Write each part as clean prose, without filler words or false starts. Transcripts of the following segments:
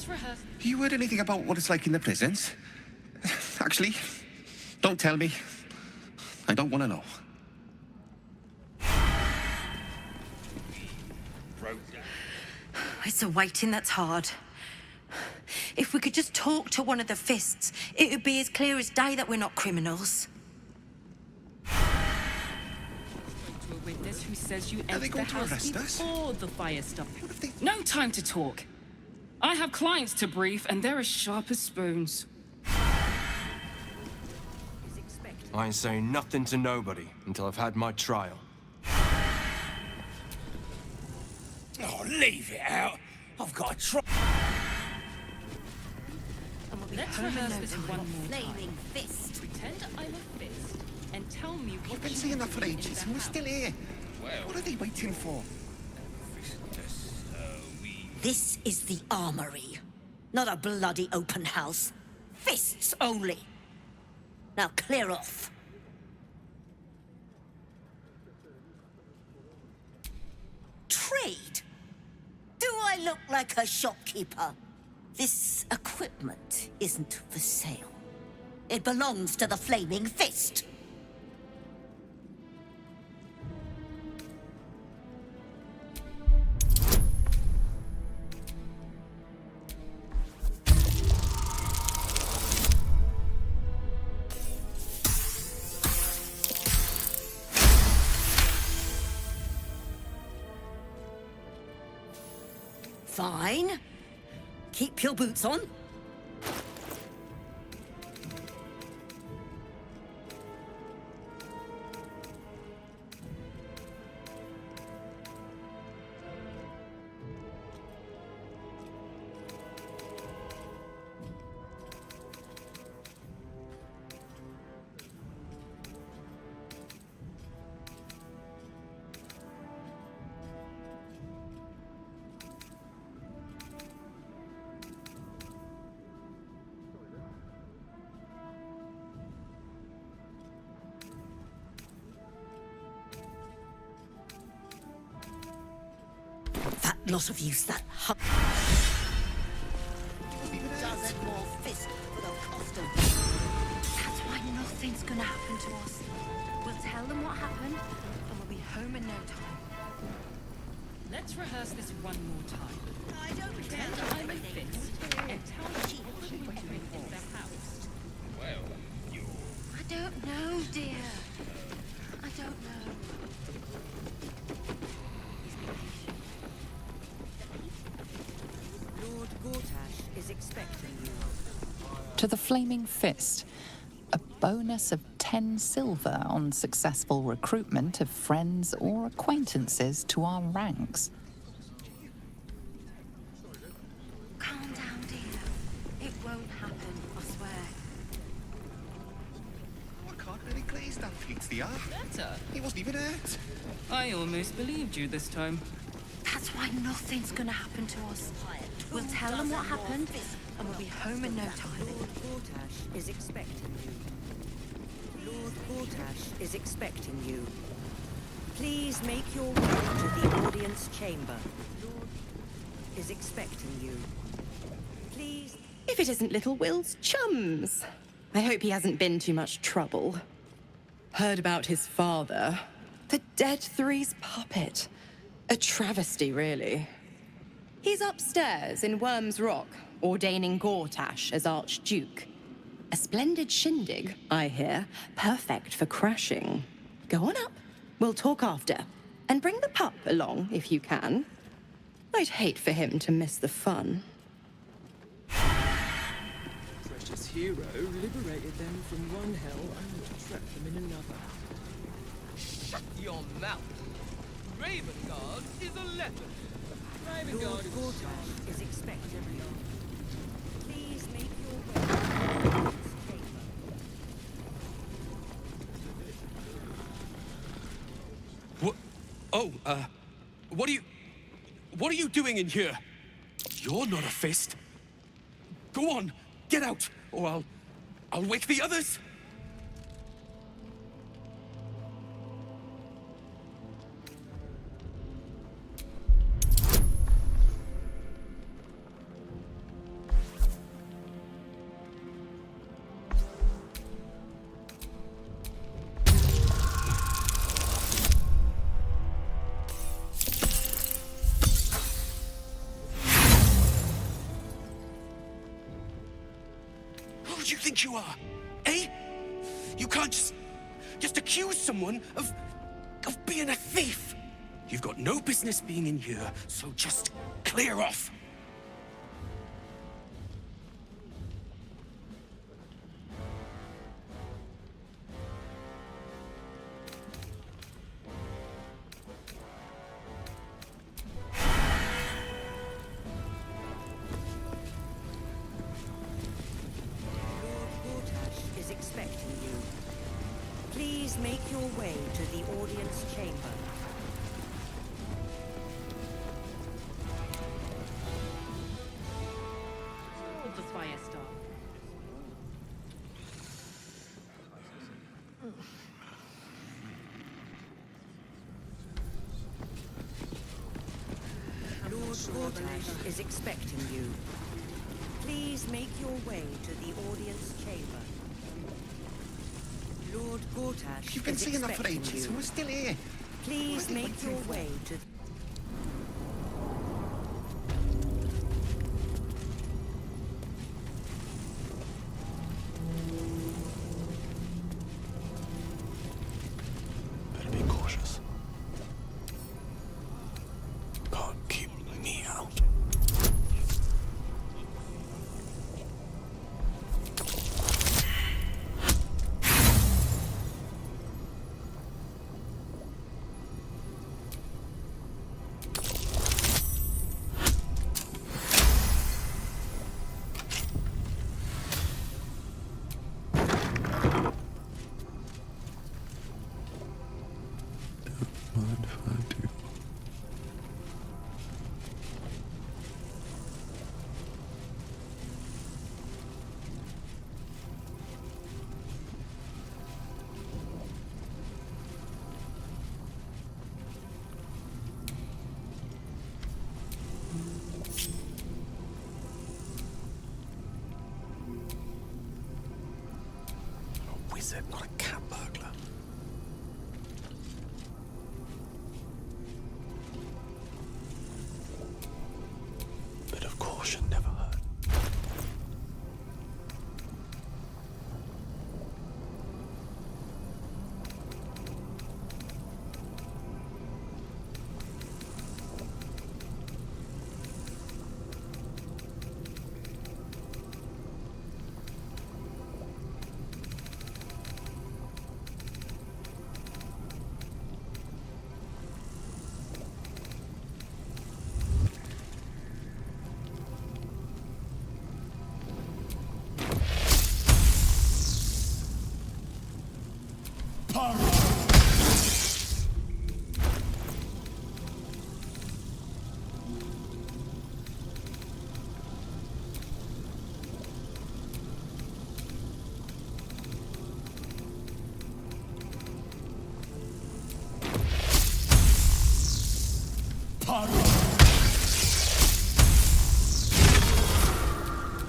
Let's rehearse. You heard anything about what it's like in the prisons? Actually, don't tell me. I don't want to know. It's the waiting that's hard. If we could just talk to one of the fists, it would be as clear as day that we're not criminals. To a witness who says you Are they entered the going to house arrest us? before the fire started. What if they... No time to talk. I have clients to brief, and they're as sharp as spoons. I ain't saying nothing to nobody until I've had my trial. Oh, leave it out. I've got a trial. Let's rehearse this one more time. Flaming fist. Pretend I'm a fist, and tell me what We've been you saying that for do in ages, the and we're house. still here. What are they waiting for? This is the armory. Not a bloody open house. Fists only. Now clear off. Trade? Do I look like a shopkeeper? This equipment isn't for sale. It belongs to the Flaming Fist. Fine. Keep your boots on. That lot of use, that dozen more fists for the cost of... That's why nothing's gonna happen to us. We'll tell them what happened, and we'll be home in no time. Let's rehearse this one more time. I don't Pretend I'm a fist, and tell me what you do in the house. I don't know, dear. I don't know. Lord Gortash is expecting you. To the Flaming Fist, a bonus of 10 silver on successful recruitment of friends or acquaintances to our ranks. Calm down, dear. It won't happen, I swear. I can't really glaze that fleet's the art. Better. He wasn't even hurt. I almost believed you this time. That's why nothing's gonna happen to us. We'll tell them what happened, and we'll be home in no time. Lord Gortash is expecting you. Lord Gortash is expecting you. Please make your way to the audience chamber. Lord is expecting you. Please. If it isn't little Will's chums. I hope he hasn't been too much trouble. Heard about his father. The Dead Three's puppet. A travesty, really. He's upstairs in Worm's Rock, ordaining Gortash as Archduke. A splendid shindig, I hear. Perfect for crashing. Go on up. We'll talk after. And bring the pup along, if you can. I'd hate for him to miss the fun. Precious hero liberated them from one hell and trapped them in another. Shut your mouth! Ravengard is a letter. Lord Gortash is expecting you. Please make your way to the audience chamber. What? Oh, what are you doing in here? You're not a fist. Go on, get out, or I'll wake the others. are, eh? You can't just accuse someone of being a thief. You've got no business being in here, so just clear off. Is expecting you. Please make your way to the audience chamber. Das Feuerstall. Lord Gortash is expecting you. Please make your way to the audience chamber. Lord Gortash You've been is seeing that for expecting ages, you. and we're still here. Please make your way to... Better be cautious. Can't keep me out. Mind if I do? A wizard, not a cat burglar. Bit of caution never hurt.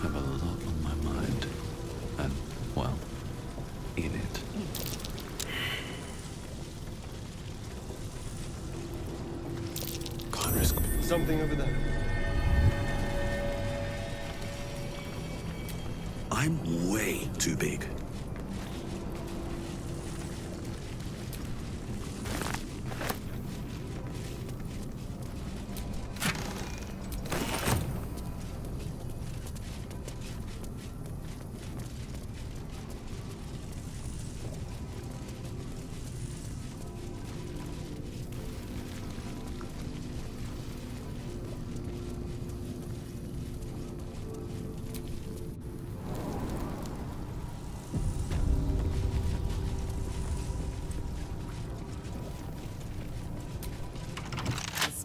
Have a lot on my mind, and, well, in it. Can't risk something over there. I'm way too big.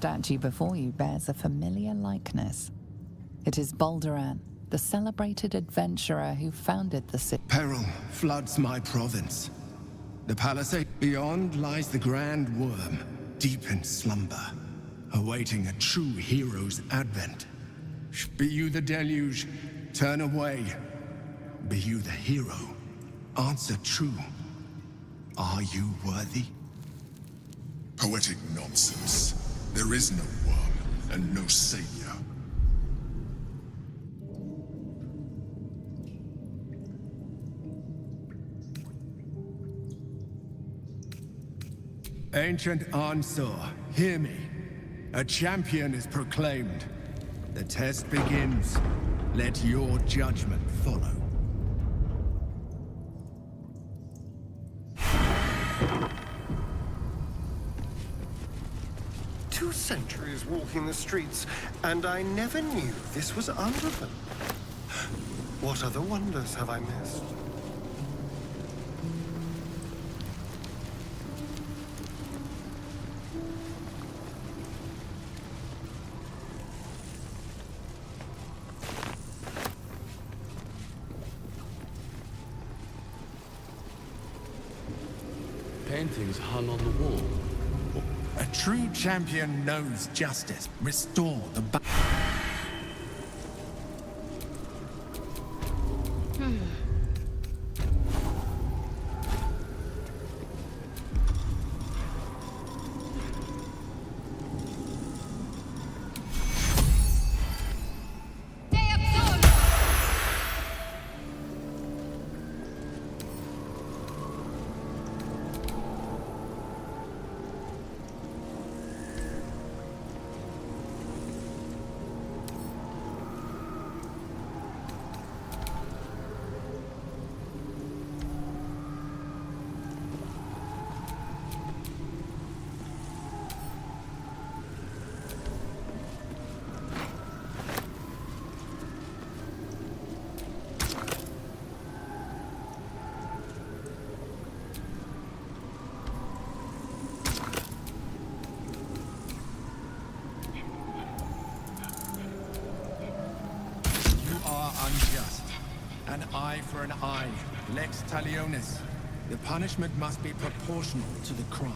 The statue before you bears a familiar likeness. It is Balderan, the celebrated adventurer who founded the city. Peril floods my province. The palisade beyond lies the Grand Worm, deep in slumber, awaiting a true hero's advent. Be you the deluge, turn away. Be you the hero, answer true. Are you worthy? Poetic nonsense. There is no worm and no savior. Ancient Ansur, hear me. A champion is proclaimed. The test begins. Let your judgment follow. 2 centuries walking the streets, and I never knew this was under them. What other wonders have I missed? Paintings hung on the wall. A true champion knows justice. Restore the unjust. An eye for an eye. Lex talionis. The punishment must be proportional to the crime.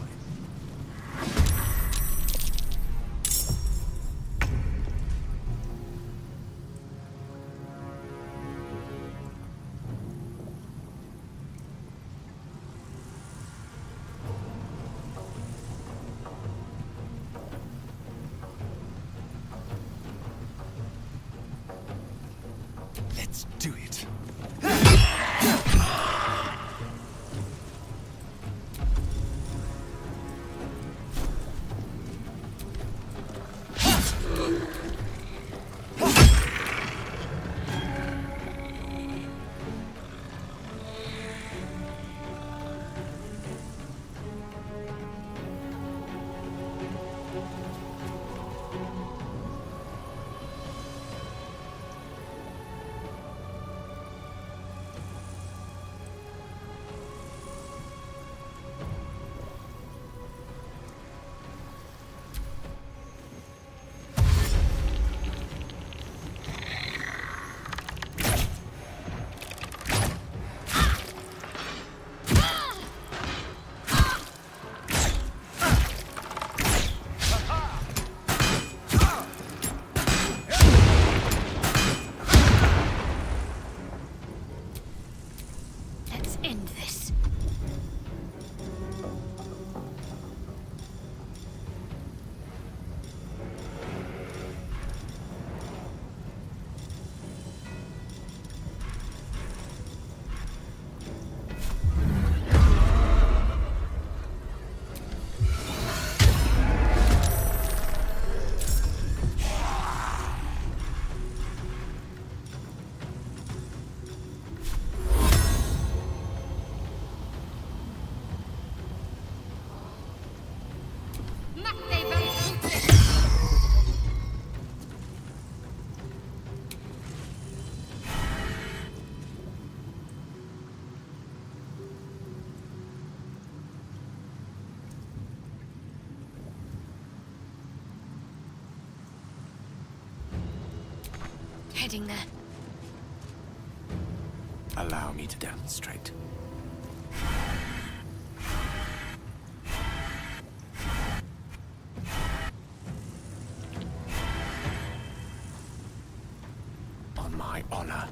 Let's do it. Let's end this. Heading there. Allow me to demonstrate. On my honor.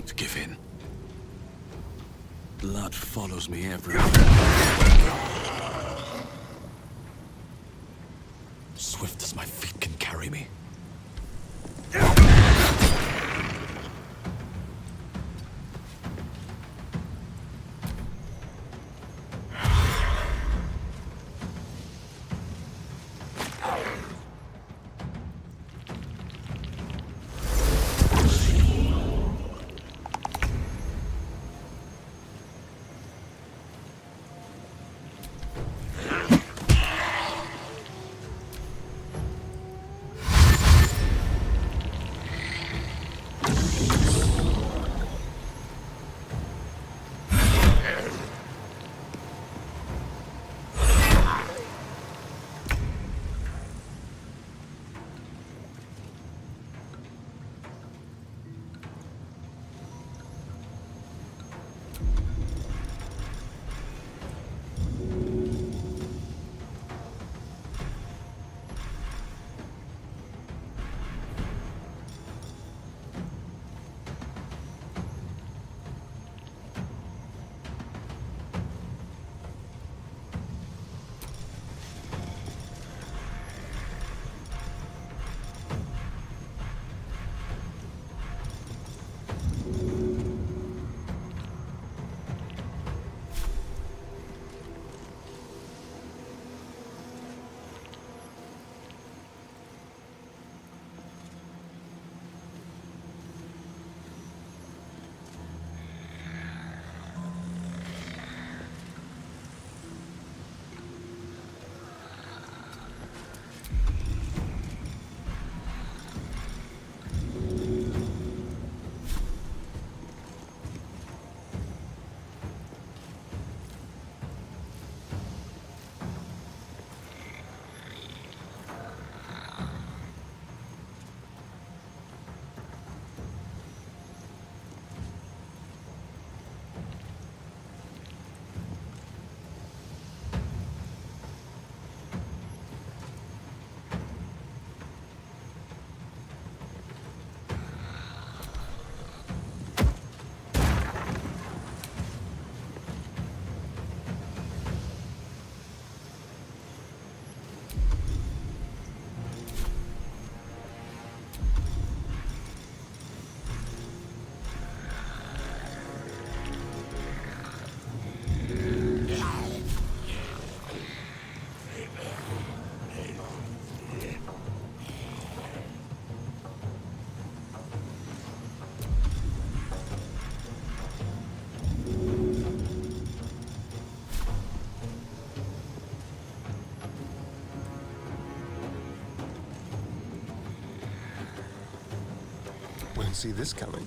won't give in. Blood follows me everywhere. Swift as my feet can carry me. Wouldn't see this coming.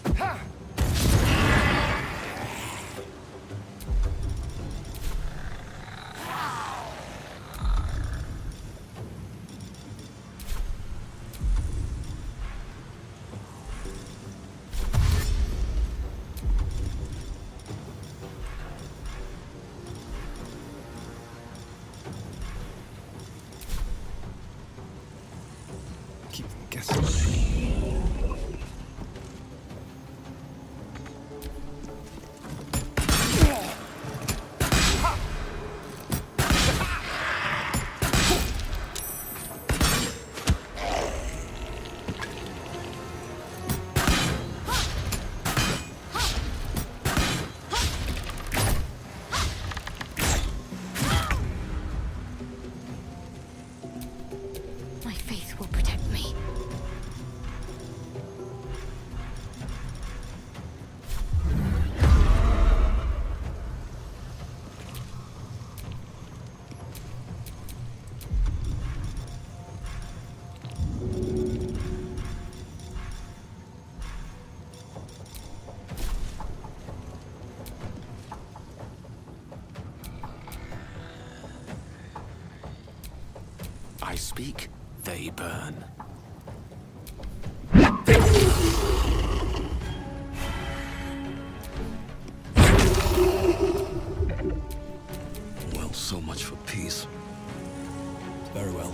Keep them guessing. My faith will protect me. I speak, they burn. Well, so much for peace. Very well.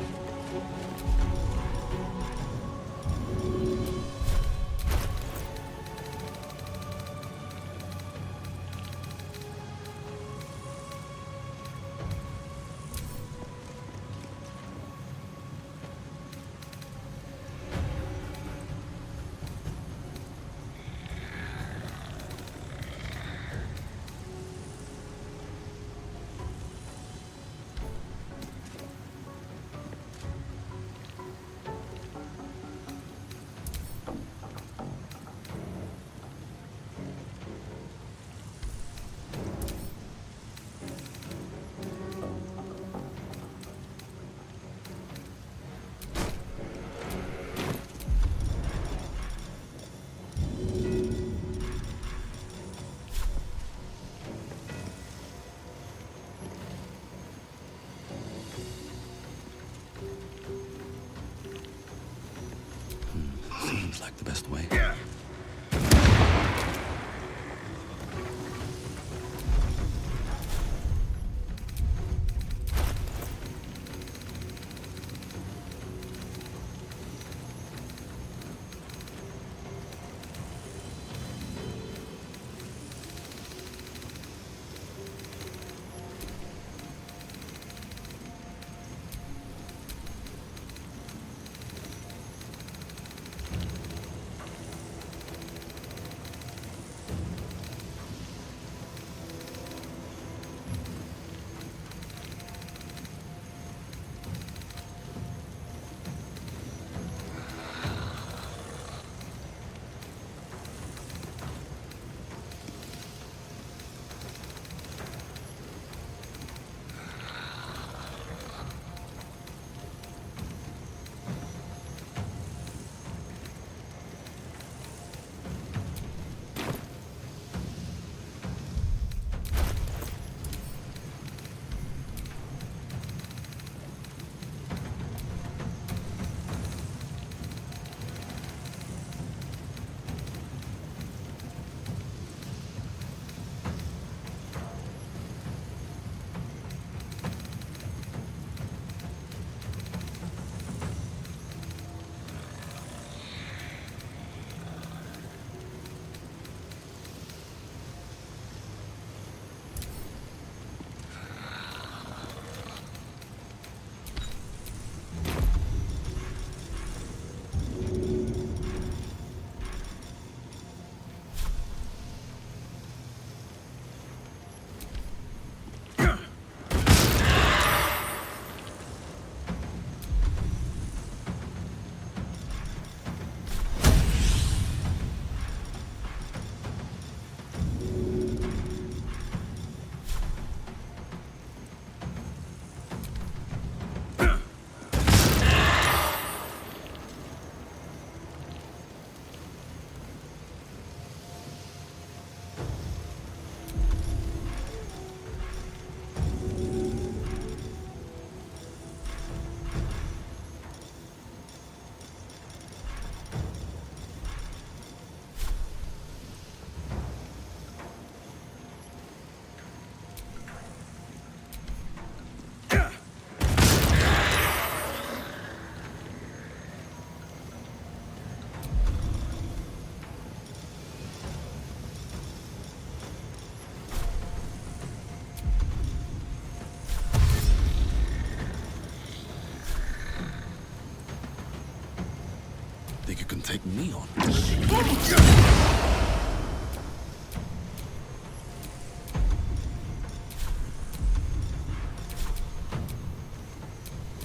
you can take me on.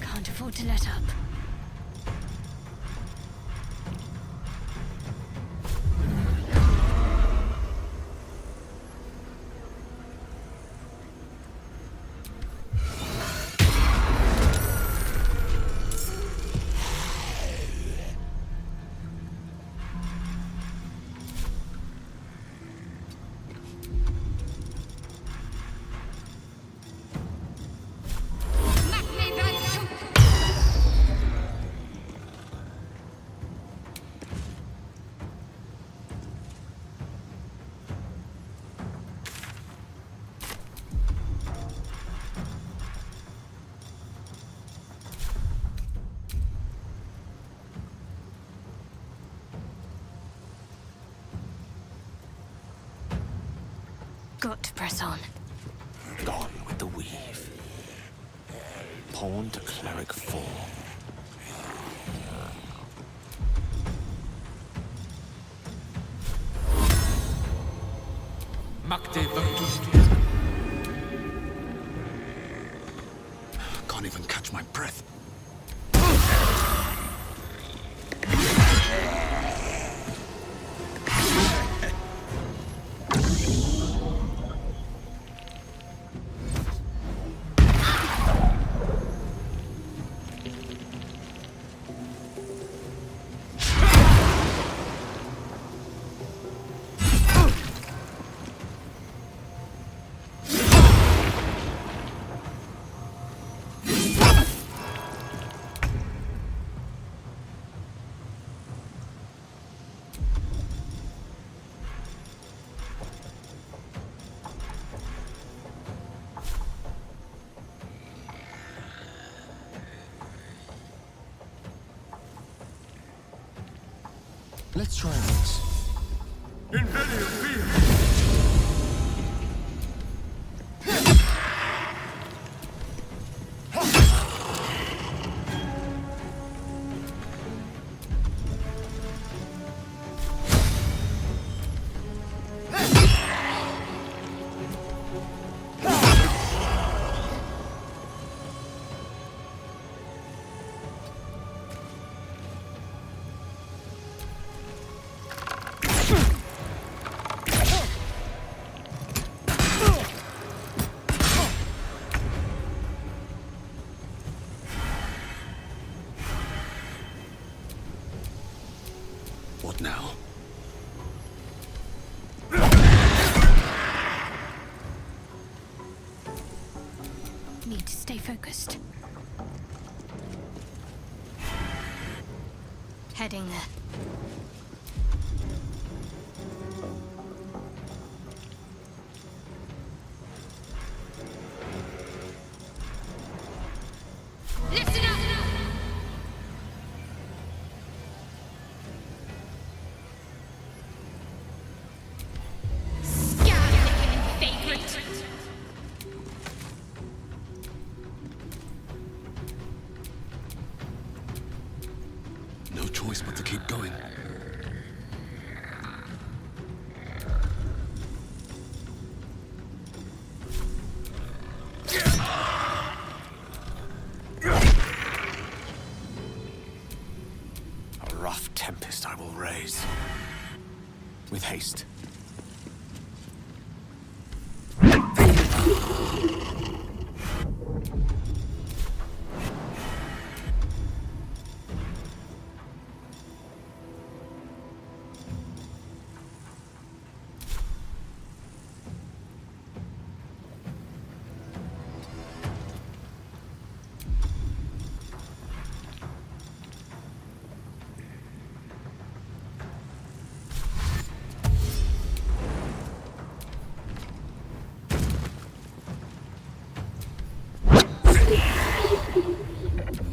Can't afford to let up. Got to press on. Gone with the weave. Pawn to cleric 4. Can't even catch my breath. Let's try this. What now? Need to stay focused. Heading there. Listen up! No choice but to keep going. A rough tempest I will raise. With haste.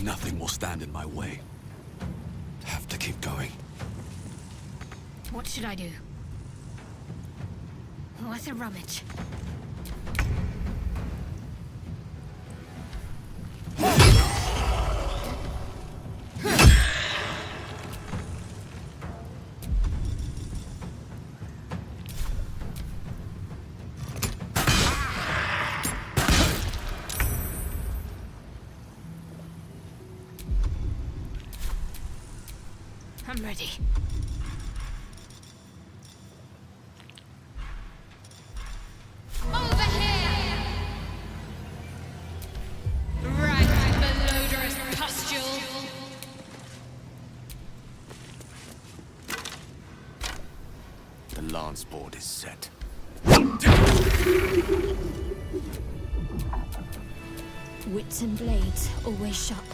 Nothing will stand in my way. Have to keep going. What should I do? Worth a rummage. I'm ready. Over here! Right, malodorous pustule. The lance board is set. Wits and blades, always sharp.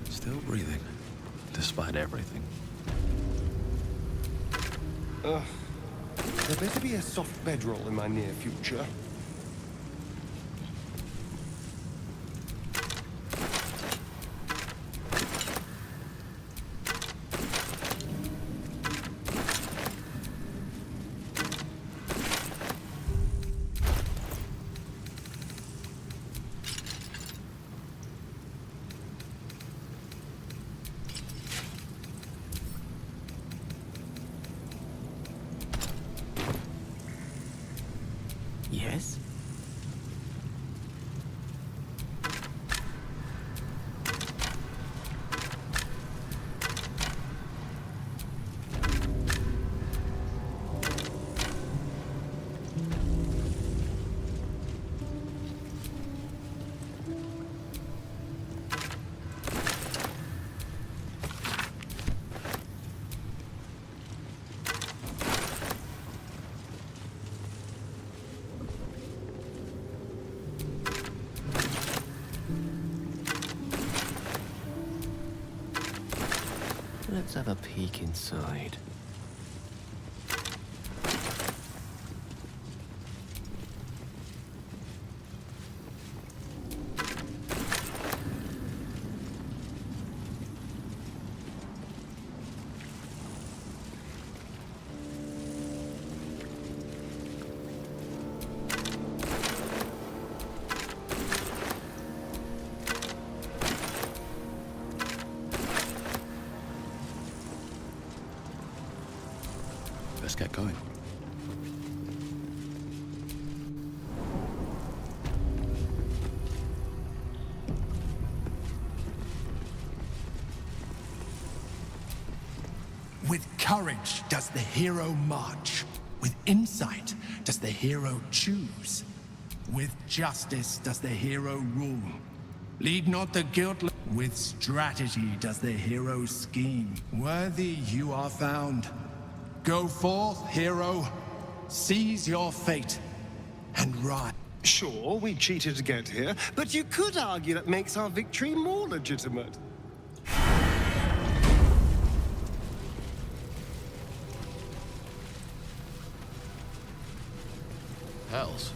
Still breathing, despite everything. There better be a soft bedroll in my near future. Yes? Let's have a peek inside. Let's get going. With courage does the hero march. With insight does the hero choose. With justice does the hero rule. Lead not the guiltless. With strategy does the hero scheme. Worthy you are found. Go forth, hero. Seize your fate and rise. Sure, we cheated to get here, but you could argue that makes our victory more legitimate. Hells.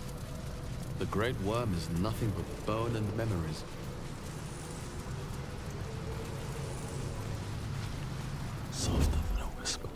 The Great Worm is nothing but bone and memories. Softer than a whisper.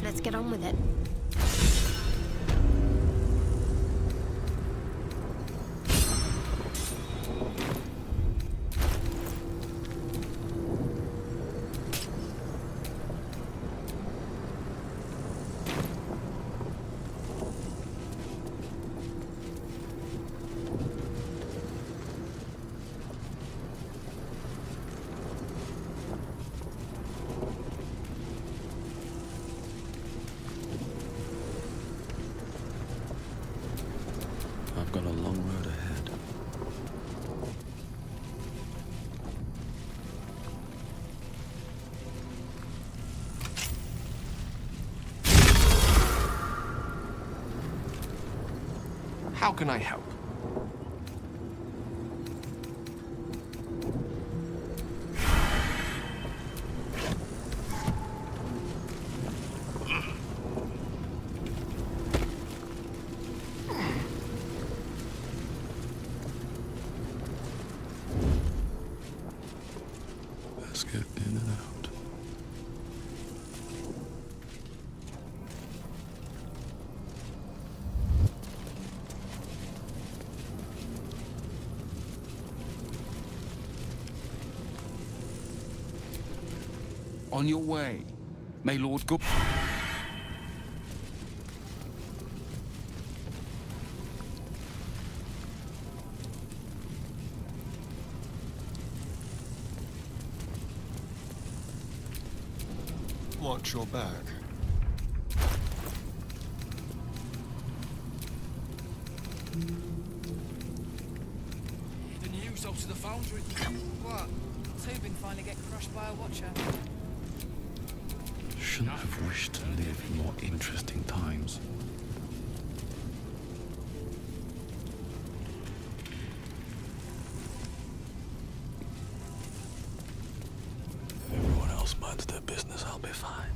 Let's get on with it. I've got a long road ahead. How can I help? On your way. May Lord go... Watch your back. The news out to the foundry. What? Tubing finally get crushed by a watcher. Shouldn't have wished to live in more interesting times. If everyone else minds their business, I'll be fine.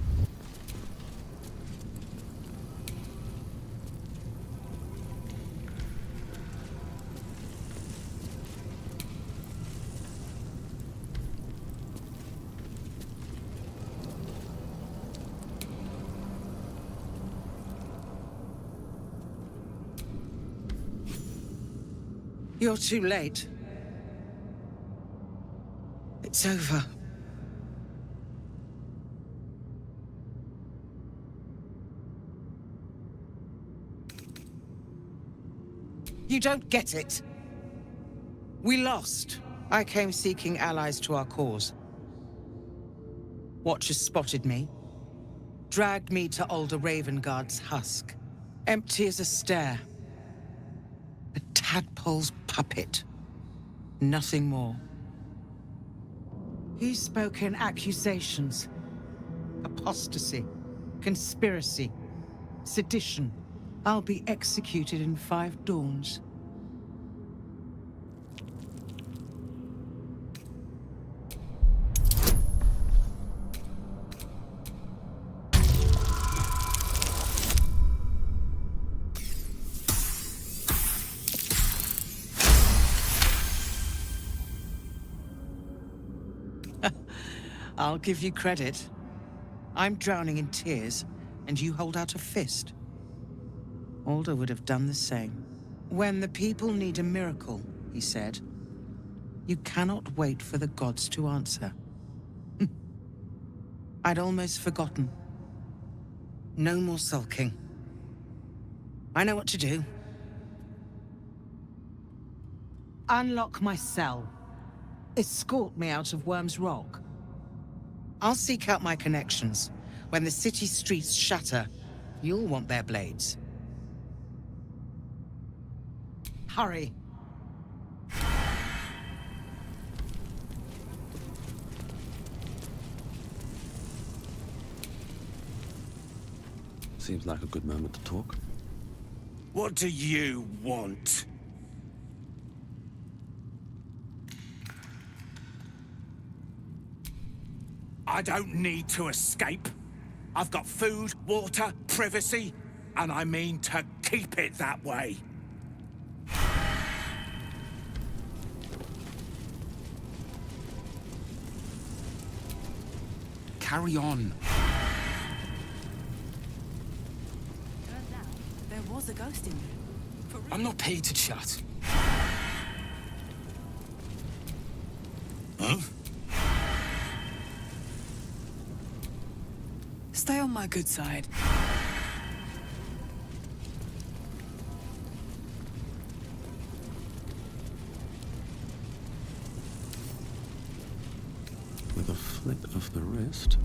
You're too late. It's over. You don't get it. We lost. I came seeking allies to our cause. Watchers spotted me, dragged me to Alder Ravengard's husk, empty as a stare. A tadpole's puppet. Nothing more. He's spoken accusations. Apostasy. Conspiracy. Sedition. I'll be executed in 5 dawns. I'll give you credit. I'm drowning in tears, and you hold out a fist. Alder would have done the same. When the people need a miracle, he said, you cannot wait for the gods to answer. I'd almost forgotten. No more sulking. I know what to do. Unlock my cell. Escort me out of Worm's Rock. I'll seek out my connections. When the city streets shatter, you'll want their blades. Hurry. Seems like a good moment to talk. What do you want? I don't need to escape. I've got food, water, privacy, and I mean to keep it that way. Carry on. Turns out there was a ghost in there. For real. I'm not paid to chat. Huh? Stay on my good side. With a flick of the wrist.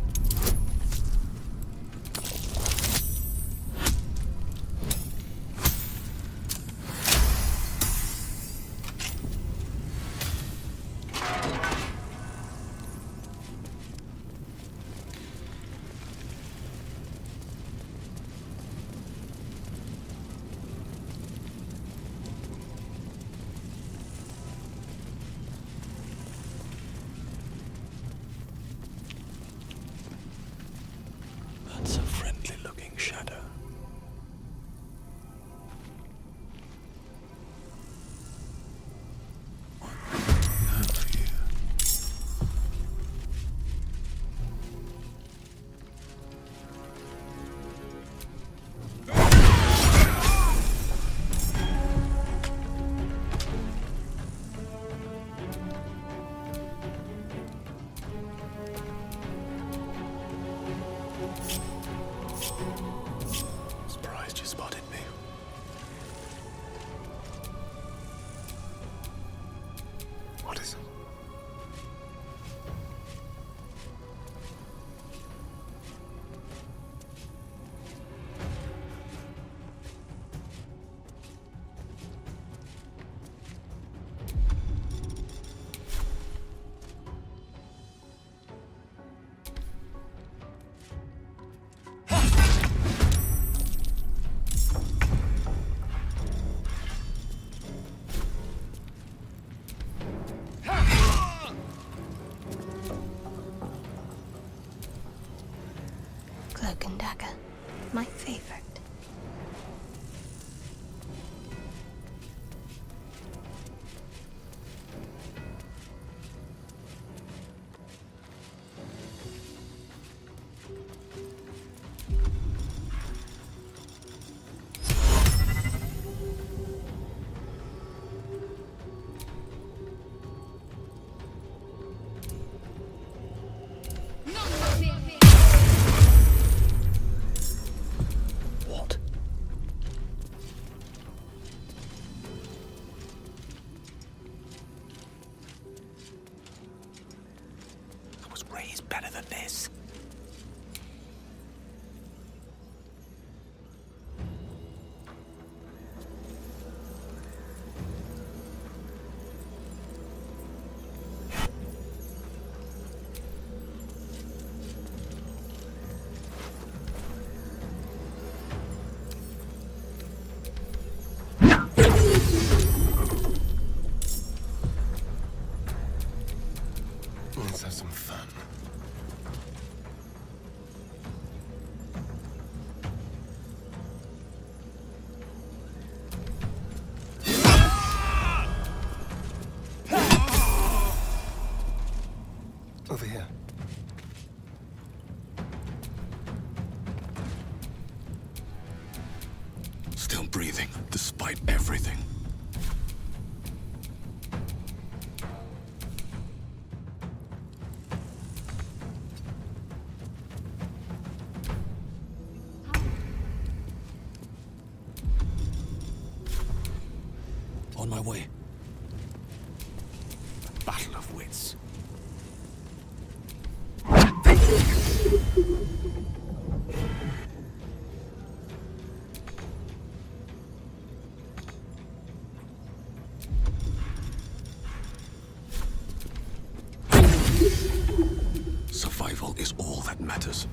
Over here. Still breathing, despite everything. On my way. Battle of wits. Survival is all that matters.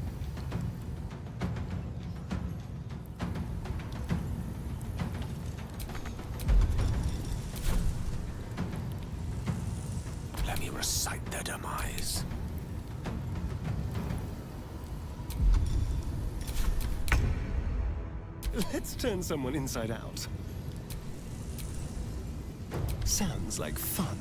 Let me recite their demise. Let's turn someone inside out. Sounds like fun.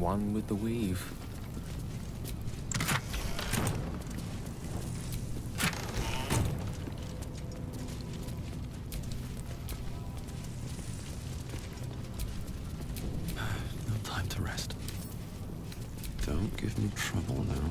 one with the weave. No time to rest. Don't give me trouble now.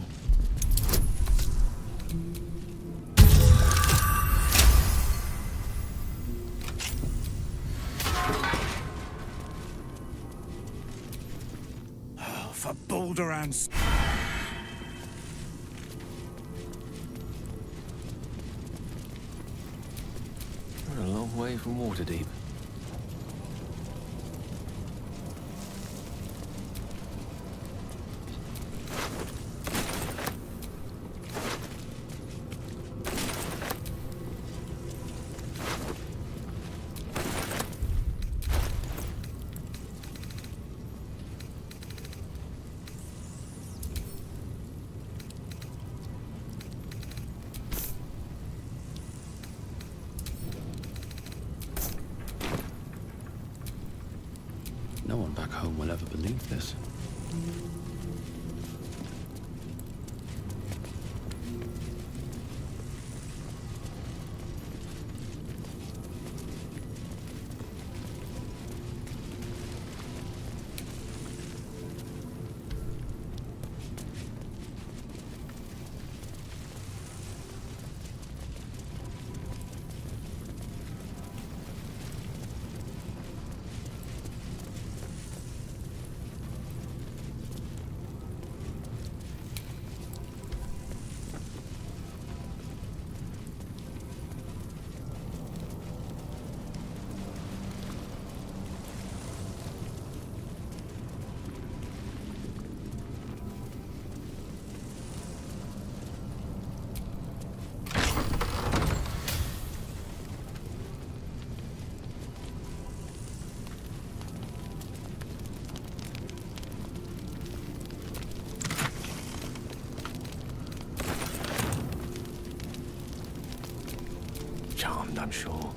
For Boulder and... We're a long way from Waterdeep. No one back home will ever believe this. Charmed, I'm sure.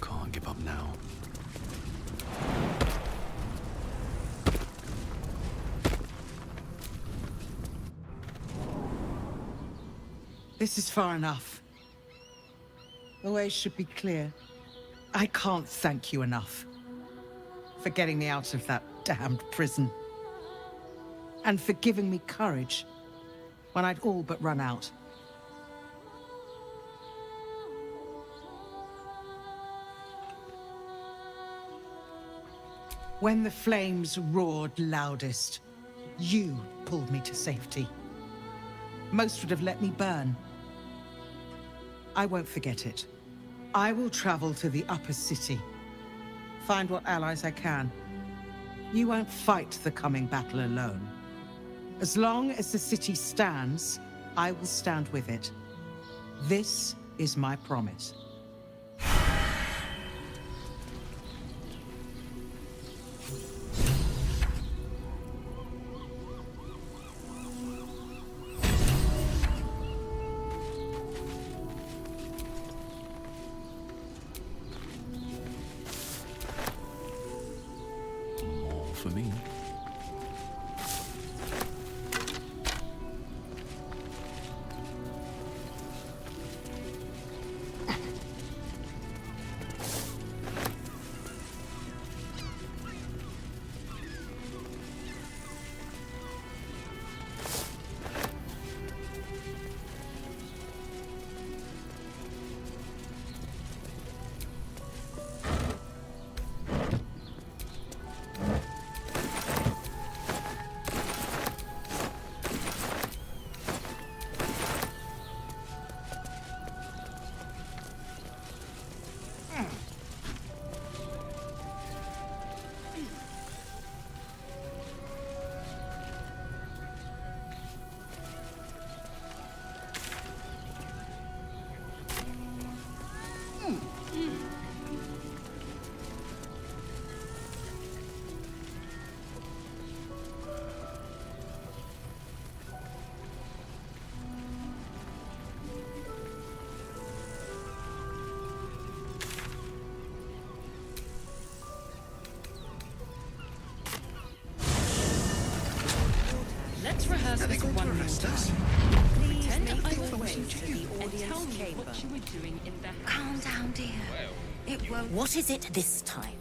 Can't give up now. This is far enough. The way should be clear. I can't thank you enough for getting me out of that damned prison. And for giving me courage when I'd all but run out. When the flames roared loudest, you pulled me to safety. Most would have let me burn. I won't forget it. I will travel to the upper city, find what allies I can. You won't fight the coming battle alone. As long as the city stands, I will stand with it. This is my promise. For me. Let's rehearse Are they this going to one more arrest us? time. Please Pretend make I'm your a way watching to you the and audience tell me chamber. what you were doing in the Calm down, dear. It won't. What is it this time?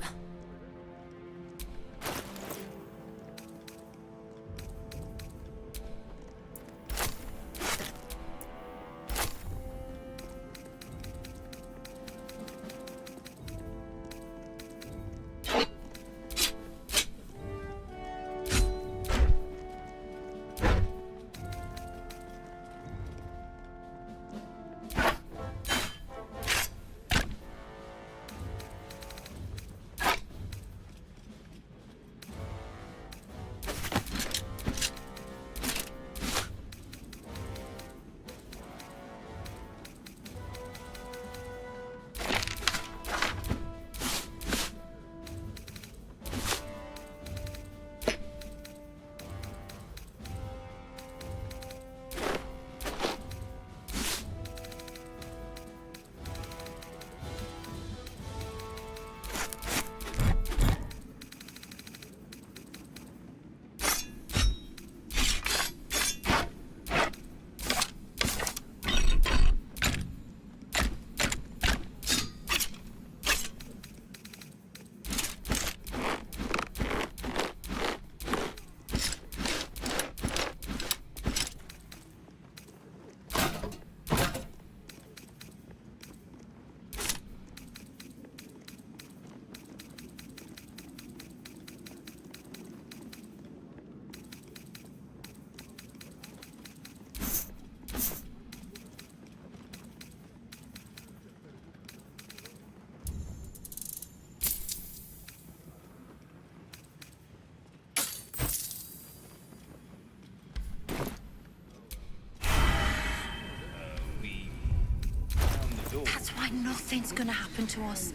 That's why nothing's gonna happen to us.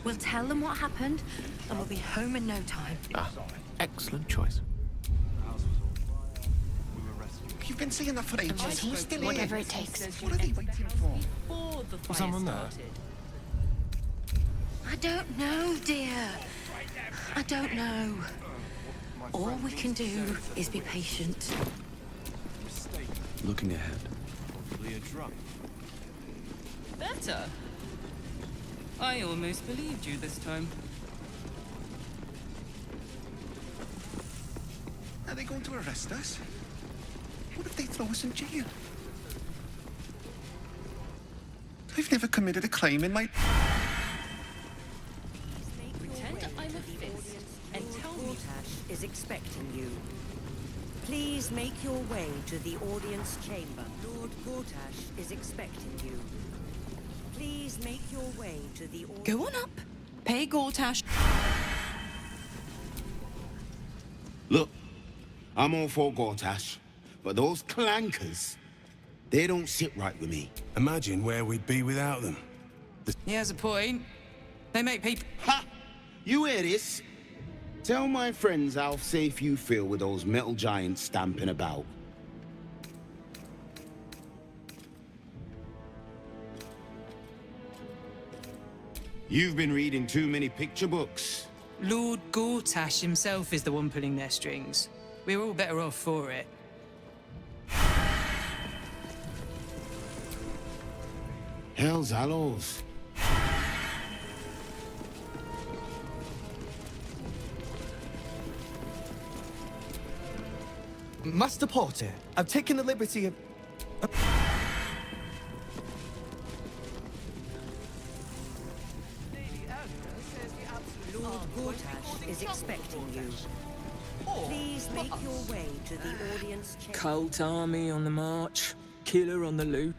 We'll tell them what happened, and we'll be home in no time. Excellent choice. You've been saying that for ages. We're still Whatever here. it takes. What are they waiting for? Before the fire Someone there? started. I don't know, dear. I don't know. All we can do is be patient. Looking ahead. Better. I almost believed you this time. Are they going to arrest us? What if they throw us in jail? I've never committed a crime in my... Pretend I'm a fist and tell me. Gortash is expecting you. Please make your way to the audience chamber. Lord Gortash is expecting you. Please make your way to the audience... Go on up. Pay Gortash. Look, I'm all for Gortash, but those clankers, they don't sit right with me. Imagine where we'd be without them. He has a point. They make people... Ha! You hear this? Tell my friends how safe you feel with those metal giants stamping about. You've been reading too many picture books. Lord Gortash himself is the one pulling their strings. We're all better off for it. Hell's hallows. Master Porter, I've taken the liberty of... Lord Gortash is expecting you. Please make your way to the audience chamber. Cult army on the march, killer on the loose.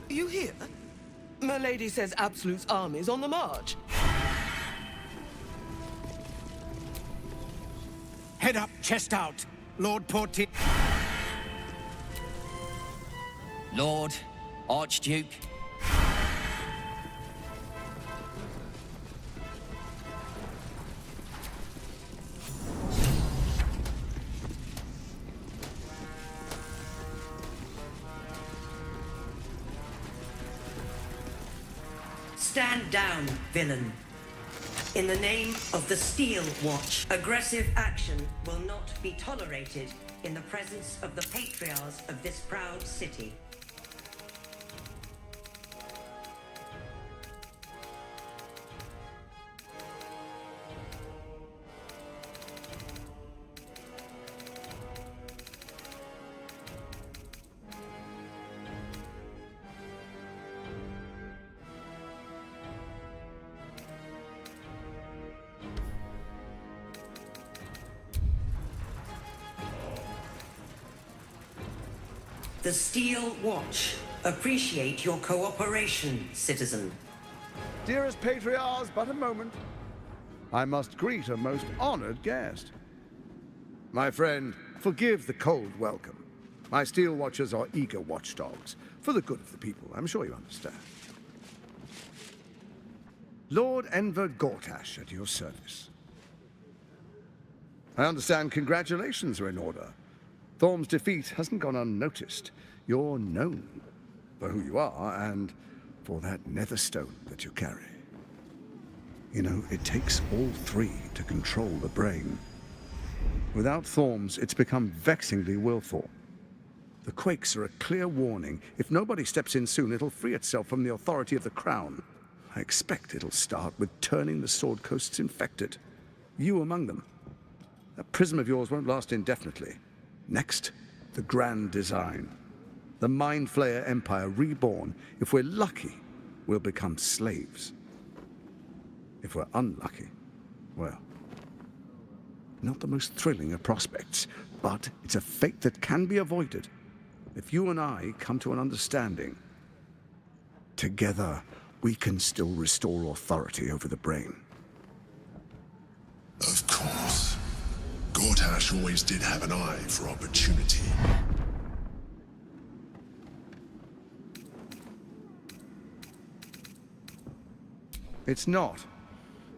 You hear? My lady says Absolute's army's on the march. Head up, chest out. Lord Portier. Lord, Archduke. Stand down, villain. In the name of the Steel Watch, aggressive action will not be tolerated in the presence of the patriarchs of this proud city. The Steel Watch appreciate your cooperation, citizen. Dearest patriarchs, but a moment. I must greet a most honored guest. My friend, forgive the cold welcome. My Steel Watchers are eager watchdogs, for the good of the people, I'm sure you understand. Lord Enver Gortash at your service. I understand congratulations are in order. Thorm's defeat hasn't gone unnoticed. You're known for who you are and for that netherstone that you carry. You know, it takes all three to control the brain. Without Thorm's, it's become vexingly willful. The quakes are a clear warning. If nobody steps in soon, it'll free itself from the authority of the Crown. I expect it'll start with turning the Sword Coasts infected. You among them. That prism of yours won't last indefinitely. Next, the grand design. The Mind Flayer Empire reborn. If we're lucky, we'll become slaves. If we're unlucky, well, not the most thrilling of prospects, but it's a fate that can be avoided if you and I come to an understanding. Together, we can still restore authority over the brain. Of course. Gortash always did have an eye for opportunity. It's not,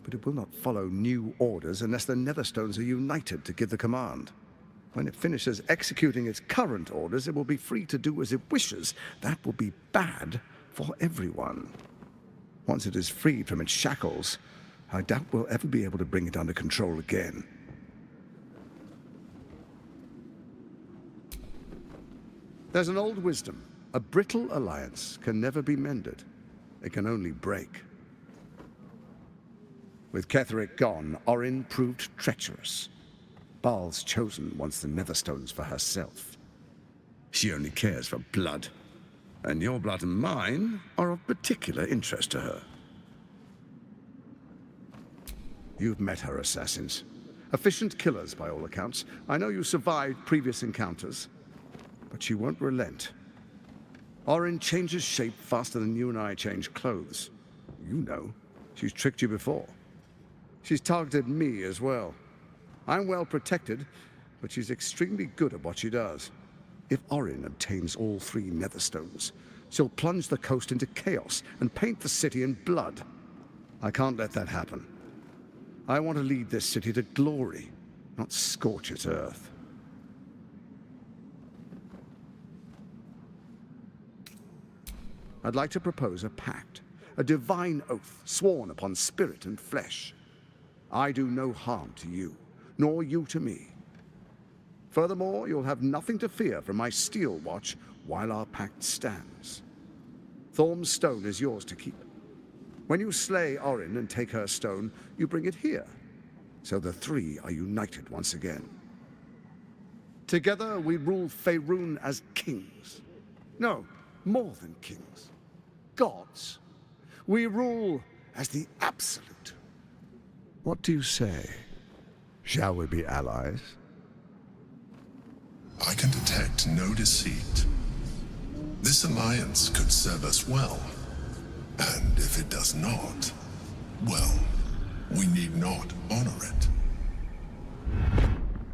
but it will not follow new orders unless the Netherstones are united to give the command. When it finishes executing its current orders, it will be free to do as it wishes. That will be bad for everyone. Once it is freed from its shackles, I doubt we'll ever be able to bring it under control again. There's an old wisdom. A brittle alliance can never be mended. It can only break. With Ketheric gone, Orin proved treacherous. Baal's chosen wants the Netherstones for herself. She only cares for blood. And your blood and mine are of particular interest to her. You've met her assassins. Efficient killers, by all accounts. I know you survived previous encounters. But she won't relent. Orin changes shape faster than you and I change clothes. You know, she's tricked you before. She's targeted me as well. I'm well protected, but she's extremely good at what she does. If Orin obtains all three Netherstones, she'll plunge the coast into chaos and paint the city in blood. I can't let that happen. I want to lead this city to glory, not scorch its earth. I'd like to propose a pact, a divine oath sworn upon spirit and flesh. I do no harm to you, nor you to me. Furthermore, you'll have nothing to fear from my Steel Watch while our pact stands. Thorm's stone is yours to keep. When you slay Orin and take her stone, you bring it here, so the three are united once again. Together we rule Faerun as kings. No, more than kings. Gods. We rule as the absolute. What do you say? Shall we be allies? I can detect no deceit. This alliance could serve us well. And if it does not, well, we need not honor it.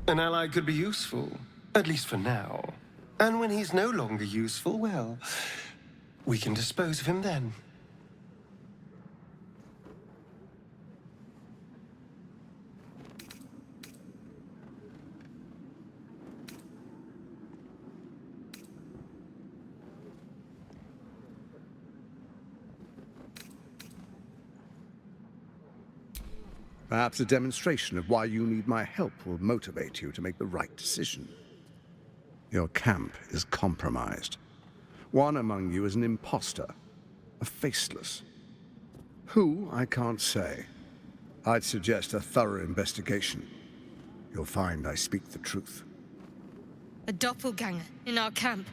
An ally could be useful, at least for now. And when he's no longer useful, well, we can dispose of him then. Perhaps a demonstration of why you need my help will motivate you to make the right decision. Your camp is compromised. One among you is an imposter, a faceless. Who, I can't say. I'd suggest a thorough investigation. You'll find I speak the truth. A doppelganger in our camp.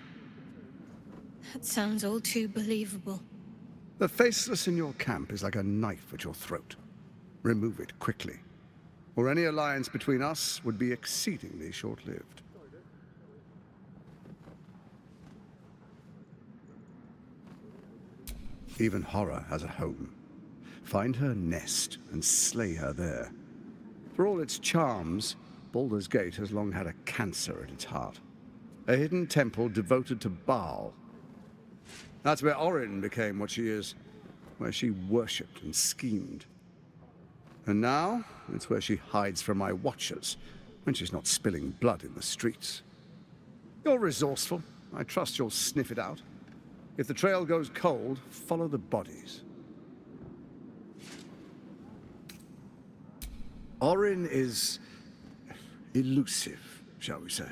That sounds all too believable. The faceless in your camp is like a knife at your throat. Remove it quickly, or any alliance between us would be exceedingly short-lived. Even horror has a home. Find her nest and slay her there. For all its charms, Baldur's Gate has long had a cancer at its heart. A hidden temple devoted to Baal. That's where Orin became what she is, where she worshipped and schemed. And now, it's where she hides from my watchers, when she's not spilling blood in the streets. You're resourceful. I trust you'll sniff it out. If the trail goes cold, follow the bodies. Orin is elusive, shall we say.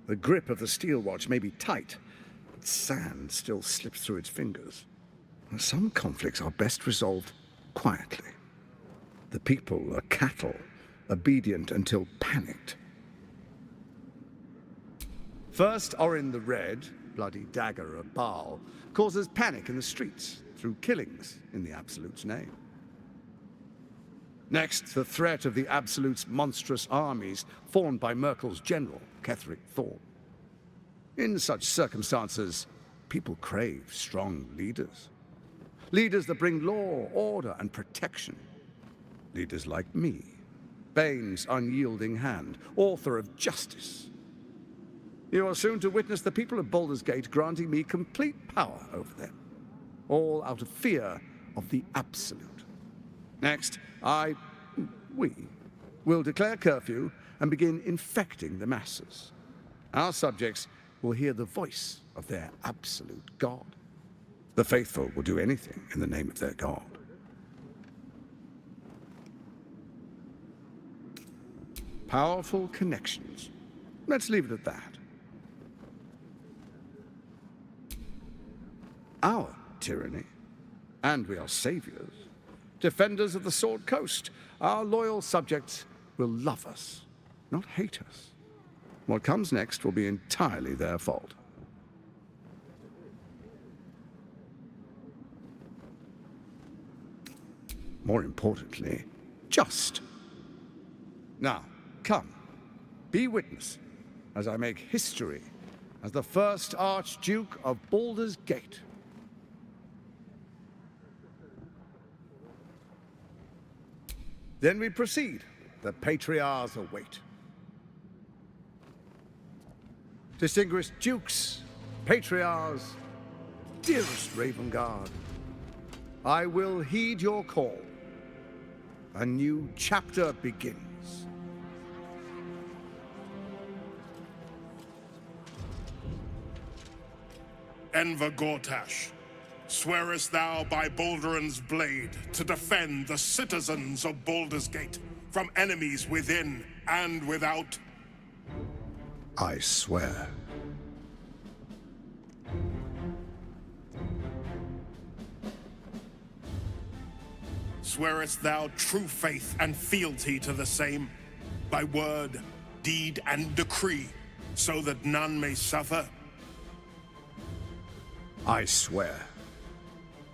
The grip of the steel watch may be tight, but sand still slips through its fingers. Some conflicts are best resolved quietly. The people are cattle, obedient until panicked. First, Orin the Red, bloody dagger of Baal, causes panic in the streets through killings in the Absolute's name. Next, the threat of the Absolute's monstrous armies formed by Merkel's general, Ketheric Thorn. In such circumstances, people crave strong leaders. Leaders that bring law, order, and protection. Leaders like me, Bane's unyielding hand, author of justice. You are soon to witness the people of Baldur's Gate granting me complete power over them, all out of fear of the Absolute. Next, we will declare curfew and begin infecting the masses. Our subjects will hear the voice of their absolute God. The faithful will do anything in the name of their God. Powerful connections. Let's leave it at that. Our tyranny, and we are saviors, defenders of the Sword Coast. Our loyal subjects will love us, not hate us. What comes next will be entirely their fault. More importantly, just. Now, come, be witness as I make history as the first Archduke of Baldur's Gate. Then we proceed. The patriarchs await. Distinguished dukes, patriarchs, dearest Ravengard, I will heed your call. A new chapter begins. Enver Gortash, swearest thou by Balduran's blade to defend the citizens of Baldur's Gate from enemies within and without? I swear. Swearest thou true faith and fealty to the same, by word, deed, and decree, so that none may suffer? I swear.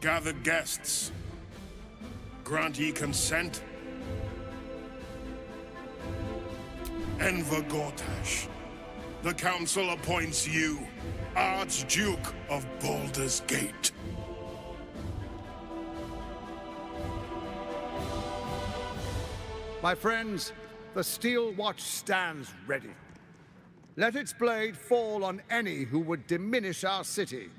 Gathered guests, grant ye consent? Enver Gortash, the council appoints you Archduke of Baldur's Gate. My friends, the steel watch stands ready. Let its blade fall on any who would diminish our city.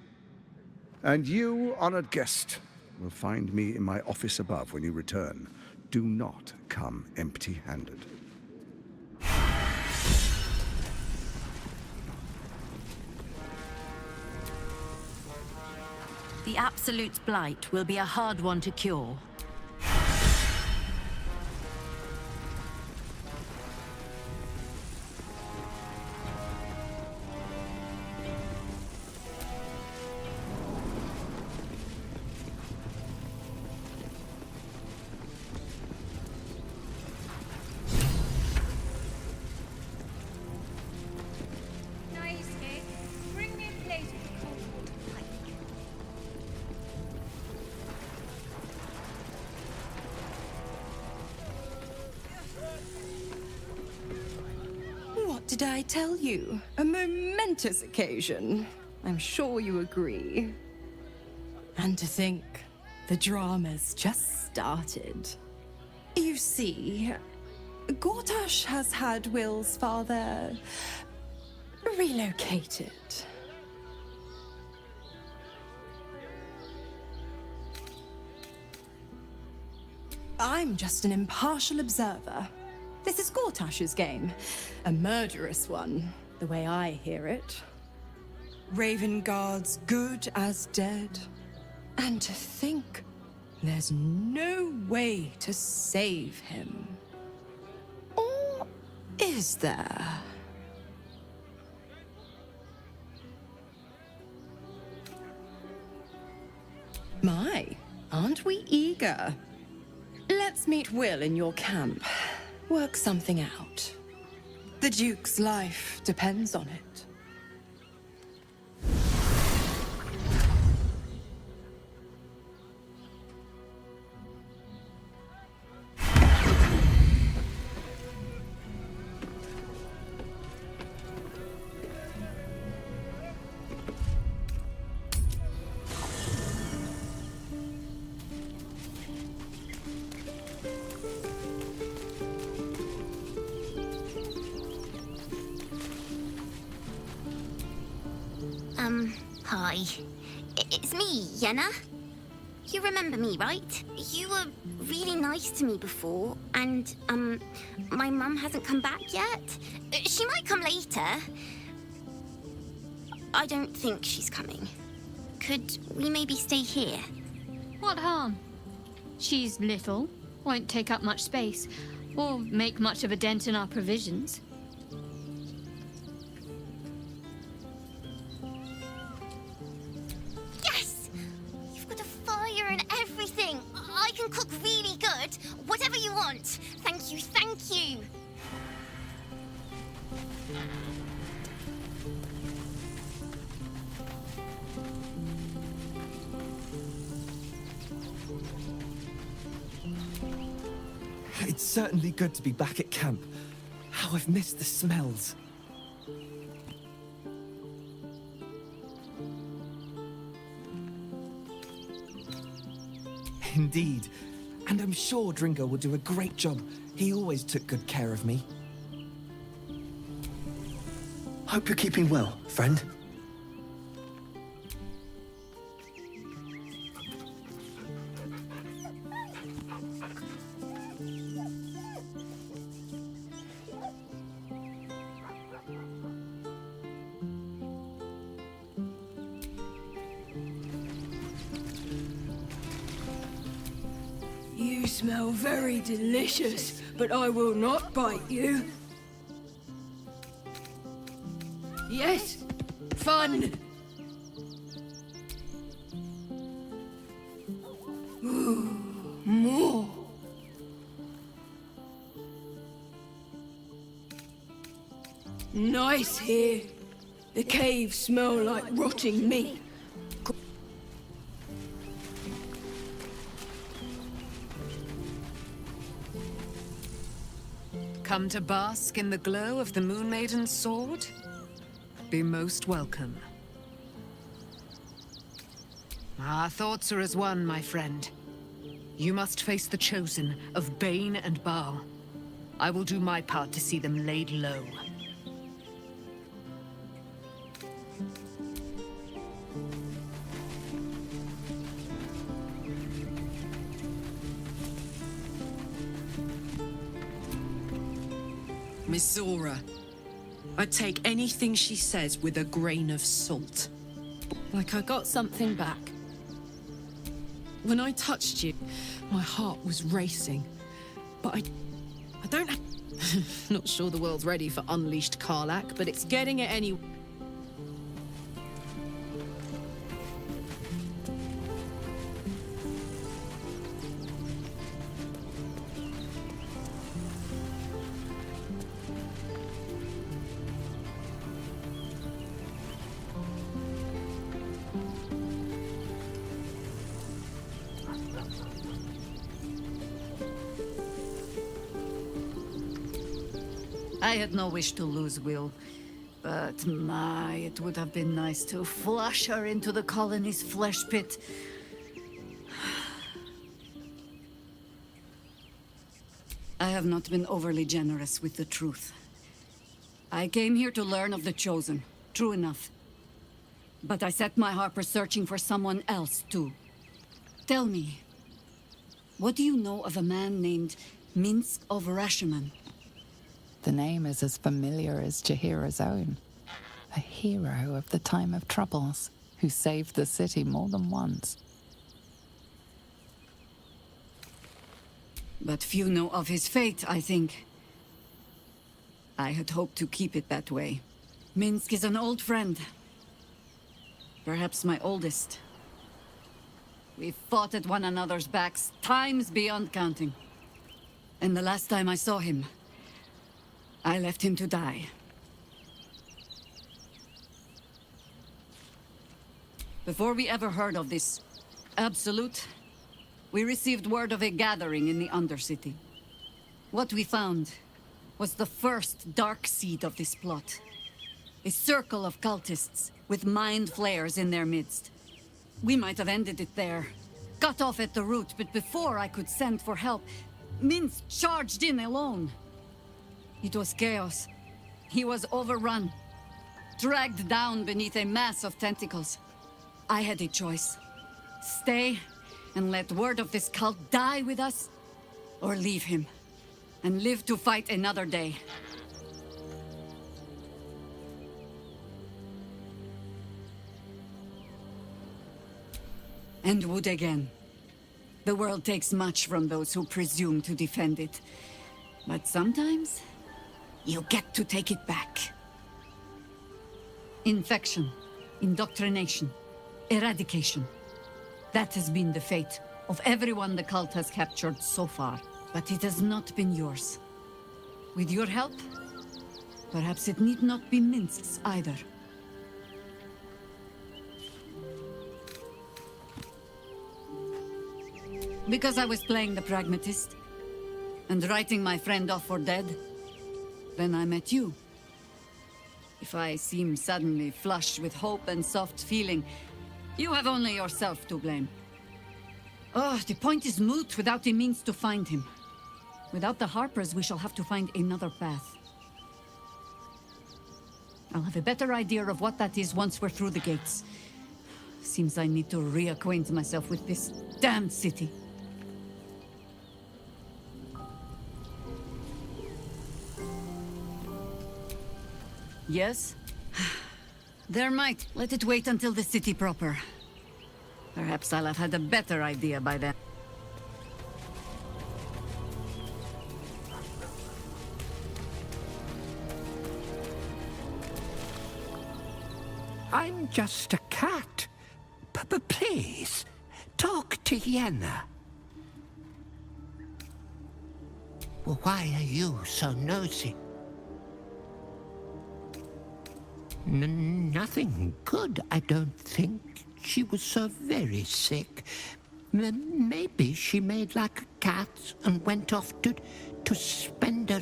And you, honored guest, will find me in my office above when you return. Do not come empty-handed. The Absolute's blight will be a hard one to cure. did I tell you? A momentous occasion. I'm sure you agree. And to think, the drama's just started. You see, Gortash has had Will's father relocated. I'm just an impartial observer. This is Gortash's game. A murderous one, the way I hear it. Ravenguard's good as dead. And to think, there's no way to save him. Or is there? My, aren't we eager? Let's meet Will in your camp. Work something out. The Duke's life depends on it. Hi. It's me, Yenna. You remember me, right? You were really nice to me before, and, my mum hasn't come back yet. She might come later. I don't think she's coming. Could we maybe stay here? What harm? She's little, won't take up much space, or make much of a dent in our provisions. Yes! You've got a fire and everything. I can cook really good. Whatever you want. Thank you, thank you. It's certainly good to be back at camp. How I've missed the smells. Indeed. And I'm sure Dringo will do a great job. He always took good care of me. Hope you're keeping well, friend. You smell very delicious, but I will not bite you. Yes, fun. Ooh, more. Nice here. The caves smell like rotting meat. Come to bask in the glow of the Moon Maiden's sword? Be most welcome. Our thoughts are as one, my friend. You must face the Chosen of Bane and Baal. I will do my part to see them laid low. Miss Zora, I take anything she says with a grain of salt. Like I got something back. When I touched you, my heart was racing. But I don't... Not sure the world's ready for unleashed Karlach, but it's getting it anyway. I had no wish to lose Will. But my, it would have been nice to flush her into the colony's flesh pit. I have not been overly generous with the truth. I came here to learn of the Chosen, true enough. But I set my Harper searching for someone else, too. Tell me, what do you know of a man named Minsk of Rashomon? The name is as familiar as Jahira's own. A hero of the time of troubles, who saved the city more than once. But few know of his fate, I think. I had hoped to keep it that way. Minsk is an old friend. Perhaps my oldest. We fought at one another's backs, times beyond counting. And the last time I saw him, I left him to die. Before we ever heard of this Absolute, we received word of a gathering in the Undercity. What we found was the first dark seed of this plot. A circle of cultists with mind flayers in their midst. We might have ended it there, cut off at the root, but before I could send for help, Minsk charged in alone. It was chaos. He was overrun, dragged down beneath a mass of tentacles. I had a choice. Stay and let word of this cult die with us, or leave him and live to fight another day. And would again. The world takes much from those who presume to defend it. But sometimes, you get to take it back. Infection, indoctrination, eradication. That has been the fate of everyone the cult has captured so far. But it has not been yours. With your help, perhaps it need not be Minsk's either. Because I was playing the pragmatist, and writing my friend off for dead, then I met you. If I seem suddenly flush with hope and soft feeling, you have only yourself to blame. Oh, the point is moot without a means to find him. Without the Harpers, we shall have to find another path. I'll have a better idea of what that is once we're through the gates. Seems I need to reacquaint myself with this damned city. Yes? There might. Let it wait until the city proper. Perhaps I'll have had a better idea by then. I'm just a cat. But please, talk to Yenna. Well, why are you so nosy? Nothing good, I don't think. She was so very sick. Maybe she made like a cat and went off to spend her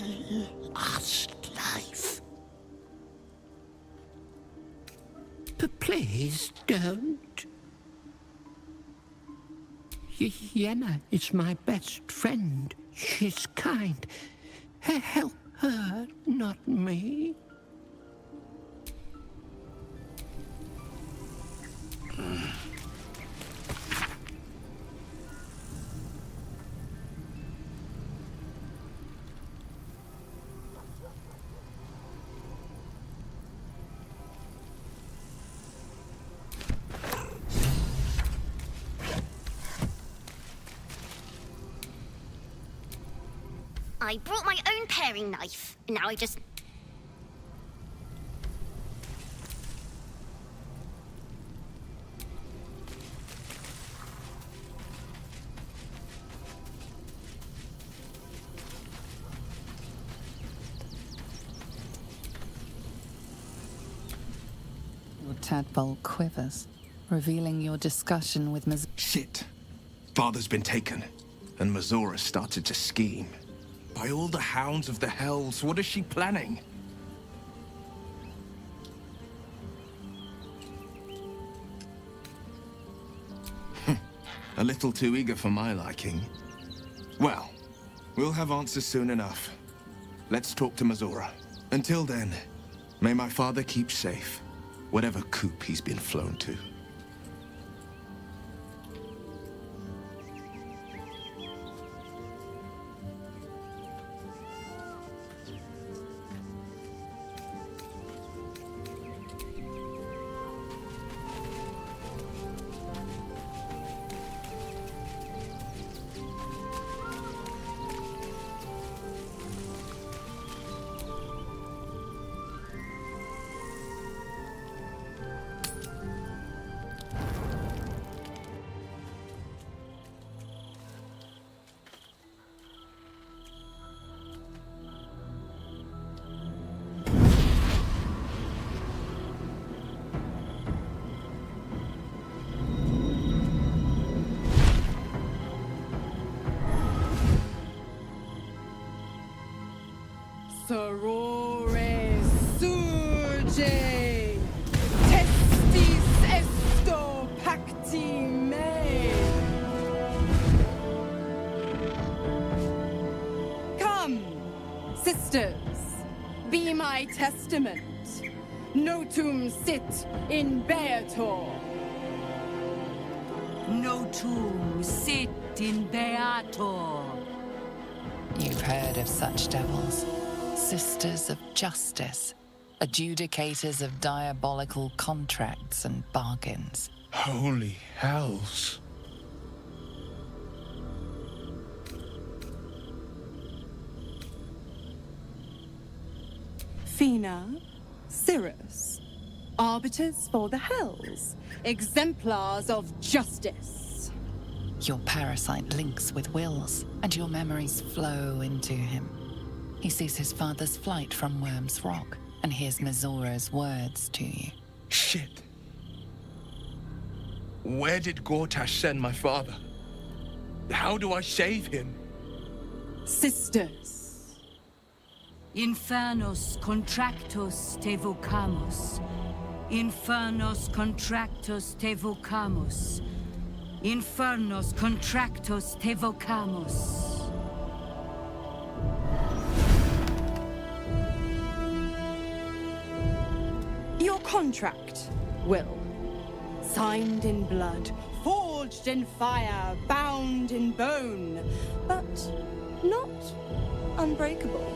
last life. But please don't. Yenna is my best friend. She's kind. Help her, not me. I brought my own paring knife. Now I just... Your tadpole quivers, revealing your discussion with Ms. Shit. Father's been taken, and Mazora started to scheme. By all the hounds of the hells, what is she planning? A little too eager for my liking. Well, we'll have answers soon enough. Let's talk to Mazora. Until then, may my father keep safe, whatever coop he's been flown to. Sorore surge, testis esto pacti me. Come, sisters, be my testament. Notum sit in Beator. Notum sit in Beator. You've heard of such devils. Sisters of justice, adjudicators of diabolical contracts and bargains. Holy hells. Fina, Cirrus, arbiters for the hells, exemplars of justice. Your parasite links with Will's, and your memories flow into him. He sees his father's flight from Worm's Rock, and hears Mazora's words to you. Shit. Where did Gortash send my father? How do I save him? Sisters. Infernos contractos te vocamus. Infernos contractos te vocamus. Infernos contractos te vocamus. Your contract, Will. Signed in blood, forged in fire, bound in bone, but not unbreakable.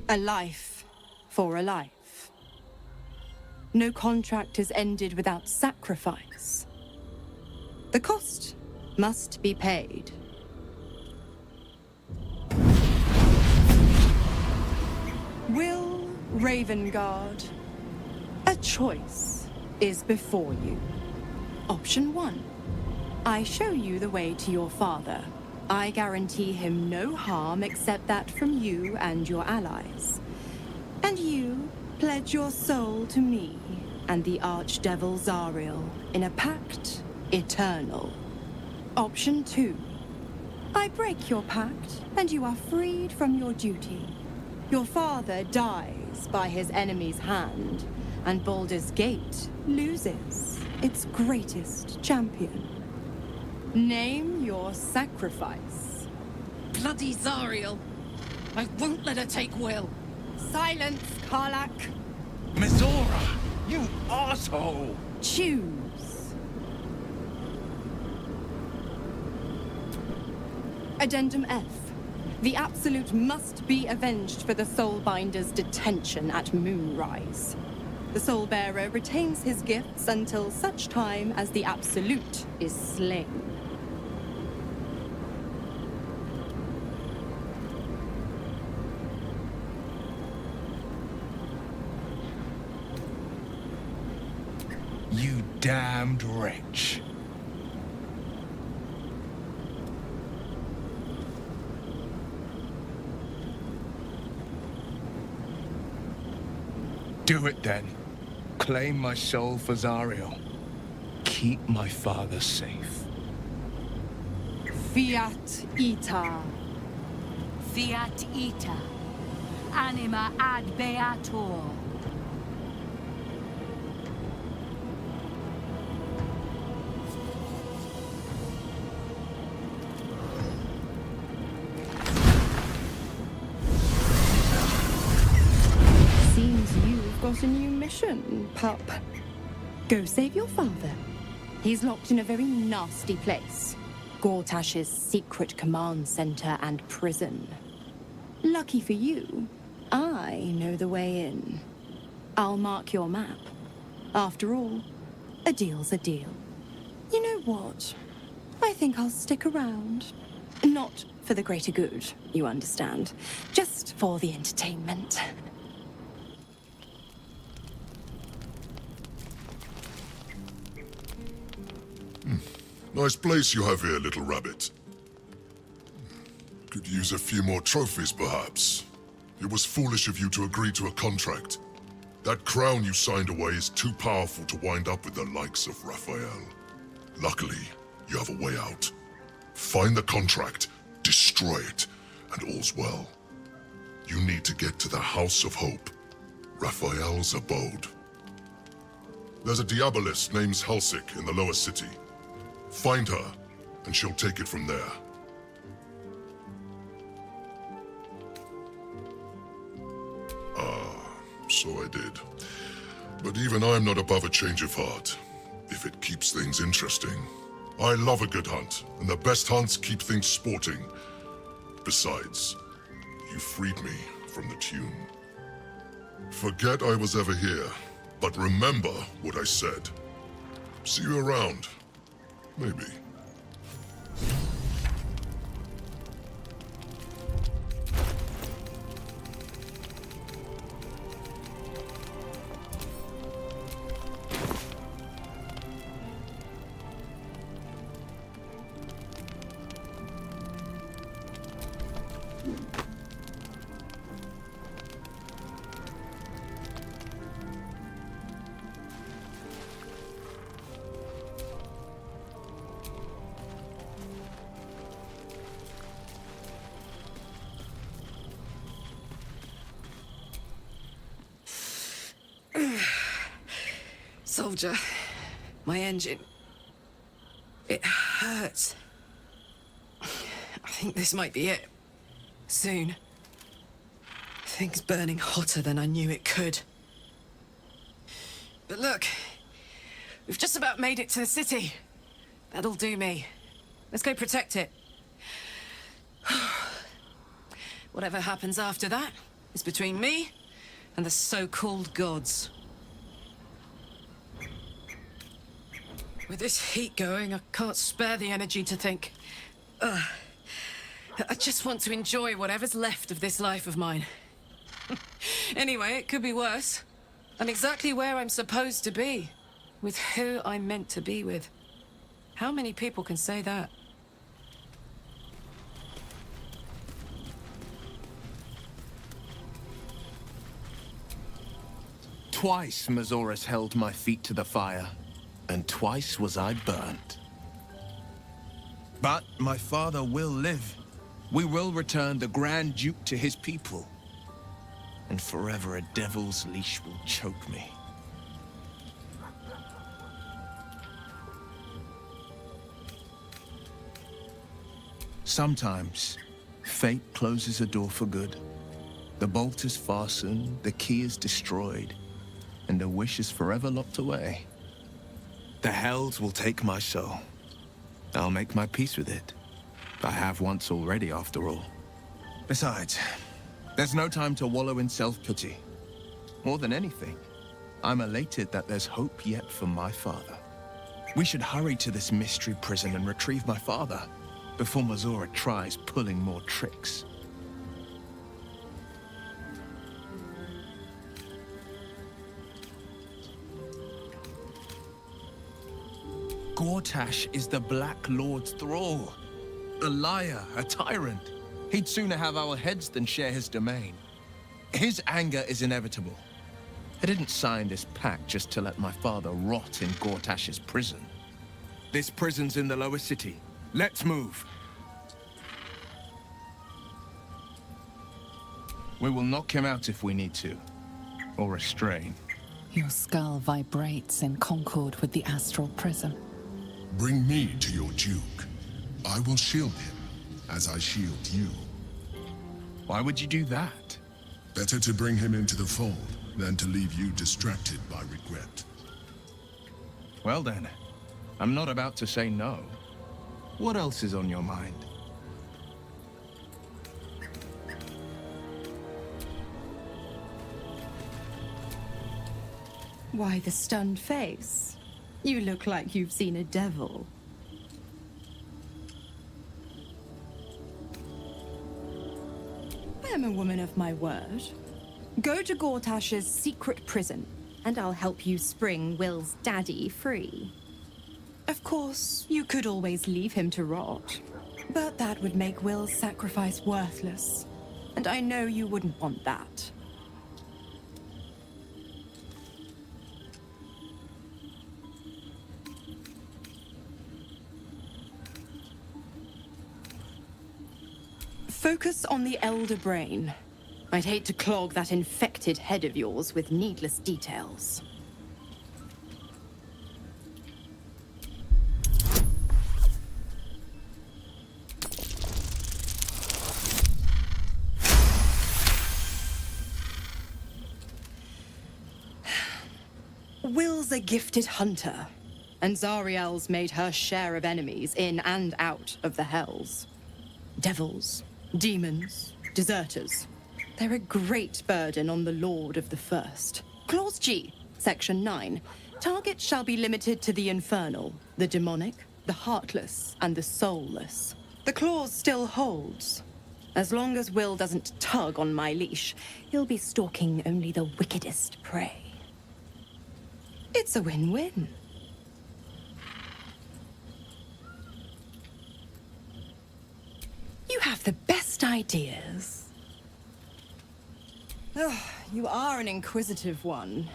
A life for a life. No contract is ended without sacrifice. The cost must be paid. Will Ravengard, a choice is before you. Option 1. I show you the way to your father. I guarantee him no harm except that from you and your allies. And you pledge your soul to me and the Archdevil Zariel in a pact eternal. Option 2. I break your pact and you are freed from your duty. Your father dies by his enemy's hand, and Baldur's Gate loses its greatest champion. Name your sacrifice. Bloody Zariel! I won't let her take Will. Silence, Karlak. Mazora! You asshole! Choose. Addendum F. The Absolute must be avenged for the Soulbinder's detention at Moonrise. The Soulbearer retains his gifts until such time as the Absolute is slain. You damned wretch. Do it then. Claim my soul for Zariel. Keep my father safe. Fiat ita. Fiat ita. Anima ad beator. Seems you've got a new mission, pup. Go save your father. He's locked in a very nasty place. Gortash's secret command center and prison. Lucky for you, I know the way in. I'll mark your map. After all, a deal's a deal. You know what? I think I'll stick around. Not for the greater good, you understand. Just for the entertainment. Nice place you have here, little rabbit. Could use a few more trophies, perhaps. It was foolish of you to agree to a contract. That crown you signed away is too powerful to wind up with the likes of Raphael. Luckily, you have a way out. Find the contract, destroy it, and all's well. You need to get to the House of Hope, Raphael's abode. There's a Diabolist named Halsik in the lower city. Find her, and she'll take it from there. So I did. But even I'm not above a change of heart, if it keeps things interesting. I love a good hunt, and the best hunts keep things sporting. Besides, you freed me from the tune. Forget I was ever here, but remember what I said. See you around. Maybe. Soldier, my engine. It hurts. I think this might be it. Soon. Things burning hotter than I knew it could. But look, we've just about made it to the city. That'll do me. Let's go protect it. Whatever happens after that is between me and the so-called gods. With this heat going, I can't spare the energy to think. I just want to enjoy whatever's left of this life of mine. Anyway, it could be worse. I'm exactly where I'm supposed to be, with who I'm meant to be with. How many people can say that? Twice Mazoras held my feet to the fire, and twice was I burnt. But my father will live. We will return the Grand Duke to his people. And forever a devil's leash will choke me. Sometimes, fate closes a door for good. The bolt is fastened, the key is destroyed, and the wish is forever locked away. The hells will take my soul. I'll make my peace with it. I have once already, after all. Besides, there's no time to wallow in self-pity. More than anything, I'm elated that there's hope yet for my father. We should hurry to this mystery prison and retrieve my father before Mazora tries pulling more tricks. Gortash is the Black Lord's thrall. A liar, a tyrant. He'd sooner have our heads than share his domain. His anger is inevitable. I didn't sign this pact just to let my father rot in Gortash's prison. This prison's in the lower city. Let's move. We will knock him out if we need to. Or restrain. Your skull vibrates in concord with the astral prism. Bring me to your Duke. I will shield him, as I shield you. Why would you do that? Better to bring him into the fold than to leave you distracted by regret. Well then, I'm not about to say no. What else is on your mind? Why the stunned face? You look like you've seen a devil. I am a woman of my word. Go to Gortash's secret prison, and I'll help you spring Will's daddy free. Of course, you could always leave him to rot, but that would make Will's sacrifice worthless, and I know you wouldn't want that. Focus on the elder brain. I'd hate to clog that infected head of yours with needless details. Will's a gifted hunter, and Zariel's made her share of enemies in and out of the Hells. Devils, demons, deserters. They're a great burden on the Lord of the First. Clause G, Section 9. Target shall be limited to the infernal, the demonic, the heartless, and the soulless. The clause still holds. As long as Will doesn't tug on my leash, he'll be stalking only the wickedest prey. It's a win-win. You have the best ideas. Ugh, you are an inquisitive one.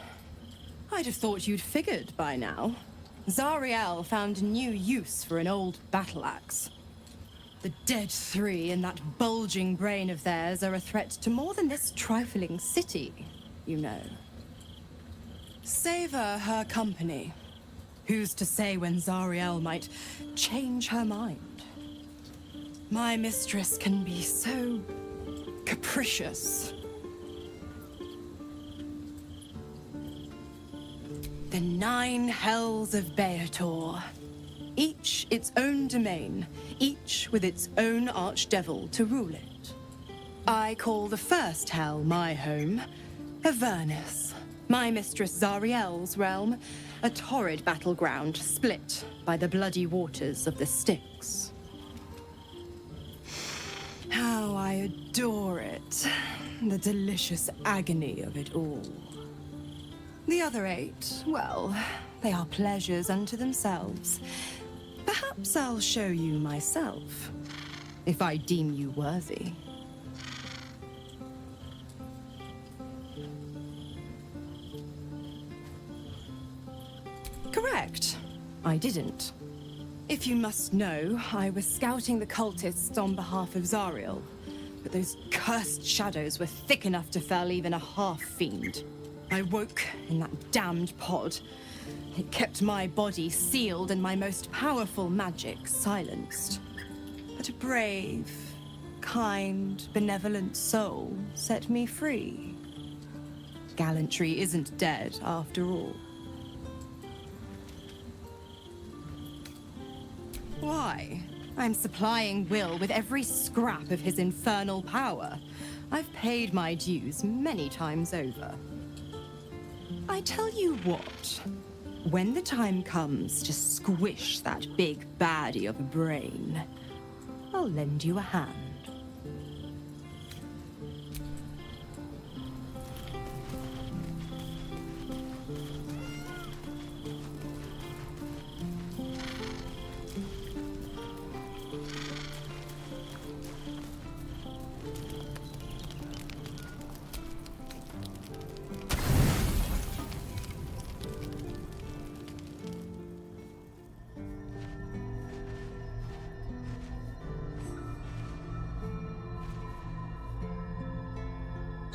I'd have thought you'd figured by now. Zariel found a new use for an old battle axe. The dead three and that bulging brain of theirs are a threat to more than this trifling city, you know. Savor her company. Who's to say when Zariel might change her mind? My mistress can be so capricious. The 9 hells of Beator. Each its own domain, each with its own archdevil to rule it. I call the first hell my home, Avernus. My mistress Zariel's realm, a torrid battleground split by the bloody waters of the Styx. How I adore it. The delicious agony of it all. The other 8, well, they are pleasures unto themselves. Perhaps I'll show you myself, if I deem you worthy. Correct. I didn't. If you must know, I was scouting the cultists on behalf of Zariel, but those cursed shadows were thick enough to fell even a half-fiend. I woke in that damned pod. It kept my body sealed and my most powerful magic silenced. But a brave, kind, benevolent soul set me free. Gallantry isn't dead, after all. Why? I'm supplying Will with every scrap of his infernal power. I've paid my dues many times over. I tell you what, when the time comes to squish that big baddie of a brain, I'll lend you a hand.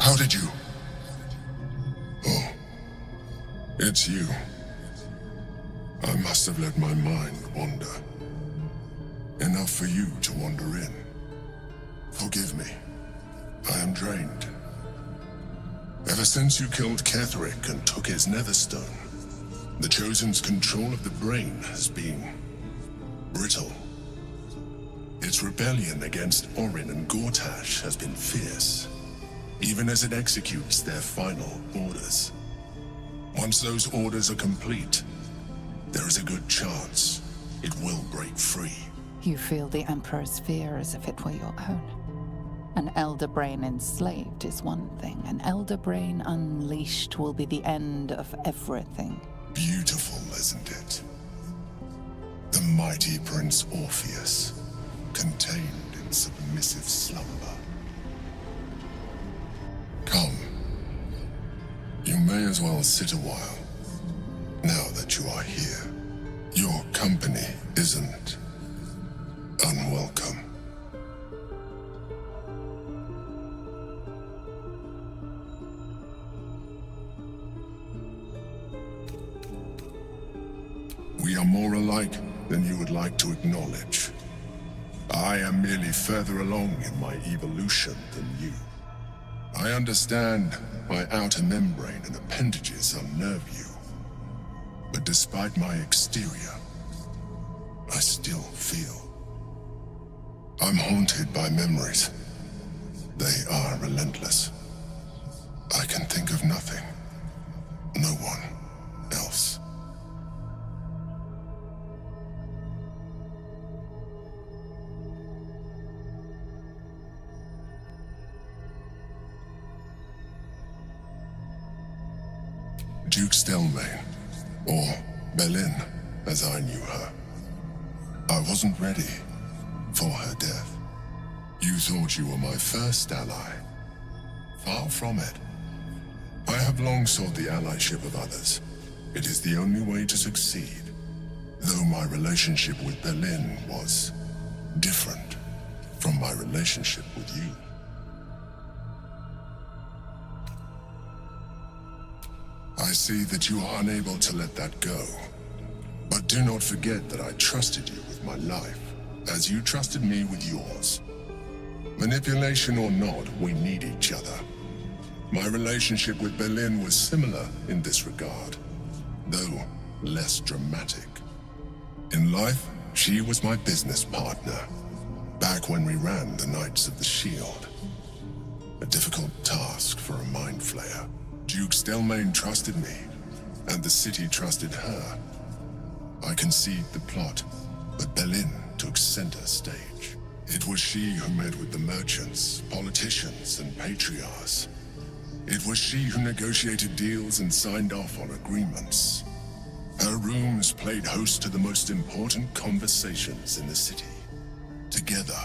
How did you? Oh, it's you. I must have let my mind wander. Enough for you to wander in. Forgive me. I am drained. Ever since you killed Ketheric and took his netherstone, the Chosen's control of the brain has been brittle. Its rebellion against Orin and Gortash has been fierce, even as it executes their final orders. Once those orders are complete, there is a good chance it will break free. You feel the Emperor's fear as if it were your own. An elder brain enslaved is one thing. An elder brain unleashed will be the end of everything. Beautiful, isn't it? The mighty Prince Orpheus, contained in submissive slumber. Come. You may as well sit a while, now that you are here. Your company isn't unwelcome. We are more alike than you would like to acknowledge. I am merely further along in my evolution than you. I understand my outer membrane and appendages unnerve you. But despite my exterior, I still feel. I'm haunted by memories. They are relentless. I can think of nothing. No one else. Duke Stelmane, or Belin, as I knew her. I wasn't ready for her death. You thought you were my first ally. Far from it. I have long sought the allyship of others. It is the only way to succeed. Though my relationship with Belin was different from my relationship with you. I see that you are unable to let that go. But do not forget that I trusted you with my life, as you trusted me with yours. Manipulation or not, we need each other. My relationship with Belin was similar in this regard, though less dramatic. In life, she was my business partner, back when we ran the Knights of the Shield. A difficult task for a mind flayer. Duke Stelmane trusted me, and the city trusted her. I conceived the plot, but Belin took center stage. It was she who met with the merchants, politicians, and patriarchs. It was she who negotiated deals and signed off on agreements. Her rooms played host to the most important conversations in the city. Together,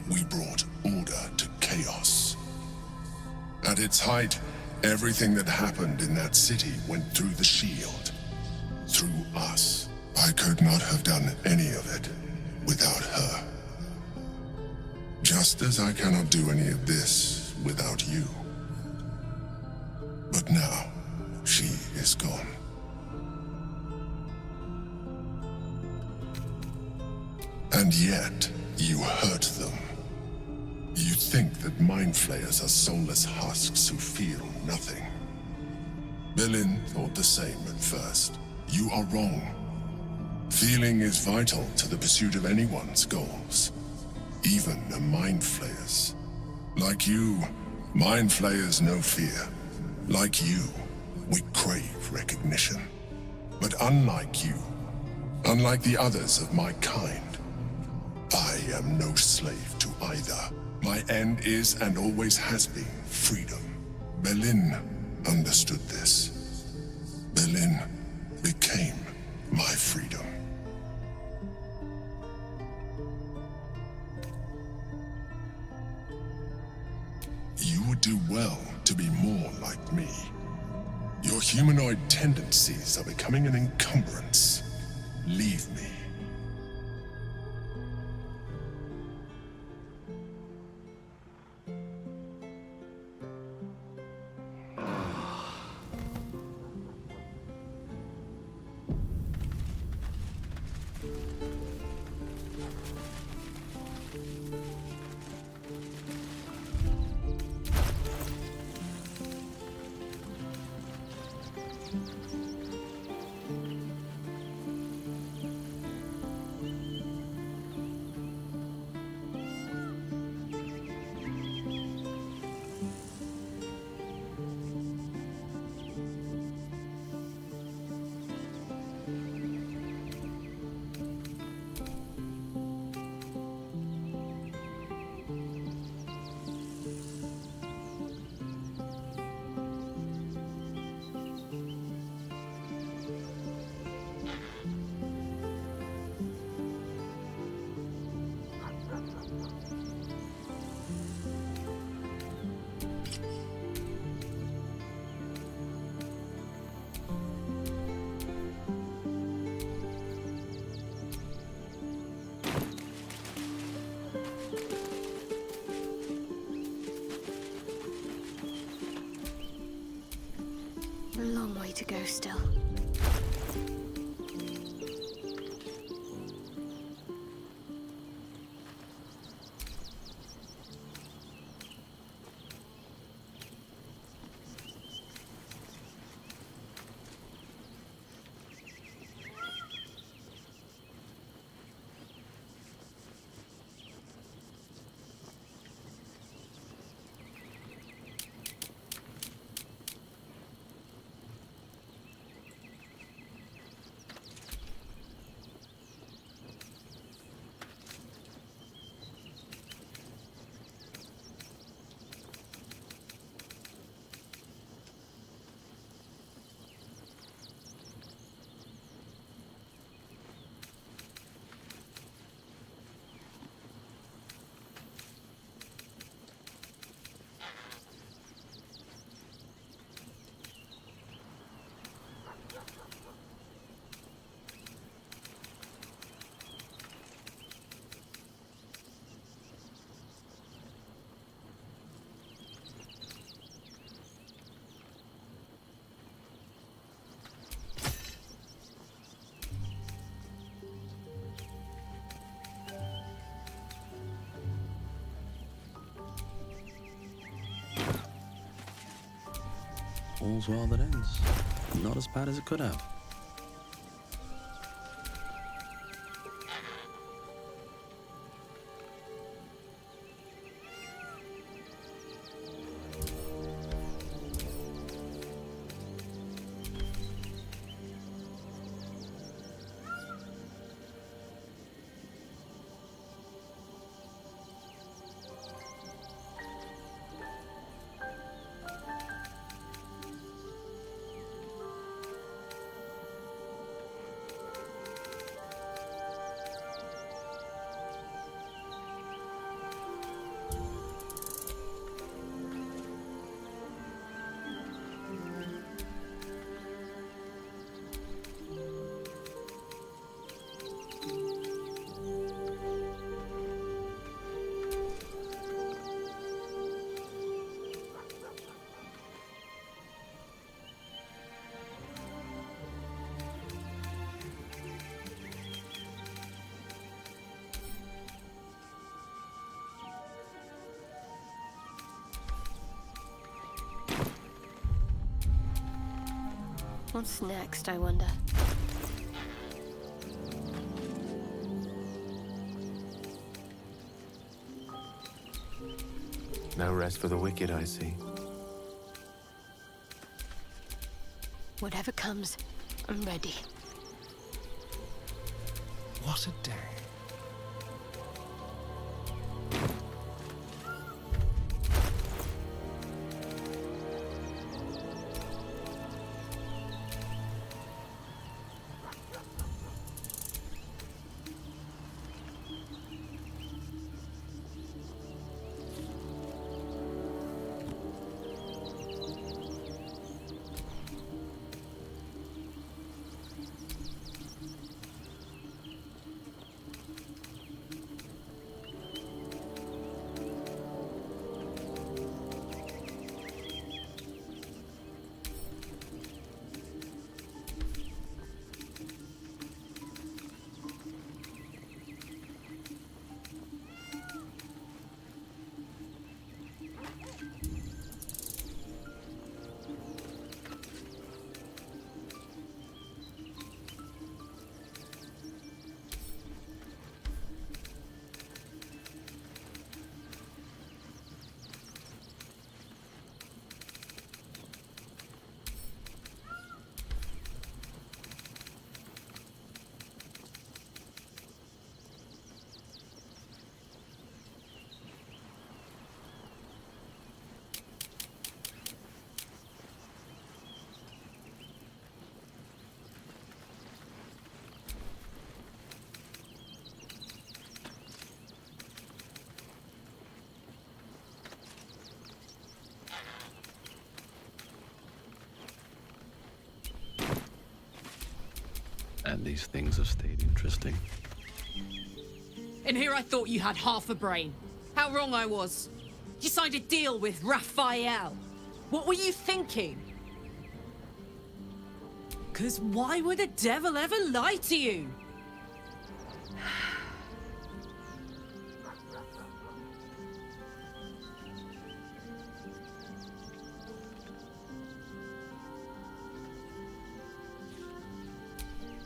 we brought order to chaos. At its height, everything that happened in that city went through the shield. Through us. I could not have done any of it without her. Just as I cannot do any of this without you. But now, she is gone. And yet, you hurt them. You think that mind flayers are soulless husks who feel nothing. Belin thought the same at first. You are wrong. Feeling is vital to the pursuit of anyone's goals, even a mind flayer's. Like you, mind flayers know fear. Like you, we crave recognition. But unlike you, unlike the others of my kind, I am no slave to either. My end is and always has been freedom. Belin understood this. Belin became my freedom. You would do well to be more like me. Your humanoid tendencies are becoming an encumbrance. Leave me. a long way to go still. All's well that ends. Not as bad as it could have. What's next, I wonder? No rest for the wicked, I see. Whatever comes, I'm ready. What a day. And these things have stayed interesting. In here I thought you had half a brain. How wrong I was. You signed a deal with Raphael. What were you thinking? 'Cause why would the devil ever lie to you?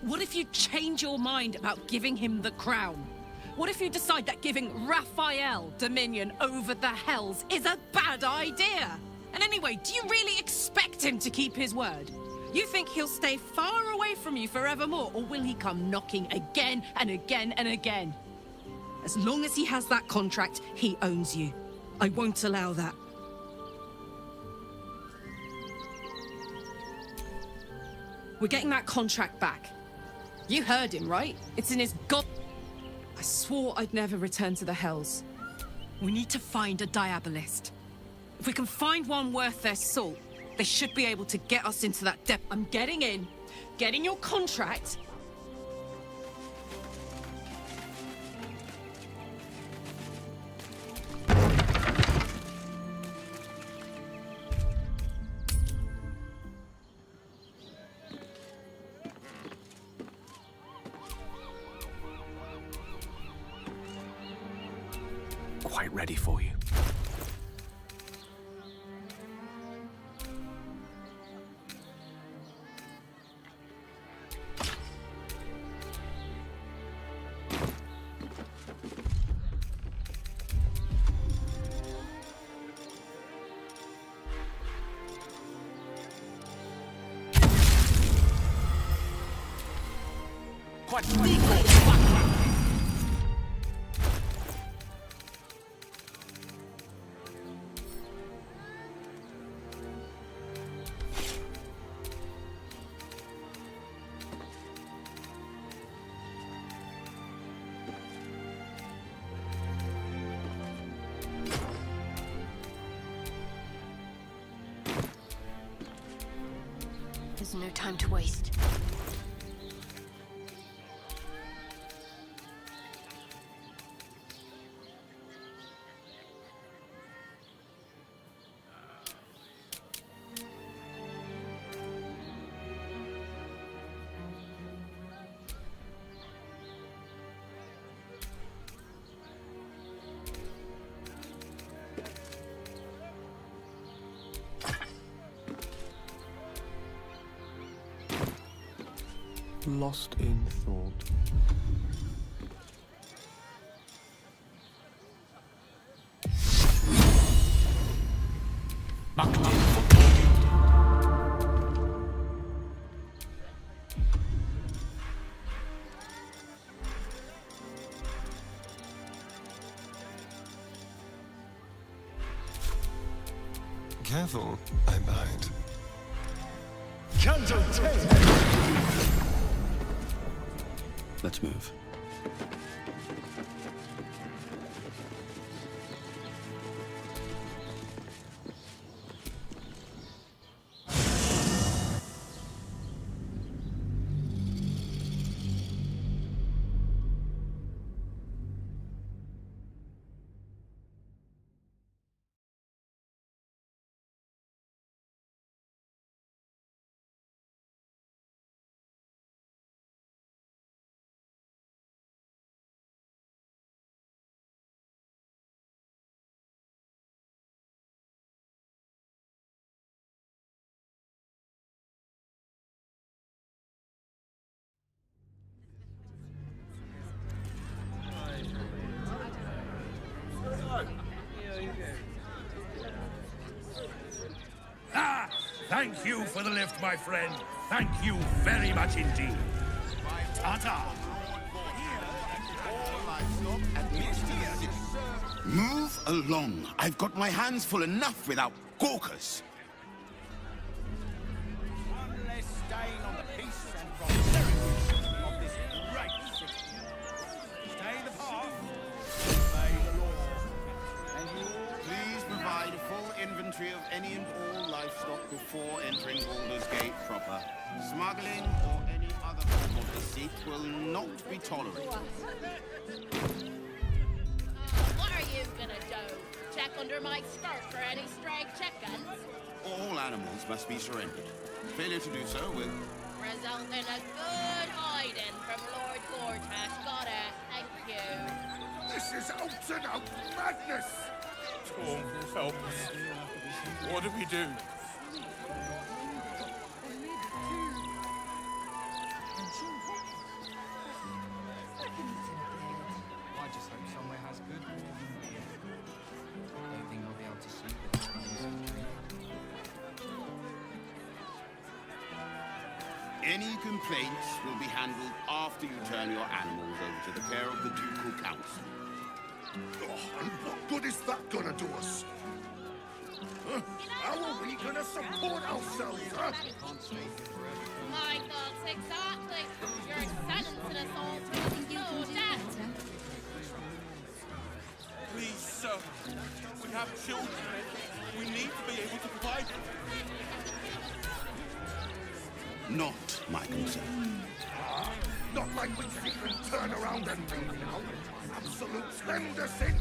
What if you change your mind about giving him the crown? What if you decide that giving Raphael dominion over the Hells is a bad idea? And anyway, do you really expect him to keep his word? You think he'll stay far away from you forevermore, or will he come knocking again and again and again? As long as he has that contract, he owns you. I won't allow that. We're getting that contract back. You heard him, right? It's in his god... I swore I'd never return to the Hells. We need to find a Diabolist. If we can find one worth their salt, they should be able to get us into that depth. I'm getting in, getting your contract. Quite ready for you. There's no time to waste. Lost in thought. Careful, I might. Let's move. Ah! Thank you for the lift, my friend. Thank you very much indeed. Ta-ta! Move along. I've got my hands full enough without gawkers. One less stain on the peace and prosperity of this great city. Stay the path. Obey the law. And you Please provide a full inventory of any and all livestock before entering Baldur's Gate proper. Smuggling or any other form of deceit will not be tolerated. What are you gonna do? Check under my skirt for any stray chickens? All animals must be surrendered. Failure to do so will... result in a good hiding from Lord Gortash. Gotta thank you. This is out and out madness! Tom, help us. What do we do? I just hope somewhere has good water. I don't think I'll be able to sleep with Any complaints will be handled after you turn your animals over to the care of the Ducal Council. Oh, and what good is that gonna do us? Huh? How are we gonna support ourselves, huh? My thoughts exactly. You're sentencing us all to no death. Please, sir. We have children. We need to be able to provide for them. Not my concern. Not like we can even turn around and leave now. Absolute splendor, sin.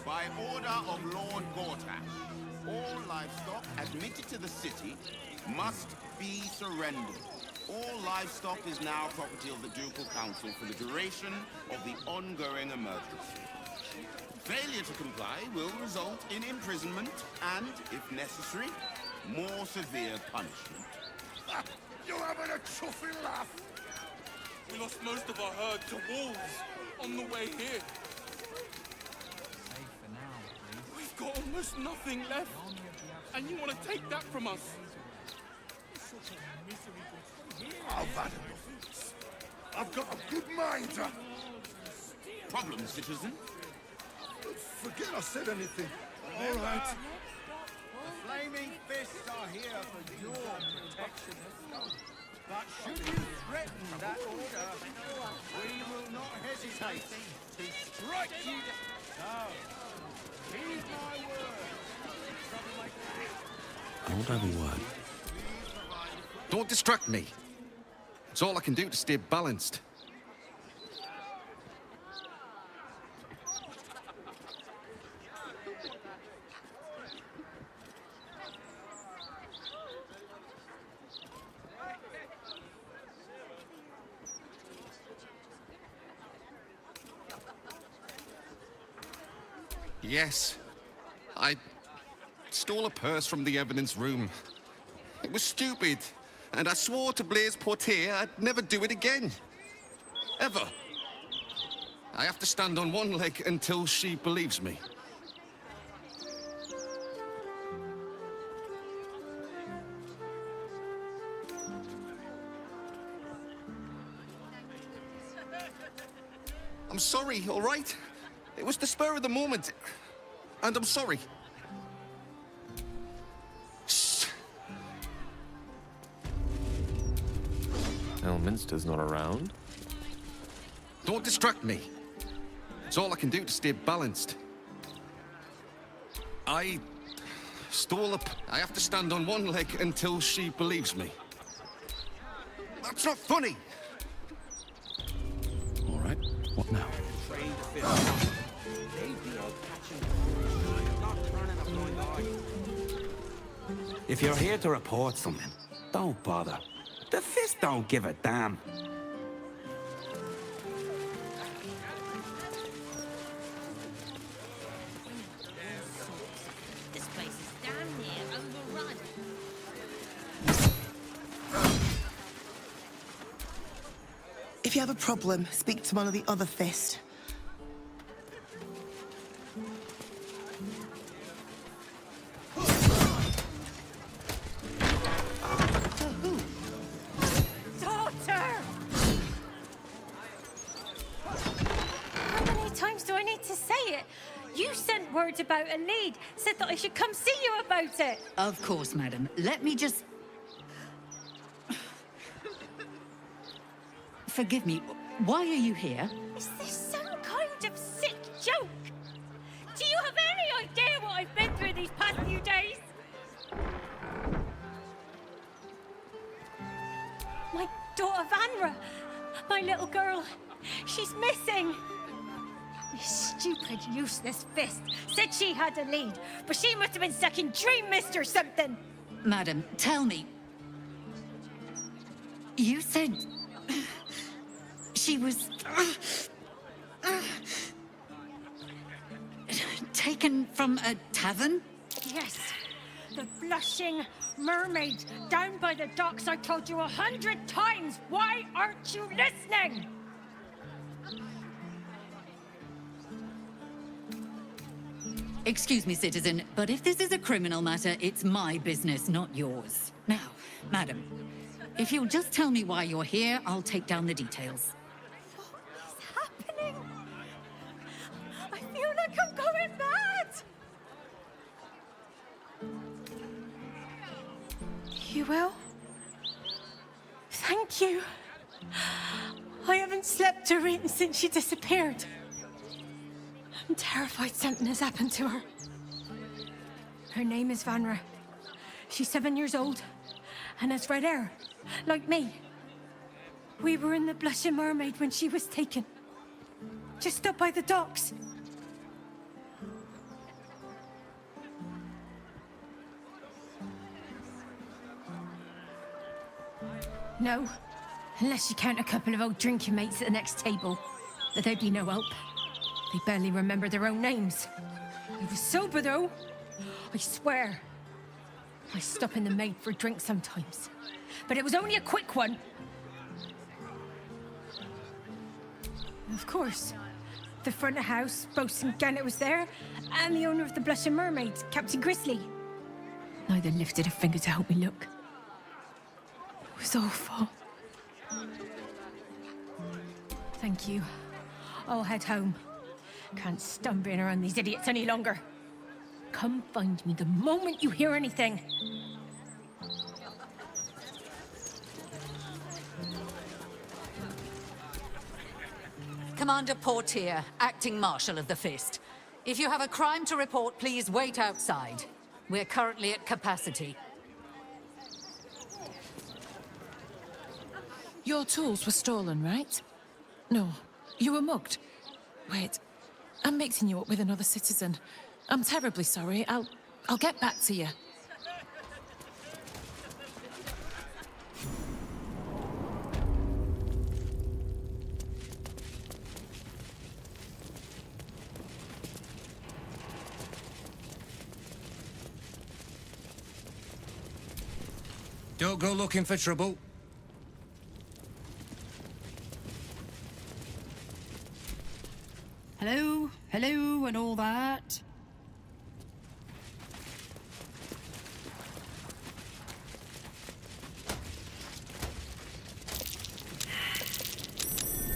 By order of Lord Gortash, all livestock admitted to the city must be surrendered. All livestock is now property of the Ducal Council for the duration of the ongoing emergency. Failure to comply will result in imprisonment and, if necessary, more severe punishment. You're having a chuffing laugh. We lost most of our herd to wolves on the way here. We've got almost nothing left, and you want to take that from us? I've had enough. I've got a good mind. Problem, citizen? Forget I said anything. All right. The flaming fists are here for your protection. But should you threaten that order, we will not hesitate to strike you down. So, heed my word. I won't have a word. Don't distract me. It's all I can do to stay balanced. Yes. I stole a purse from the evidence room. It was stupid, and I swore to Blaise Portier I'd never do it again. Ever. I have to stand on one leg until she believes me. I'm sorry, all right? It was the spur of the moment, and I'm sorry. Elminster's not around. Don't distract me. It's all I can do to stay balanced. I stole a... I have to stand on one leg until she believes me. That's not funny! All right, what now? If you're here to report something, don't bother. The Fist don't give a damn. This place is damn near overrun. If you have a problem, speak to one of the other Fist. Words about a lead. Said that I should come see you about it. Of course, madam. Let me just... Forgive me. Why are you here? Is this some kind of sick joke? Do you have any idea what I've been through these past few days? daughter Vanra. My little girl. She's missing. This stupid, useless fist said she had a lead, but she must have been sucking Dream Mist or something. Madam, tell me. You said she was taken from a tavern? Yes, the blushing mermaid down by the docks. I told you 100 times. Why aren't you listening? Excuse me, citizen, but if this is a criminal matter, it's my business, not yours. Now, madam, if you'll just tell me why you're here, I'll take down the details. What's happening? I feel like I'm going mad. You will? Thank you. I haven't slept or eaten since she disappeared. I'm terrified something has happened to her. Her name is Vanra. She's 7 years old and has red hair, like me. We were in the Blushing Mermaid when she was taken. Just up by the docks. No, unless you count a couple of old drinking mates at the next table. But they'd be no help. They barely remember their own names. I was sober, though. I swear. I stop in the maid for a drink sometimes. But it was only a quick one. Of course. The front of house, Bosun Gannet was there, and the owner of the Blushing Mermaid, Captain Grizzly. Neither lifted a finger to help me look. It was awful. Thank you. I'll head home. Can't stand being around these idiots any longer. Come find me the moment you hear anything. Commander Portier, acting Marshal of the Fist. If you have a crime to report, please wait outside. We're currently at capacity. Your tools were stolen, right? No, you were mugged. Wait, I'm mixing you up with another citizen. I'm terribly sorry. I'll get back to you. Don't go looking for trouble. Hello, hello, and all that.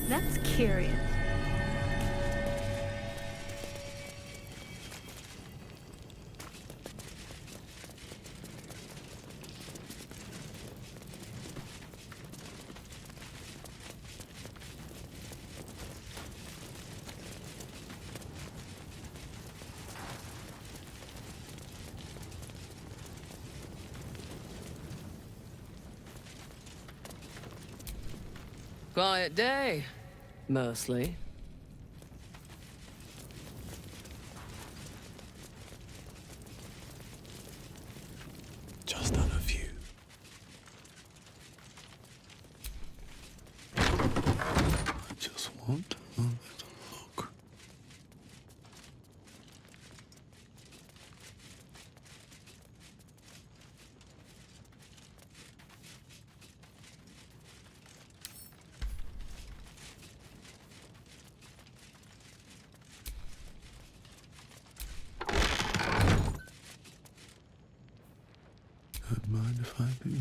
That's curious. Quiet day, mostly. Just on a few. I just want a little look. Don't mind if I do.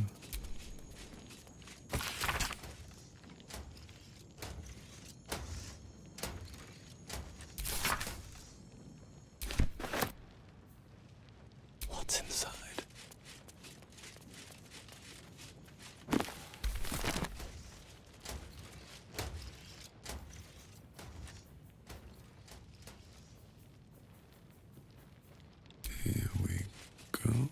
What's inside? Here we go.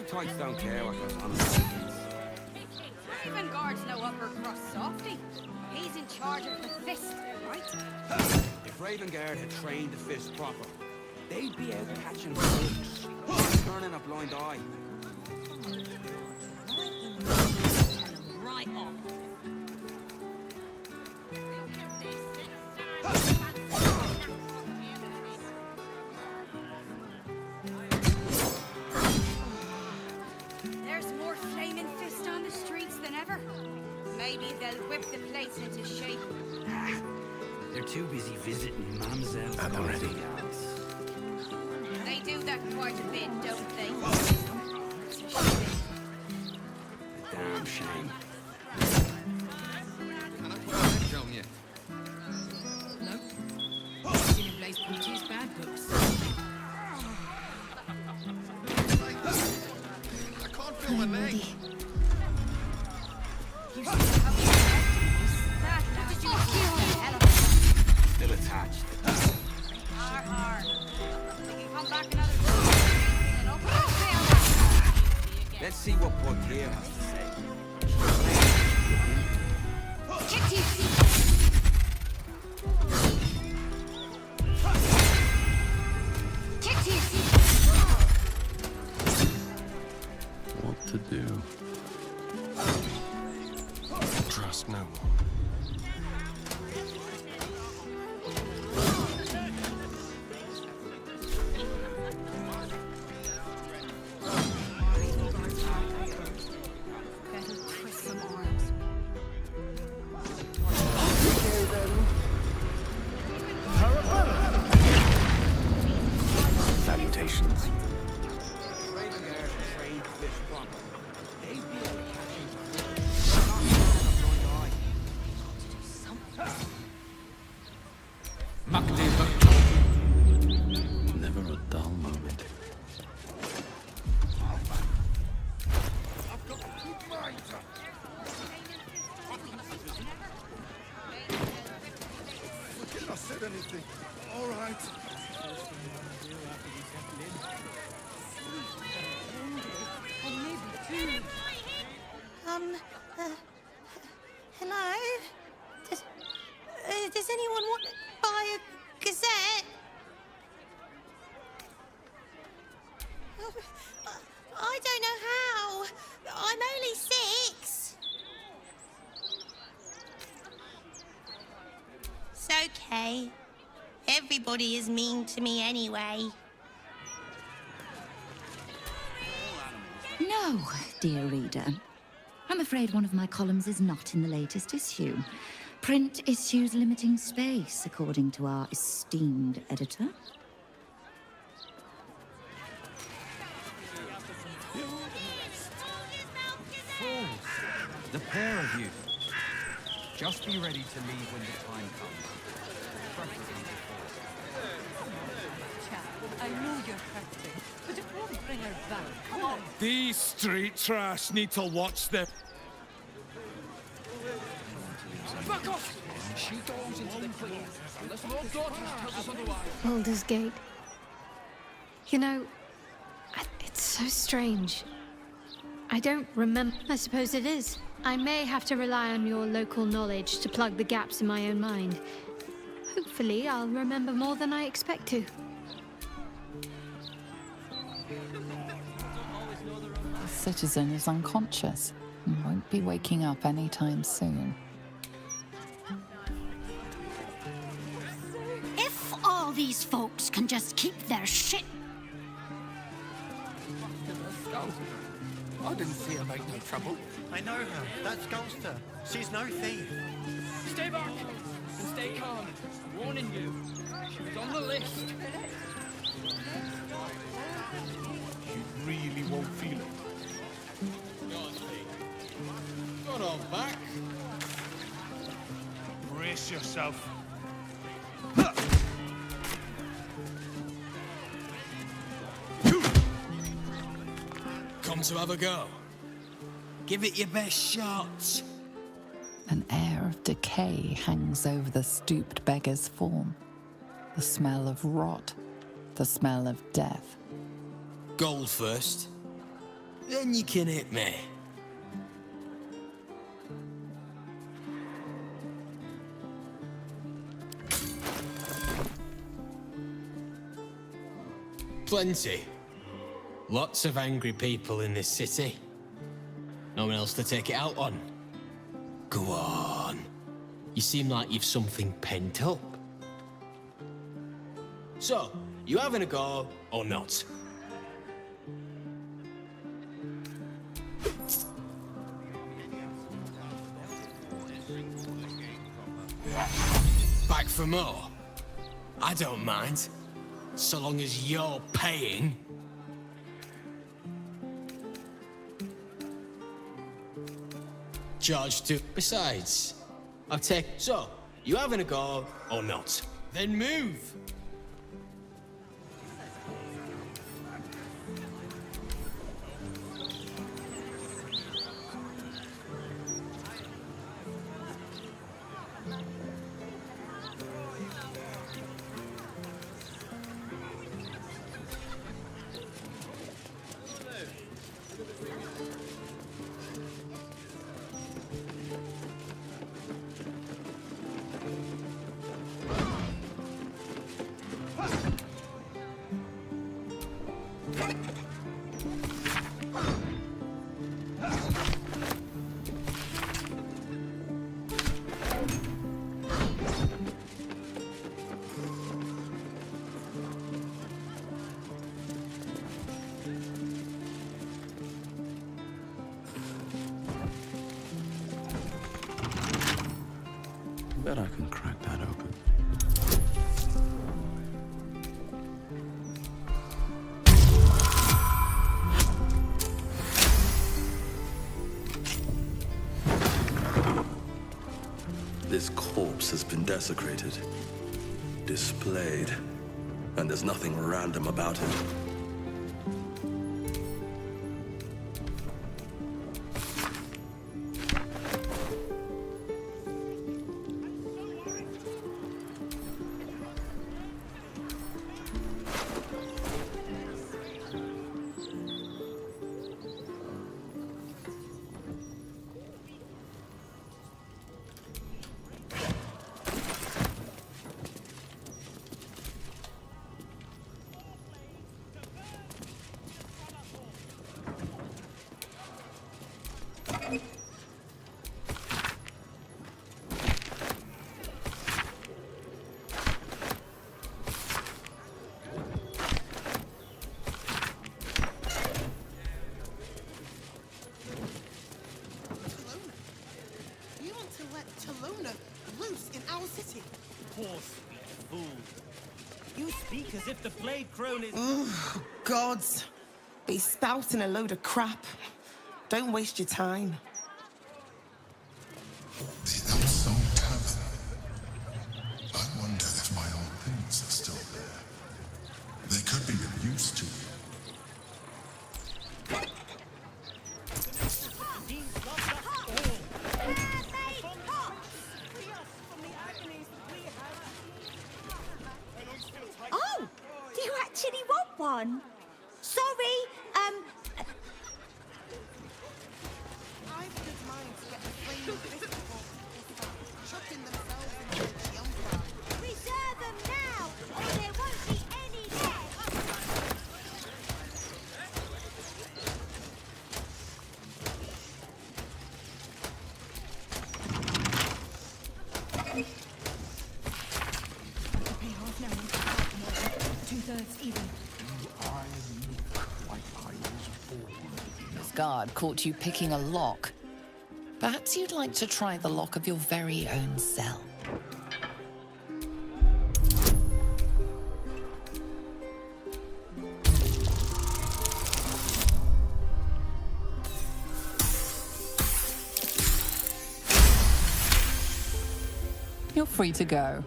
types don't care what goes on in the streets. Even guards know upper crust softy. He's in charge of the fist, right? If Ravengard had trained the fist proper, they'd be out catching crooks, turning a blind eye. Right on. There's more flaming fists on the streets than ever. Maybe they'll whip the place into shape. They're too busy visiting mamsells. At the ready. They do that quite a bit, don't they? Damn shame. Can I put a red on yet? No. Seen a place produce bad books. I can't feel my leg. Still attached. Let's see what Portier has to say. What to do? Trust no one. Salutations. Ravengard trained the fish proper. They'd be able to catch him. Never a dull moment. Forget I said anything. All right. Hello? Does anyone want to buy a gazette? I don't know how. I'm only 6. It's okay. Everybody is mean to me anyway. No, dear reader. I'm afraid one of my columns is not in the latest issue. Print issues limiting space, according to our esteemed editor. Fools! The pair of you. Just be ready to leave when the time comes. Preferably before. I know you're hurting, but it won't bring her back. Come on. These street trash need to watch them. Back off! She goes into the clear. Unless Lord Daughters tells us otherwise. Baldur's Gate. You know, it's so strange. I don't remember. I suppose it is. I may have to rely on your local knowledge to plug the gaps in my own mind. Hopefully, I'll remember more than I expect to. The citizen is unconscious and won't be waking up anytime soon. If all these folks can just keep their shit. I didn't see her make no trouble. I know her. That's Gulster. She's no thief. Stay back and stay calm. I'm warning you. She was on the list. You really won't feel it. Got on back. Brace yourself. Come to have a go. Give it your best shot. An air of decay hangs over the stooped beggar's form. The smell of rot, the smell of death. Gold first. Then you can hit me. Plenty. Lots of angry people in this city. No one else to take it out on. Go on. You seem like you've something pent up. So, you having a go or not? Back for more? I don't mind. So long as you're paying. Charge to. Besides, I'll take. So, you having a go or not? Then move. Bet I can crack that open. This corpse has been desecrated, displayed, and there's nothing random about it. You speak as if the Blade Crone is... Oh, gods. Be spouting a load of crap. Don't waste your time. The Elson Tavern. I wonder if my old things are still there. They could be of use to you. Oh, do you actually want one? Sorry, reserve them now, or there won't be any left. Pay half now and half more. 2/3 even. This guard caught you picking a lock. Perhaps you'd like to try the lock of your very own cell. You're free to go.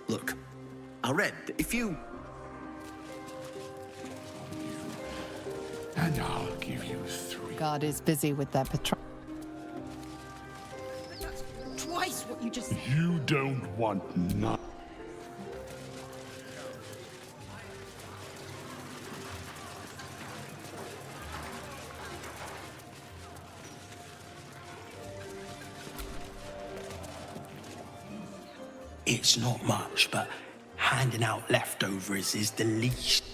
Look, I read that if you... And I'll give you 3. Guard is busy with their patrol. Twice what you just said. You don't want none. It's not much, but handing out leftovers is the least.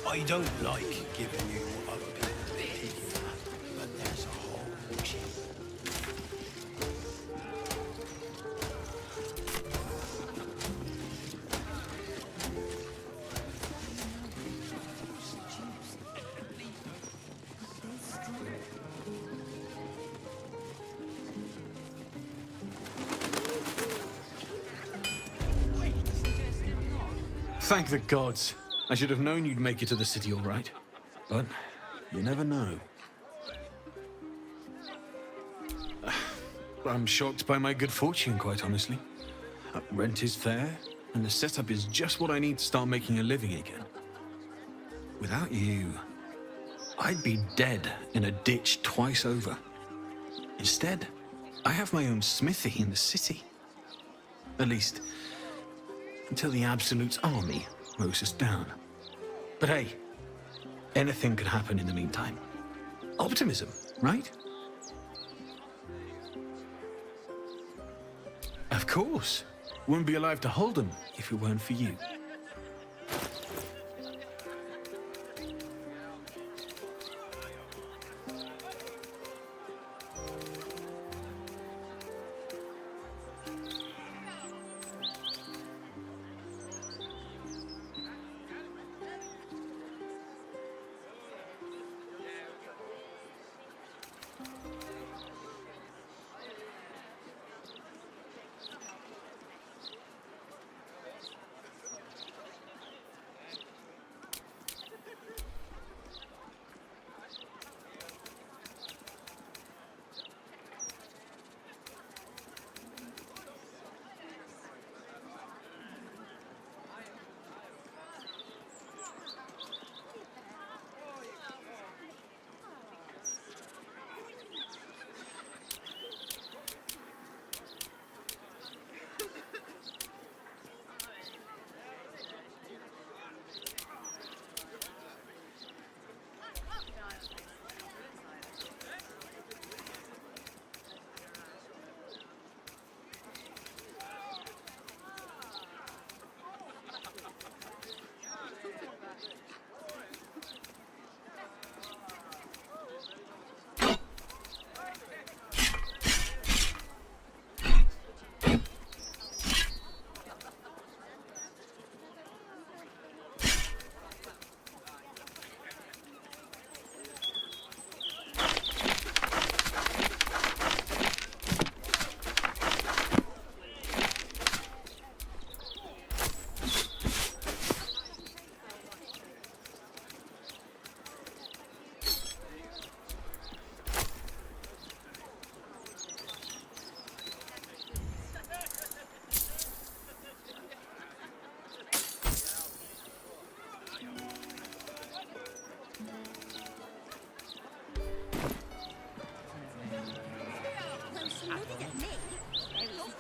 I don't like giving you what other people believe, but there's a whole Thank the gods. I should have known you'd make it to the city all right. But you never know. I'm shocked by my good fortune, quite honestly. Rent is fair, and the setup is just what I need to start making a living again. Without you, I'd be dead in a ditch twice over. Instead, I have my own smithy in the city. At least, until the Absolute's army mows us down. But hey, anything could happen in the meantime. Optimism, right? Of course. Wouldn't be alive to hold them if it weren't for you.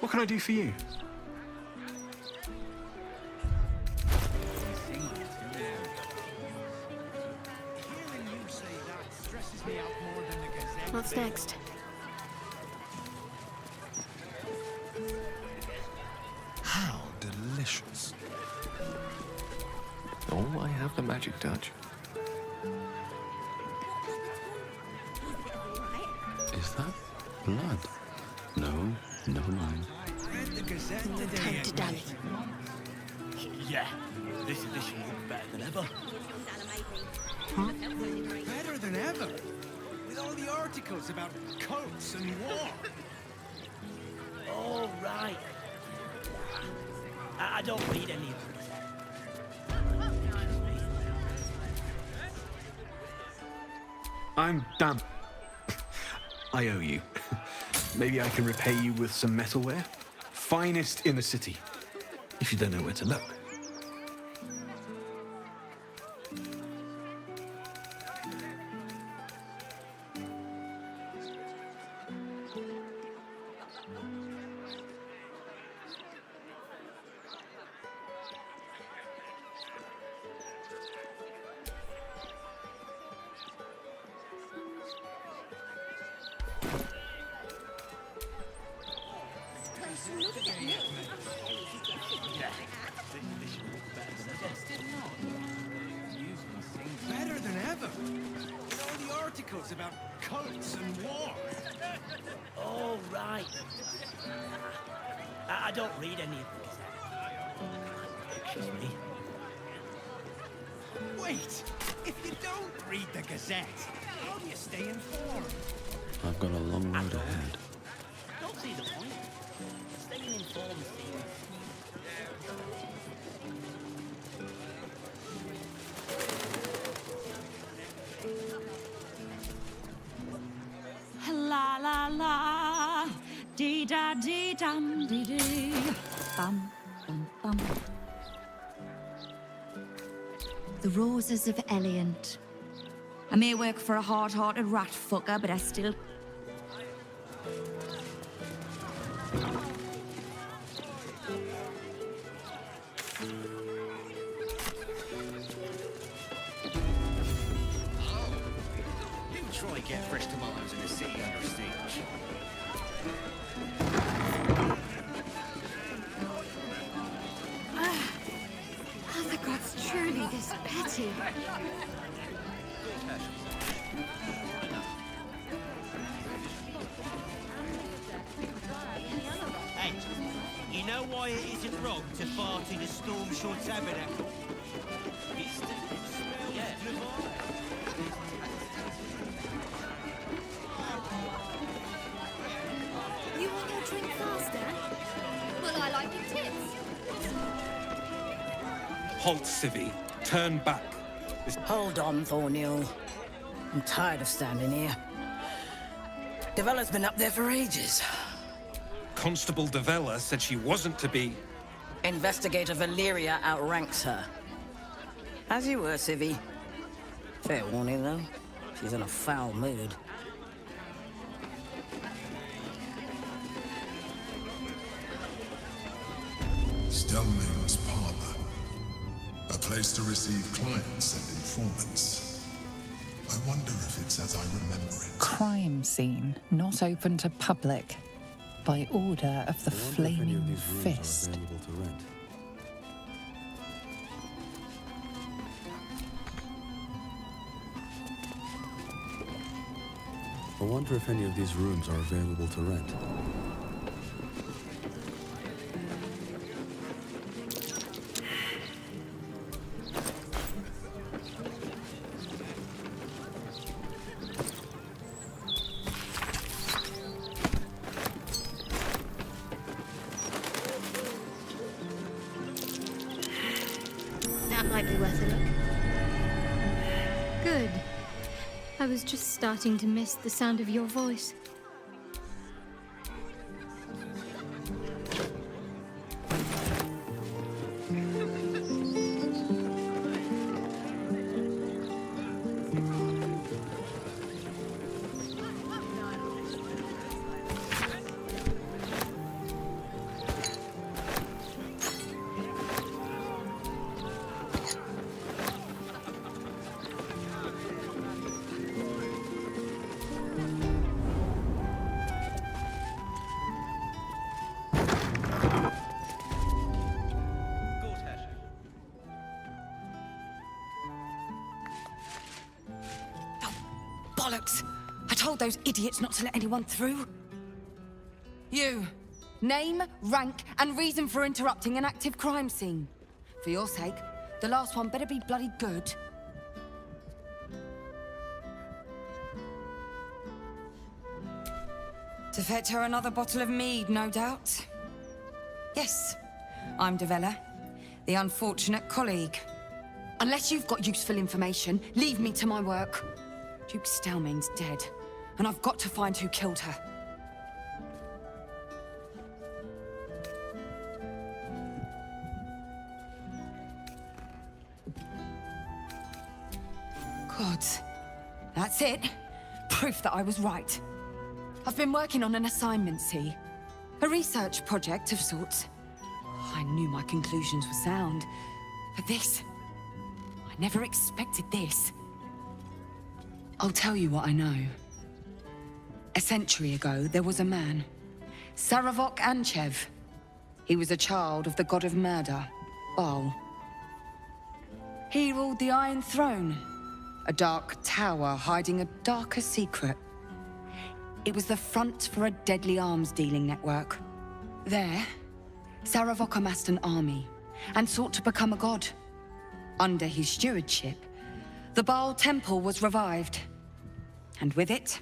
What can I do for you? What's next? How delicious. Oh, I have the magic touch. Is that blood? No, never mind. Time to dally. Yeah, this edition looks better than ever. Better than ever? With all the articles about cults and war. Oh, right. I don't read any of them. I'm damn. I owe you. Maybe I can repay you with some metalware? Finest in the city, if you don't know where to look. It's about cults and war. Oh, right. I don't read any of the Gazette. Excuse me. Wait! If you don't read the Gazette, how do you stay informed? I've got a long road ahead. Don't see the point. Staying informed seems... La la la, dee da dee dum dee dee, bum bum bum. The Roses of Eliant. I may work for a hard-hearted rat fucker, but I still... You try get fresh tomatoes in the city under siege. Are the gods truly this petty? Hey, you know why it isn't wrong to fart in a Stormshore tabernacle? It's the smell divine. You want your drink faster? Well, I like your tits. Halt, Civvy. Turn back. Hold on, Thornhill. I'm tired of standing here. Devella's been up there for ages. Constable Devella said she wasn't to be... Investigator Valeria outranks her. As you were, Civvy. Fair warning, though. She's in a foul mood. Stelmane's parlor. A place to receive clients and informants. I wonder if it's as I remember it. Crime scene not open to public. By order of the Flaming Fist. I wonder if any of these rooms are available to rent. That might be worth a look. Good. I was just starting to miss the sound of your voice. Bollocks! I told those idiots not to let anyone through. You. Name, rank, and reason for interrupting an active crime scene. For your sake, the last one better be bloody good. To fetch her another bottle of mead, no doubt. Yes, I'm Devella, the unfortunate colleague. Unless you've got useful information, leave me to my work. Duke Stelmane's dead, and I've got to find who killed her. Gods. That's it. Proof that I was right. I've been working on an assignment, see? A research project of sorts. I knew my conclusions were sound, but this... I never expected this. I'll tell you what I know. A century ago, there was a man, Saravok Anchev. He was a child of the god of murder, Baal. He ruled the Iron Throne, A dark tower hiding a darker secret. It was the front for a deadly arms dealing network. There, Saravok amassed an army and sought to become a god. Under his stewardship, the Baal temple was revived. And with it,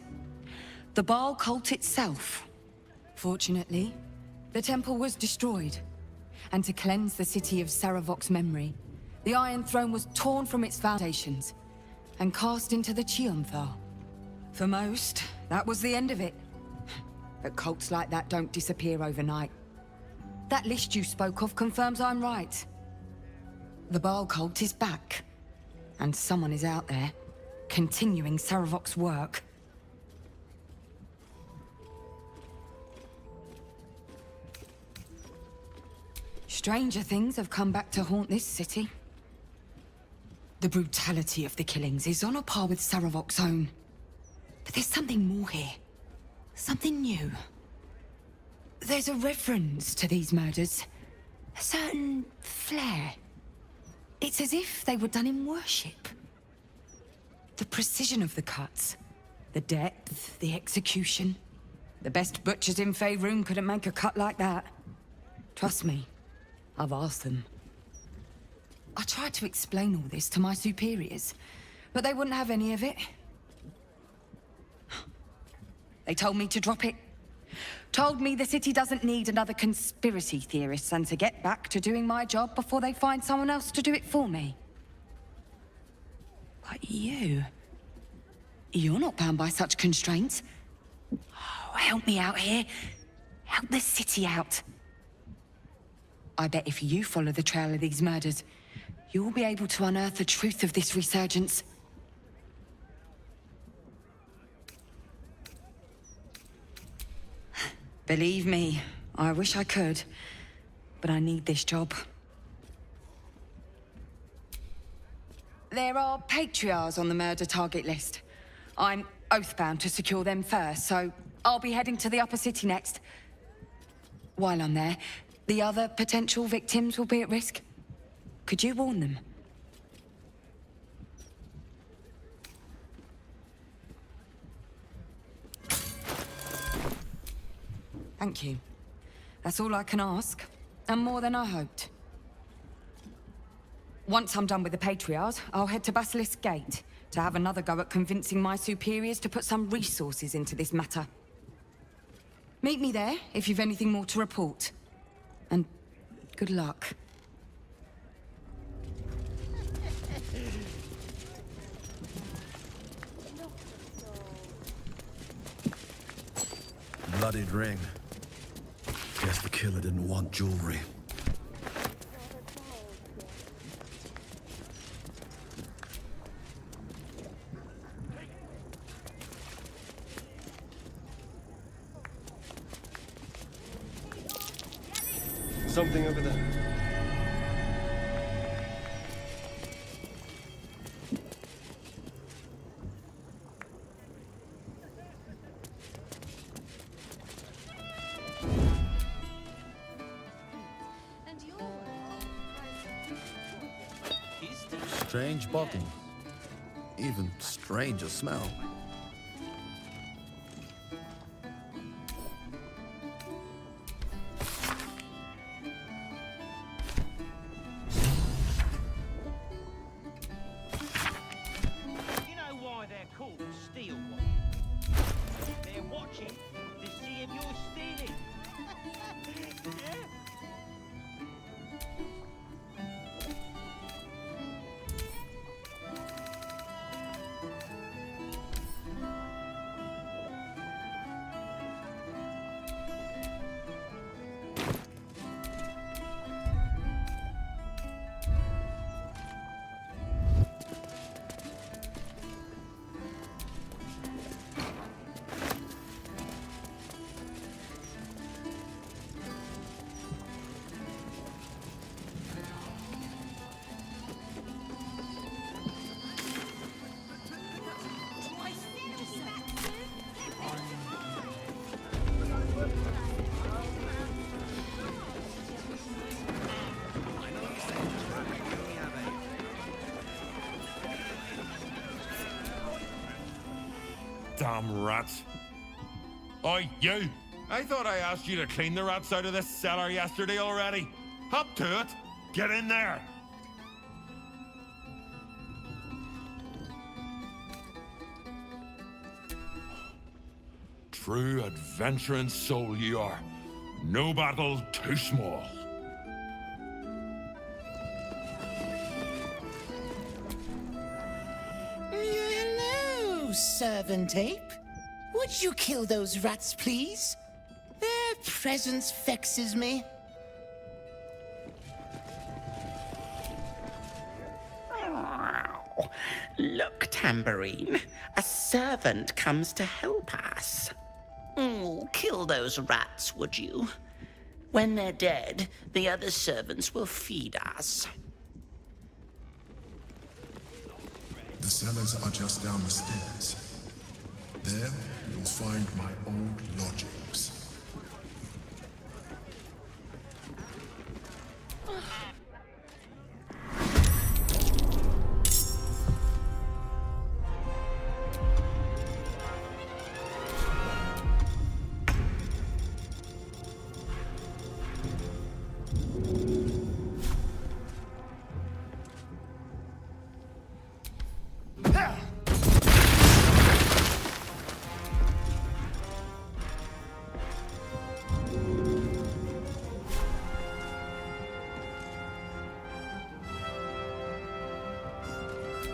the Baal cult itself. Fortunately, the temple was destroyed. And to cleanse the city of Saravok's memory, the Iron Throne was torn from its foundations and cast into the Chionthar. For most, that was the end of it. But cults like that don't disappear overnight. That list you spoke of confirms I'm right. The Baal cult is back. And someone is out there, continuing Saravok's work. Stranger things have come back to haunt this city. The brutality of the killings is on a par with Saravok's own. But there's something more here. Something new. There's a reference to these murders. A certain flair. It's as if they were done in worship. The precision of the cuts. The depth, the execution. The best butchers in Faerun couldn't make a cut like that. Trust me, I've asked them. I tried to explain all this to my superiors, but they wouldn't have any of it. They told me to drop it. Told me the city doesn't need another conspiracy theorist and to get back to doing my job before they find someone else to do it for me. But you're not bound by such constraints. Oh, help me out here. Help the city out. I bet if you follow the trail of these murders, you'll be able to unearth the truth of this resurgence. Believe me, I wish I could, but I need this job. There are patriarchs on the murder target list. I'm oathbound to secure them first, so I'll be heading to the upper city next. While I'm there, the other potential victims will be at risk. Could you warn them? Thank you. That's all I can ask, and more than I hoped. Once I'm done with the Patriarchs, I'll head to Basilisk Gate to have another go at convincing my superiors to put some resources into this matter. Meet me there if you've anything more to report. And good luck. Bloodied ring. Guess the killer didn't want jewelry. Something over there. Strange bottle. Even stranger smell. You know why they're called steel watches? They're watching to see if you're stealing. Yeah? Damn rats. Oi, you! I thought I asked you to clean the rats out of this cellar yesterday already. Hop to it. Get in there. True adventuring soul you are. No battle too small. Hello, Servant Ape. Would you kill those rats, please? Their presence vexes me. Look, Tambourine. A servant comes to help us. Kill those rats, would you? When they're dead, the other servants will feed us. The cellars are just down the stairs. There, you'll find my old lodgings.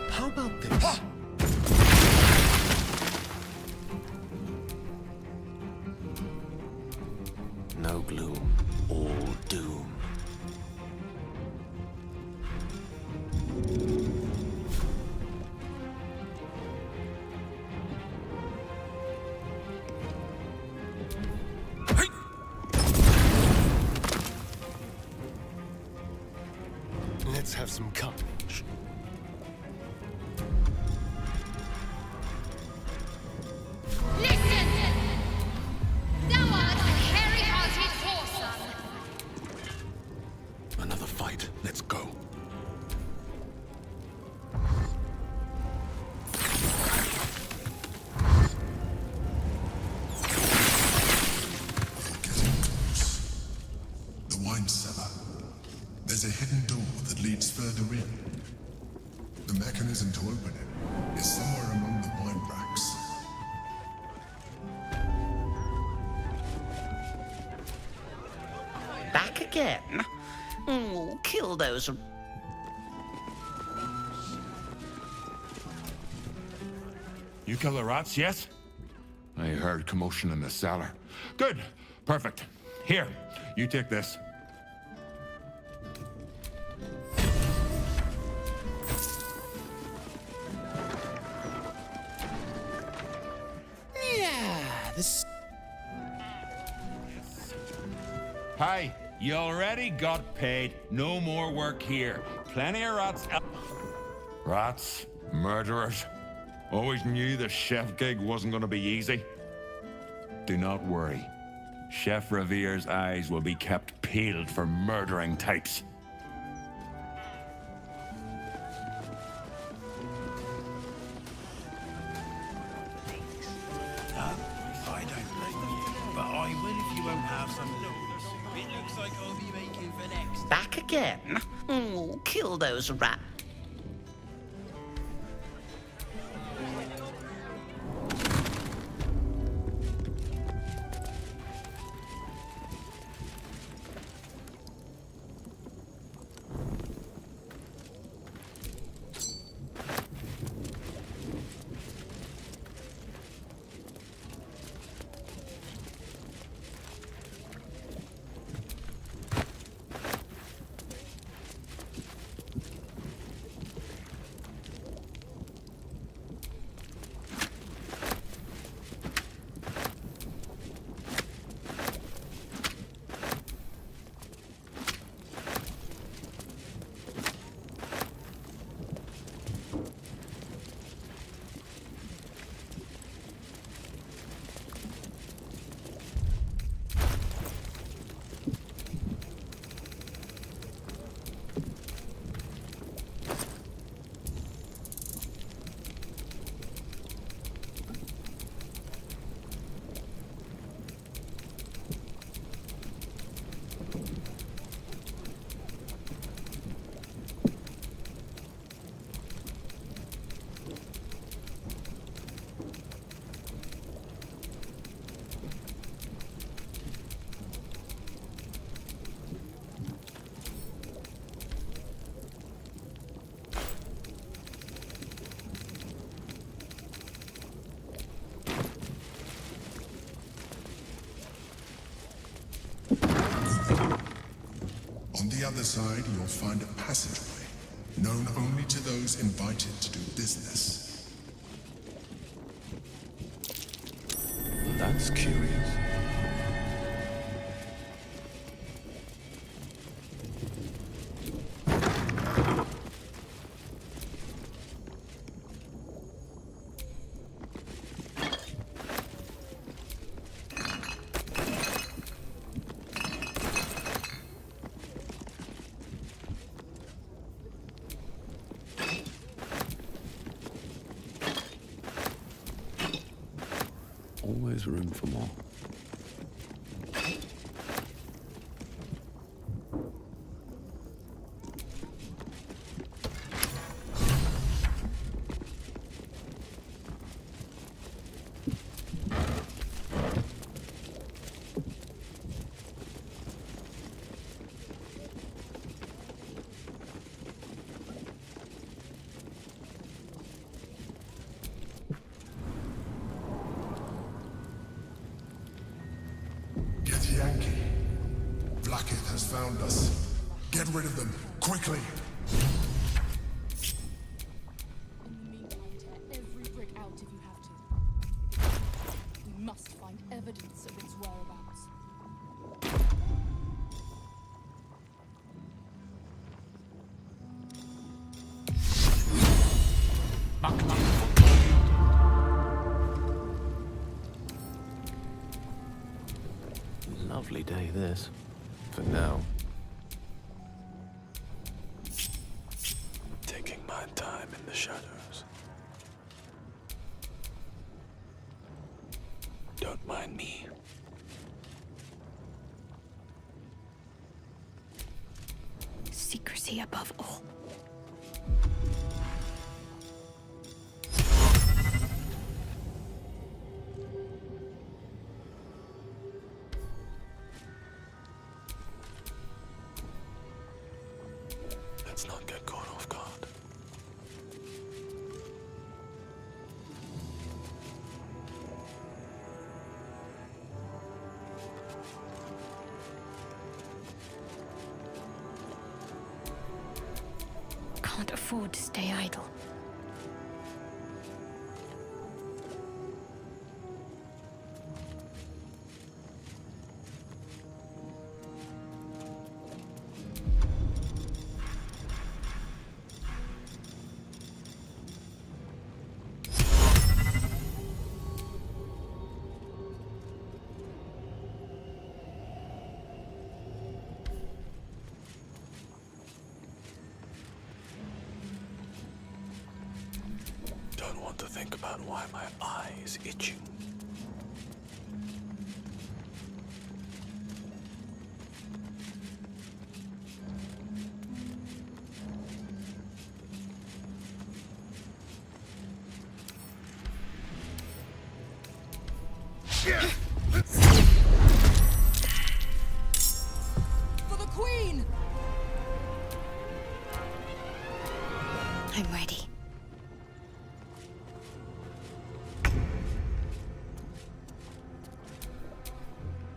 How about this? No gloom, all doom. Let's have some courage. Listen! Thou art a hairy-hearted whoreson. Another fight. Let's go. Getting close. The wine cellar. There's a hidden door that leads further in. The mechanism to open it is somewhere among the wine racks. Back again? Kill those. You kill the rats, yes? I heard commotion in the cellar. Good. Perfect. Here, you take this. Yeah, this. Hi, you already got paid. No more work here. Plenty of rats. Rats? Murderers? Always knew the chef gig wasn't going to be easy. Do not worry. Chef Revere's eyes will be kept peeled for murdering types. I don't blame you, but I will if you won't have some noodles. It looks like I'll be making for next. Back again? Kill those rats. the other side, you'll find a passageway, known only to those invited to do business. That's curious. Always room for more. Yankee. Blackett has found us. Get rid of them, quickly! Every brick out if you have to. We must find evidence of its whereabouts. Lovely day, this. For now. Taking my time in the shadows. Don't mind me. Secrecy above all. Let's not get caught off guard. Can't afford to stay idle. Don't want to think about why my eye is itching. For the Queen! I'm ready.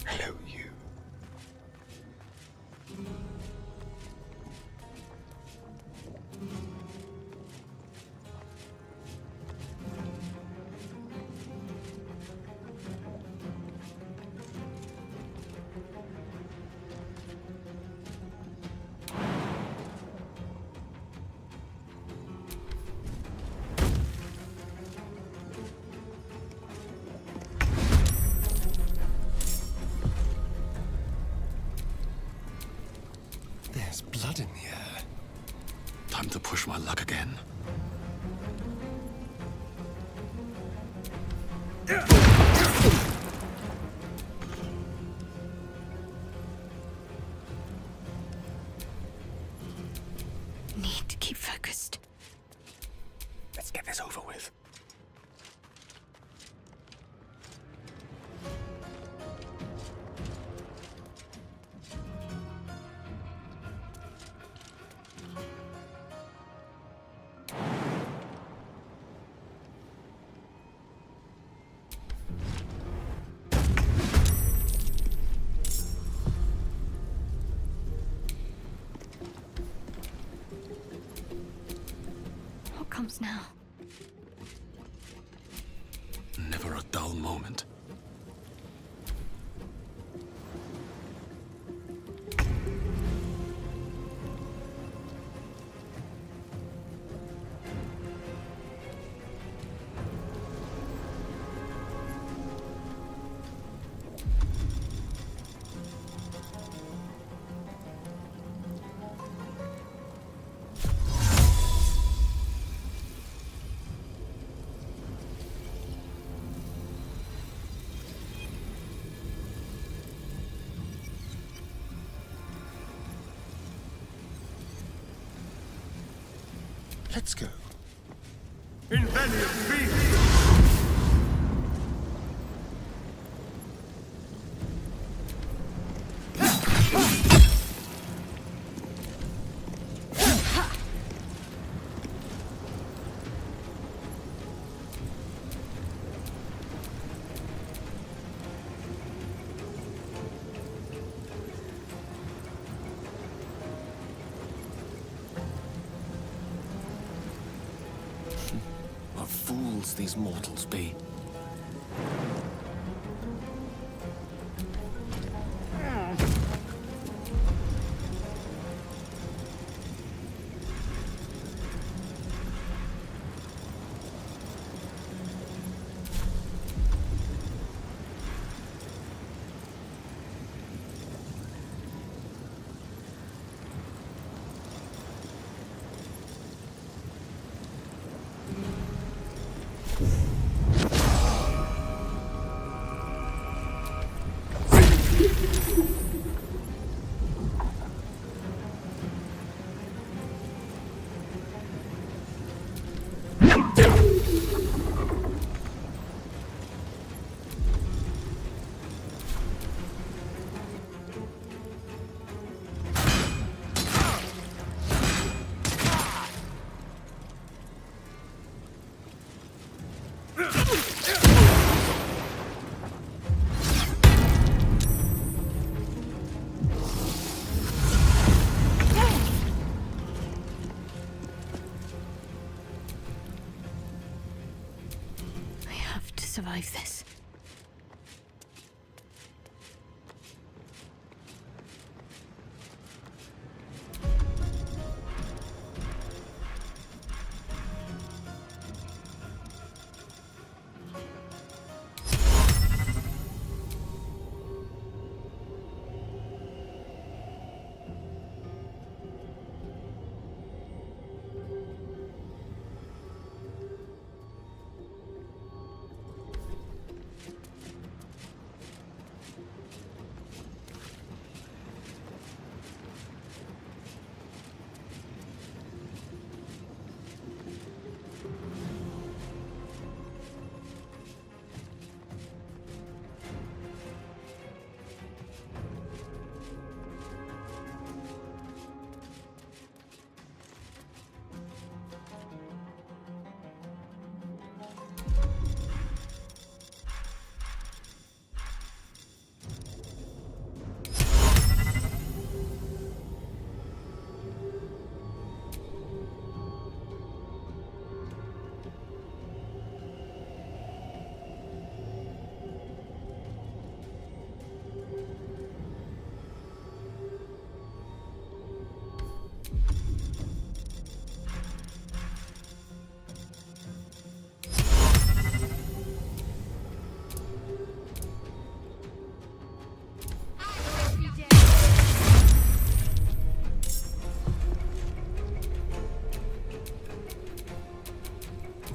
Hello, you. There's blood in the air. Time to push my luck again. Need to keep focused. Let's get this over with. comes now. Never a dull moment. Let's go. What fools these mortals be. Survive this.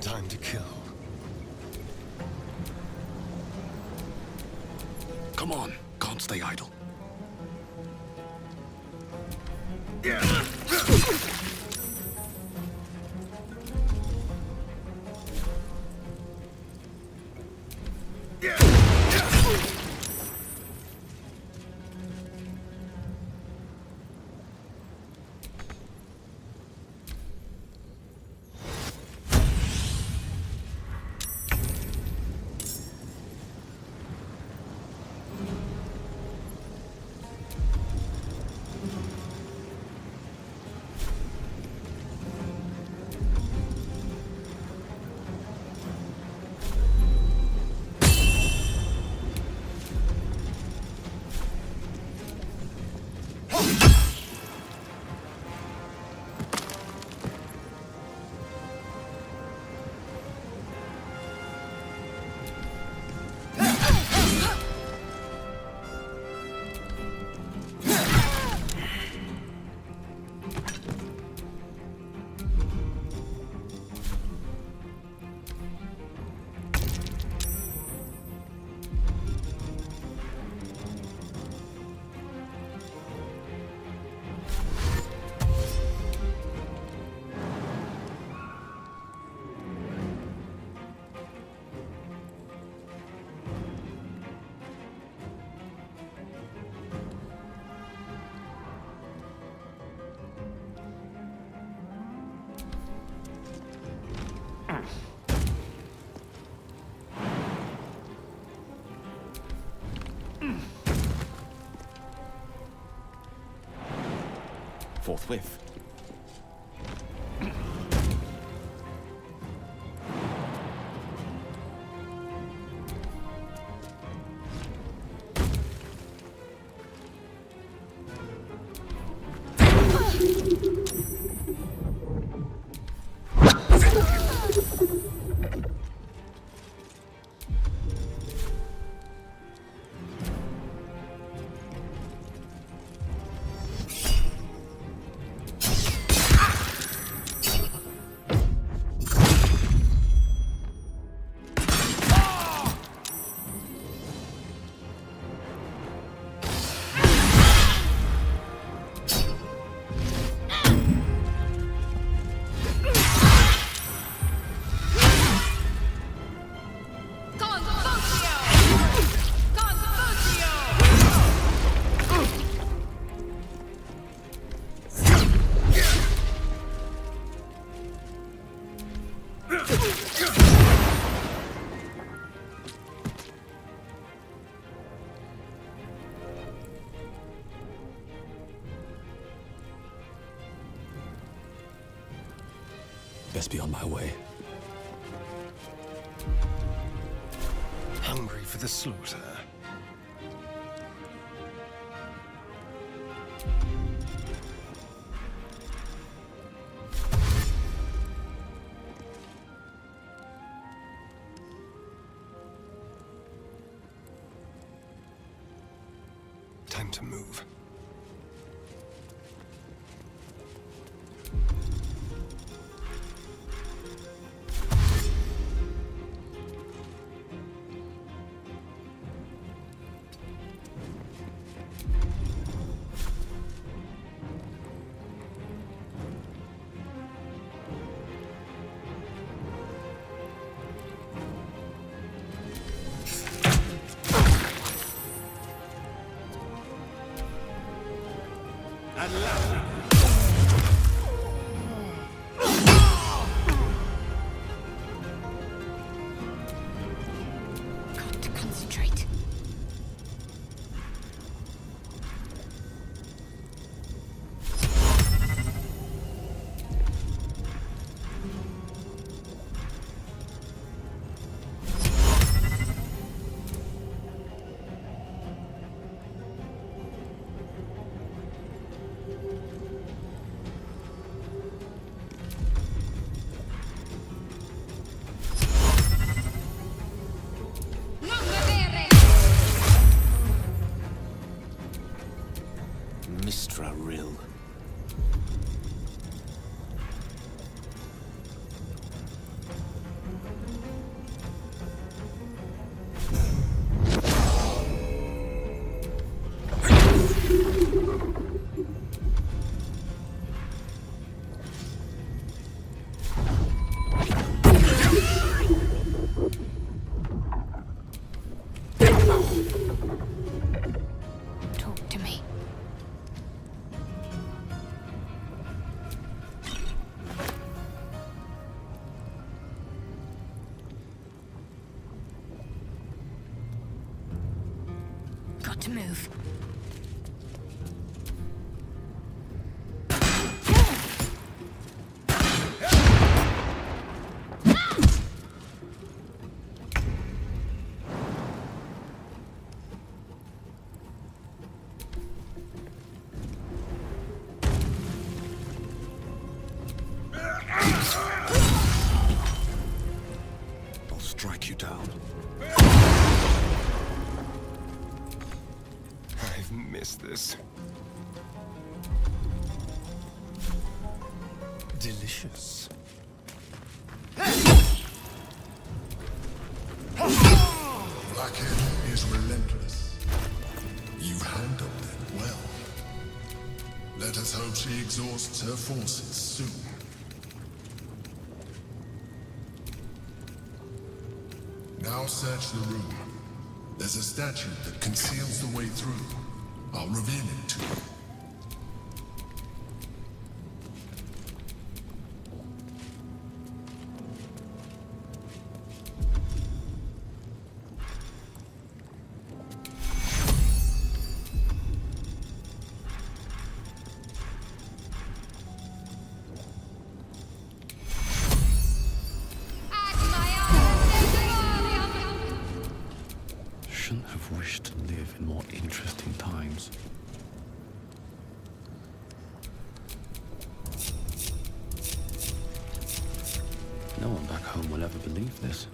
Time to kill. Come on, can't stay idle. Forthwith. Best be on my way. Hungry for the slaughter. Time to move. Got to concentrate. Mistra Rill. Talk to me. Got to move. I'll strike you down. I've missed this. Delicious. Blackhead is relentless. You handled it well. Let us hope she exhausts her forces soon. Now search the room. There's a statue that conceals the way through. I'll reveal it to you. shouldn't have wished to live in more interesting times. No one back home will ever believe this.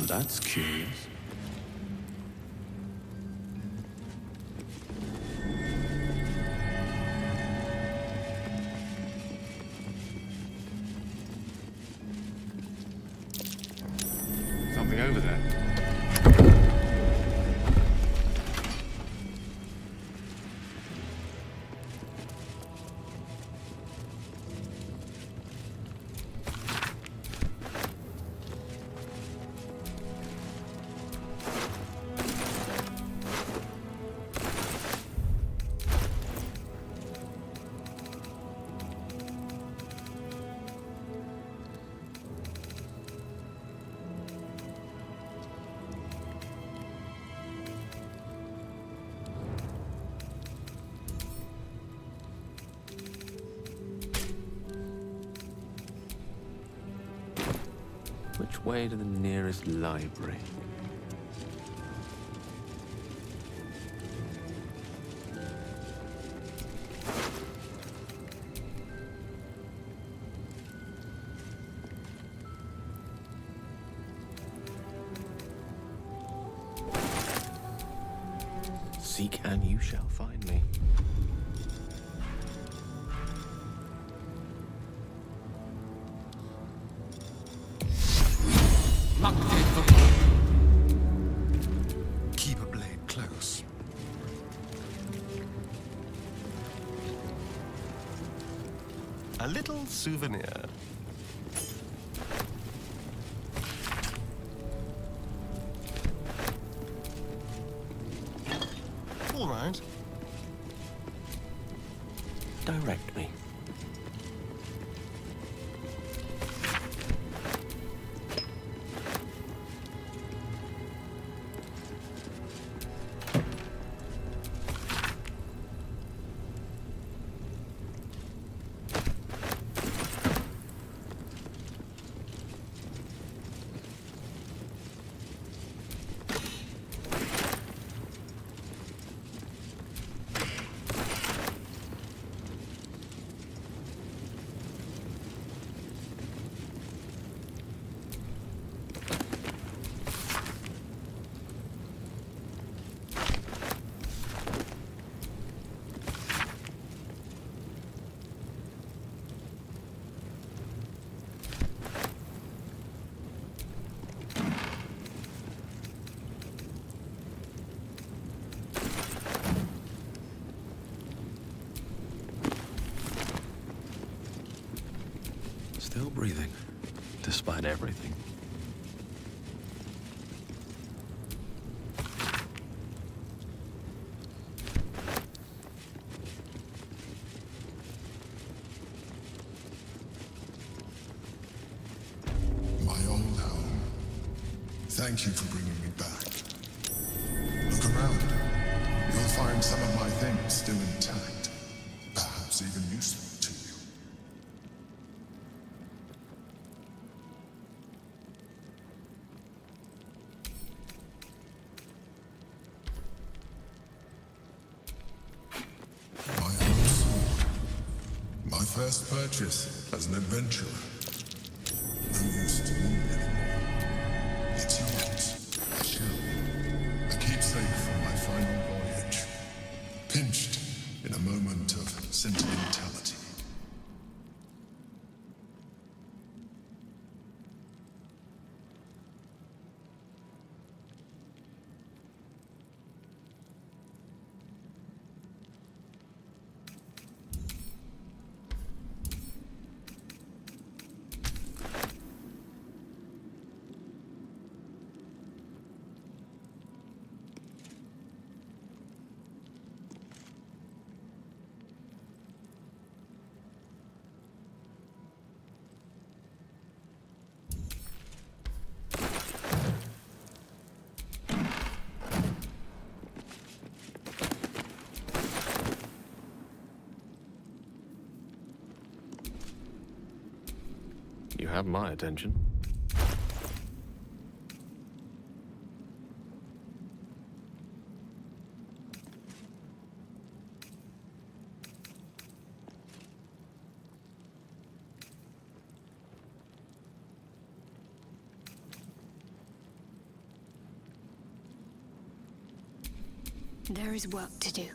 That's curious. Something over there. Which way to the nearest library? Seek and you shall find me. Keep a blade close. A little souvenir. All right. Direct me. Still breathing, despite everything. My old home. Thank you for bringing me back. Look around. You'll find some of my things still intact. Perhaps even useful to you. My old sword. My first purchase as an adventurer. No use to me anymore. It's yours. A shell. A keepsake from my final voyage. Pinched in a moment of sentimentality. You have my attention. There is work to do.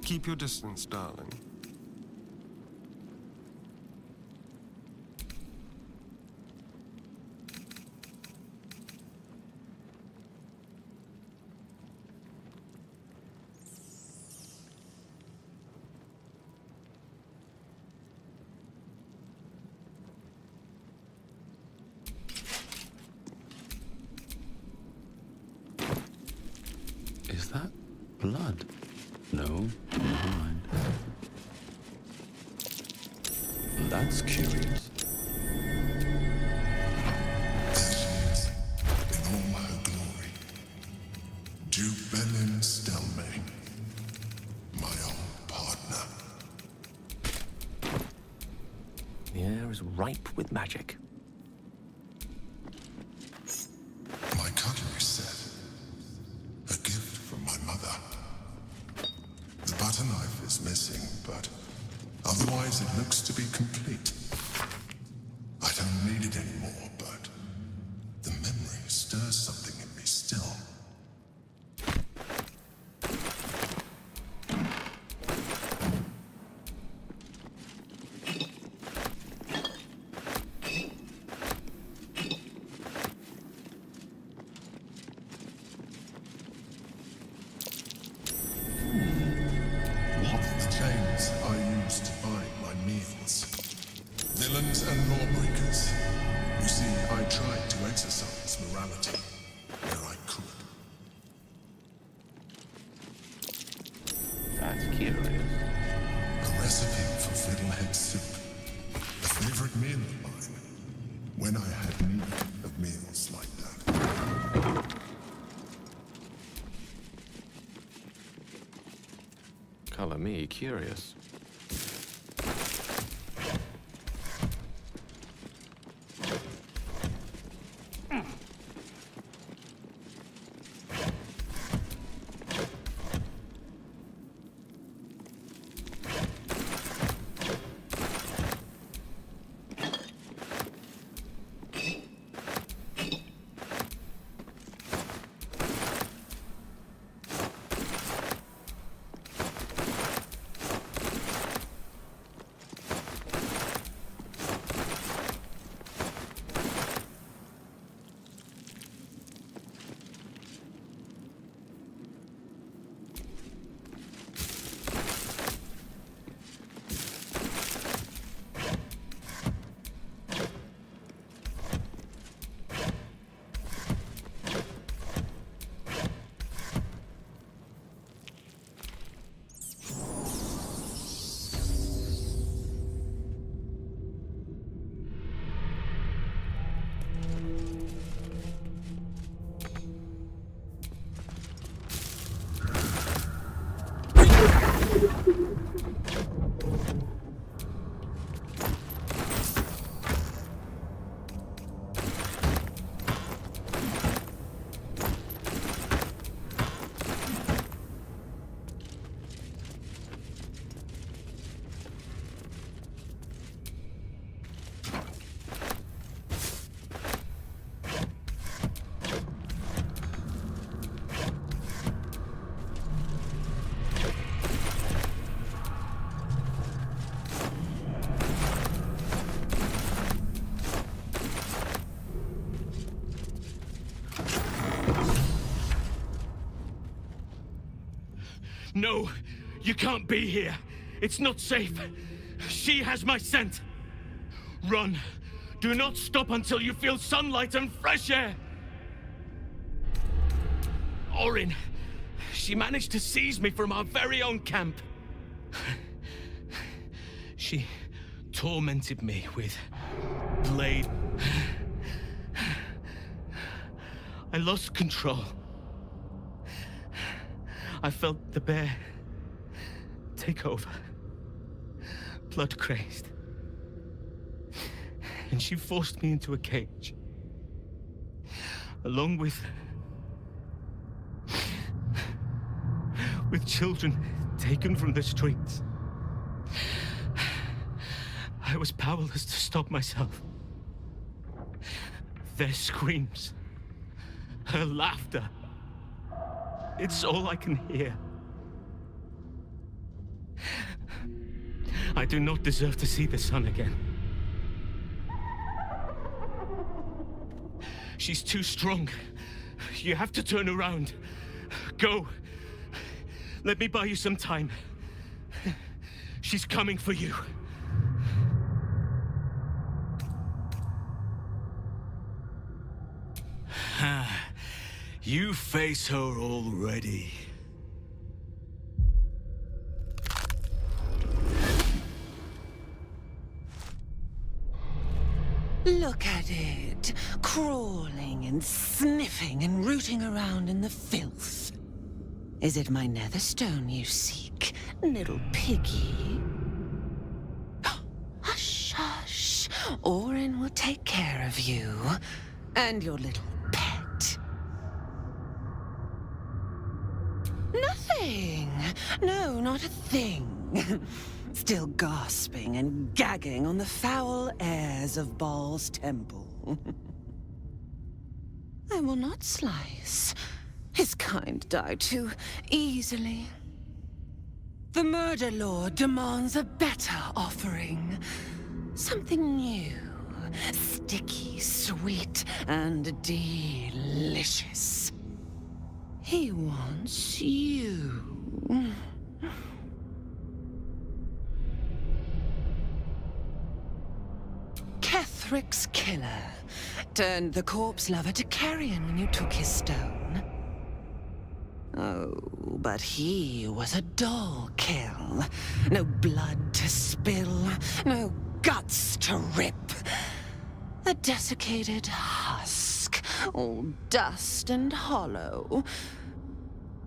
Keep your distance, darling. Is that blood? No, never mind. That's curious. In all her glory, Jubenin Stelmane, my old partner. The air is ripe with magic. My cutlery set, a gift from my mother. The butter knife is missing, but otherwise it looks to be complete. I don't need it anymore, but the memory stirs something in me still. The chains I used to buy my meals. Villains and lawbreakers. You see, I tried to exercise morality where I could. That's curious. A recipe for fiddlehead soup. A favorite meal of mine. When I had need of meals like that. Color me curious. No, you can't be here. It's not safe. She has my scent. Run. Do not stop until you feel sunlight and fresh air. Orin, she managed to seize me from our very own camp. She tormented me with blade. I lost control. I felt the bear take over, blood crazed. And she forced me into a cage, along with children taken from the streets. I was powerless to stop myself. Their screams, her laughter, it's all I can hear. I do not deserve to see the sun again. She's too strong. You have to turn around. Go. Let me buy you some time. She's coming for you. You face her already. Look at it, crawling and sniffing and rooting around in the filth. Is it my netherstone you seek, little piggy? Hush, hush. Orin will take care of you and your little pet. Nothing. No, not a thing. Still gasping and gagging on the foul airs of Baal's temple. I will not slice. His kind die too easily. The Murder Lord demands a better offering. Something new, sticky, sweet, and delicious. He wants you. Kethric's killer turned the corpse lover to carrion when you took his stone. Oh, but he was a dull kill. No blood to spill, no guts to rip. A desiccated husk, all dust and hollow.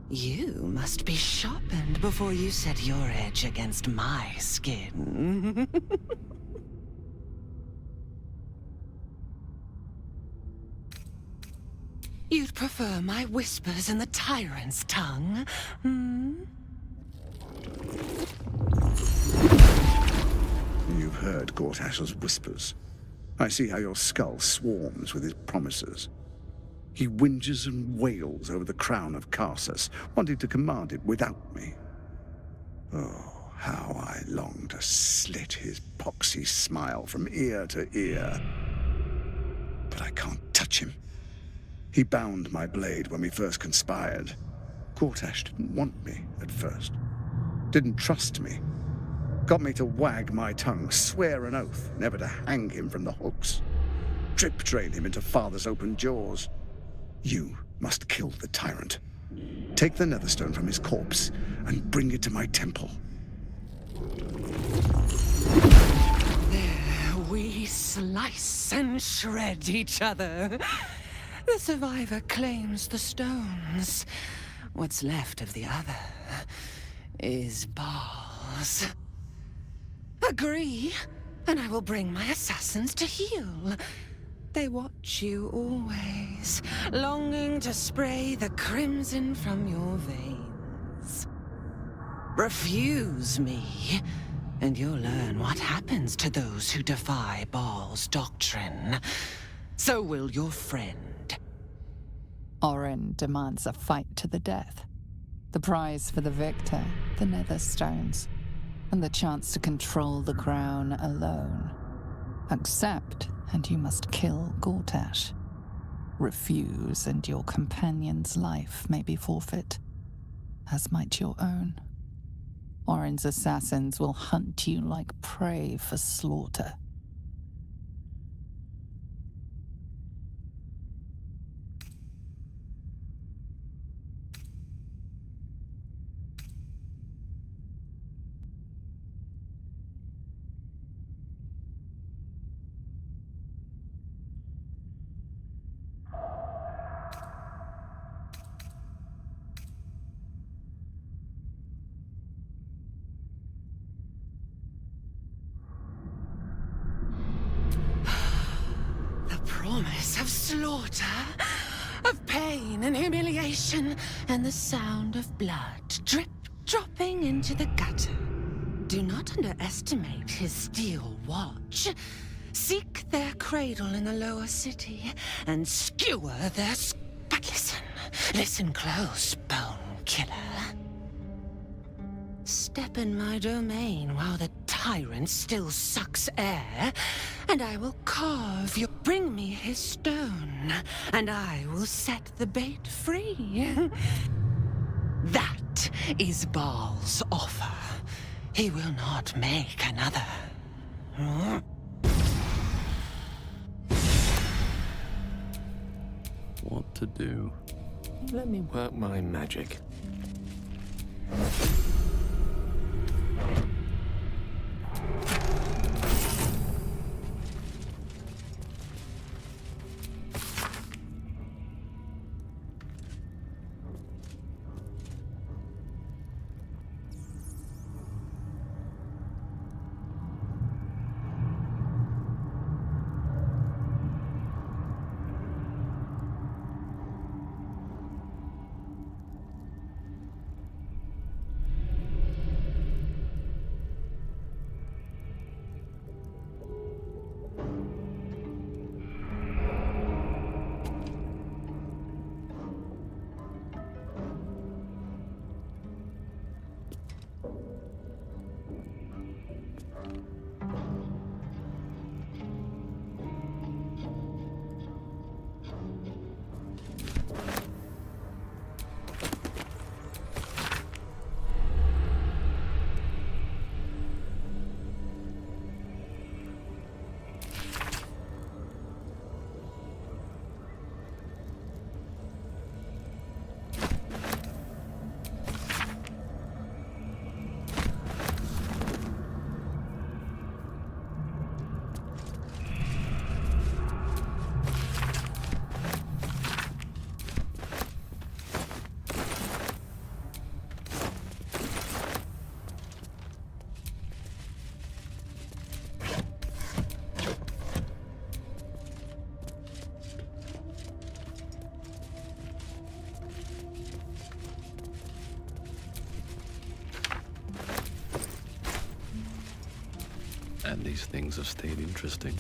You must be sharpened before you set your edge against my skin. You'd prefer my whispers in the tyrant's tongue, hmm? You've heard Gortash's whispers. I see how your skull swarms with his promises. He whinges and wails over the crown of Karsus, wanting to command it without me. Oh, how I long to slit his poxy smile from ear to ear. But I can't touch him. He bound my blade when we first conspired. Gortash didn't want me at first. Didn't trust me. Got me to wag my tongue, swear an oath, never to hang him from the hooks. Drip train him into father's open jaws. You must kill the tyrant. Take the netherstone from his corpse and bring it to my temple. There we slice and shred each other. The survivor claims the stones. What's left of the other is Baal's. Agree, and I will bring my assassins to heal. They watch you always, longing to spray the crimson from your veins. Refuse me, and you'll learn what happens to those who defy Baal's doctrine. So will your friend. Orin demands a fight to the death. The prize for the victor, the Netherstones, and the chance to control the crown alone. Accept, and you must kill Gortash. Refuse, and your companion's life may be forfeit. as might your own. Orin's assassins will hunt you like prey for slaughter. Promise of slaughter, of pain and humiliation, and the sound of blood dropping into the gutter. Do not underestimate his steel watch. Seek their cradle in the lower city and skewer their but listen close, Bone Killer. Step in my domain while the tyrant still sucks air, and I will carve you. Bring me his stone, and I will set the bait free. That is Baal's offer. He will not make another. What to do? Let me work my magic. And these things have stayed interesting.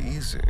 Easy.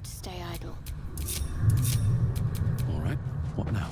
To stay idle. All right, what now?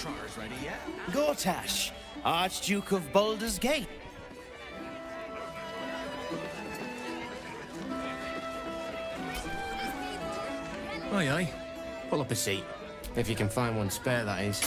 Trotter's ready yet? Gortash, Archduke of Baldur's Gate. Aye, aye. Pull up a seat. If you can find one spare, that is.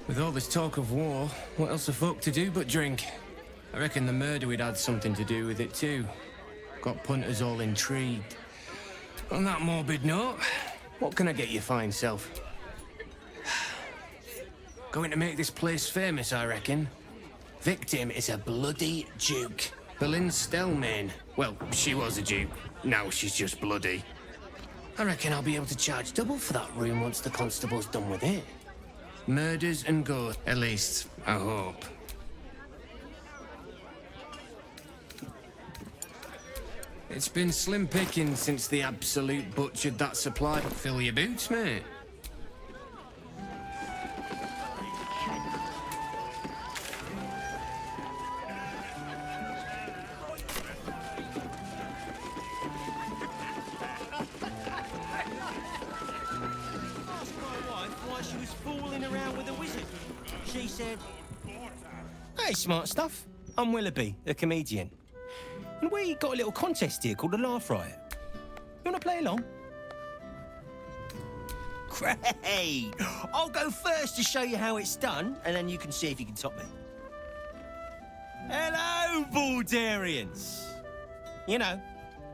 With all this talk of war, what else are folk to do but drink? I reckon the murder we'd had something to do with it too. Got punters all intrigued. On that morbid note, what can I get you fine self? Going to make this place famous, I reckon. Victim is a bloody duke. Boleyn Stelmane. Well, she was a duke. Now she's just bloody. I reckon I'll be able to charge double for that room once the constable's done with it. Murders and gore, at least, I hope. It's been slim pickings since the Absolute butchered that supply. Fill your boots, mate. Hey, smart stuff. I'm Willoughby, a comedian. And we got a little contest here called the Laugh Riot. You want to play along? Great! I'll go first to show you how it's done, and then you can see if you can top me. Hello, Baldarians! You know,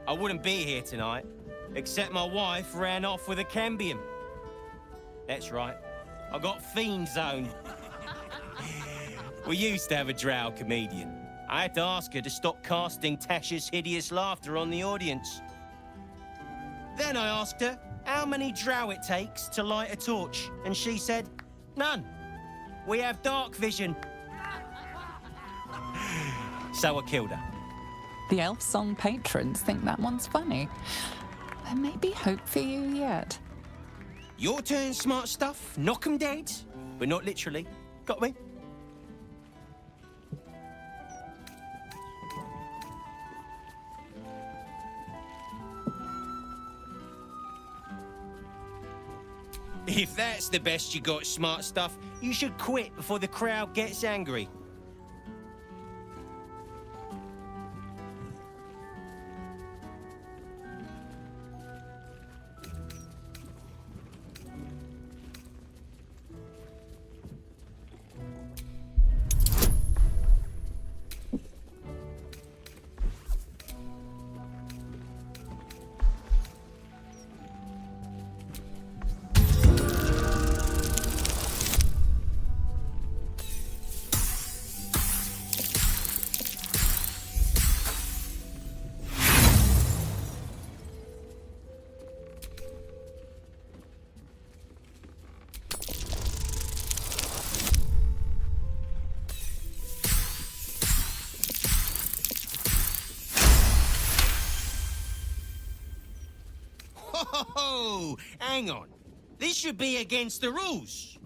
I wouldn't be here tonight, except my wife ran off with a cambion. That's right, I got fiend zone. We used to have a drow comedian. I had to ask her to stop casting Tasha's hideous laughter on the audience. Then I asked her how many drow it takes to light a torch, and she said, none. We have dark vision. So I killed her. The Elf Song patrons think that one's funny. There may be hope for you yet. Your turn, smart stuff. Knock 'em dead, but not literally. Got me? If that's the best you got, smart stuff, you should quit before the crowd gets angry. Ho! Hang on. This should be against the rules.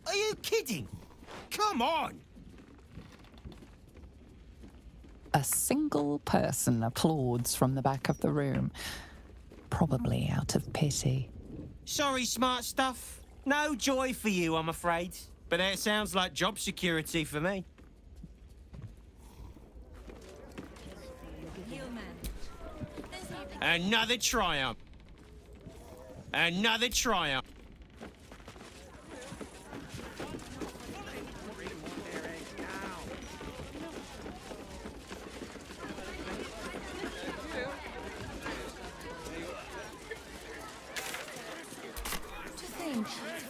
Are you kidding? Come on! A single person applauds from the back of the room, probably out of pity. Sorry, smart stuff. No joy for you, I'm afraid. But that sounds like job security for me. Another triumph. Another triumph.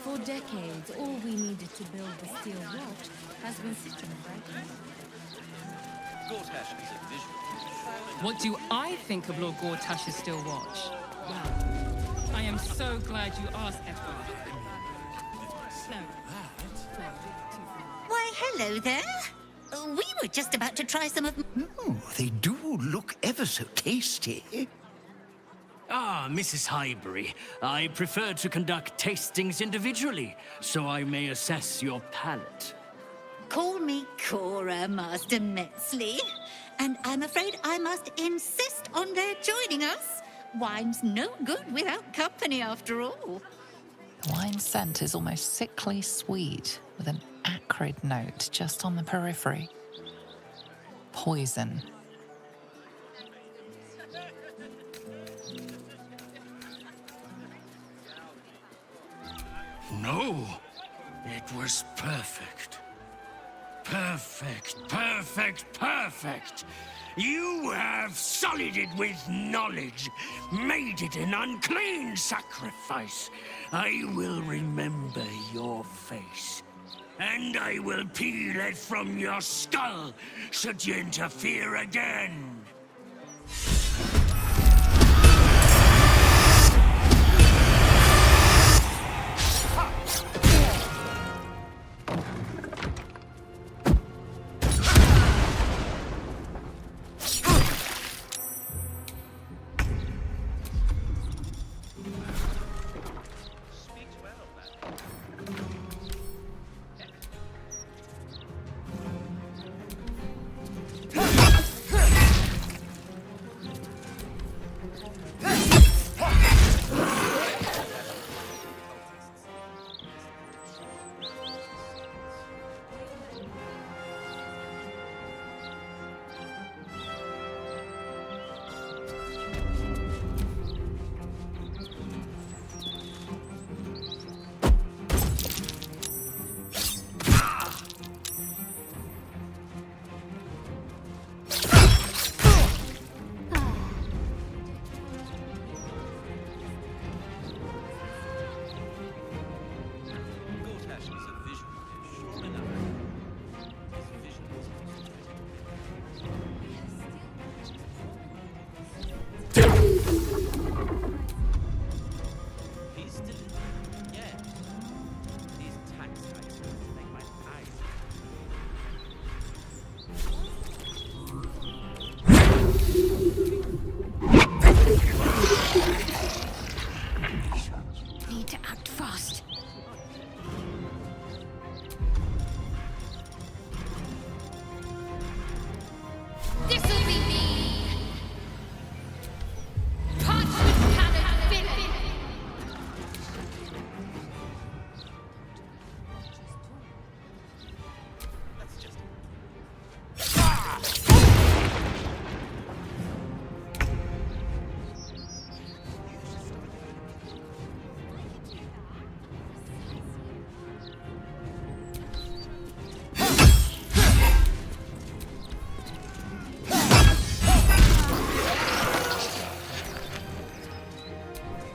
For decades, all we needed to build the steel watch has been sitting right here. What do I think of Lord Gortash's steel watch? Well, I am so glad you asked, Edward. Why, hello there. We were just about to try some of... Oh, they do look ever so tasty. Ah, Mrs. Highbury, I prefer to conduct tastings individually, so I may assess your palate. Call me Cora, Master Metzley. And I'm afraid I must insist on their joining us. Wine's no good without company, after all. The wine scent is almost sickly sweet, with an acrid note just on the periphery. Poison. No, it was perfect. Perfect, perfect, perfect. You have sullied it with knowledge, made it an unclean sacrifice. I will remember your face. and I will peel it from your skull should you interfere again. Need to act fast. This'll be me! Parchment palette villain!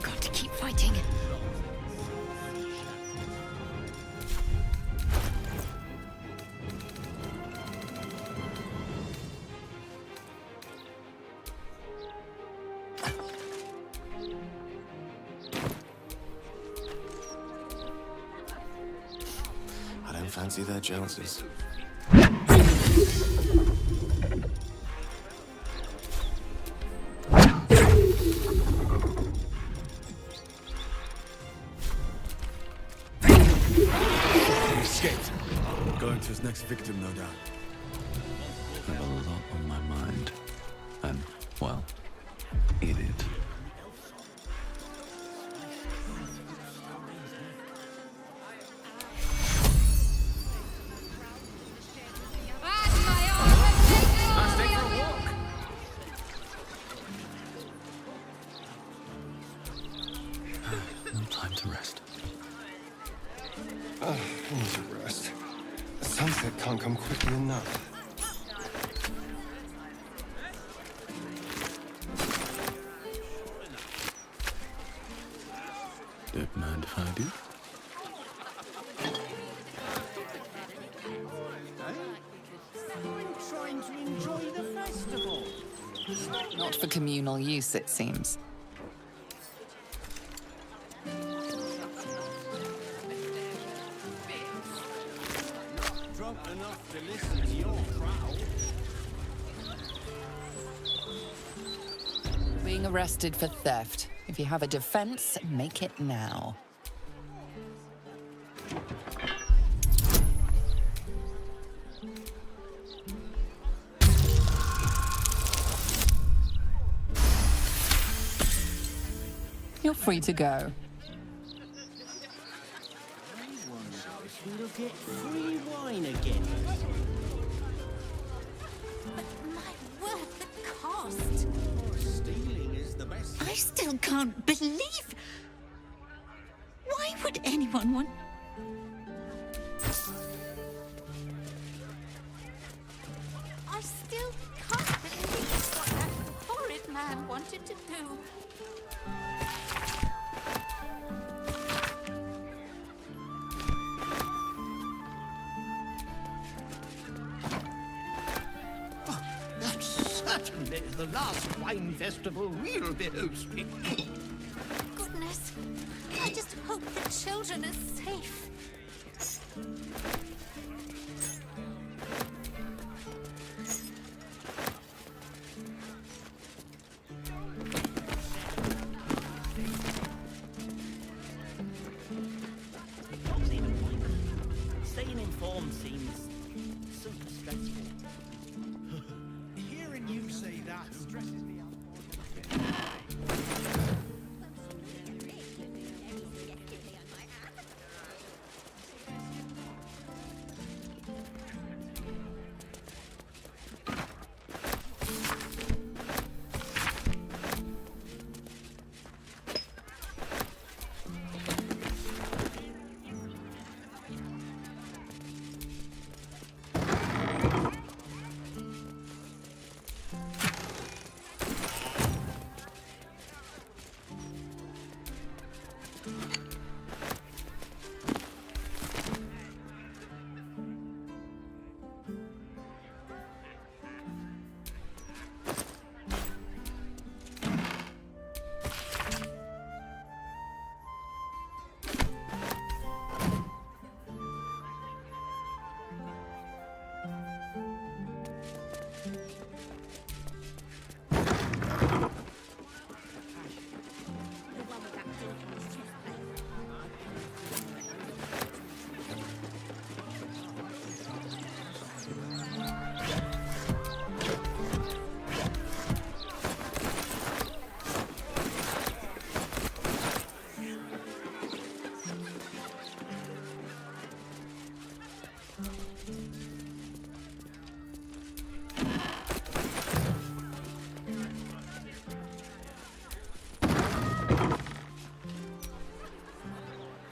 Got to keep fighting. I don't fancy their Joneses. He escaped. Going to his next victim, no doubt. I have a lot on my mind. And, well, eat it. No time to rest. I need to rest. The sunset can't come quickly enough. Don't mind if I do. Trying to enjoy the festival. Not for communal use, it seems. Drunk enough to listen to your crowd. Being arrested for theft. If you have a defense, make it now. You're free to go. We'll get free wine again. But my word, the cost! Stealing is the best. I still can't believe... Why would anyone want... I still can't believe what that horrid man wanted to do. certainly the last wine festival we'll be hosting. Goodness, I just hope the children are safe. Staying informed seems super stressful. Hearing you say that stresses me out.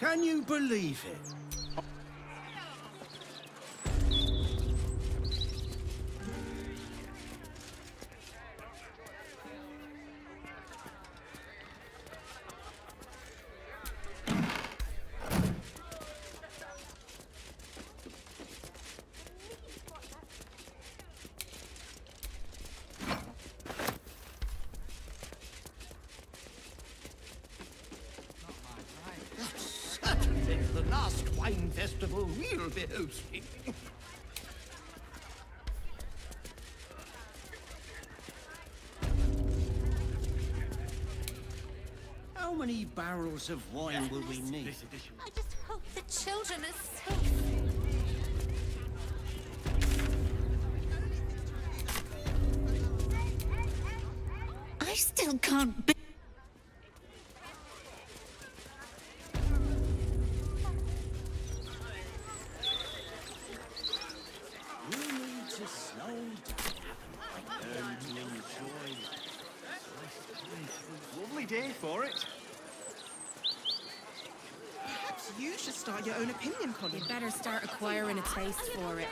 Can you believe it? Certainly the last wine festival we'll be hosting. How many barrels of wine will we need? I just hope the children are safe. I still can't be. We need to slow down. Learn to enjoy it. Lovely day for it. Perhaps you should start your own opinion column. You'd better start acquiring a taste for it.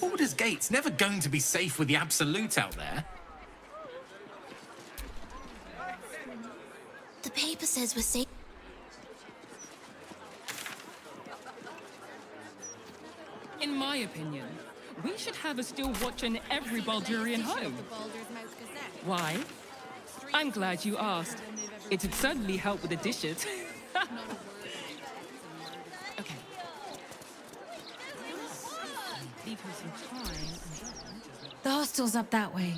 Baldur's Gate's never going to be safe with the Absolute out there. The paper says we're safe. In my opinion, we should have a still watch in every Baldurian home. Why? I'm glad you asked. It'd certainly help with the dishes. Okay. Leave her some time. The hostel's up that way.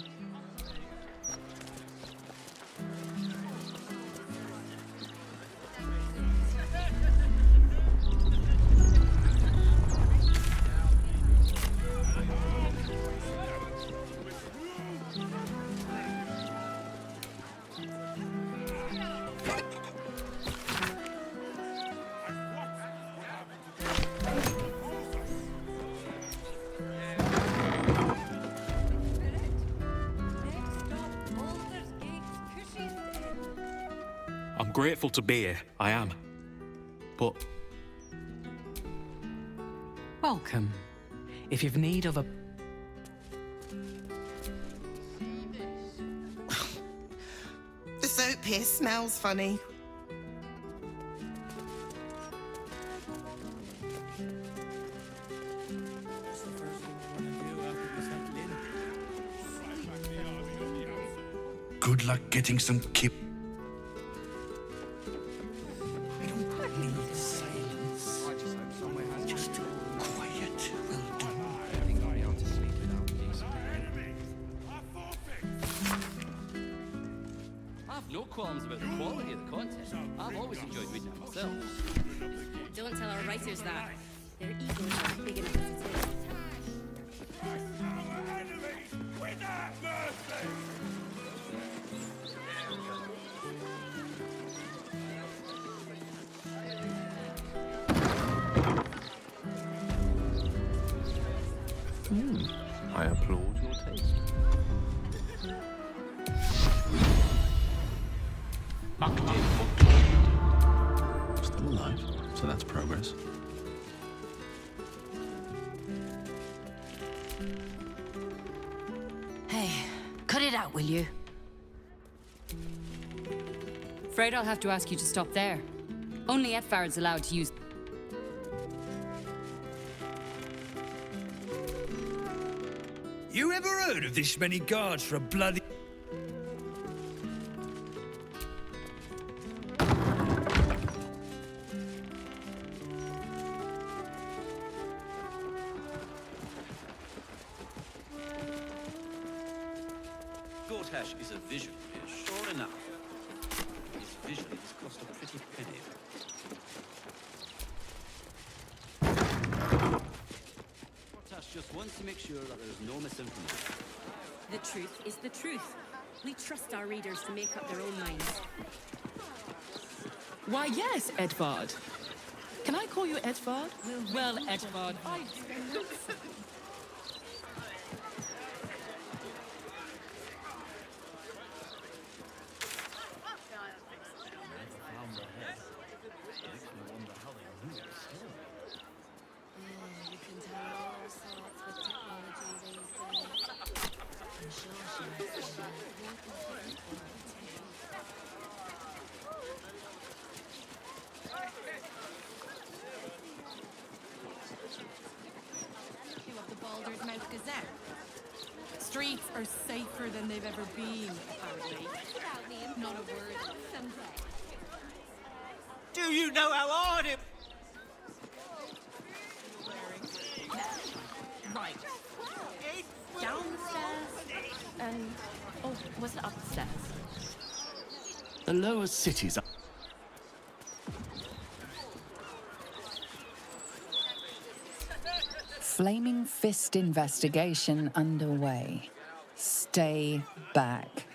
I'm grateful to be here, I am. But Welcome. If you've need of a... The soap here smells funny. Good luck getting some kip. I've no qualms about the quality of the content. I've always enjoyed reading it myself. Don't tell our writers that. Their egos are big enough as it is. I applaud your taste. Still alive, so that's progress. Hey, cut it out, will you? Afraid I'll have to ask you to stop there. Only Etfard's allowed to use. You ever heard of this many guards for a bloody... Goathash is a visual dish, sure enough. It's visually, it's cost a pretty penny. Goathash just wants to make sure that there's no misinformation. The truth is the truth. We trust our readers to make up their own minds. Why, yes, Edvard. Can I call you Edvard? Well, Edvard, I... You can tell all sorts with technology these days. I'm sure she must have You of the Baldur's Mouth Gazette. Streets are safer than they've ever been, apparently. Not a word. Do you know how hard it... Right. Down the stairs and... Oh, was it upstairs? The lower cities are... Flaming Fist investigation underway. Stay back.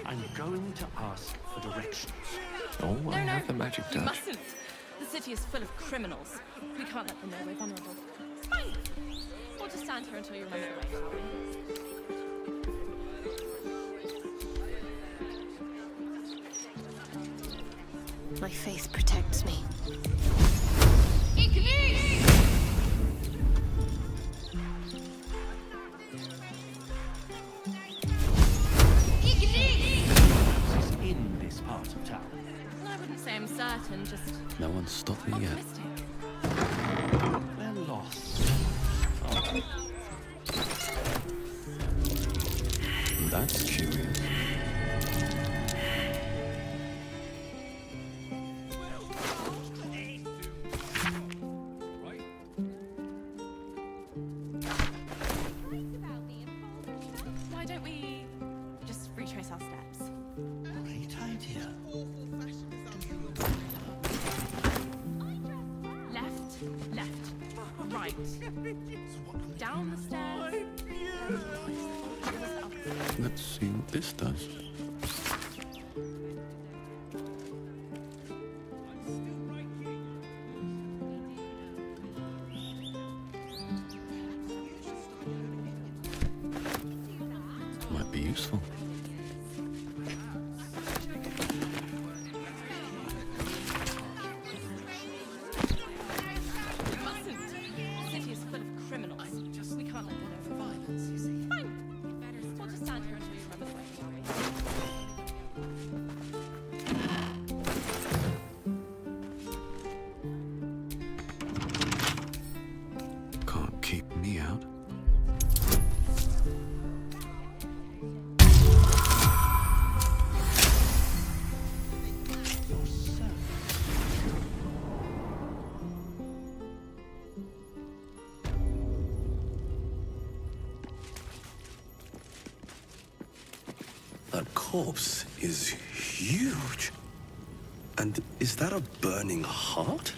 I'm going to ask for directions. Oh, No, I no, have the magic you touch. mustn't. The city is full of criminals. We can't let them know we're vulnerable. It's fine. We'll just stand here until you remember the way, shall we? My faith protects me. In this part of town. I wouldn't say I'm certain, just No one's stopped me yet. optimistic. We're lost. Oh. That's curious. Why don't we just retrace our steps? Great idea. Left, right. Down the stairs. Let's see what this does. Might be useful. We mustn't. The city is full of criminals. We can't let them know we're violence, you see. Fine. We'll just stand here until you remember the way, shall we? corpse is huge. And is that a burning heart?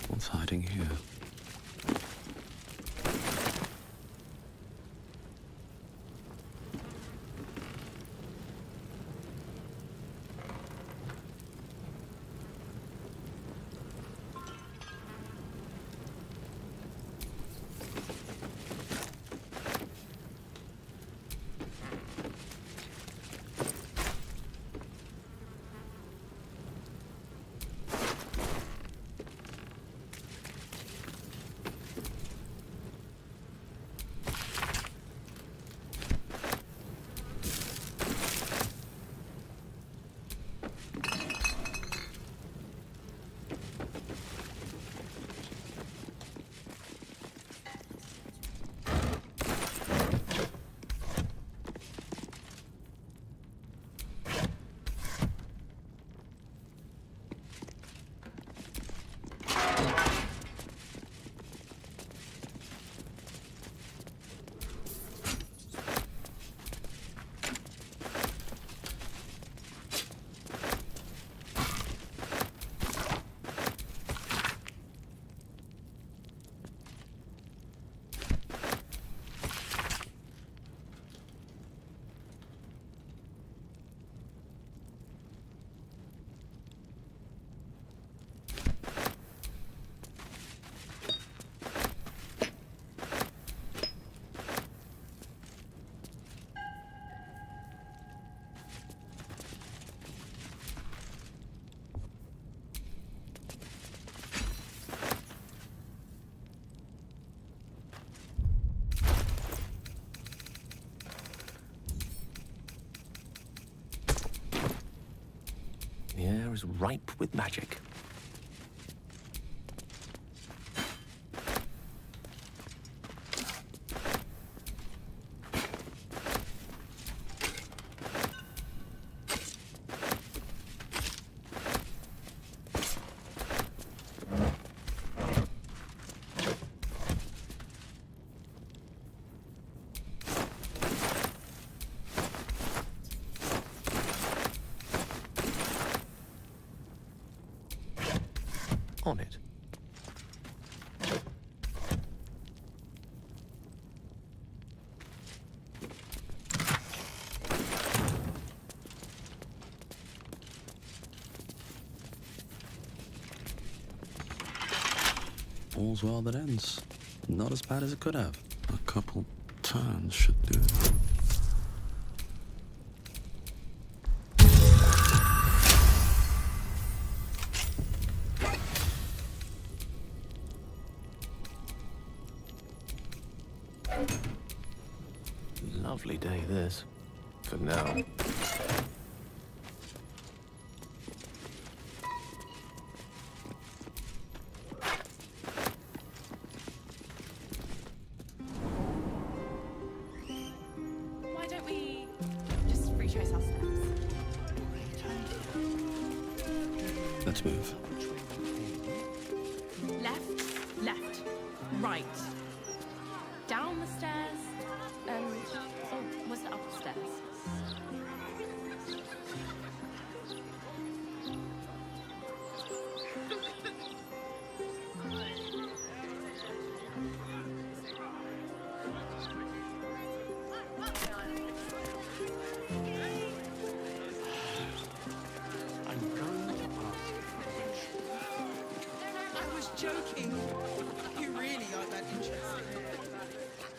What's hiding here? The air is ripe with magic. On it. All's well that ends. Not as bad as it could have. A couple turns should do it. Lovely day, this. For now. Why don't we just retrace our steps? Let's move. Left, left, right. Down the stairs, and oh, was it up the stairs? I was joking. You really aren't that interesting.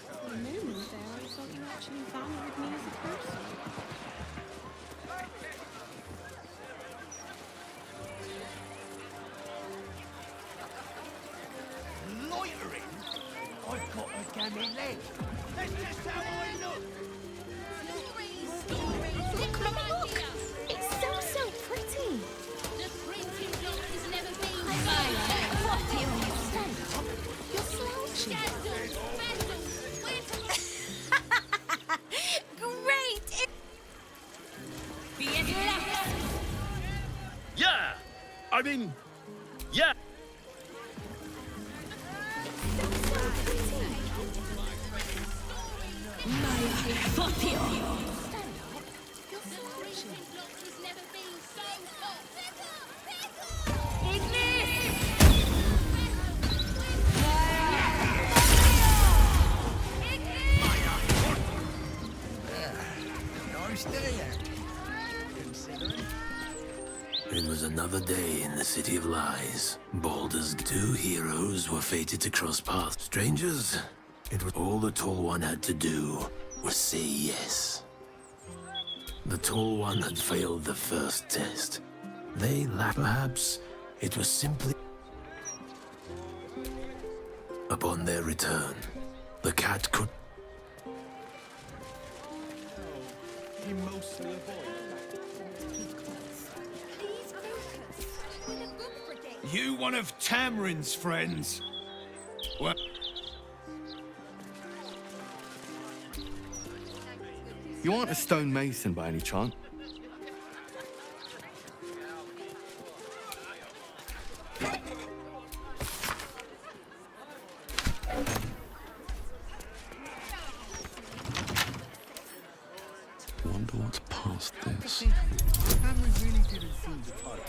For a moment there, I thought you actually valued me as a person. Loitering? I've got a gammy leg. That's just how I look. Look, Mama, look! It's so pretty. The printing block has never been What do you stand up? You're slouching. Great! Yeah! I mean, yeah! Nice day, It was another day in the City of Lies. Baldur's two heroes were fated to cross paths. Strangers, it was all the Tall One had to do was say yes. The Tall One had failed the first test. They lacked, perhaps it was simply... Upon their return, the cat could... He mostly You one of Tamrin's friends? Well... You aren't a stonemason by any chance? Wonder what's past this. Tamrin really didn't seem the type.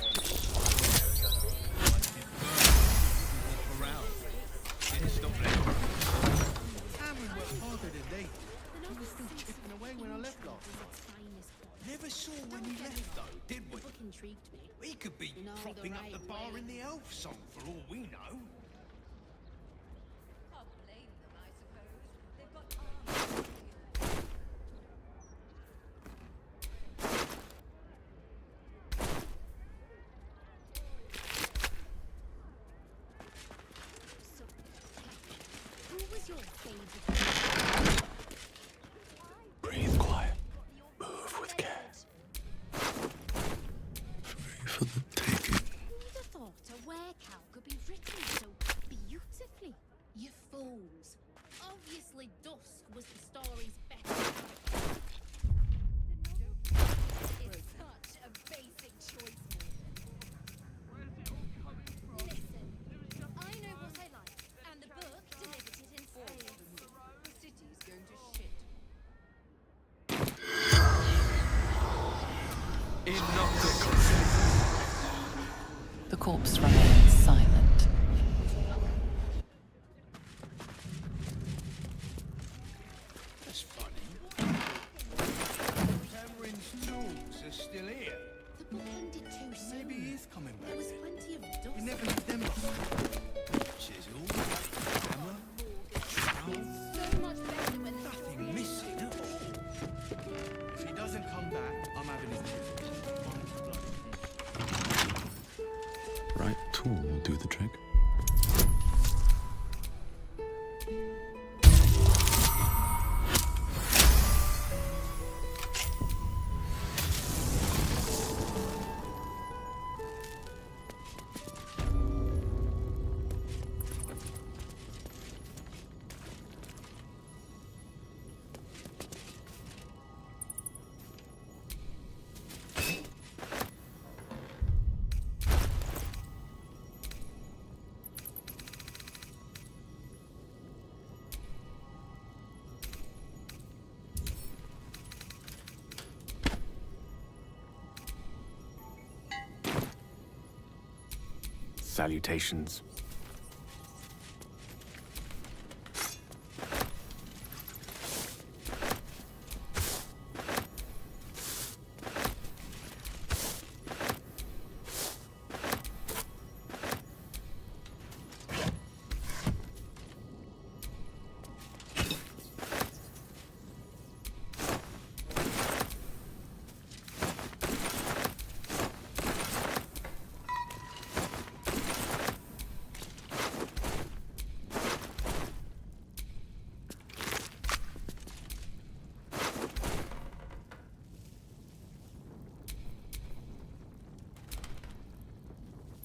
Tamrin worked harder than they did. He was still chipping away when I left last night. Never saw when he left though, did we? He could be propping up the bar in the elf song for all we know. Breathe quiet. Move with care. Free for the taking. Who'd have thought a werecow could be written so beautifully? You fools. Obviously Dusk was the story's best. It's such a basic choice. Listen, I know what I like, and the book delivered it in full. The city's going to shit. The corpse remains silent. That's funny. Tamrin's tools are still here. The book ended too soon. Maybe he is coming back. There was plenty of dust. You never left them behind. Chisel, hammer, trowel. So much better when Nothing missing at all. If he doesn't come back, I'm having his chisel. Right tool will do the trick. salutations.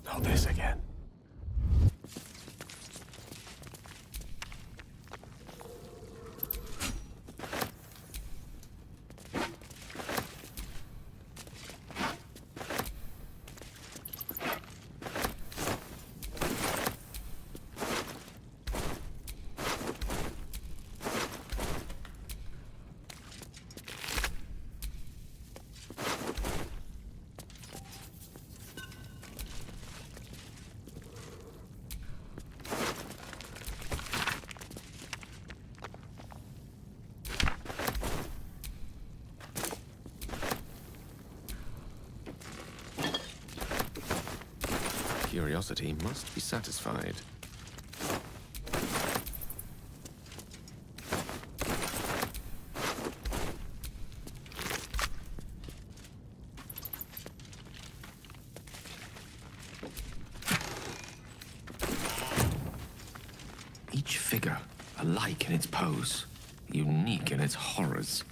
Not this again. Curiosity must be satisfied. Each figure alike in its pose, unique in its horrors.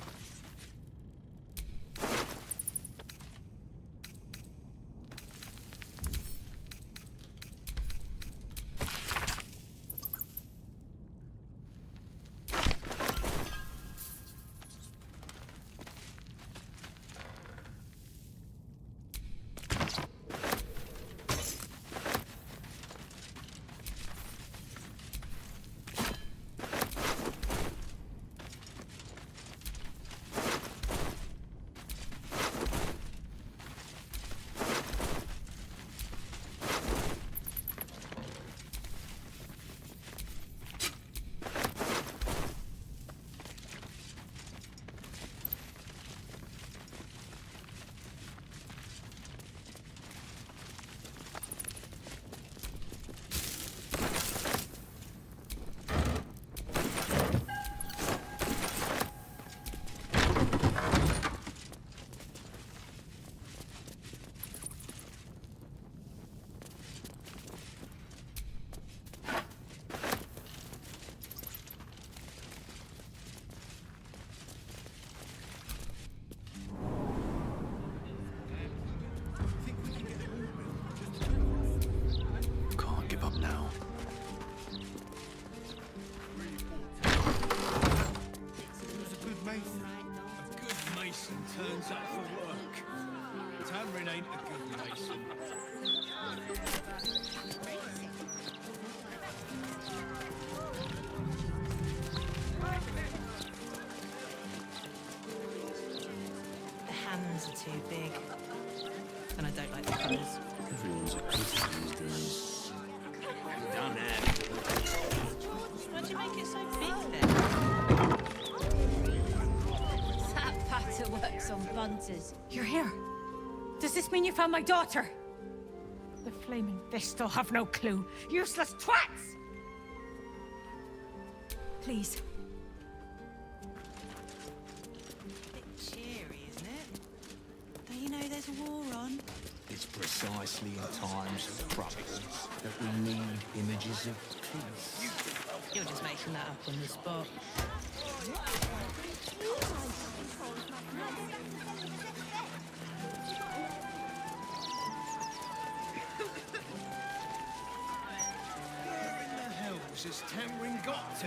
Turns up for work. Tamrin ain't a good mason. The hands are too big. And I don't like the colours. Everyone's a critic these days. Done it. Why'd you make it so big then? That patter works on bunters. You're here. Does this mean you found my daughter? The flaming fish still have no clue. Useless twats! Please. Bit cheery, isn't it? Don't you know there's a war on? It's precisely in times of crisis that we need images of peace. You're just making that up on the spot. Has Tamrin got to?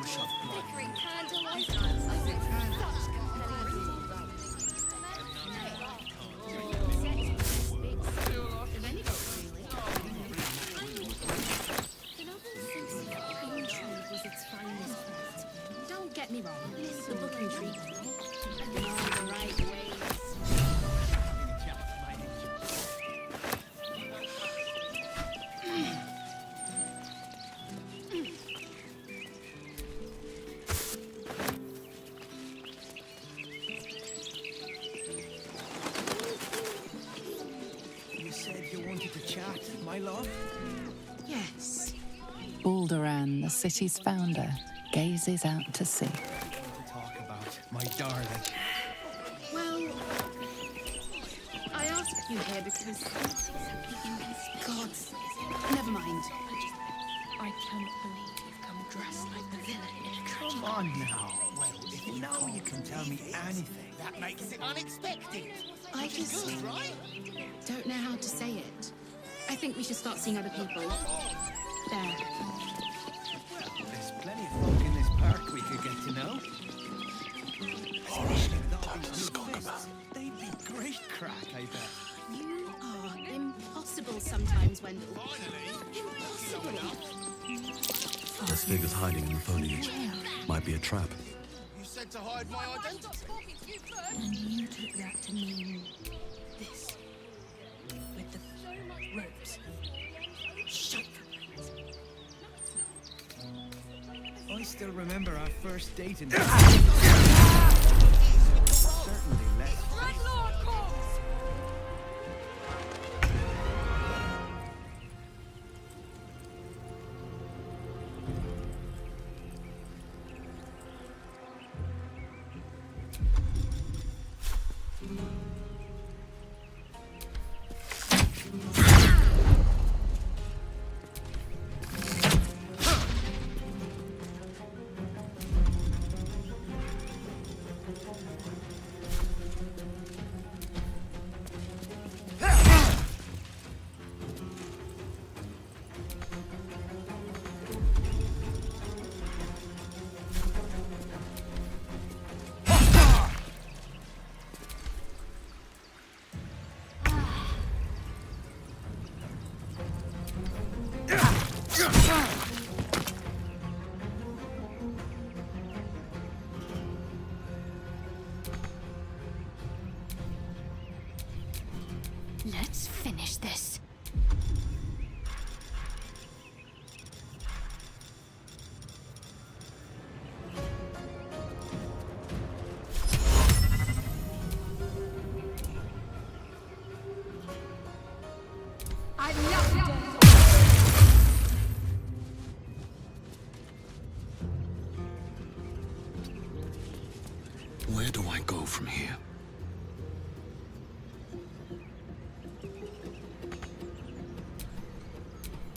Wish I'd Flickering candlelight. Don't get me wrong, the book intrigued me. And in all the right ways. my love? Yes. Alderaan, the city's founder, gazes out to sea. To talk about, my darling. Well, I asked you here because... God, never mind. I cannot believe you've come dressed like the villain in a Come on now. Well, if you know you can tell me anything, that makes it unexpected. I just Good, right? don't know how to say it. I think we should start seeing other people. There. There's plenty of folk in this park we could get to know. Especially with all these new fists. They'd be great crack, I bet. You are impossible sometimes, Wendell. Impossible. There's figures hiding in the foliage. Might be a trap. You said to hide my identity. And you took that to mean this. With the ropes. Shut I still remember our first date in Certainly less. Let's finish this. Where do I go from here?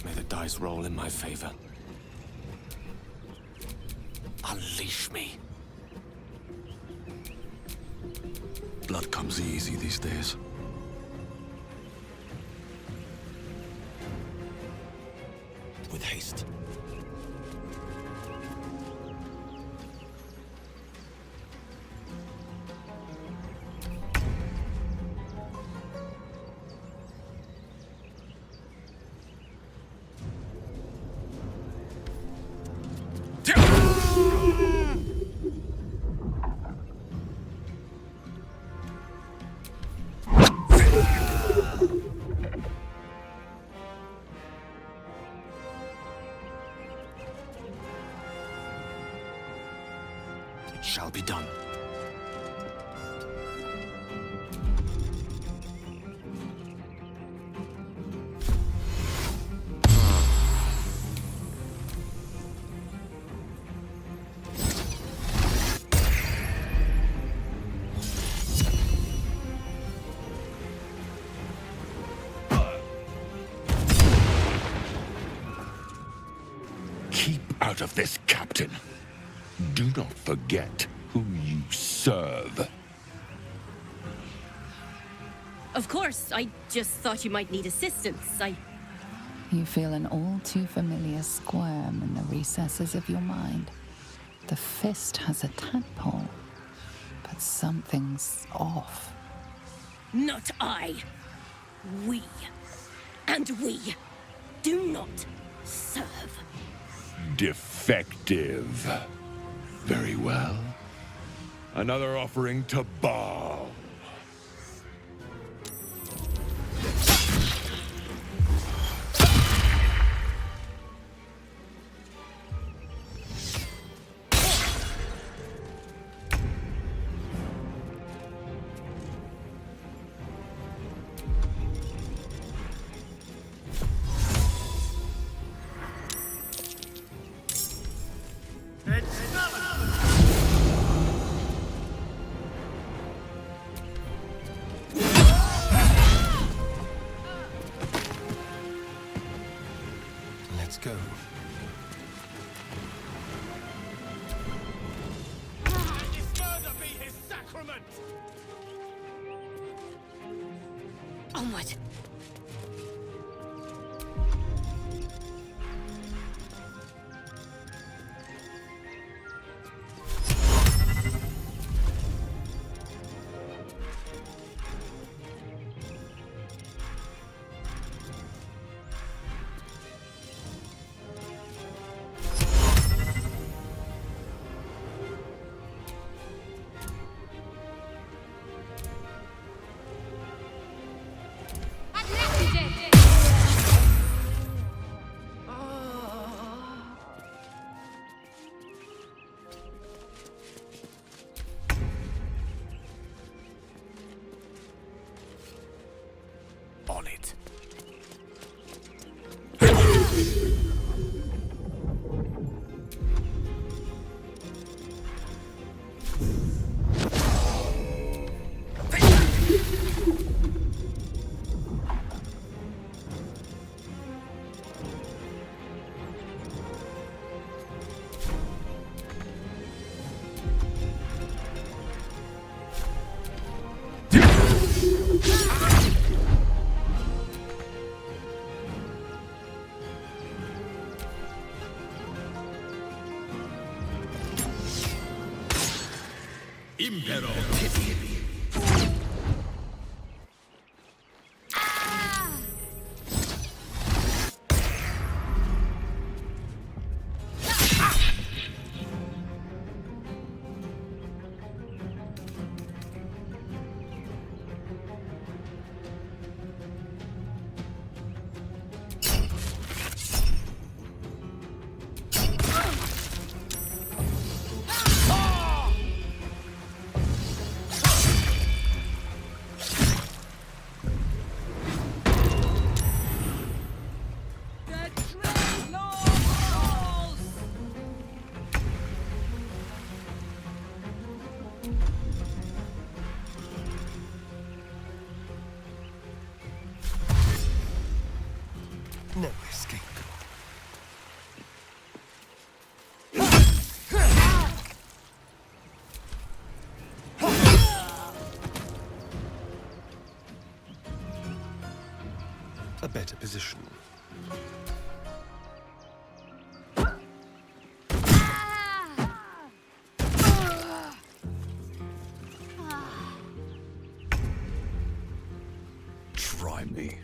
May the dice roll in my favor. Unleash me. Blood comes easy these days. With haste. It shall be done. Keep out of this, Captain. Do not forget who you serve. Of course, I just thought you might need assistance. You feel an all too familiar squirm in the recesses of your mind. The fist has a tadpole, but something's off. Not I. We. And we do not serve. Defective. Very well. Another offering to Baal. government! Onward. On it. Impero. No escape. A better position. Try me.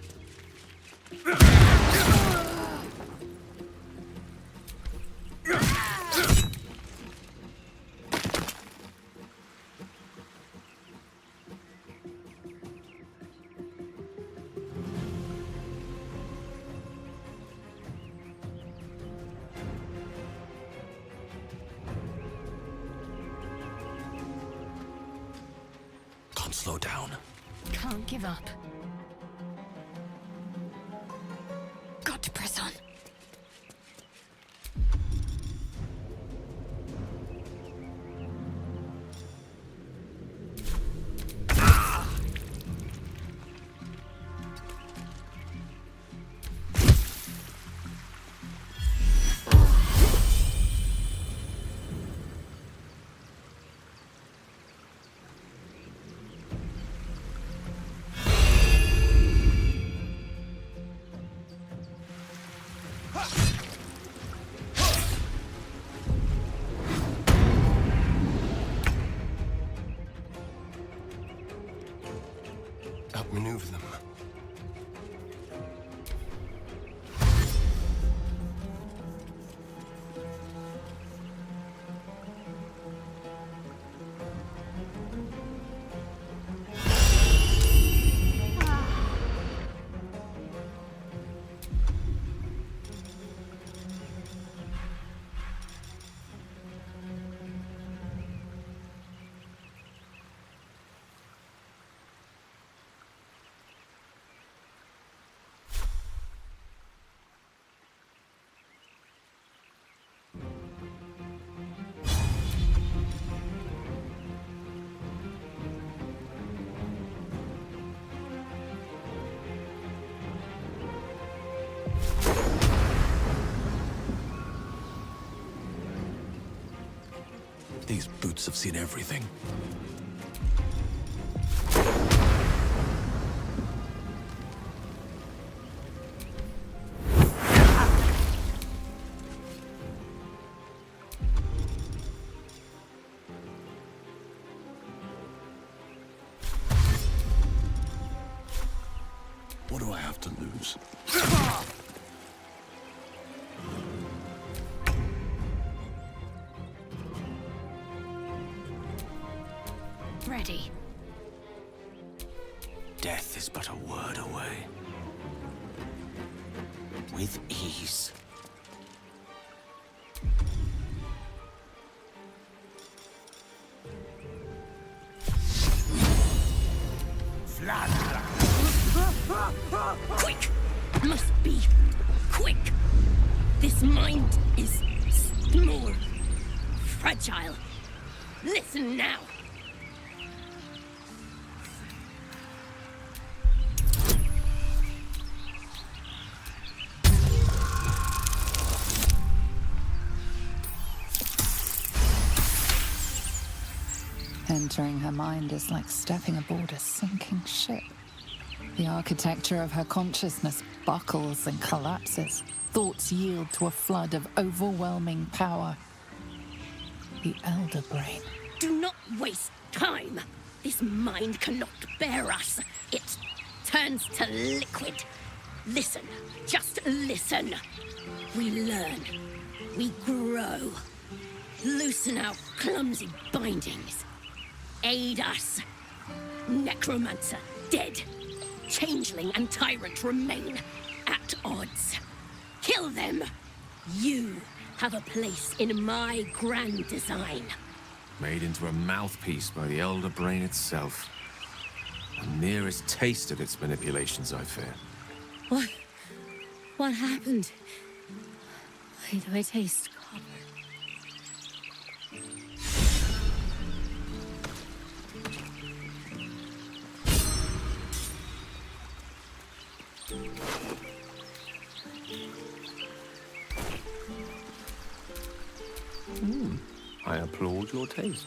Can't slow down. Can't give up. Got to press on. Outmaneuver them. These boots have seen everything. I have to lose. Ready. Death is but a word away. With ease. Quick! Must be quick. This mind is small, fragile. Listen now. Entering her mind is like stepping aboard a sinking ship. The architecture of her consciousness buckles and collapses. Thoughts yield to a flood of overwhelming power. The Elder Brain. Do not waste time. This mind cannot bear us. It turns to liquid. Listen, just listen. We learn. We grow. Loosen our clumsy bindings. Aid us. Necromancer, dead. Changeling and tyrant remain at odds. Kill them. You have a place in my grand design. Made into a mouthpiece by the Elder Brain itself. The nearest taste of its manipulations, I fear. What happened? Why do I taste copper? I applaud your taste.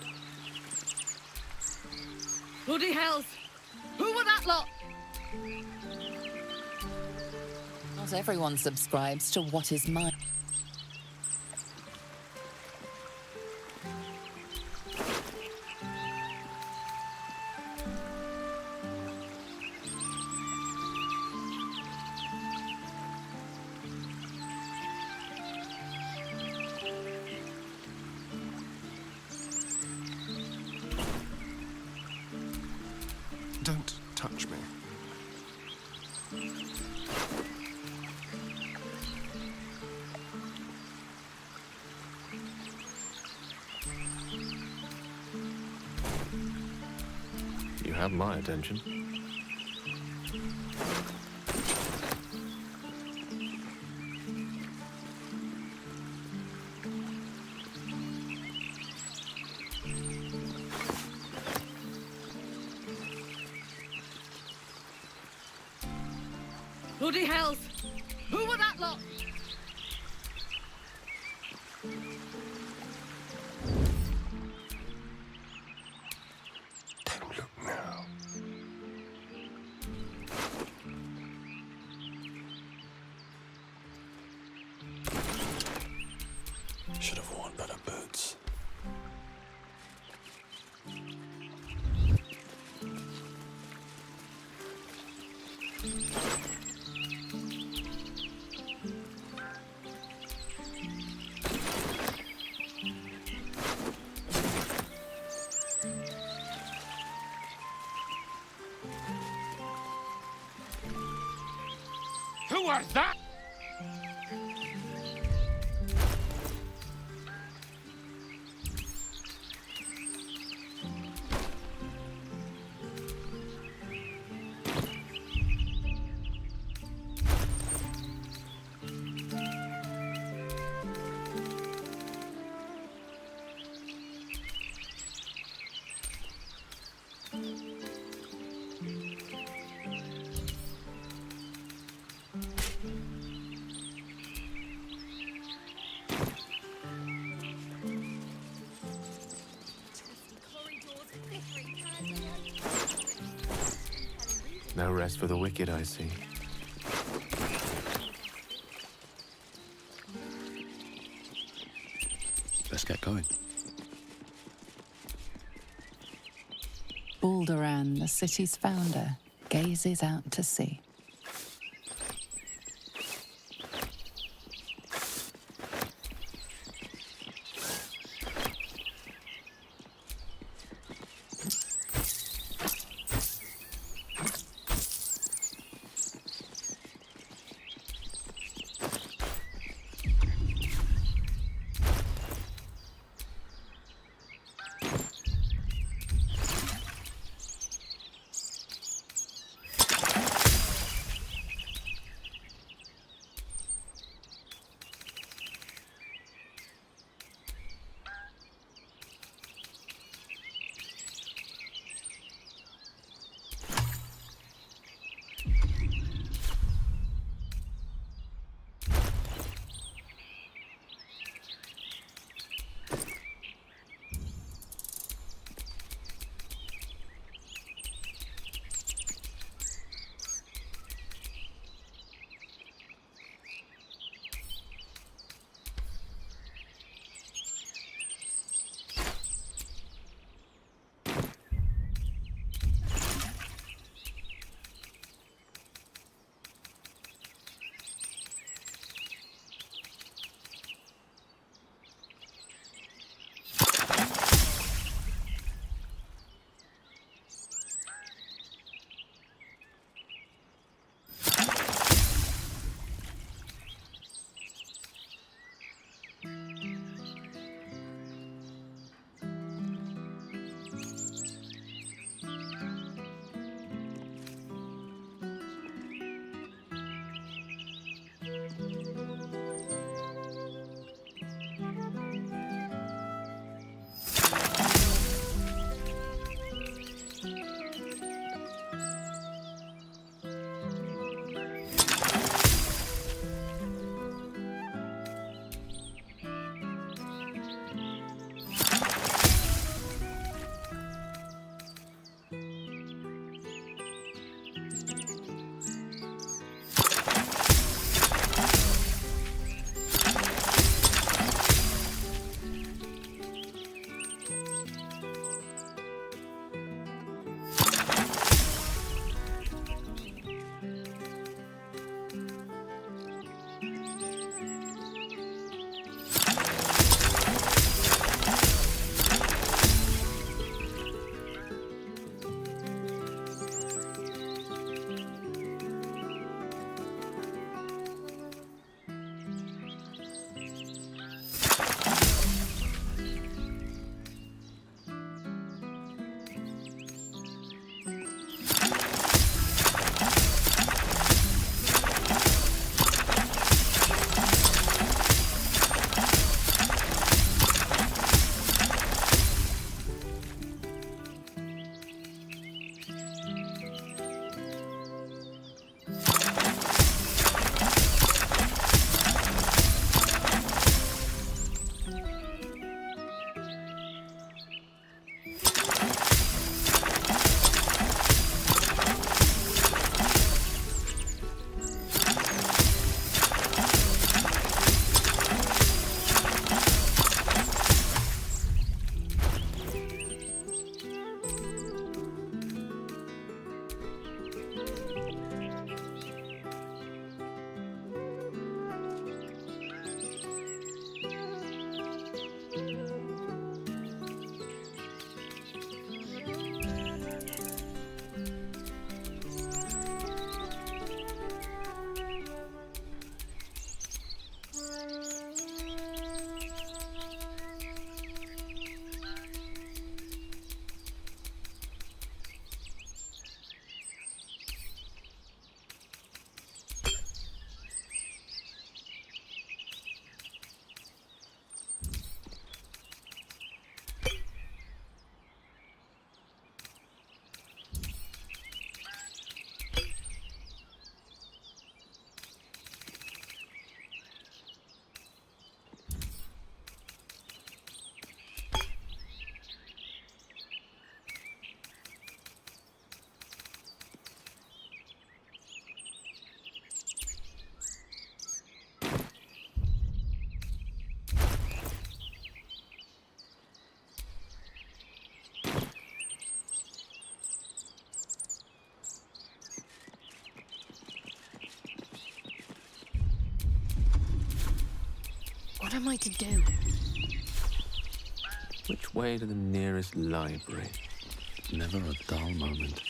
Bloody hells! Who were that lot? Not everyone subscribes to what is mine. Don't touch me. You have my attention. Bloody hells! Who were that lot? Don't look now. Should have worn better boots. Who was that? No rest for the wicked, I see. Let's get going. Balderan, the city's founder, gazes out to sea. am I to do? Which way to the nearest library? Never a dull moment.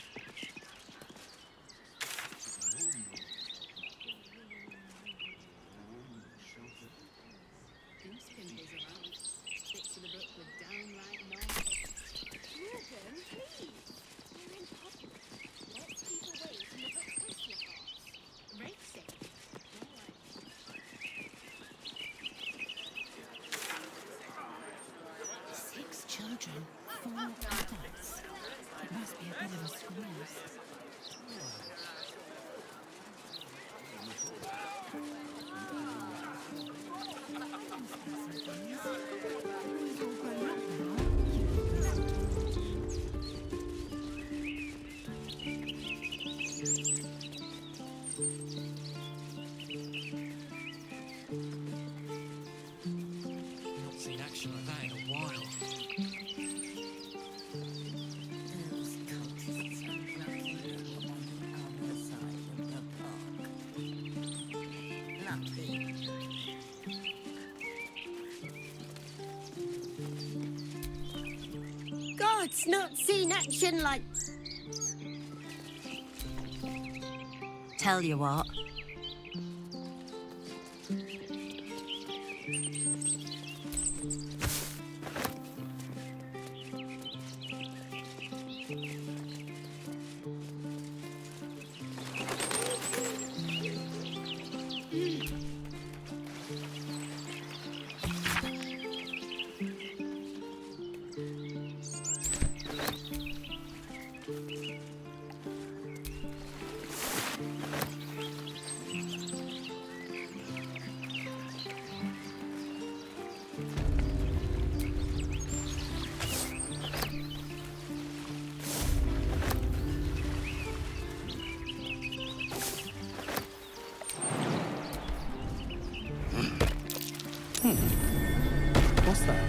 Children, 4 adults. It must be a bit of a squeeze. Not seen action like that in a while. God's not seen action like... Tell you what. What's that?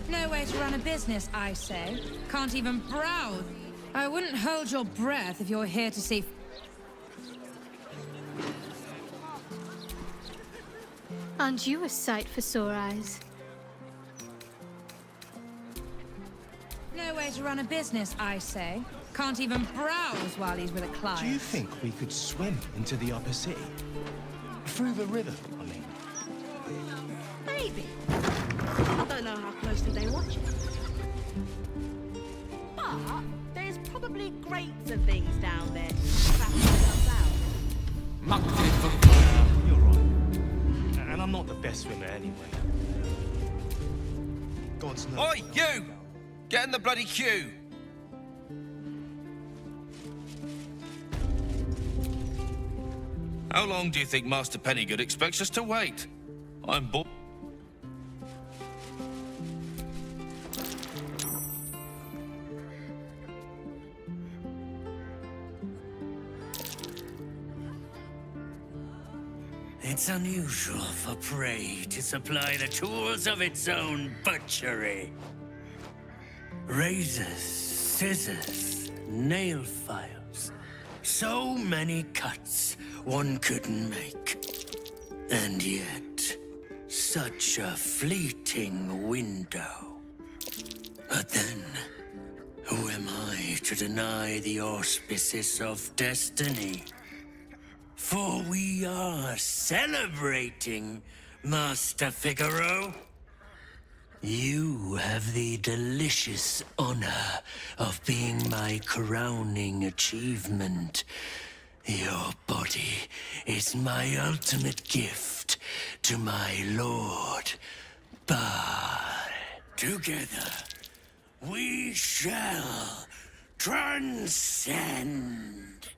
No way to run a business, I say. Can't even browse. I wouldn't hold your breath if you're here to see... Aren't you a sight for sore eyes? No way to run a business, I say. Can't even browse while he's with a client. Do you think we could swim into the upper city? Through the river, I mean. Maybe. I don't know how closely they watch it. But there's probably grates and things down there. You're right. And I'm not the best swimmer anyway. God's no... Oi, you! Get in the bloody queue! How long do you think Master Pennygood expects us to wait? I'm bored. It's unusual for prey to supply the tools of its own butchery. Razors, scissors, nail files. So many cuts one couldn't make. And yet, such a fleeting window. But then, who am I to deny the auspices of destiny? For we are celebrating, Master Figaro. You have the delicious honor of being my crowning achievement. Your body is my ultimate gift to my lord, but together we shall transcend.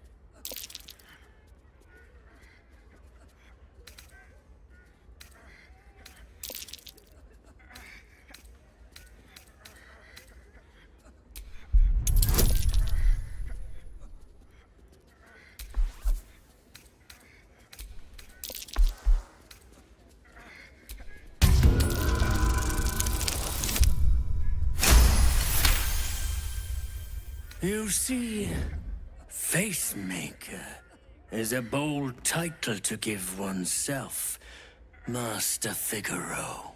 You see, Facemaker is a bold title to give oneself, Master Figaro.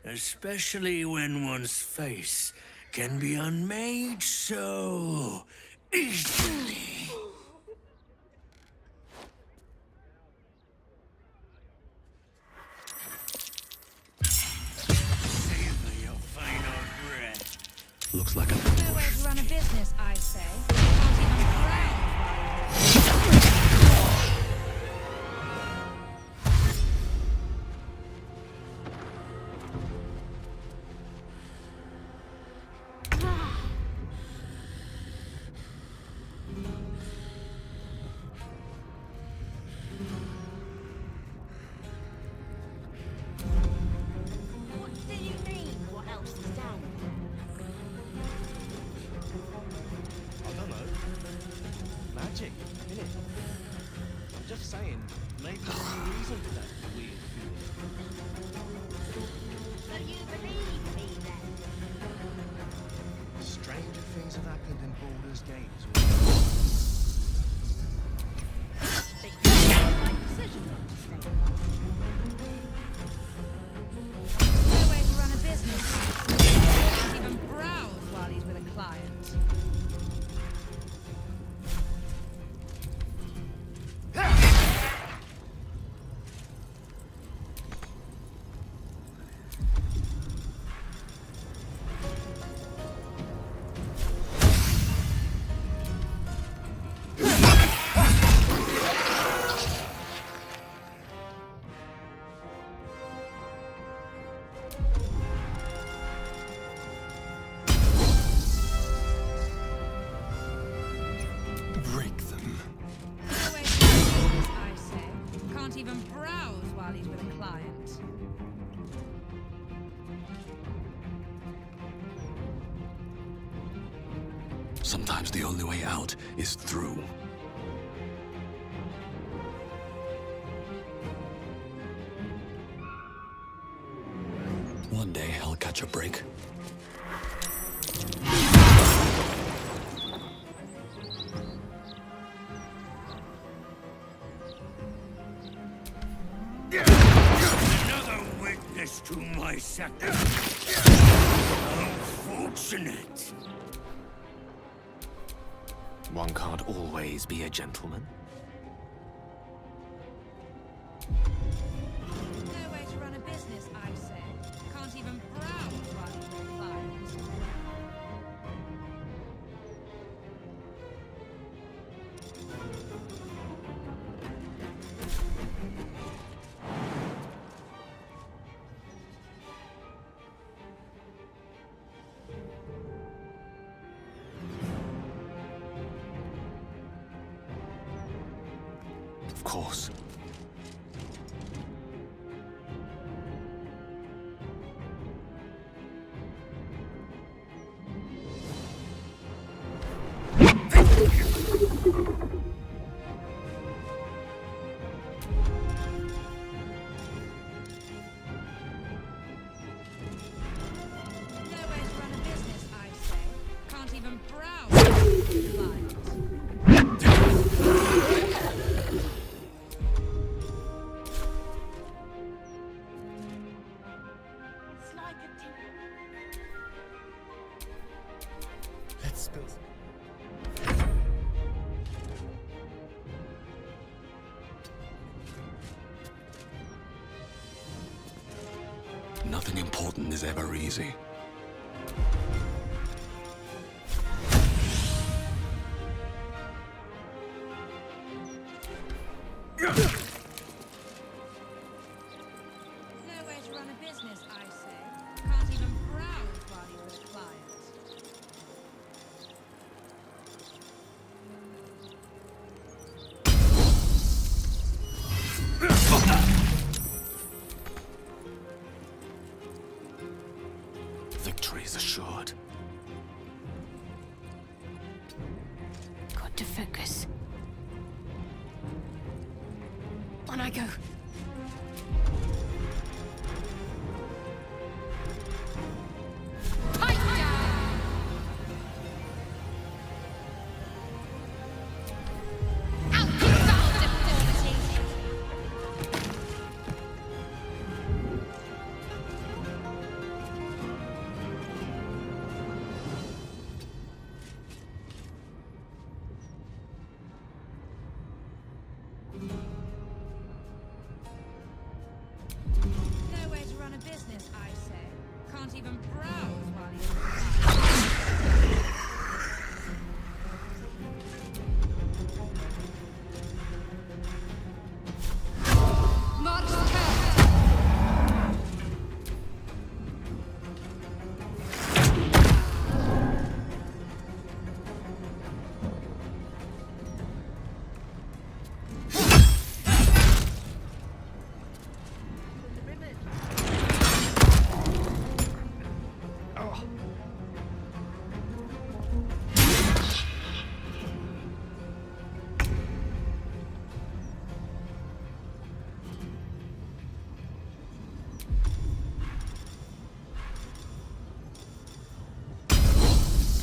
Especially when one's face can be unmade so easily. Savor your final breath. Looks like a... No way to run a business, I say. Can't even brag. I don't know. Magic, innit? I'm just saying, maybe there's a reason for that weird feeling. So you believe me then? Stranger things have happened in Baldur's Gate. No way to run a business. Can't even browse while he's with a client. Break them. No way to run a business, I say. Can't even browse while he's with a client. Sometimes the only way out is through. One day I'll catch a break. Another witness to my sacrifice. How fortunate. One can't always be a gentleman. No way to run a business, I say. Can't even browse while he's with a client. Of course. No way to run a business, I say. Can't even browse while he's with a client. It's like a Let's spill some. Nothing important is ever easy. No way to run a business, I say. Can't even browse while he's with a client. Victory is assured. Got to focus. On I go. Hiya! Can't even browse while he's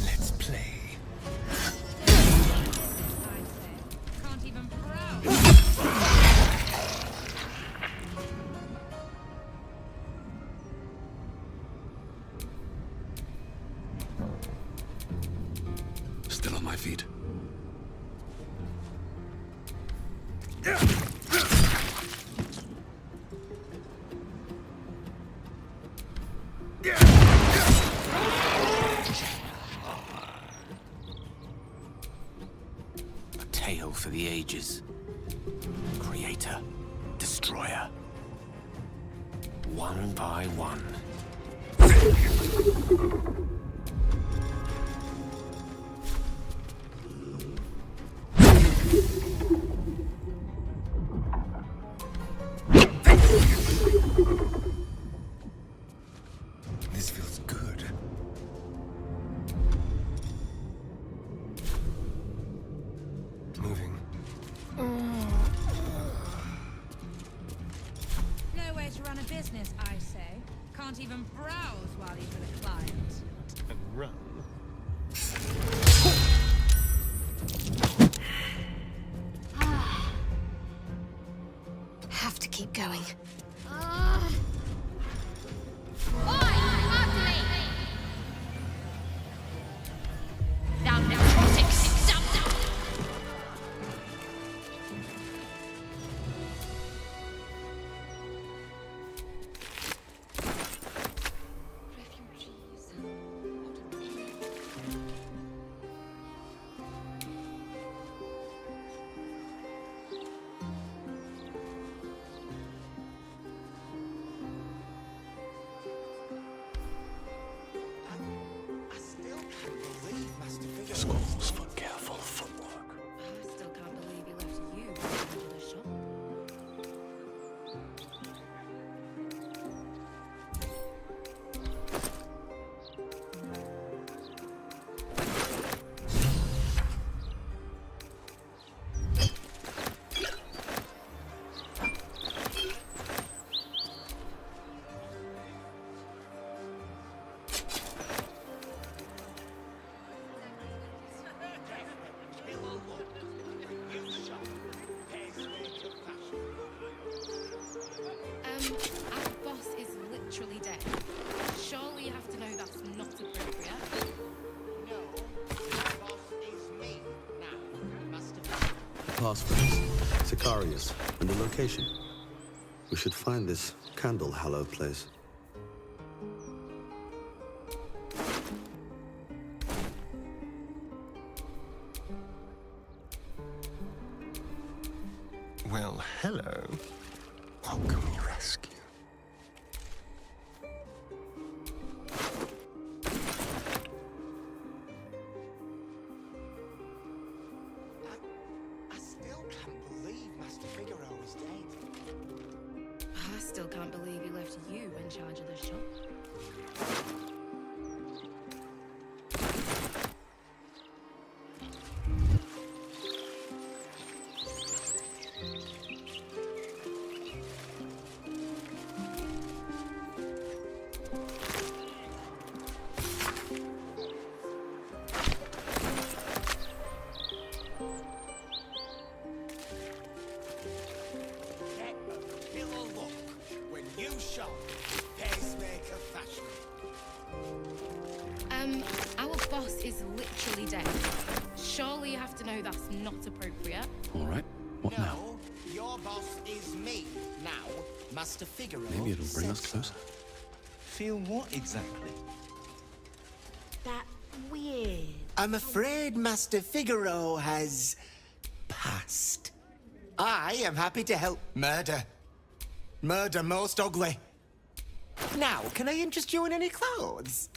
Let's play. can't even browse. Still on my feet. A tale for the ages. Creator, destroyer. One by one. This feels good. Moving. Nowhere to run a business, I say. Can't even browse while he's with a client. Run? Have to keep going. Down, necrotics, stop that! Schools for careful footwork. I still can't believe he left you in charge of the shop. Our boss is literally dead. Surely you have to know that's not appropriate. No, my boss is me now, Master Victor. Passphrase, Sicarius, and the location. We should find this candle-hallowed place. Well, hello. What can we rescue? I still can't believe Master Figaro is dead. I still can't believe he left you in charge of the shop. Get a pillow look when you shop pacemaker fashion. Our boss is literally dead. Surely you have to know that's not appropriate. All right, what now? No, your boss is me now, Master Figaro. Maybe it'll bring us said so. closer. Feel what exactly? That weird. I'm afraid Master Figaro has passed. I am happy to help. Murder. Murder most ugly. Now, can I interest you in any clothes?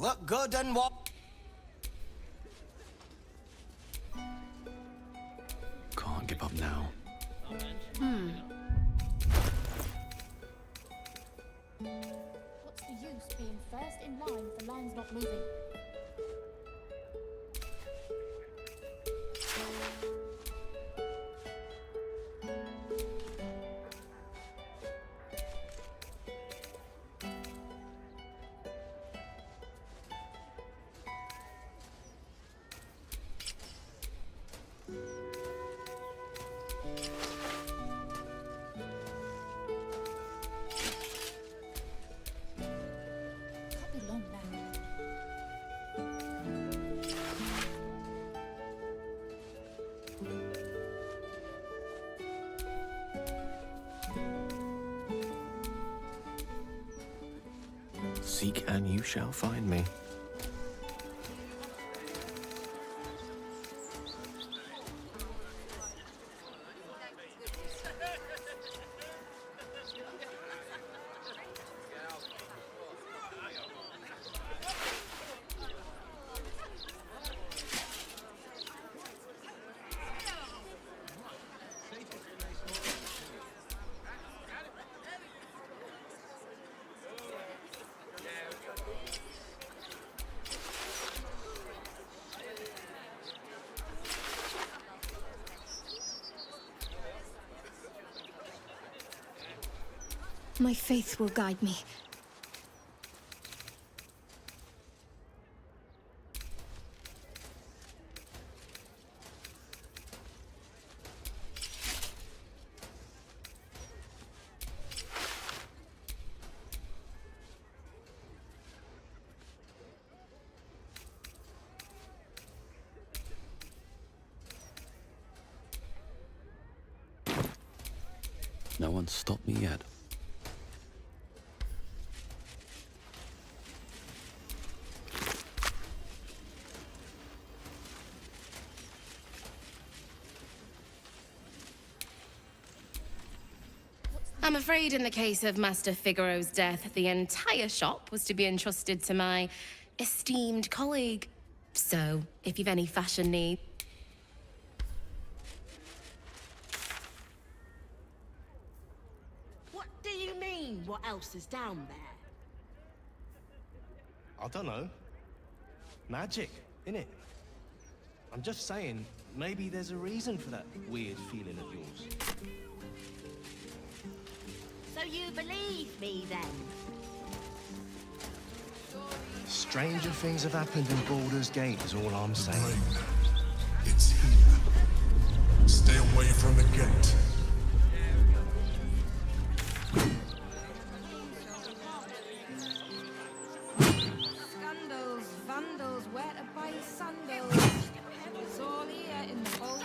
Look good and walk. Can't give up now. Someone's not moving. Can't be long now. Seek and you shall find me. My faith will guide me. No one's stopped me yet. I'm afraid in the case of Master Figaro's death, the entire shop was to be entrusted to my esteemed colleague. So, if you've any fashion needs... What do you mean, what else is down there? I don't know. Magic, innit? I'm just saying, maybe there's a reason for that weird feeling of yours. So you believe me, then? Stranger things have happened in Baldur's Gate is all I'm saying. It's here. Stay away from the gate. Scandals, vandals, where to buy sandals. It's all here in the boat.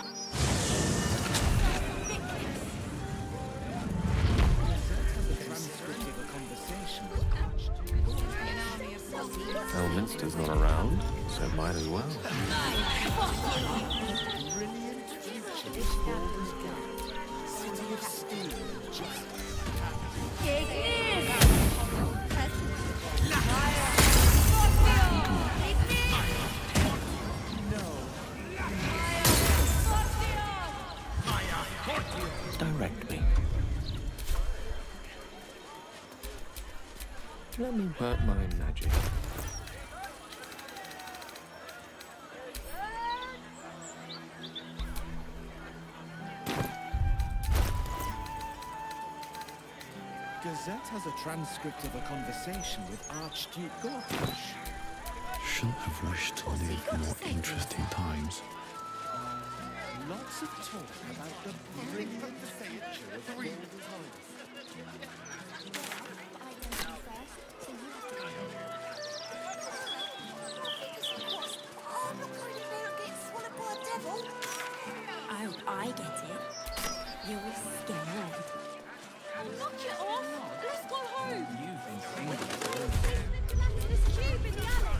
Elminster's not around, so might as well. Direct me. Let me work my magic. Gazette has a transcript of a conversation with Archduke Gortash. Shouldn't have wished to live more interesting times. Lots of talk about the brilliant future of Baldur's I hope I get it. You're scared. Knock it off! Let's go home! You've been This cube in the alley!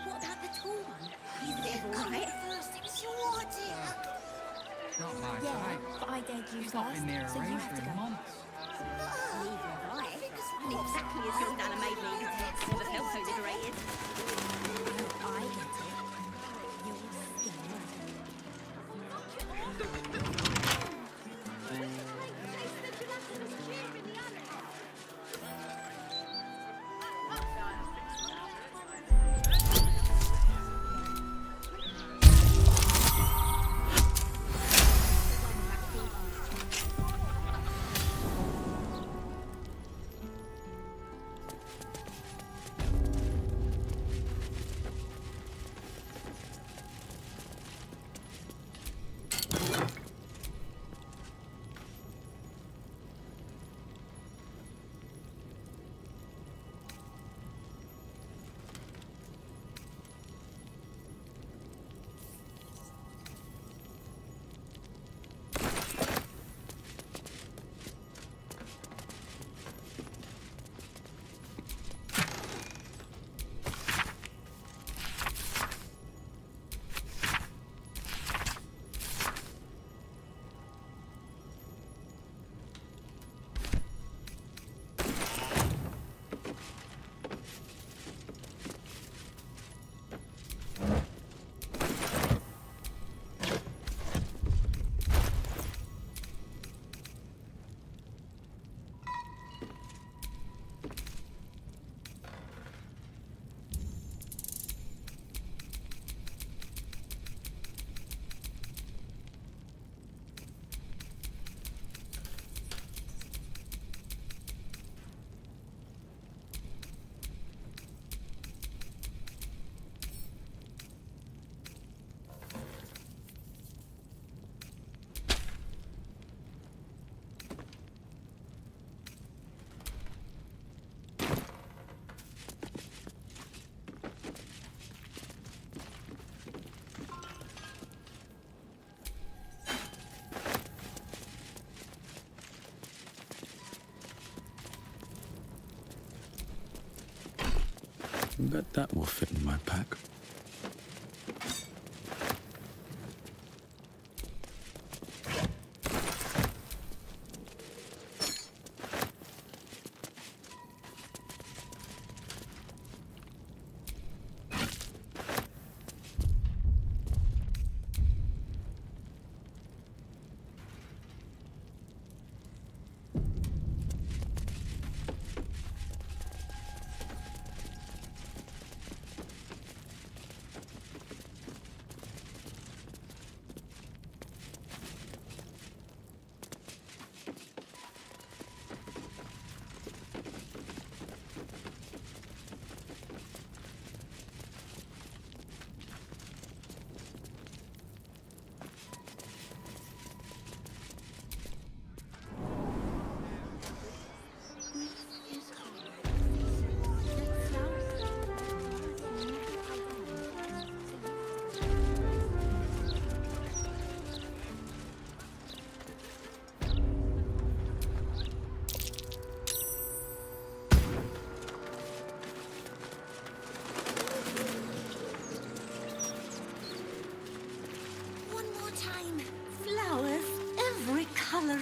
What about the tall one? He's there, all right? It's your idea. Not my Yeah, type. but I dared you He's not first, been near a so you ranger have to in go. months. Neither have I. I'm exactly as young down and made me to have felt so liberated. Bet that will fit in my pack.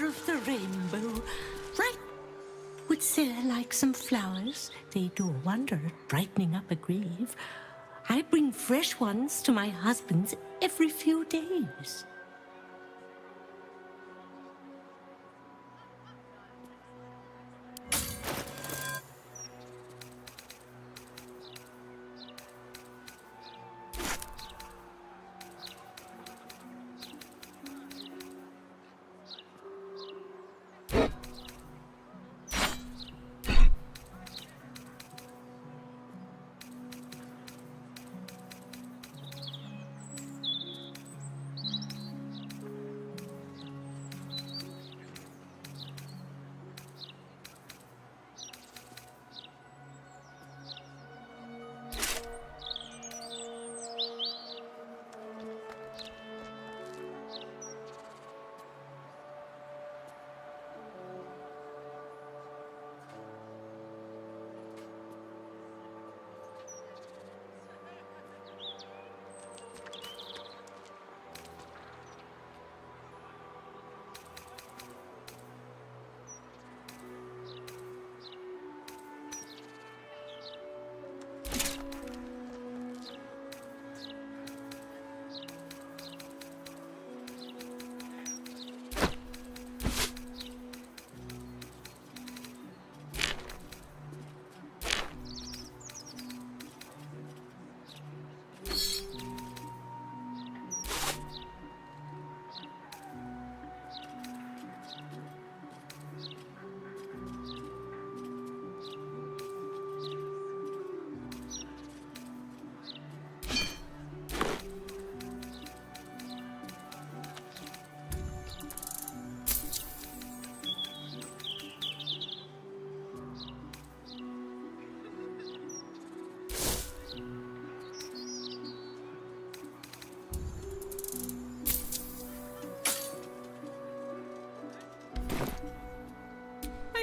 Of the rainbow, right? Would Sarah like some flowers? They do a wonder at brightening up a grave. I bring fresh ones to my husband's every few days.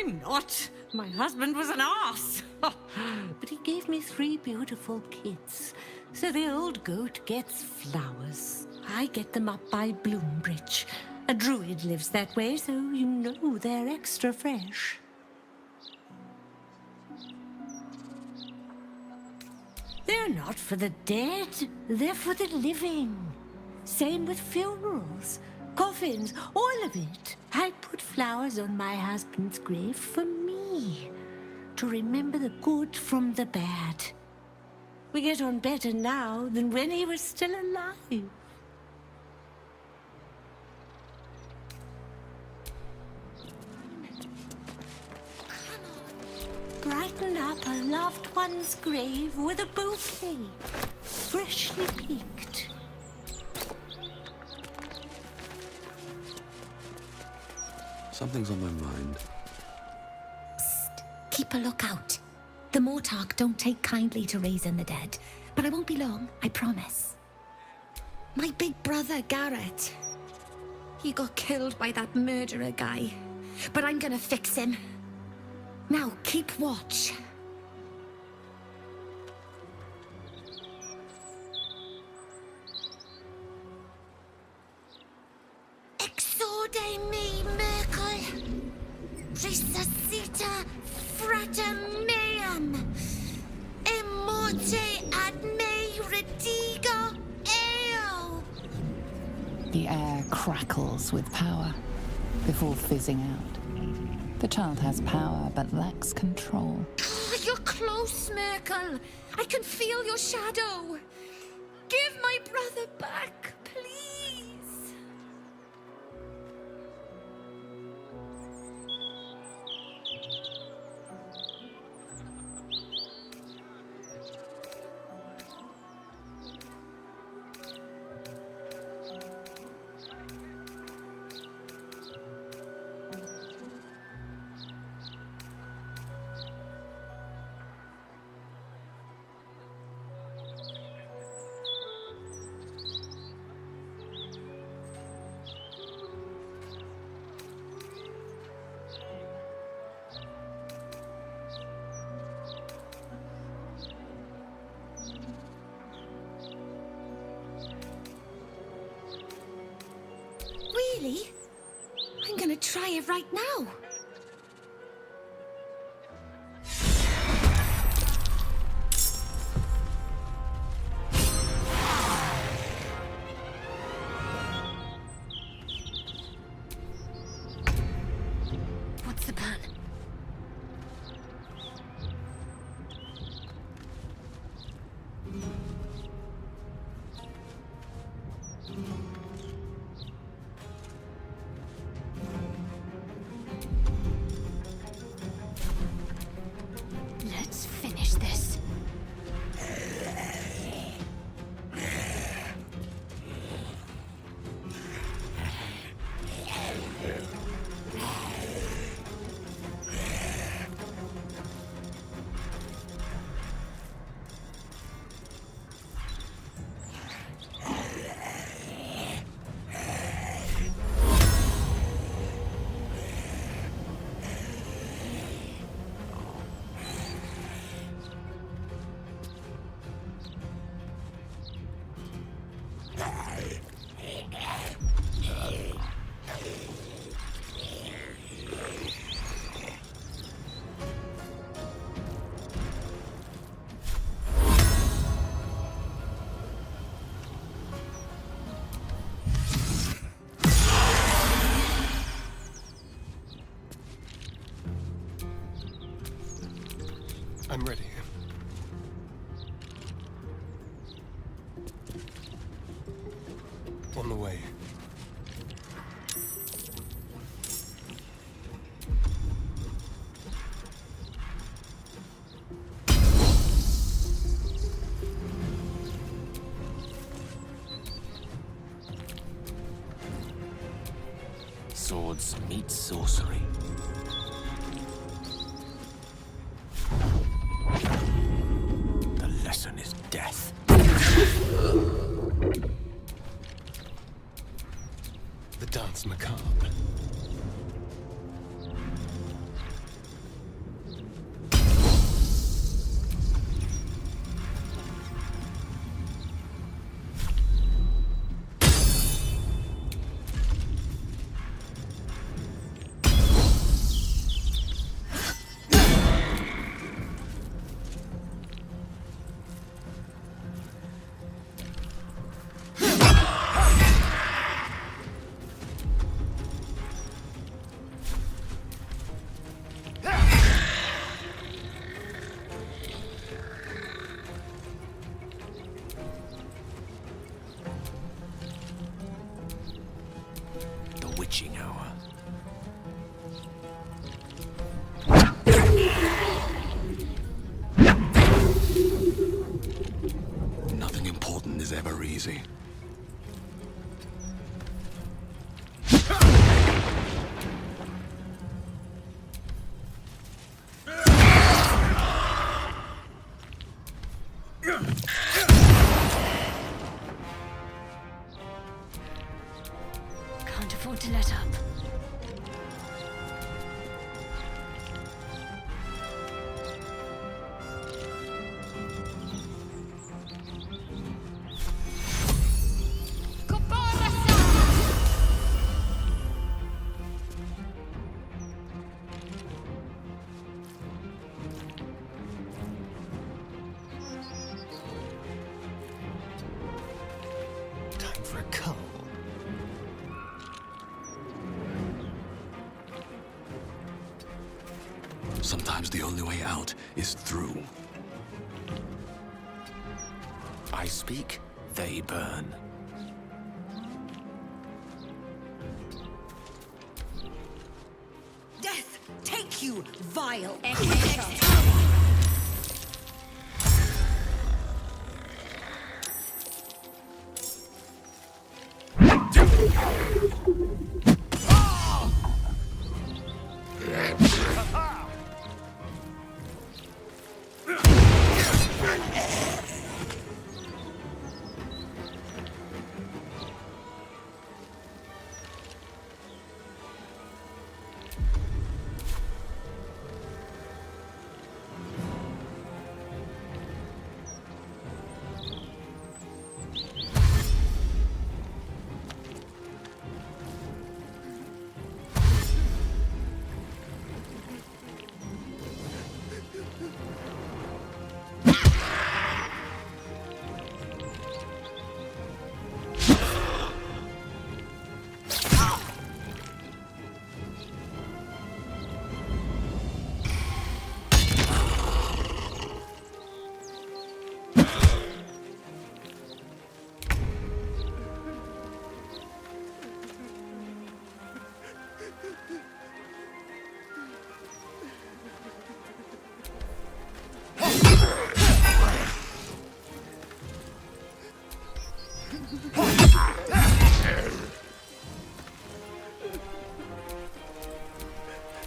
I'm not. My husband was an arse. But he gave me 3 beautiful kids. So the old goat gets flowers. I get them up by Bloombridge. A druid lives that way, so you know they're extra fresh. They're not for the dead, they're for the living. Same with funerals, coffins, all of it. I put flowers on my husband's grave for me, to remember the good from the bad. We get on better now than when he was still alive. Brighten up a loved one's grave with a bouquet, freshly picked. Something's on my mind. Keep a lookout. The Mortarch don't take kindly to raising the dead, but I won't be long, I promise. My big brother, Garrett. He got killed by that murderer guy, but I'm gonna fix him. Now, keep watch. Exorde me, Merkel. Resuscita frater meum. Immorte ad me redigo eo. The air crackles with power before fizzing out. The child has power but lacks control. You're close, Merkel. I can feel your shadow. Give my brother back, please. Really? I'm gonna try it right now. What's the plan? Let's finish this. I'm ready. On the way. Swords meet sorcery. The lesson is death. The dance macabre. Sometimes the only way out is through. I speak, they burn. Death, take you, vile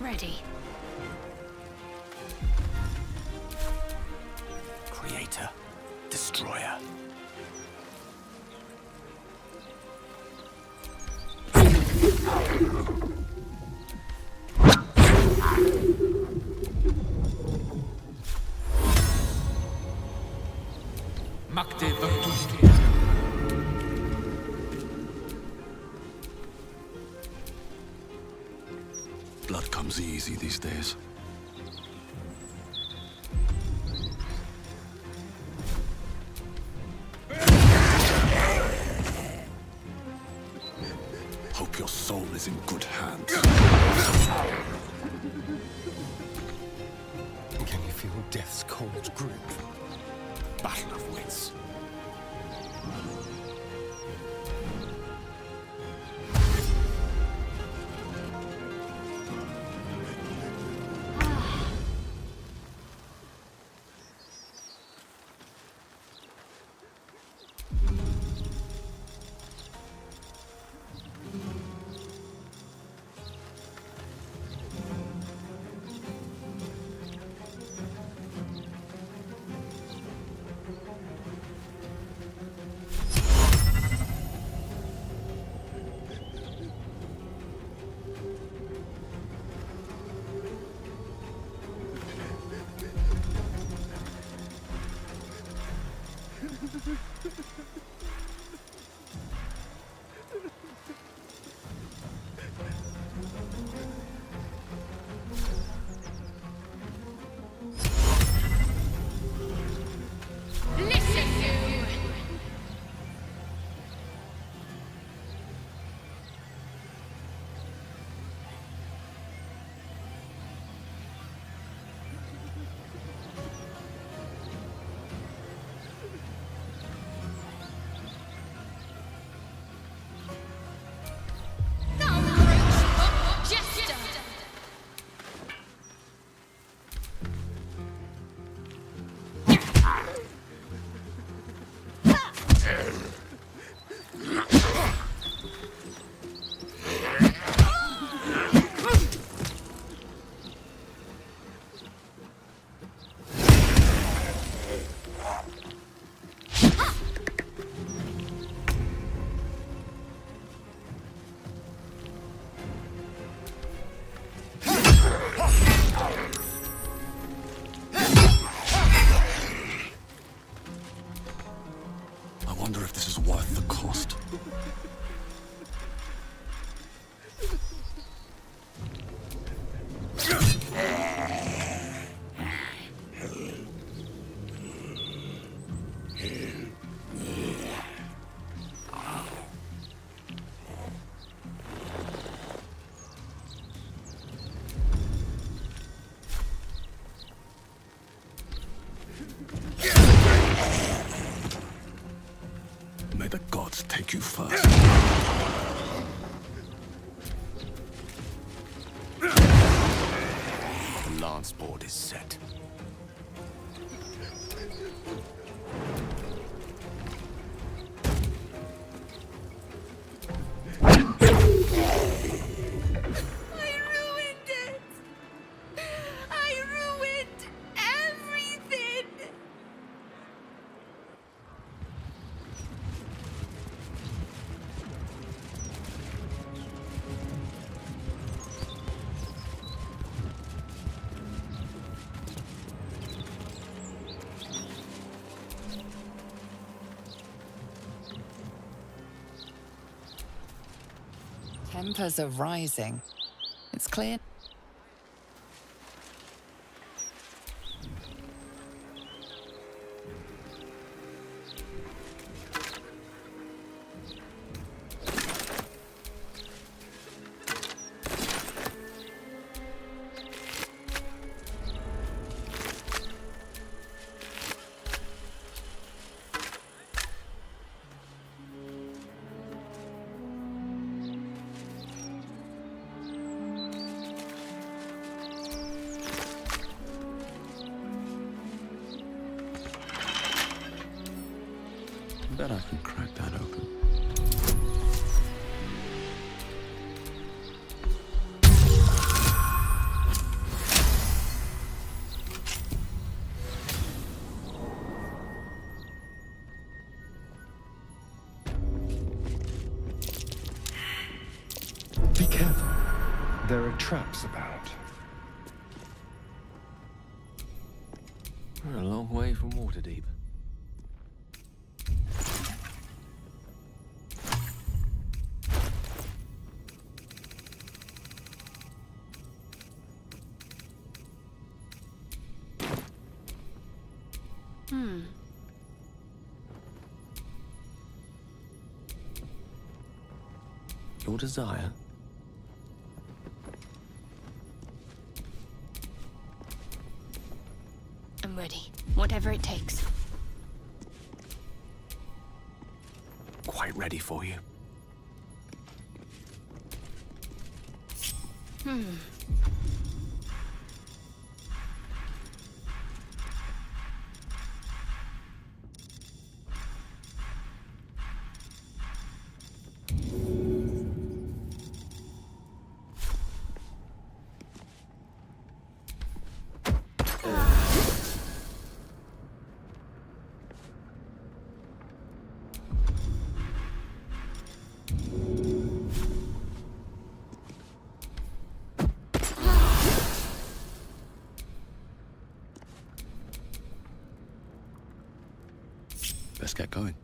Ready. Creator, destroyer. Blood comes easy these days. Hope your soul is in good hands. Can you feel death's cold grip? Battle of wits. dance board is set. I ruined it! I ruined everything! Tempers are rising. It's clear. I bet I can crack that open. Be careful. There are traps about. We're a long way from Waterdeep. Your desire? I'm ready. Whatever it takes. Quite ready for you. Let's get going.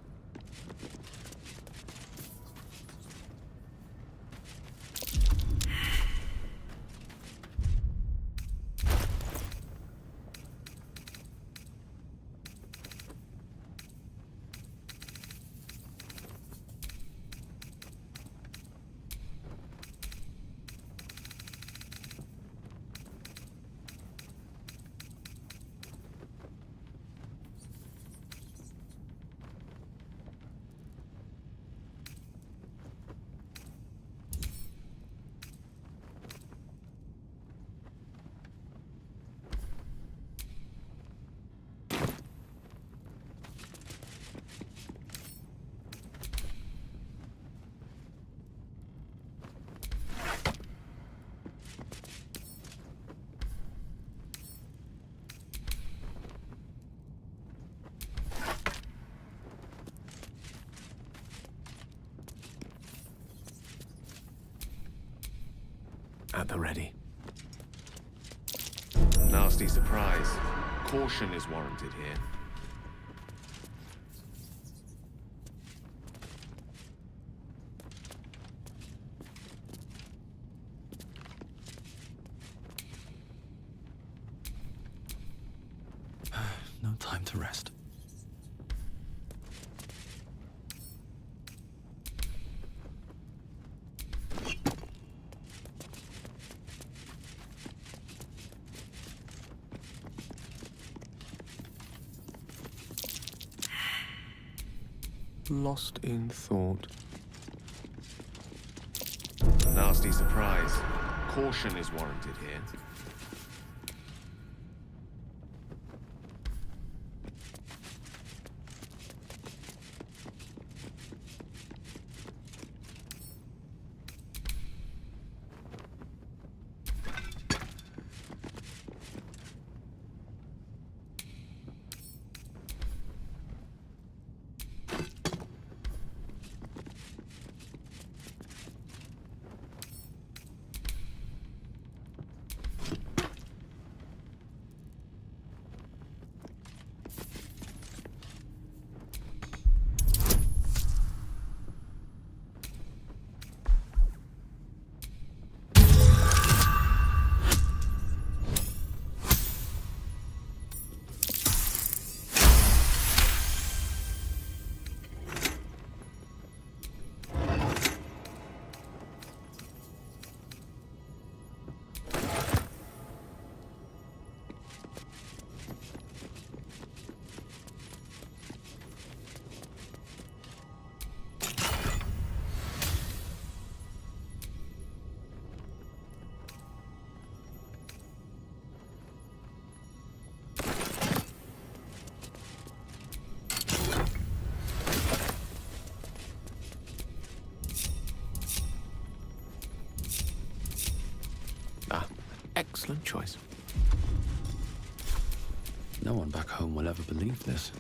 At the ready. Nasty surprise. Caution is warranted here. No time to rest. Lost in thought. Nasty surprise. Caution is warranted here. Excellent choice. No one back home will ever believe this.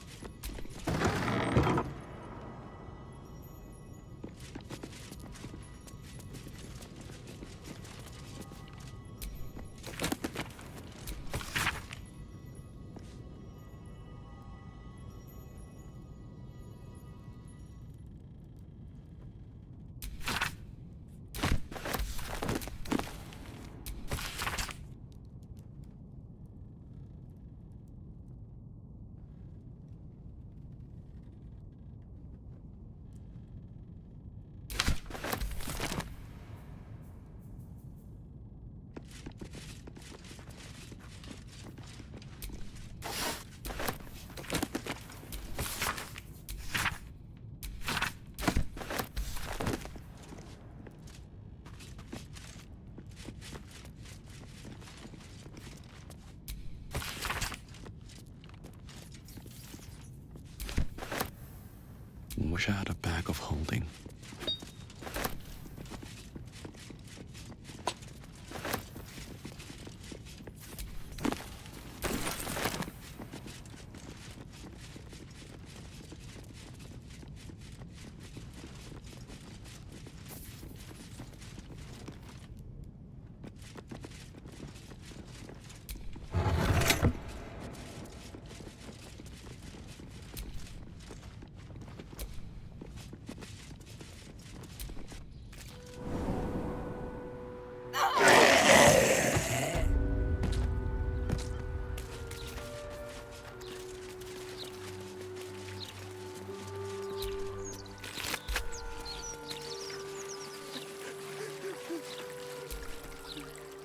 Wish I had a bag of holding.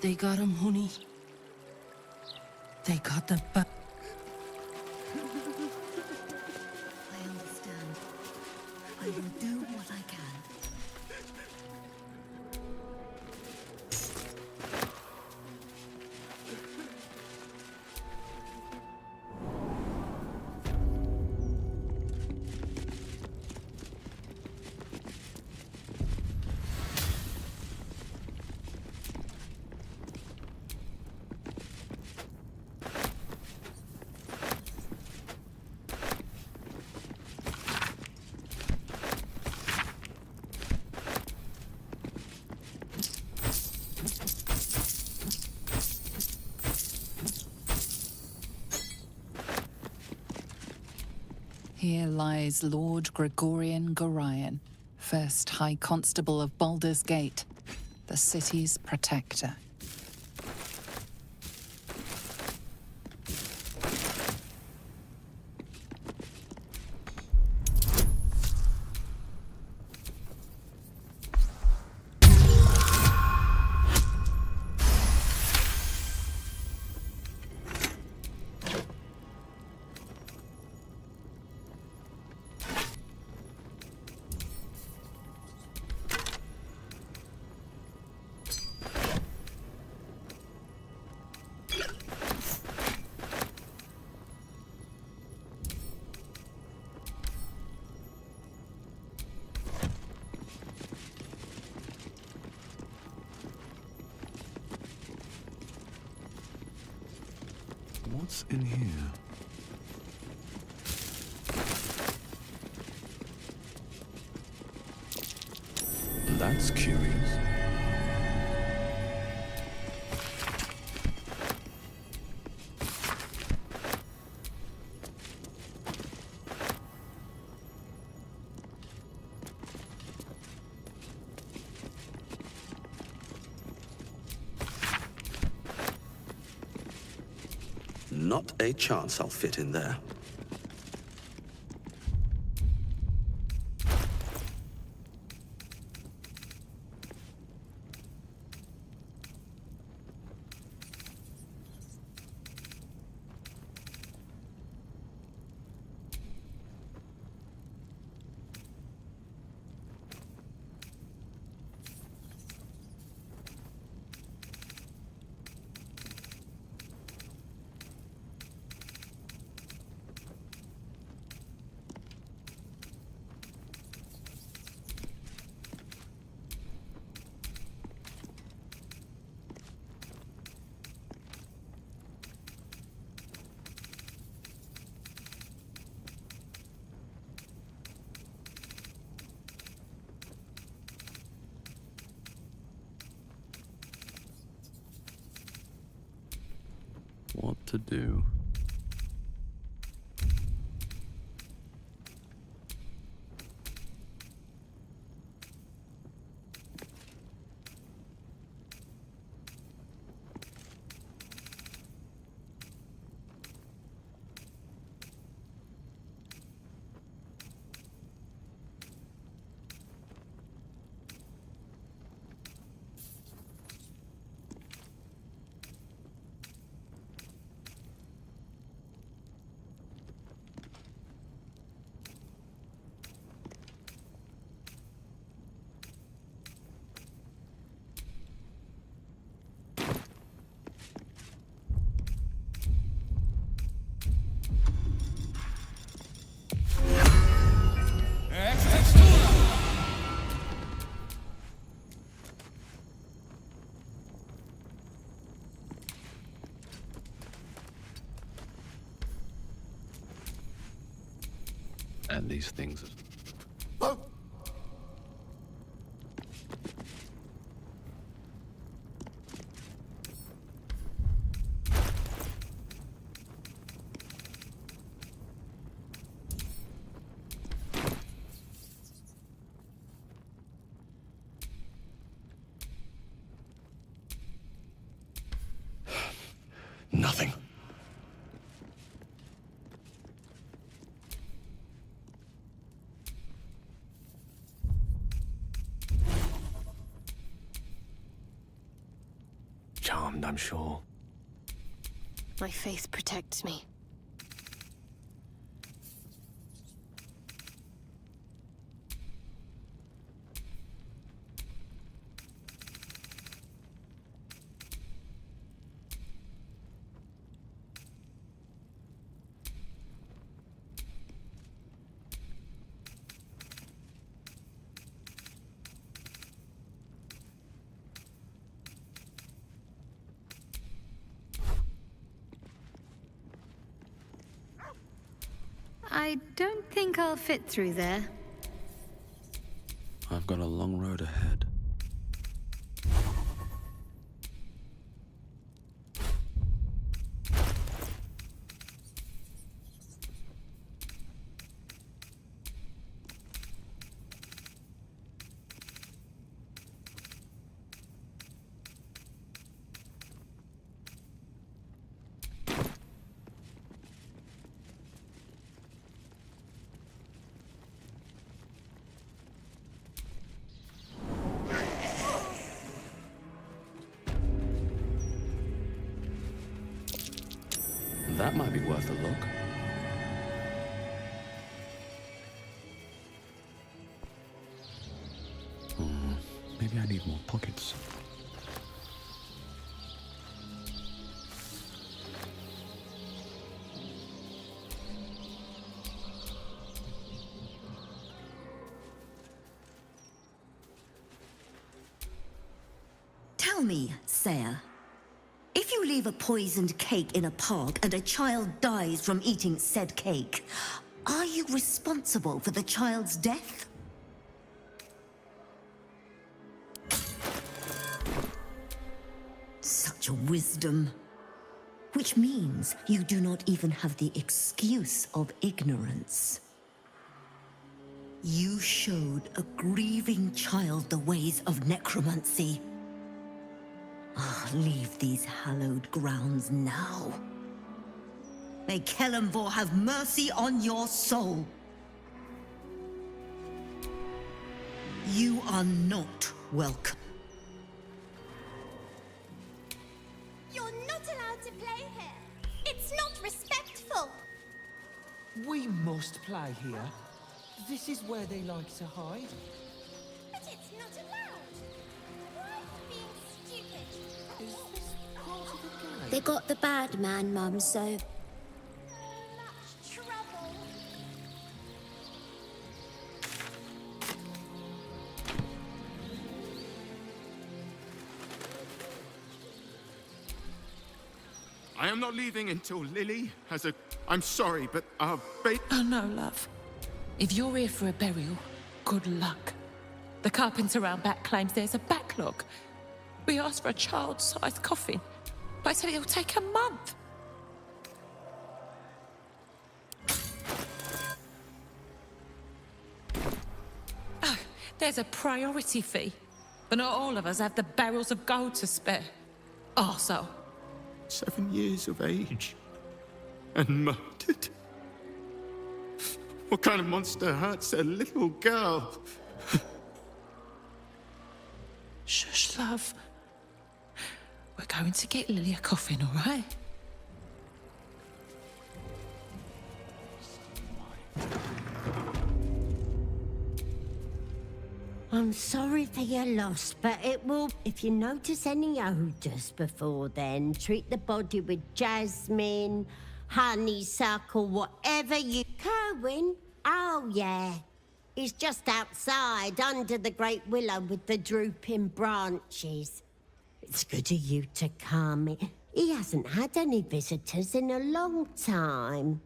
They got him, honey. They got the I understand. I will do what I can. Here lies Lord Gregorian Gorion, first High Constable of Baldur's Gate, the city's protector. What's in here? That's curious. Not a chance I'll fit in there. what to do. And these things... Oh! Nothing. Charmed, I'm sure. My faith protects me. I don't think I'll fit through there. I've got a long road ahead. That might be worth a look. Maybe I need more pockets. Tell me, Sayer. If you leave a poisoned cake in a park and a child dies from eating said cake, are you responsible for the child's death? Such wisdom. Which means you do not even have the excuse of ignorance. You showed a grieving child the ways of necromancy. Leave these hallowed grounds now. May Kellamvor have mercy on your soul. You are not welcome. You're not allowed to play here. It's not respectful. We must play here. This is where they like to hide. But it's not allowed. Why are you being stupid? Is this part of the game? They got the bad man, Mum, so... Much trouble. I am not leaving until Lily has a... I'm sorry, but our bait... Oh, no, love. If you're here for a burial, good luck. The carpenter round back claims there's a backlog. We asked for a child-sized coffin, but I said it'll take a month. There's a priority fee. But not all of us have the barrels of gold to spare. Also, 7 years of age. And murdered. What kind of monster hurts a little girl? shush, love. We're going to get Lily a coffin, all right? I'm sorry for your loss, but it will... If you notice any odours before then, treat the body with jasmine, honeysuckle, whatever you... Kerwin? Oh, yeah. He's just outside, under the great willow with the drooping branches. It's good of you to come. He hasn't had any visitors in a long time.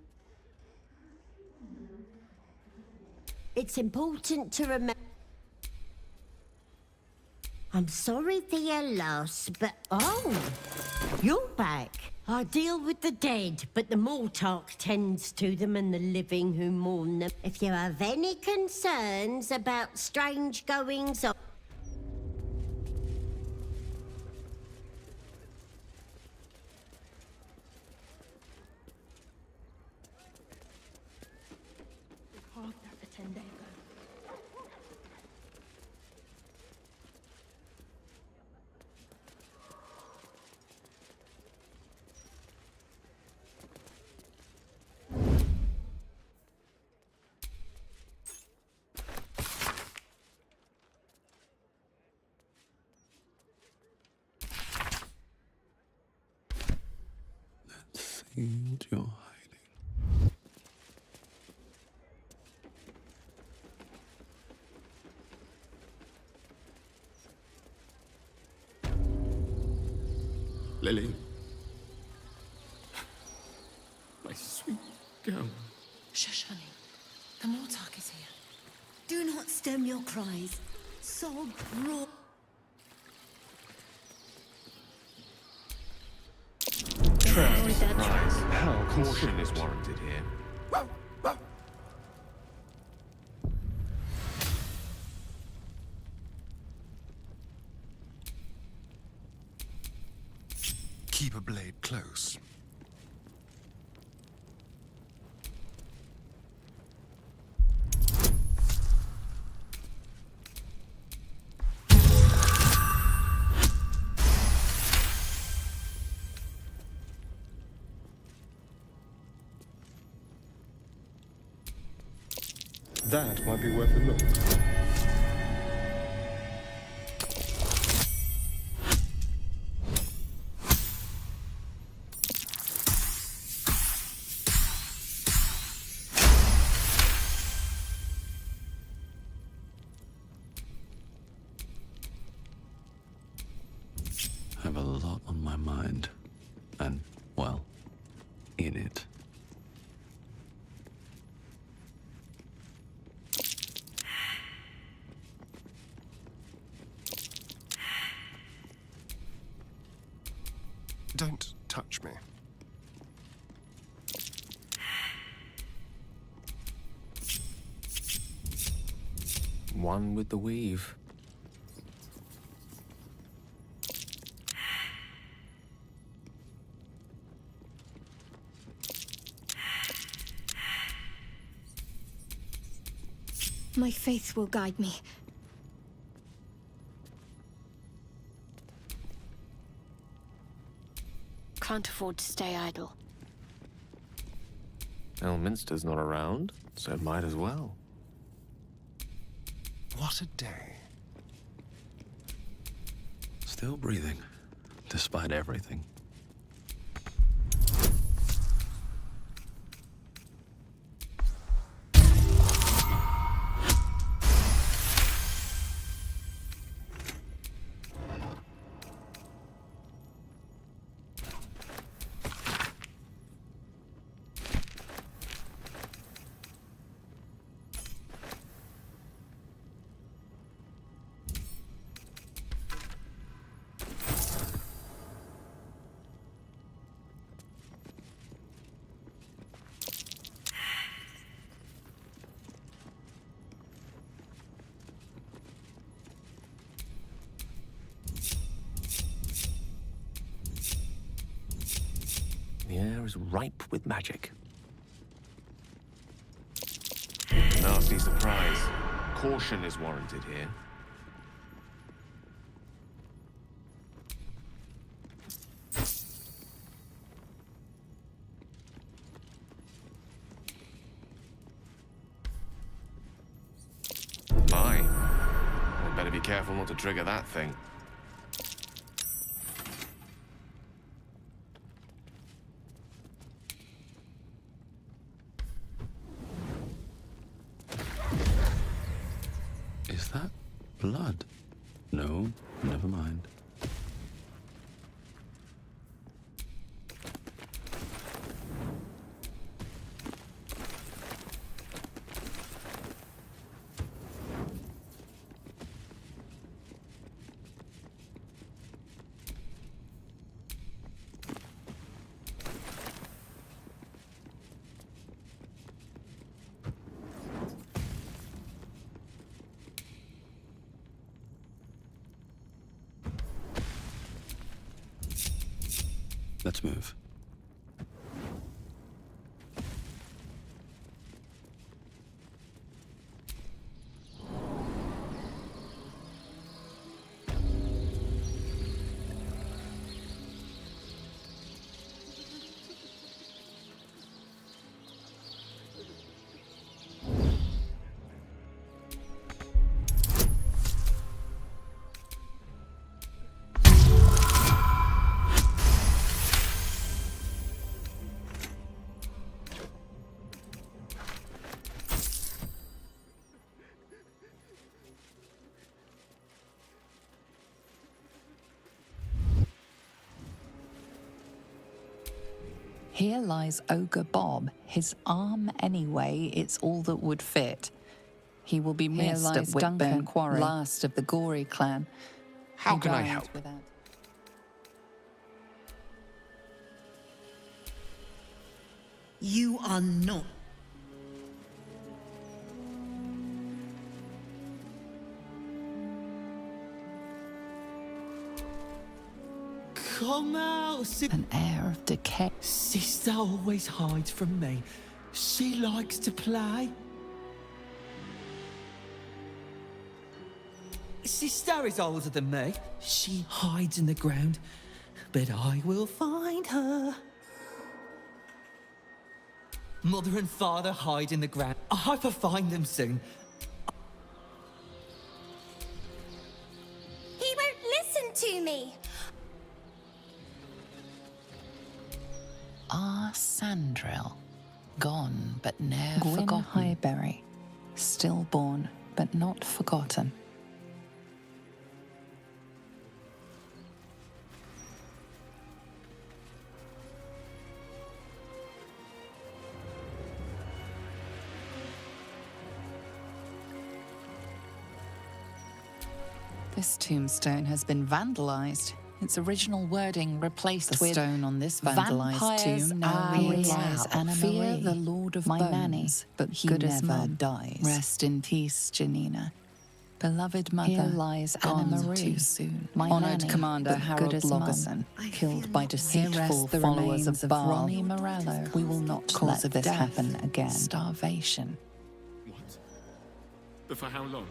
It's important to remember... I'm sorry for your loss, but... Oh! You're back. I deal with the dead, but the Mortark tends to them and the living who mourn them. If you have any concerns about strange goings on... Sealed your hiding. Lily. My sweet girl. Shush, honey. The Mortark is here. Do not stem your cries. Sob, roar. Caution is warranted here. Keep a blade close. That might be worth a look. I have a lot on my mind. And, well, in it. Don't touch me. One with the weave. My faith will guide me. Can't afford to stay idle. Elminster's not around, so it might as well. What a day. Still breathing, despite everything. air is ripe with magic. Nasty surprise. Caution is warranted here. My. I'd better be careful not to trigger that thing. Is that blood? No, never mind. Let's move. Here lies Ogre Bob, his arm anyway, it's all that would fit. He will be missed at Whitburn Quarry, last of the Gory clan. How can I help? You are not. Come out, An air of decay. Sister always hides from me. She likes to play. Sister is older than me. She hides in the ground, but I will find her. Mother and father hide in the ground. I hope I find them soon. He won't listen to me. Sandrill, gone but ne'er forgotten. Highbury, stillborn but not forgotten. This tombstone has been vandalized. Its original wording replaced with the stone on this vandalized tomb now reads Anna Fear the Lord of my Bones, nanny, but he good as never dies. Rest in peace, Janina. Beloved mother, here lies Anna Marie. Too soon. My honored nanny, Commander Harold Logerson, killed by deceitful followers of Baal. Ronnie Morello. We will not let this happen again. Starvation. What? But for how long?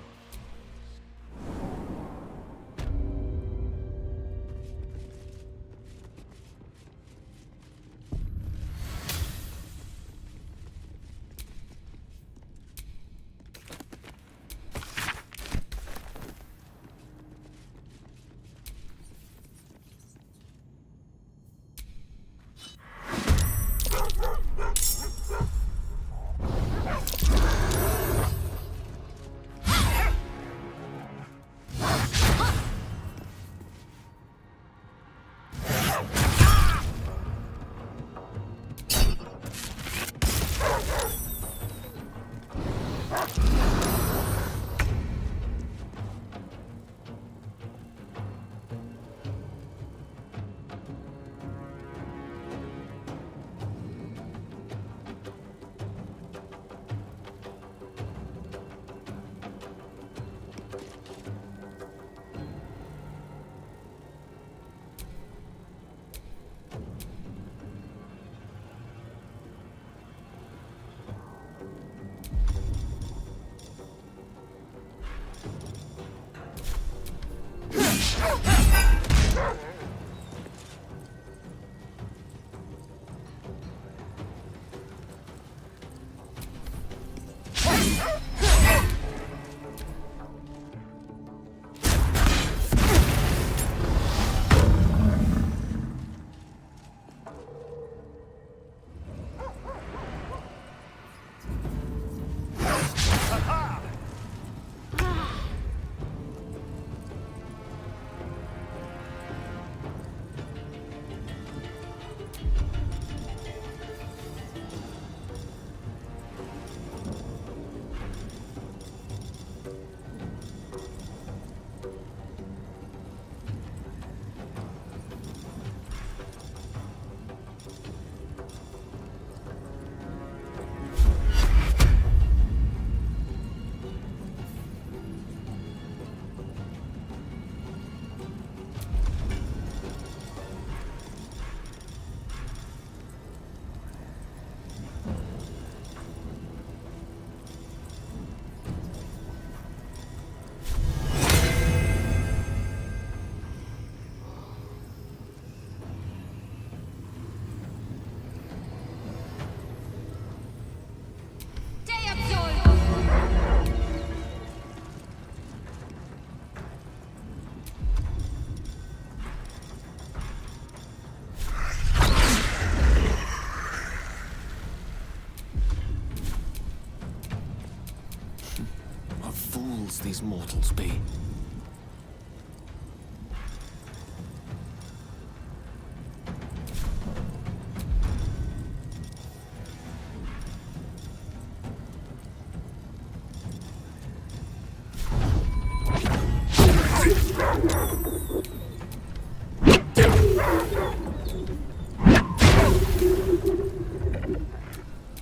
these mortals be?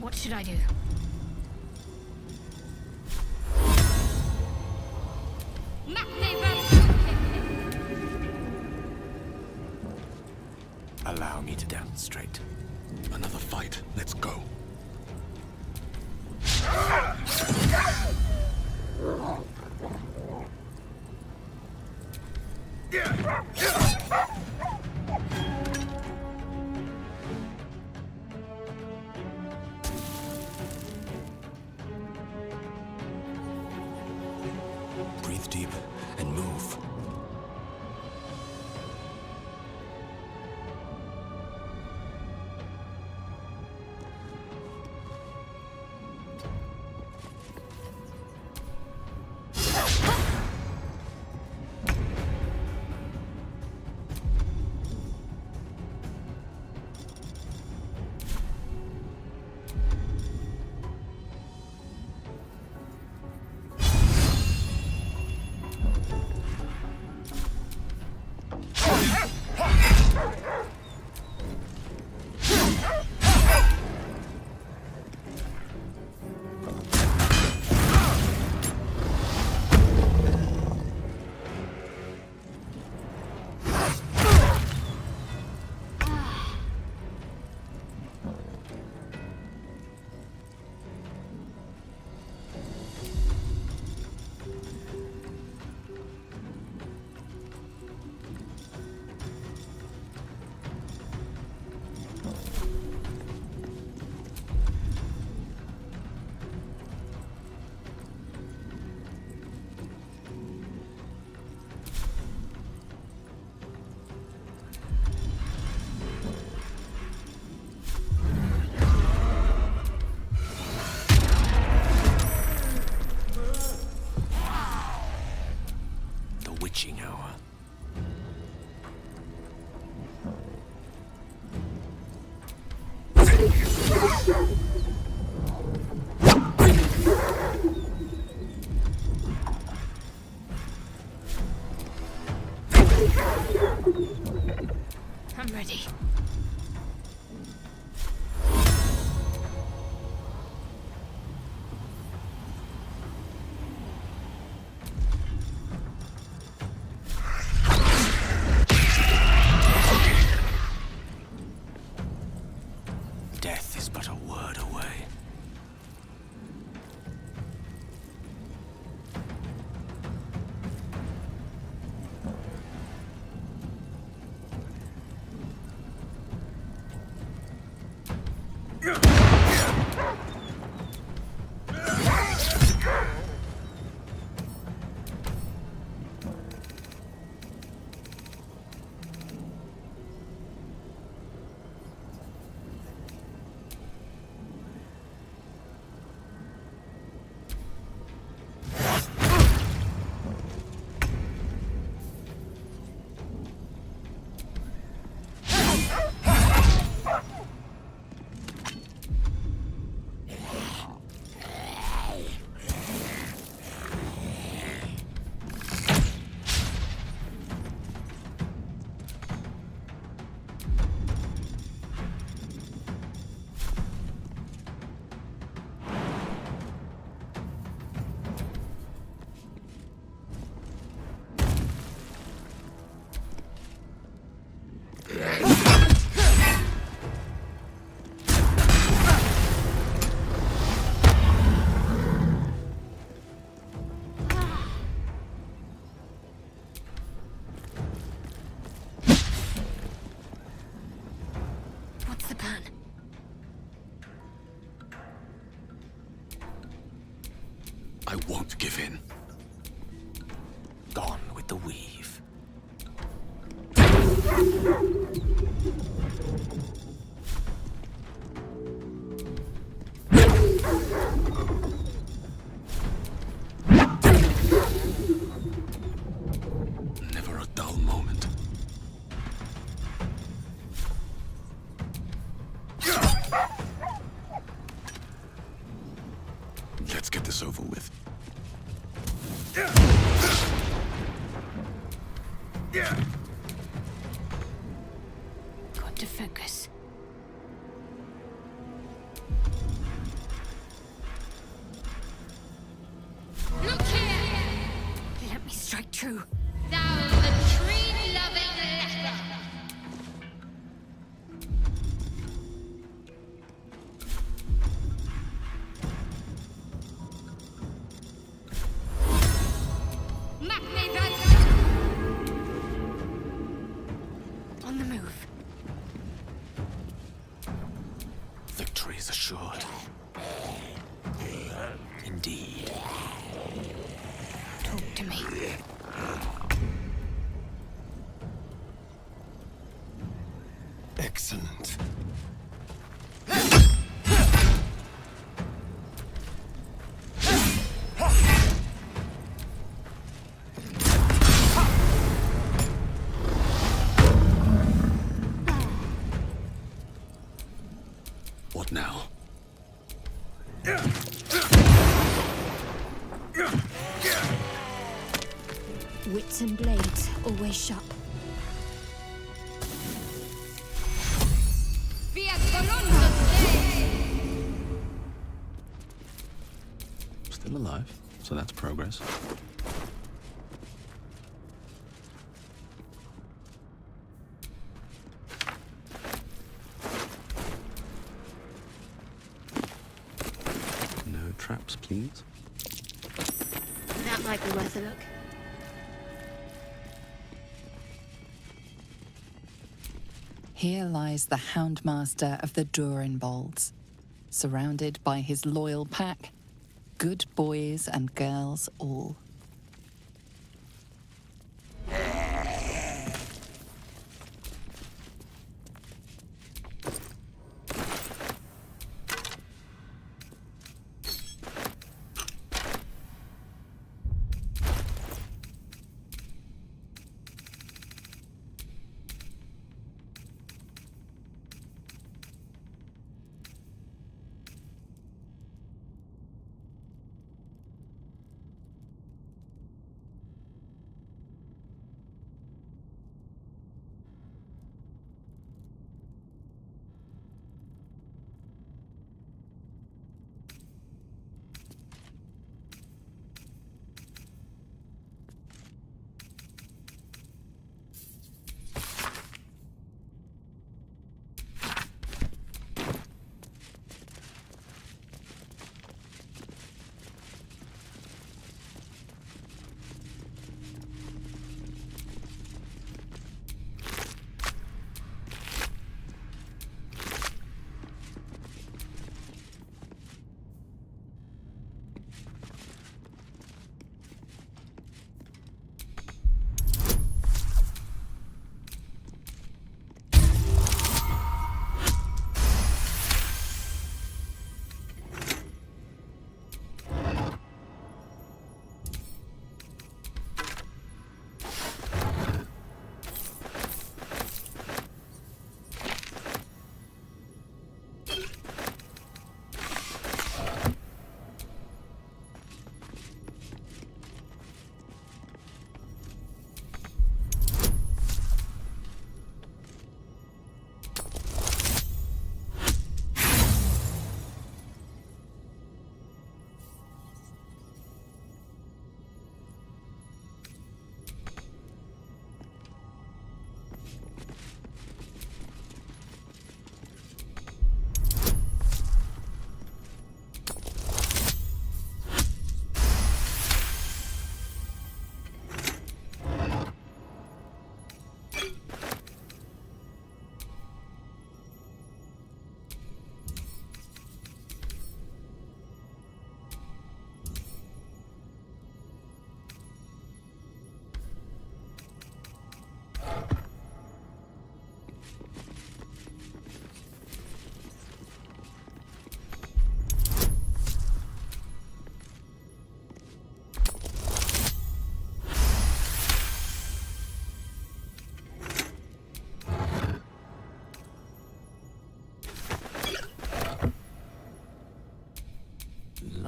What should I do? Allow me to demonstrate. Another fight. Let's go. Breathe deep and move. Witching hour. I'm ready. Death is but a word away. What's the plan? I won't give in. Gone with the weave. this over with. Got to focus. Look here! Let me strike true. Thou the tree-loving leper! Make me that... On the move. Victory is assured. Indeed. Talk to me. Excellent. What now? Wits and blades, always sharp. Fiat Colonna stay! Still alive, so that's progress. No traps, please. That might be worth a look. Here lies the Houndmaster of the Durinbolds, surrounded by his loyal pack, good boys and girls all.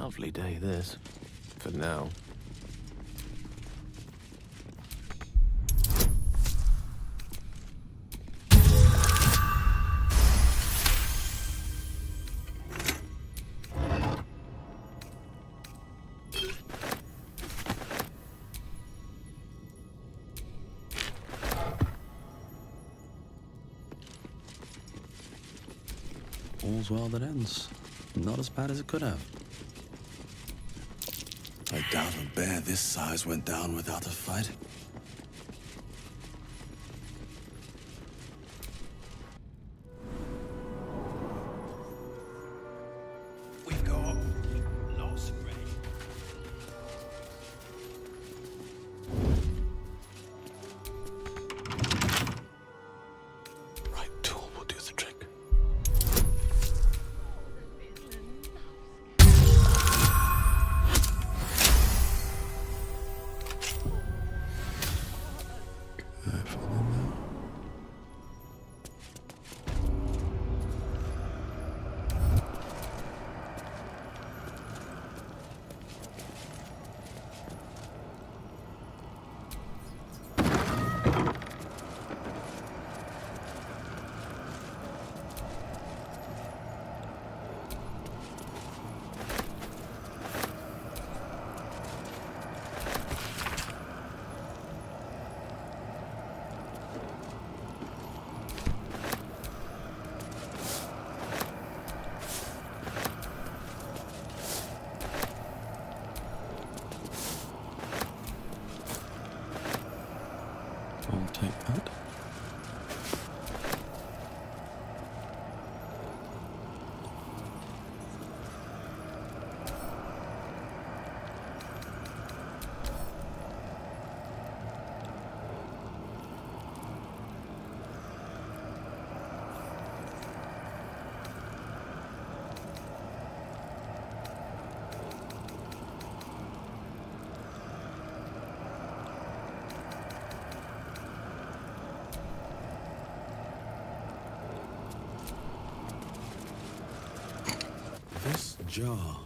Lovely day, this. For now. All's well that ends. Not as bad as it could have. I doubt a bear this size went down without a fight. We've got lots of bread. Right tool will do the trick. I'll take that. This jar,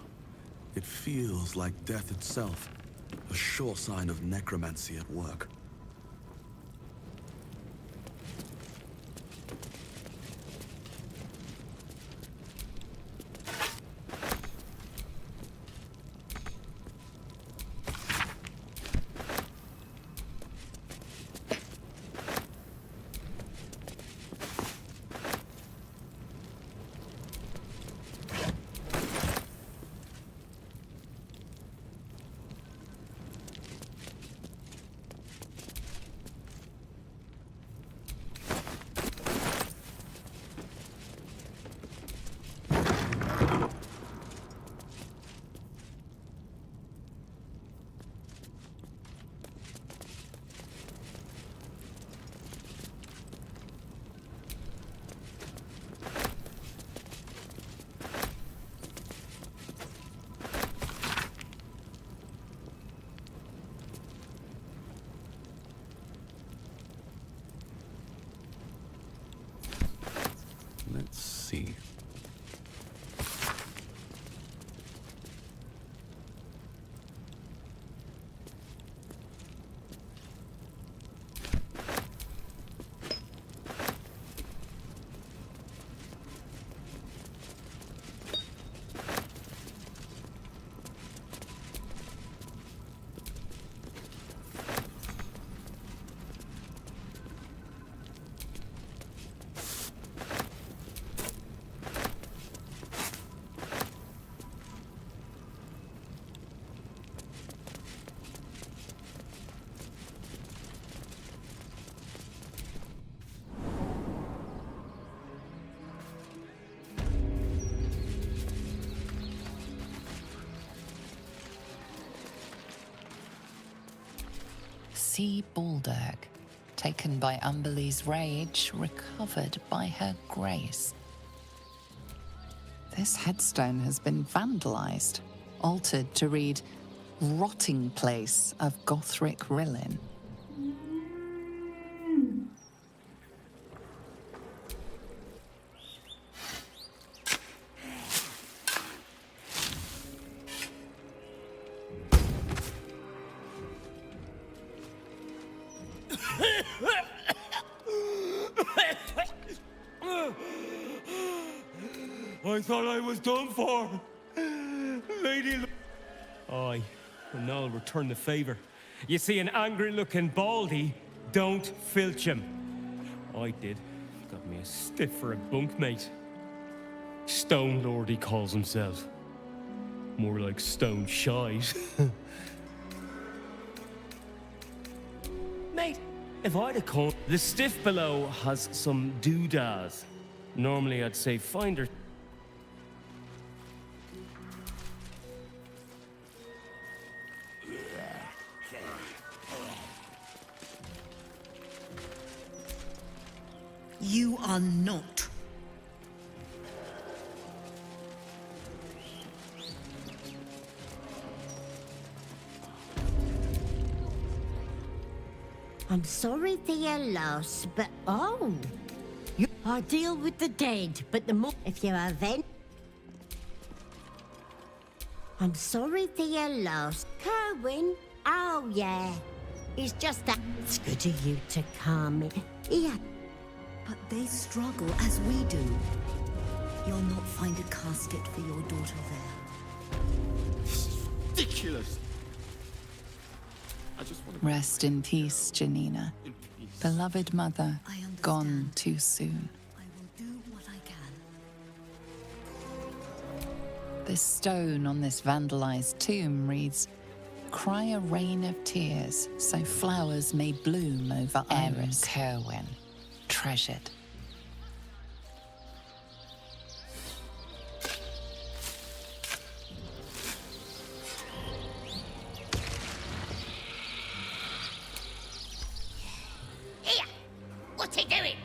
it feels like death itself, a sure sign of necromancy at work. Let's see. See Balderg, taken by Umberlee's rage, recovered by her grace. This headstone has been vandalized, altered to read, Rotting Place of Gothric Rillin. I thought I was done for. Lady... Aye, and now I'll return the favour. You see an angry-looking baldy, don't filch him. I did. Got me a stiff for a bunkmate. Stone Lord, he calls himself. More like stone shite. Mate, if I'd have come... The stiff below has some doodads. Normally I'd say find her... You are not. I'm sorry for your loss, but I deal with the dead, but the more if you avenge. I'm sorry for your loss, Kerwin. Oh yeah, it's just that it's good of you to come. Yeah. But they struggle as we do. You'll not find a casket for your daughter there. Ridiculous. I just want to... Rest in peace, Janina. Beloved mother, gone too soon. I will do what I can. This stone on this vandalized tomb reads, "Cry a rain of tears, so flowers may bloom over Iris." Kerwin, treasured. Here! What's he doing?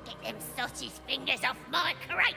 Get them sausage fingers off my crate!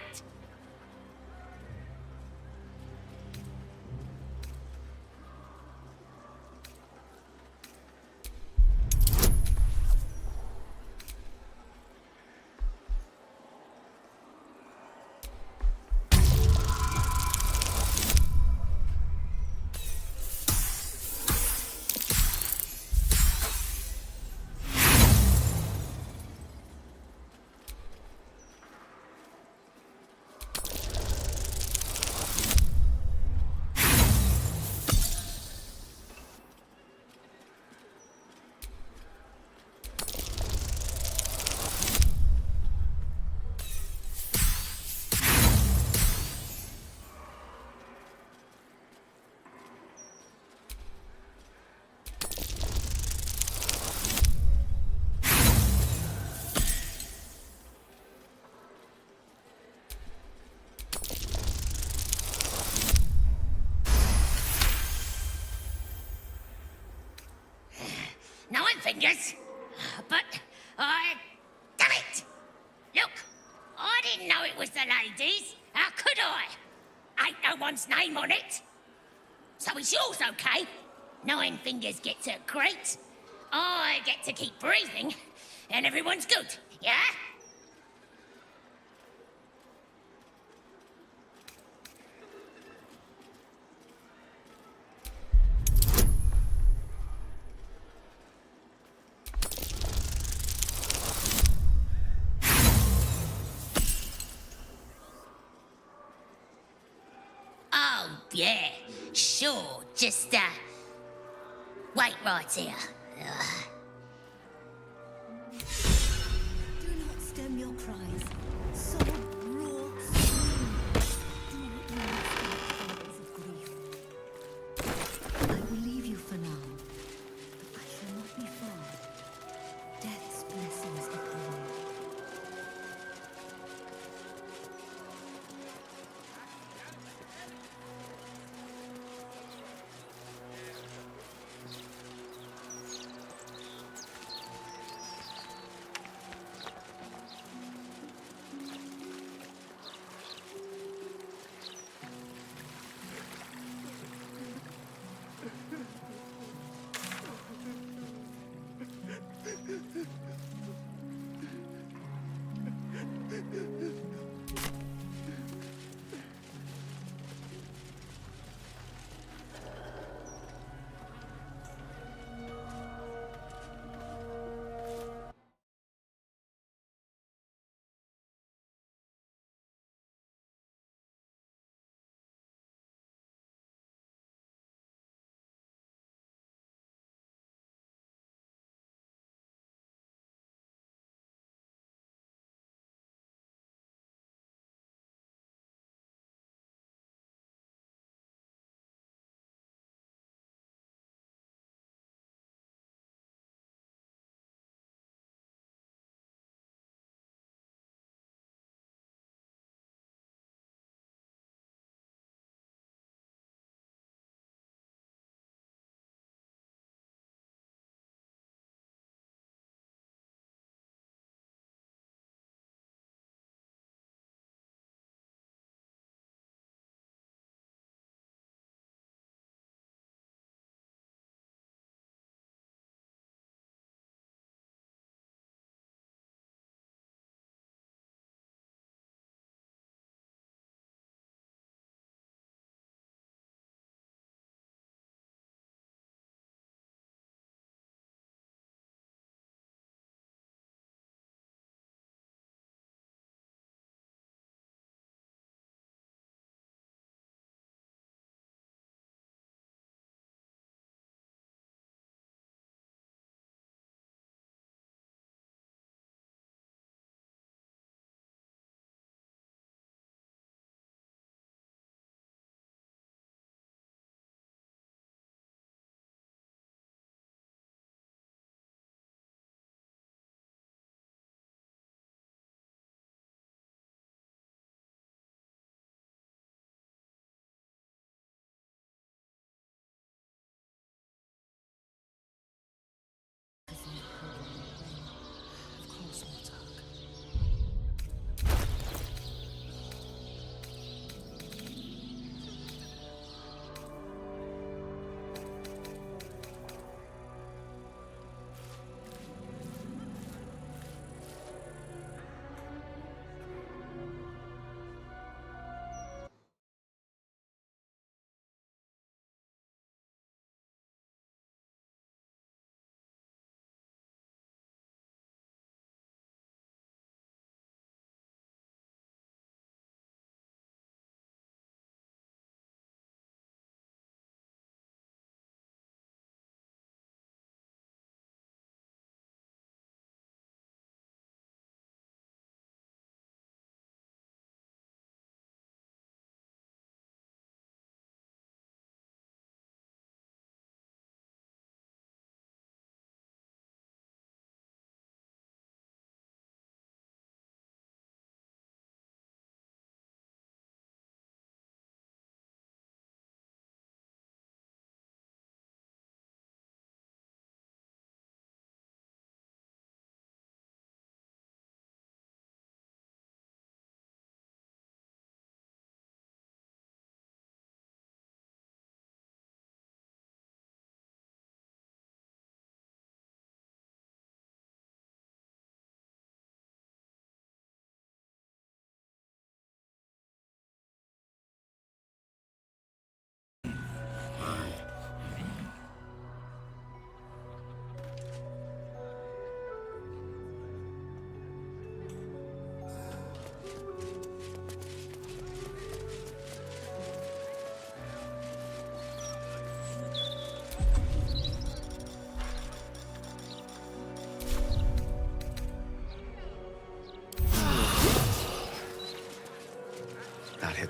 Fingers, but damn it! Look, I didn't know it was the ladies. How could I? Ain't no one's name on it. So it's yours, okay? Nine Fingers gets a crate. I get to keep breathing, and everyone's good, yeah? Yeah, sure. Just, wait right here. Do not stem your cries. Sob, roar, scream. Do not move of grief. I will leave you for now, but I shall not be far. Death's blessings upon you.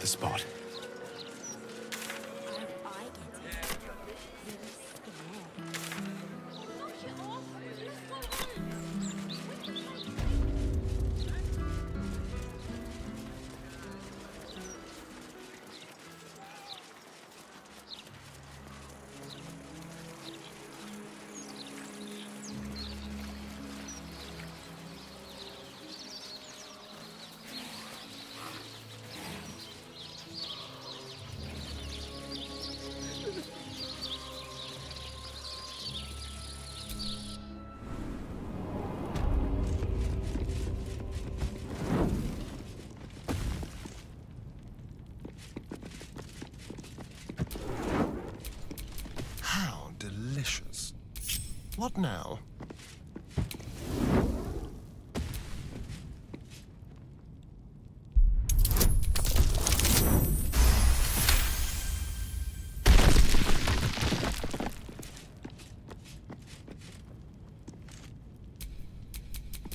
the spot. How delicious. What now?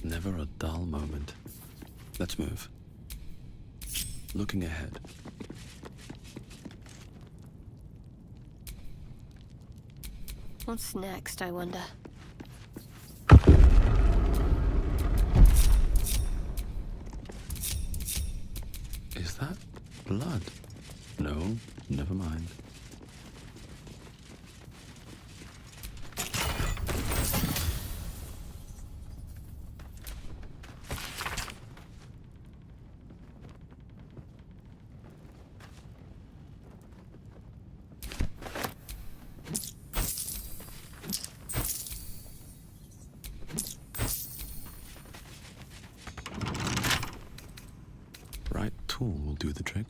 Never a dull moment. Let's move. Looking ahead. What's next, I wonder? Is that blood? No, never mind. Right tool will do the trick.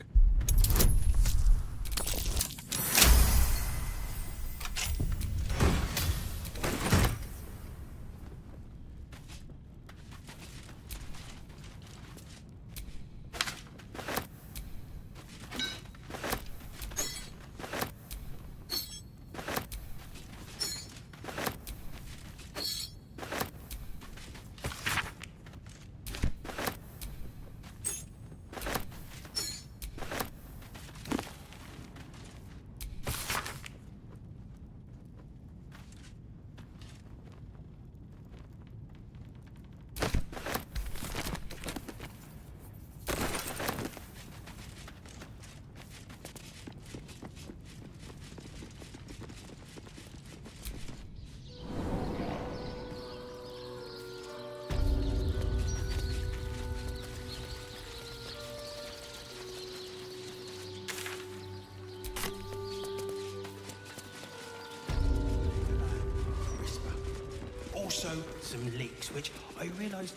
Also, some leaks, which I realised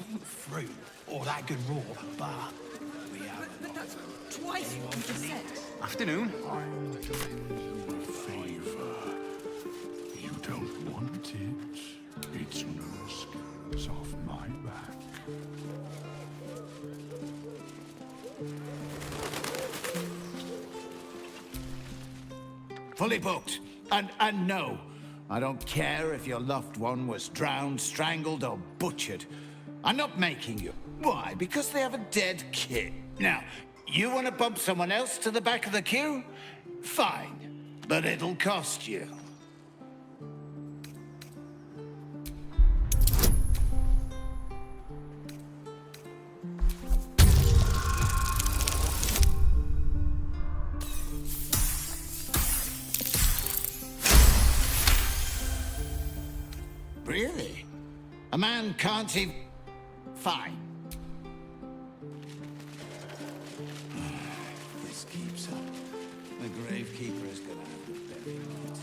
aren't fruit or that good raw, but we have. But that's twice what you just said. Afternoon. I'm doing you a favour. You don't want it. It's no skins off my back. Fully booked. And no, I don't care if your loved one was drowned, strangled, or butchered. I'm not making you. Why? Because they have a dead kid. Now, you want to bump someone else to the back of the queue? Fine, but it'll cost you. Really? A man can't even... Fine. This keeps up. The gravekeeper is gonna have to bury it.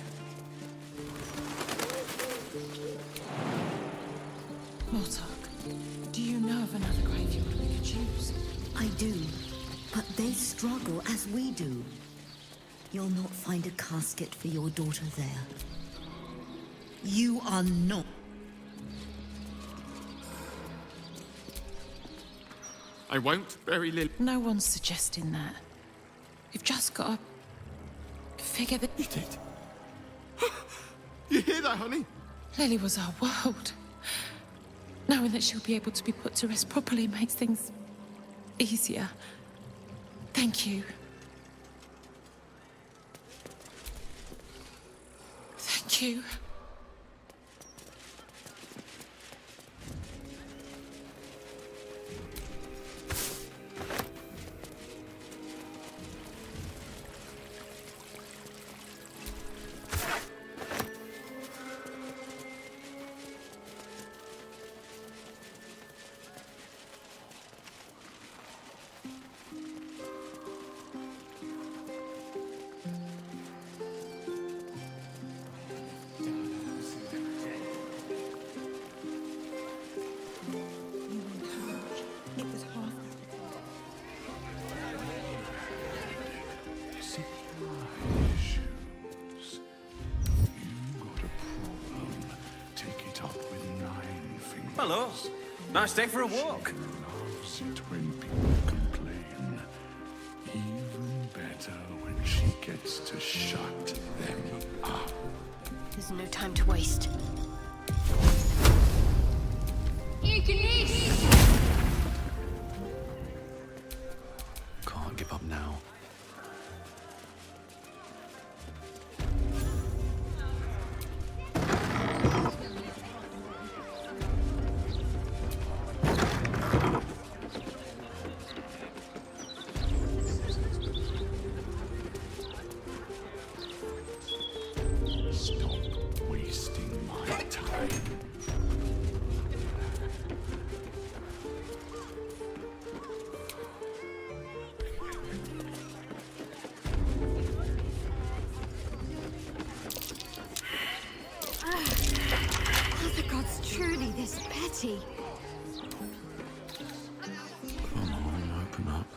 Mortark, do you know of another graveyard we could use? I do, but they struggle as we do. You'll not find a casket for your daughter there. You are not. I won't bury Lily. No one's suggesting that. You've just got to figure that... You did? You hear that, honey? Lily was our world. Knowing that she'll be able to be put to rest properly makes things easier. Thank you. Thank you. It was half. Supply issues. You got a problem. Take it up with 9 fingers. Hello. Nice day for a walk. Loves it when people complain. Even better when she gets to shut them up. There's no time to waste. Can't give up now. Stop wasting my time. Are the gods truly this petty? Come on, open up.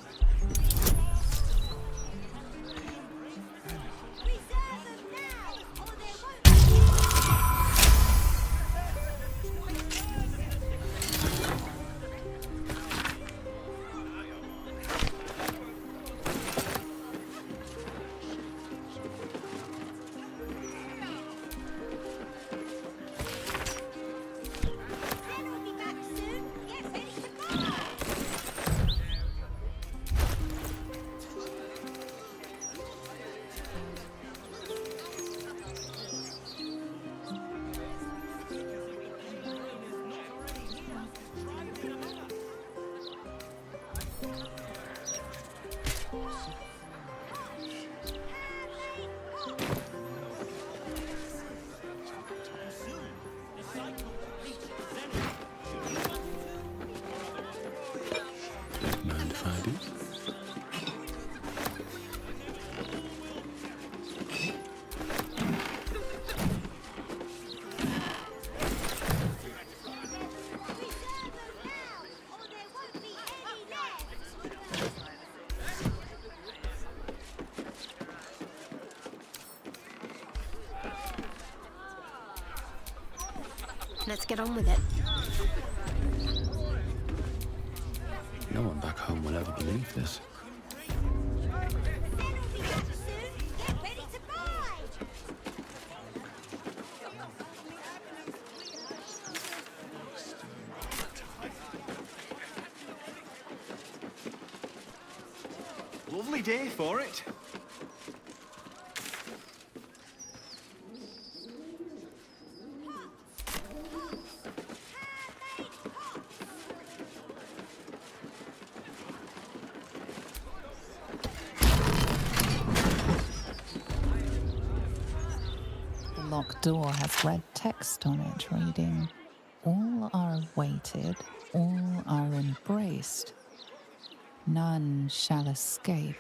Mind if I do? Let's get on with it. No one back home will ever believe this. Lovely day for it. The locked door has red text on it reading, "All are awaited, all are embraced. None shall escape."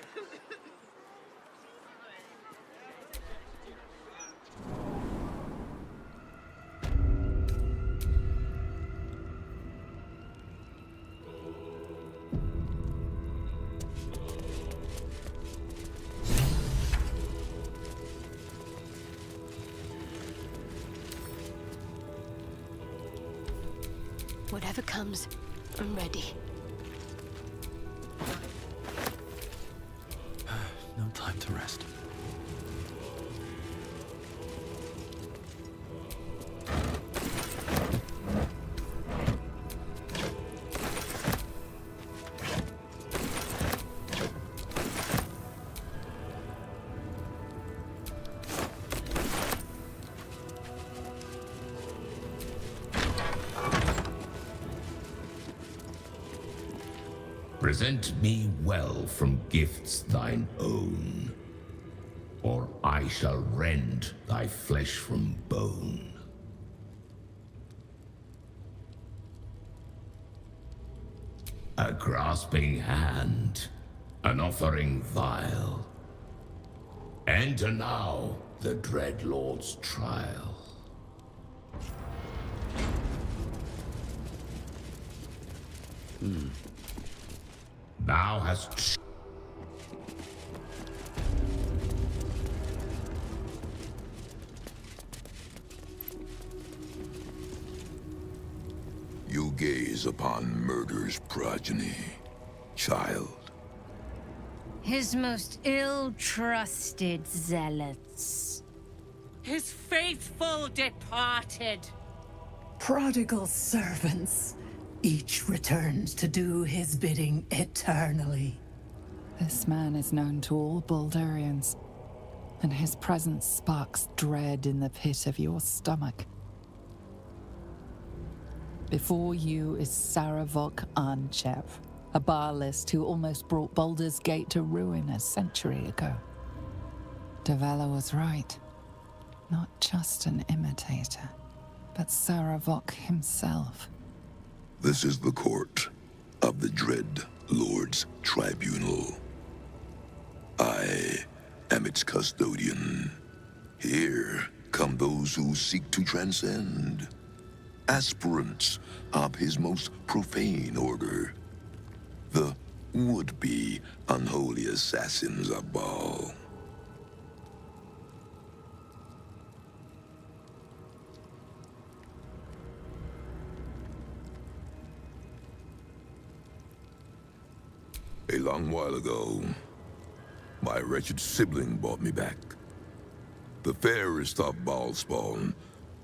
Whatever comes, I'm ready. No time to rest. Present me well from gifts thine own, or I shall rend thy flesh from bone. A grasping hand, an offering vile. Enter now the Dread Lord's trial. Thou hast... You gaze upon murder's progeny, child. His most ill-trusted zealots. His faithful departed. Prodigal servants, each returns to do his bidding eternally. This man is known to all Baldurians, and his presence sparks dread in the pit of your stomach. Before you is Saravok Arnchev, a Baalist who almost brought Baldur's Gate to ruin a century ago. Davella was right. Not just an imitator, but Saravok himself. This is the court of the Dread Lord's Tribunal. I am its custodian. Here come those who seek to transcend. Aspirants of his most profane order. The would-be unholy assassins of Baal. A long while ago, my wretched sibling brought me back. The fairest of Baal spawn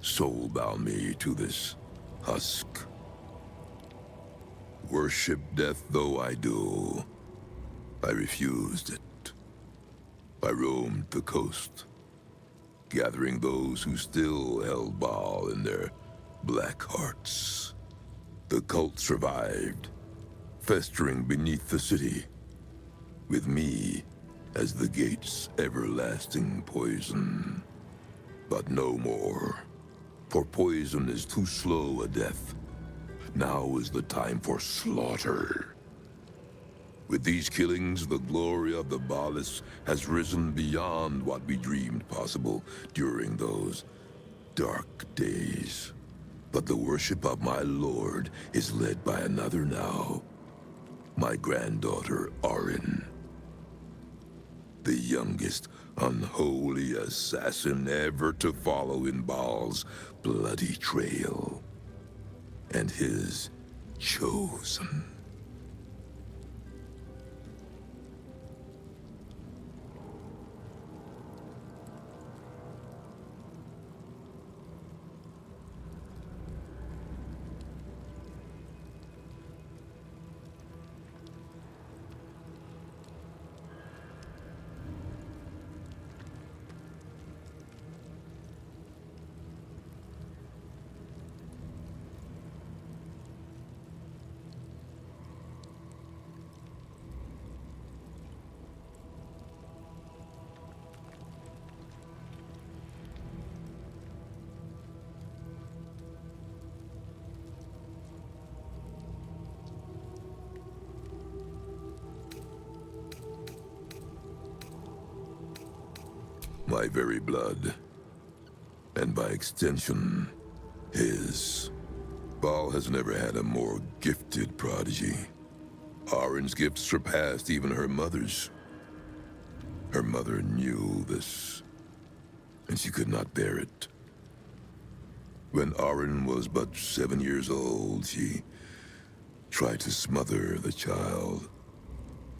soul-bound me to this husk. Worship death though I do, I refused it. I roamed the coast, gathering those who still held Baal in their black hearts. The cult survived, festering beneath the city, with me as the gate's everlasting poison. But no more, for poison is too slow a death. Now is the time for slaughter. With these killings, the glory of the Baalists has risen beyond what we dreamed possible during those dark days. But the worship of my lord is led by another now. My granddaughter, Arin. The youngest unholy assassin ever to follow in Baal's bloody trail. And his chosen. My very blood, and by extension, his. Baal has never had a more gifted prodigy. Arin's gifts surpassed even her mother's. Her mother knew this, and she could not bear it. When Arin was but 7 years old, she tried to smother the child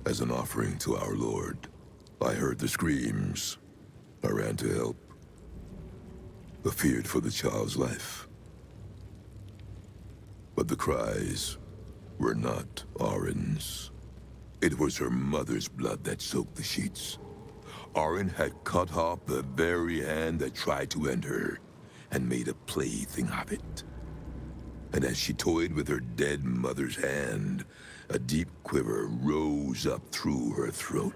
as an offering to our Lord. I heard the screams. I ran to help, but feared for the child's life. But the cries were not Arin's. It was her mother's blood that soaked the sheets. Arin had cut off the very hand that tried to end her, and made a plaything of it. And as she toyed with her dead mother's hand, A deep quiver rose up through her throat.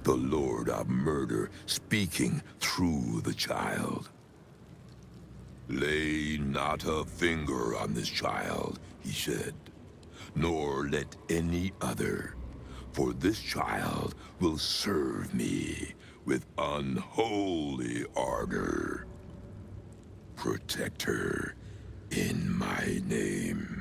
The Lord of Murder speaking through the child. "Lay not a finger on this child," he said, "nor let any other, for this child will serve me with unholy ardor. Protect her in my name."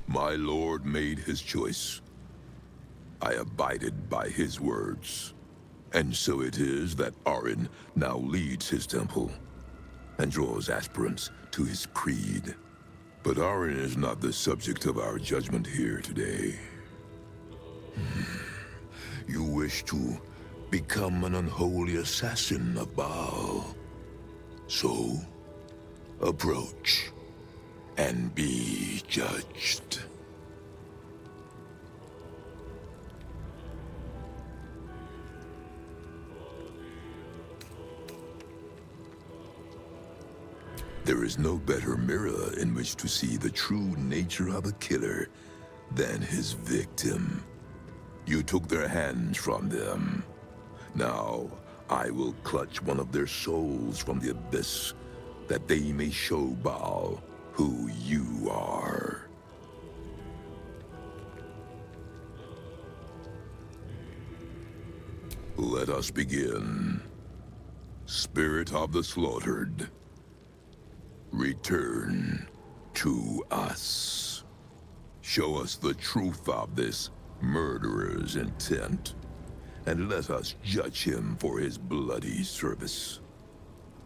My lord made his choice. I abided by his words. And so it is that Arin now leads his temple and draws aspirants to his creed. But Arin is not the subject of our judgment here today. You wish to become an unholy assassin of Baal. So, approach and be judged. There is no better mirror in which to see the true nature of a killer than his victim. You took their hands from them. Now, I will clutch one of their souls from the abyss, that they may show Baal who you are. Let us begin. Spirit of the slaughtered, return to us. Show us the truth of this murderer's intent, and let us judge him for his bloody service.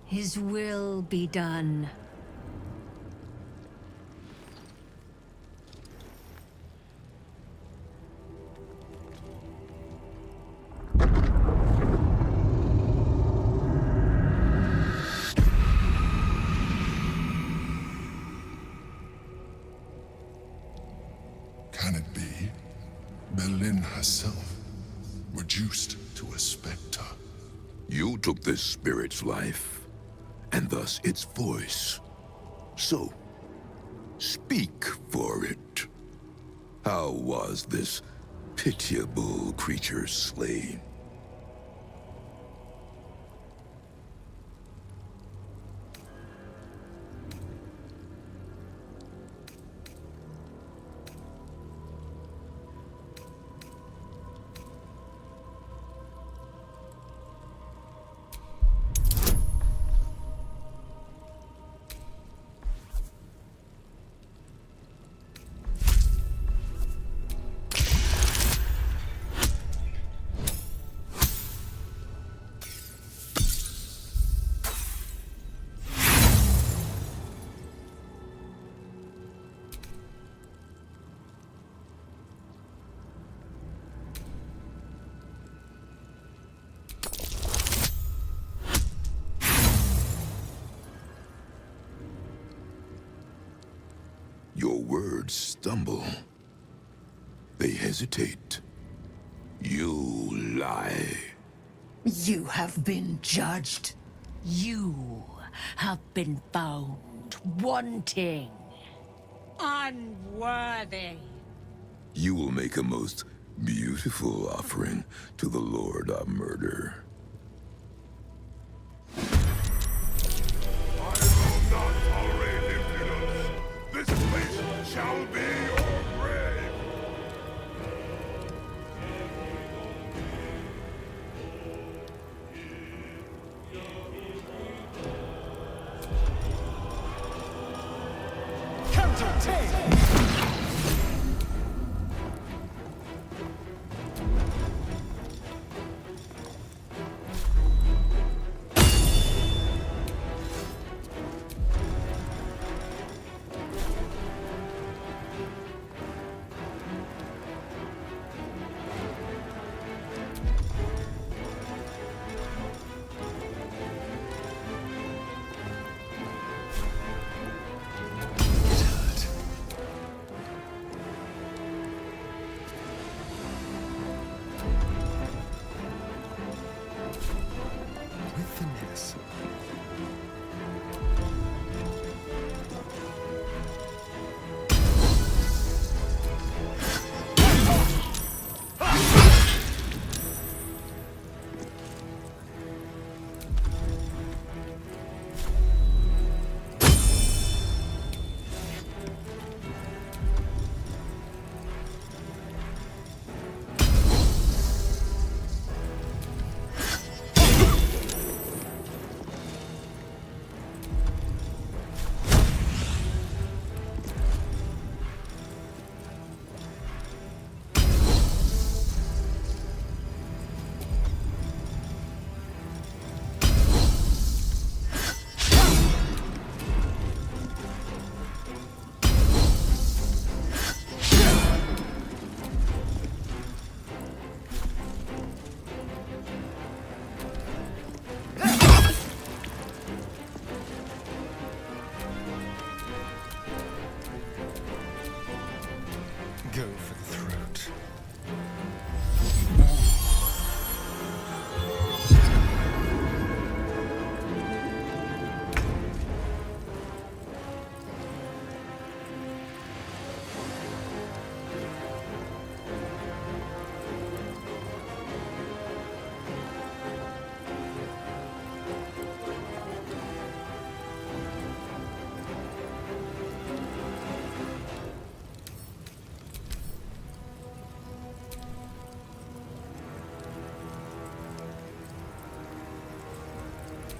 His will be done. Can it be? Berlin herself, reduced to a specter. You took this spirit's life, and thus its voice. So, speak for it. How was this pitiable creature slain? Your words stumble. They hesitate. You lie. You have been judged. You have been found wanting. Unworthy. You will make a most beautiful offering to the Lord of Murder. Shall be your grave.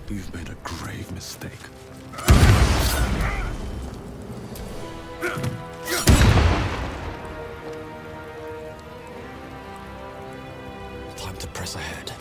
You've made a grave mistake. Time to press ahead.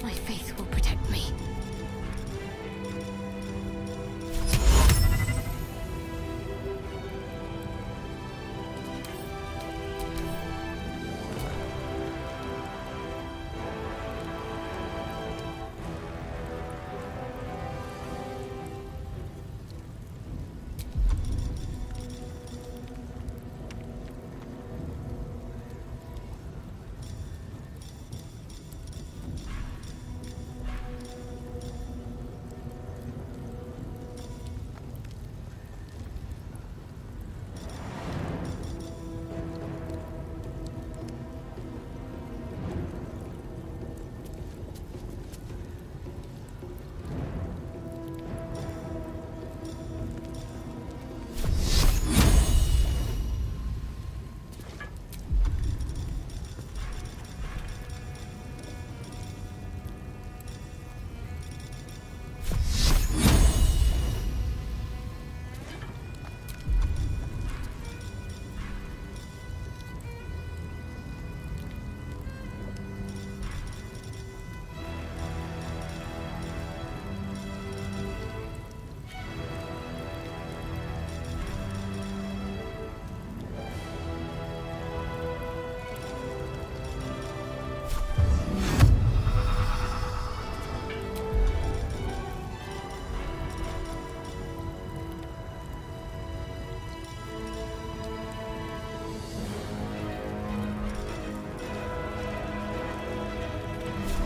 My faith will protect me.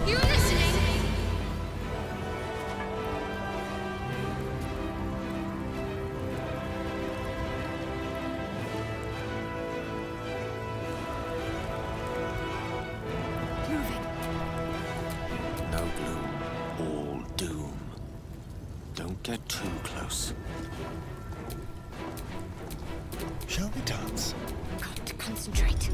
You listening? No gloom, all doom. Don't get too close. Shall we dance? Got to concentrate.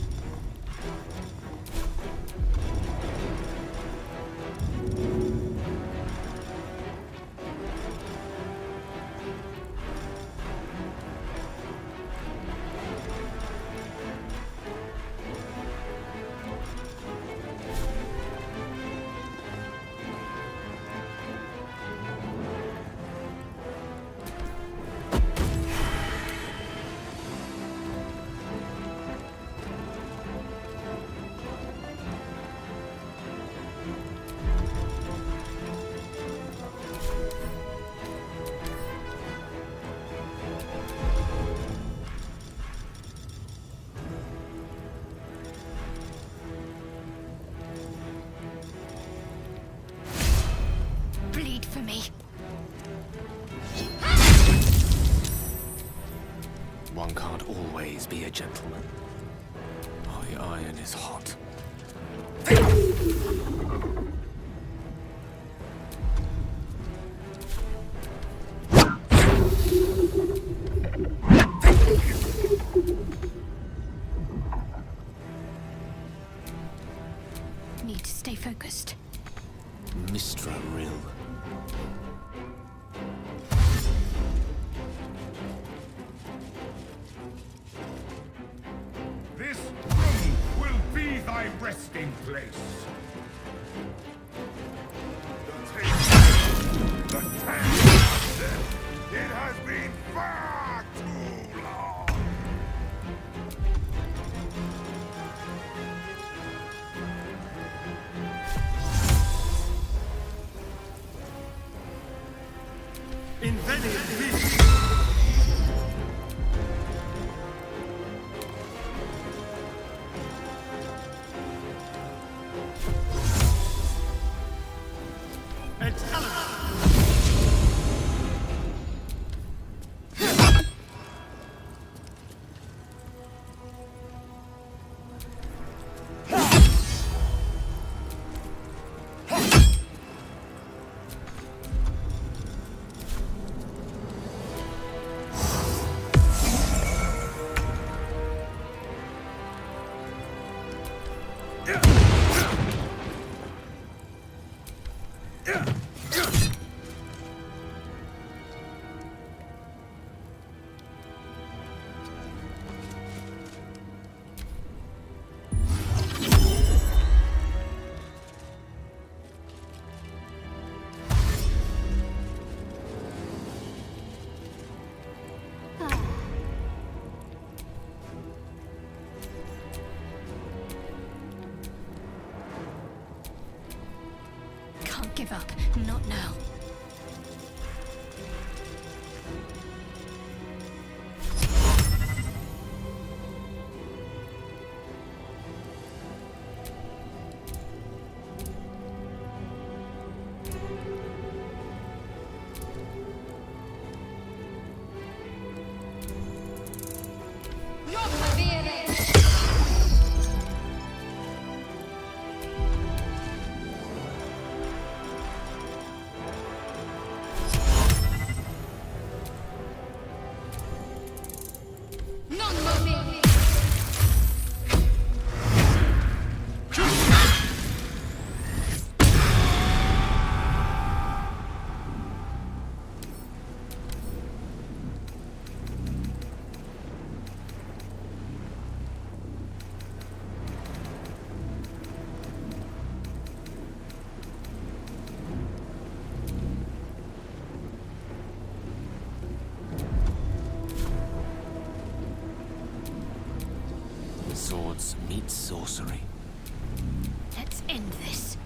Bleed for me. One can't always be a gentleman. My iron is hot. Need to stay focused. Mistra Rill. This room will be thy resting place. The taste. It has been far too long. Invenium vis. Can't give up. Not now. Swords meet sorcery. Let's end this.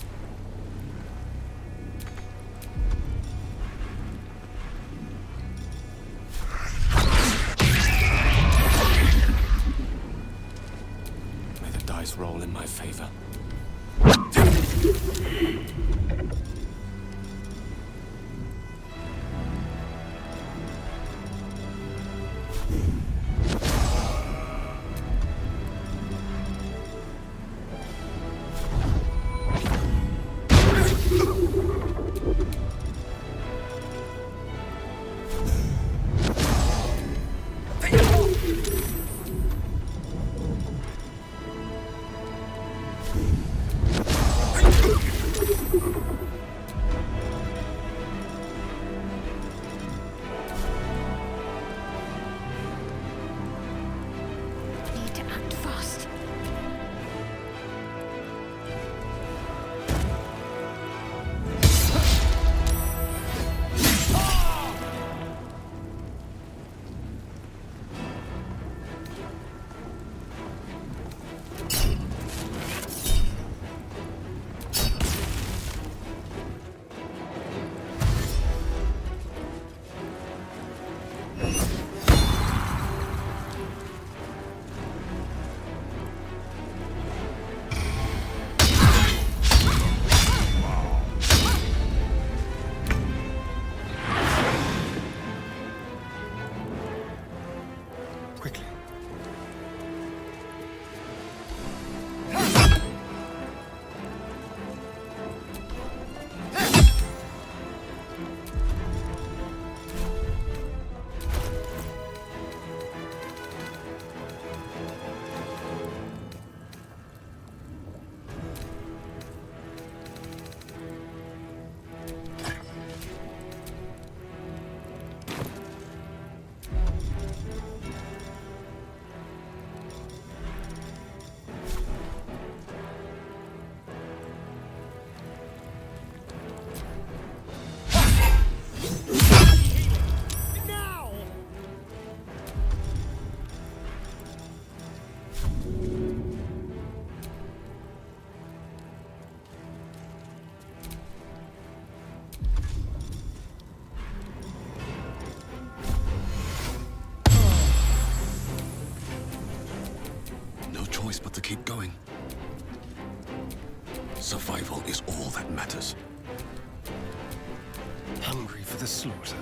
May the dice roll in my favor. to keep going. Survival is all that matters. Hungry for the slaughter.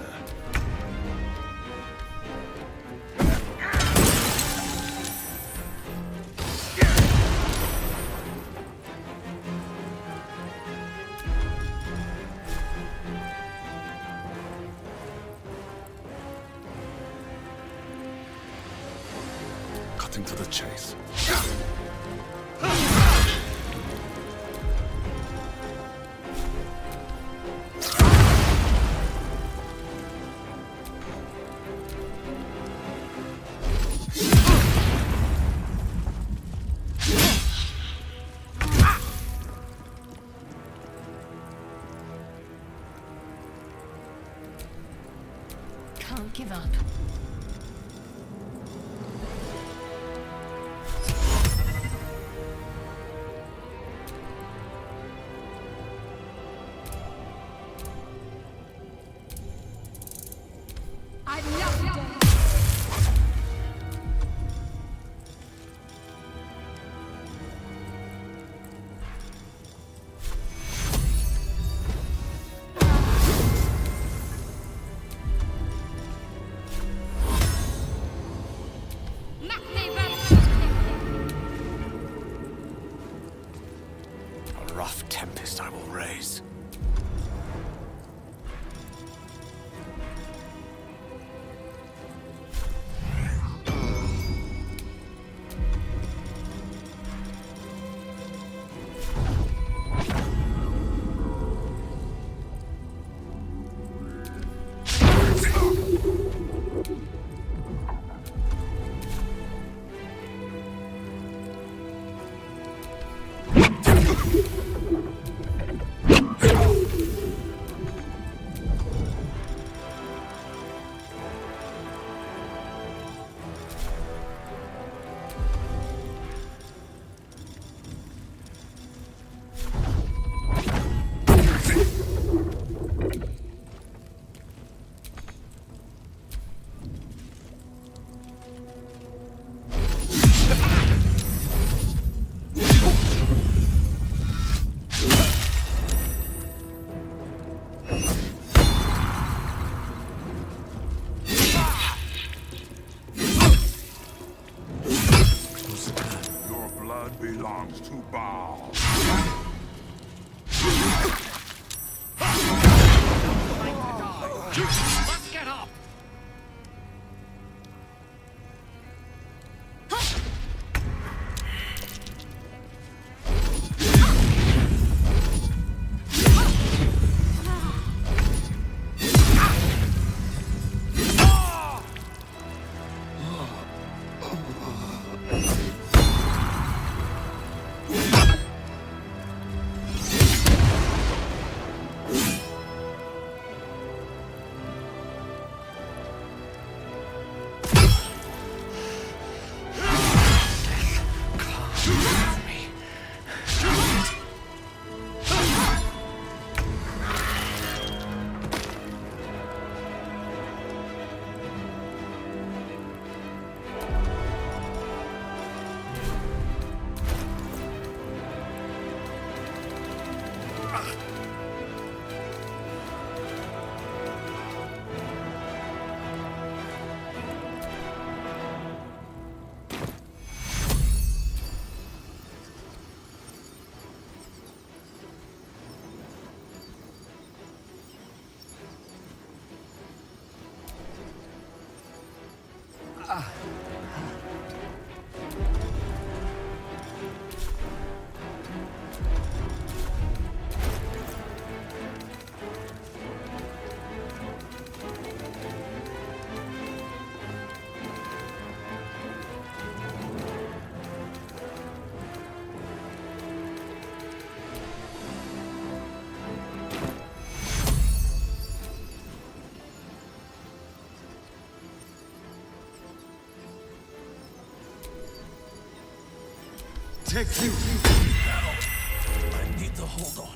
Cutting to the chase. Can't give up. I love you. A rough tempest I will raise. Your blood belongs to Baal. Let's get up! Take you. I need to hold on.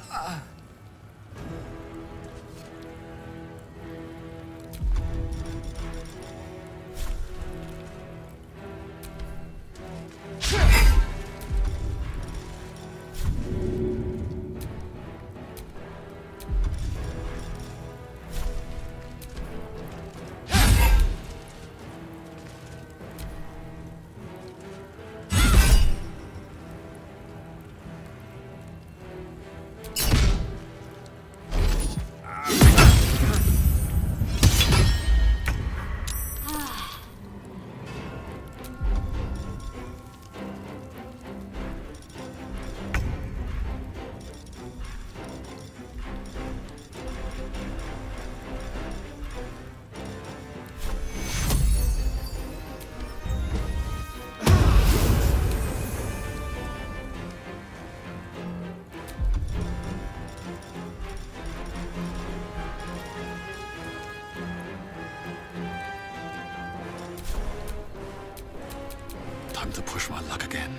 Time to push my luck again.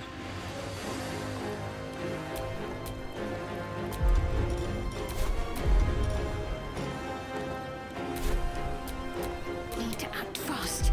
Need to act fast.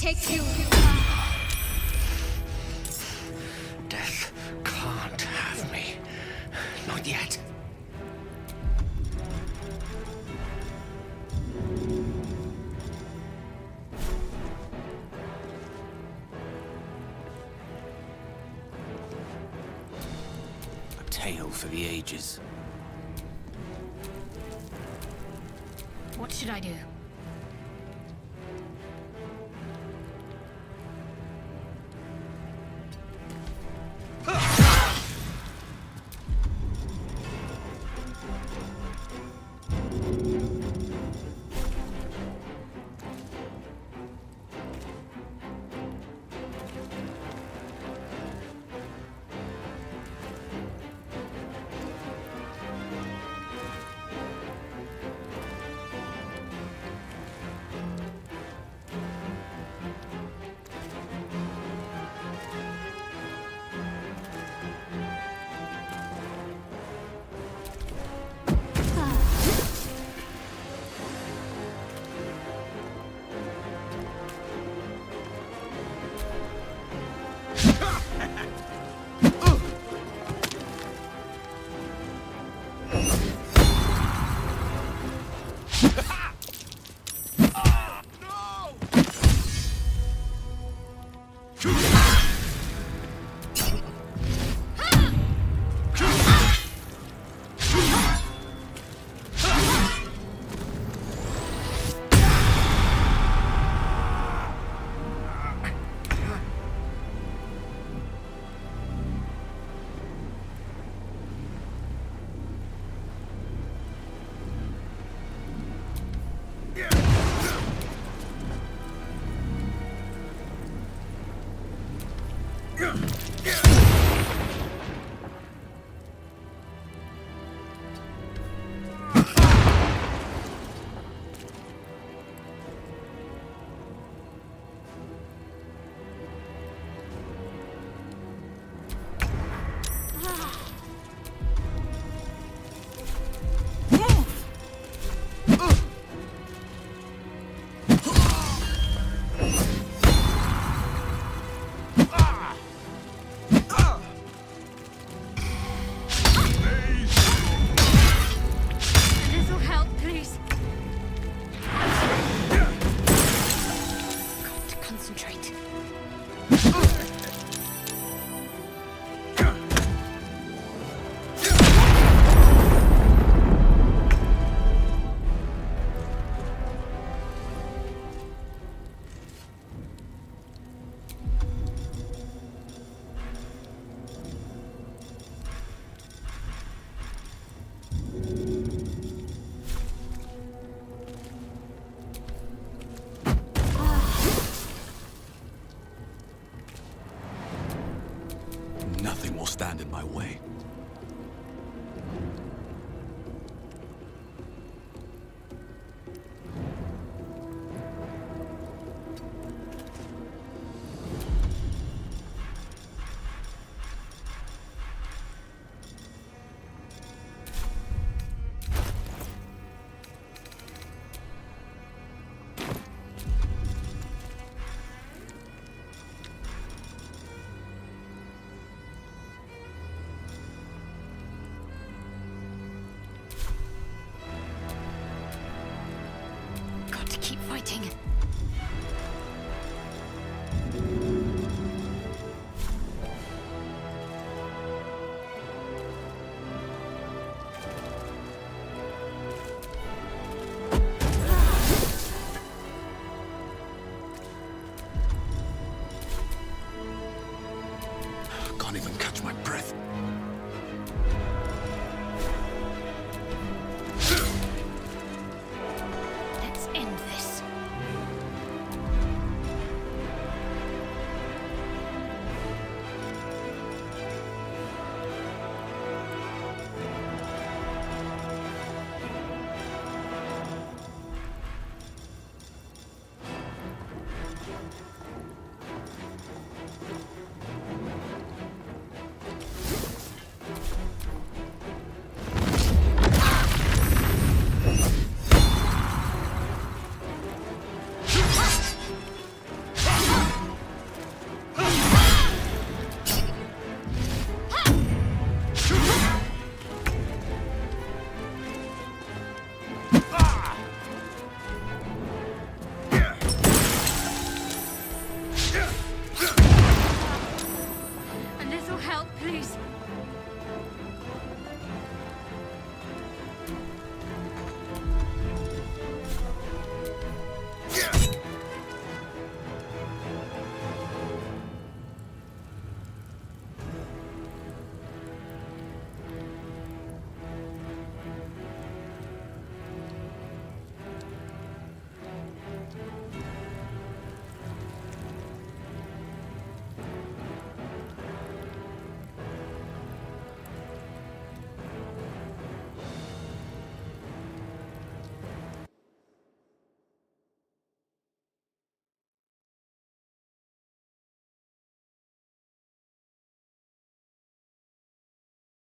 take you. Death can't have me. Not yet. A tale for the ages. What should I do?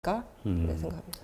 않을까 네, 생각합니다.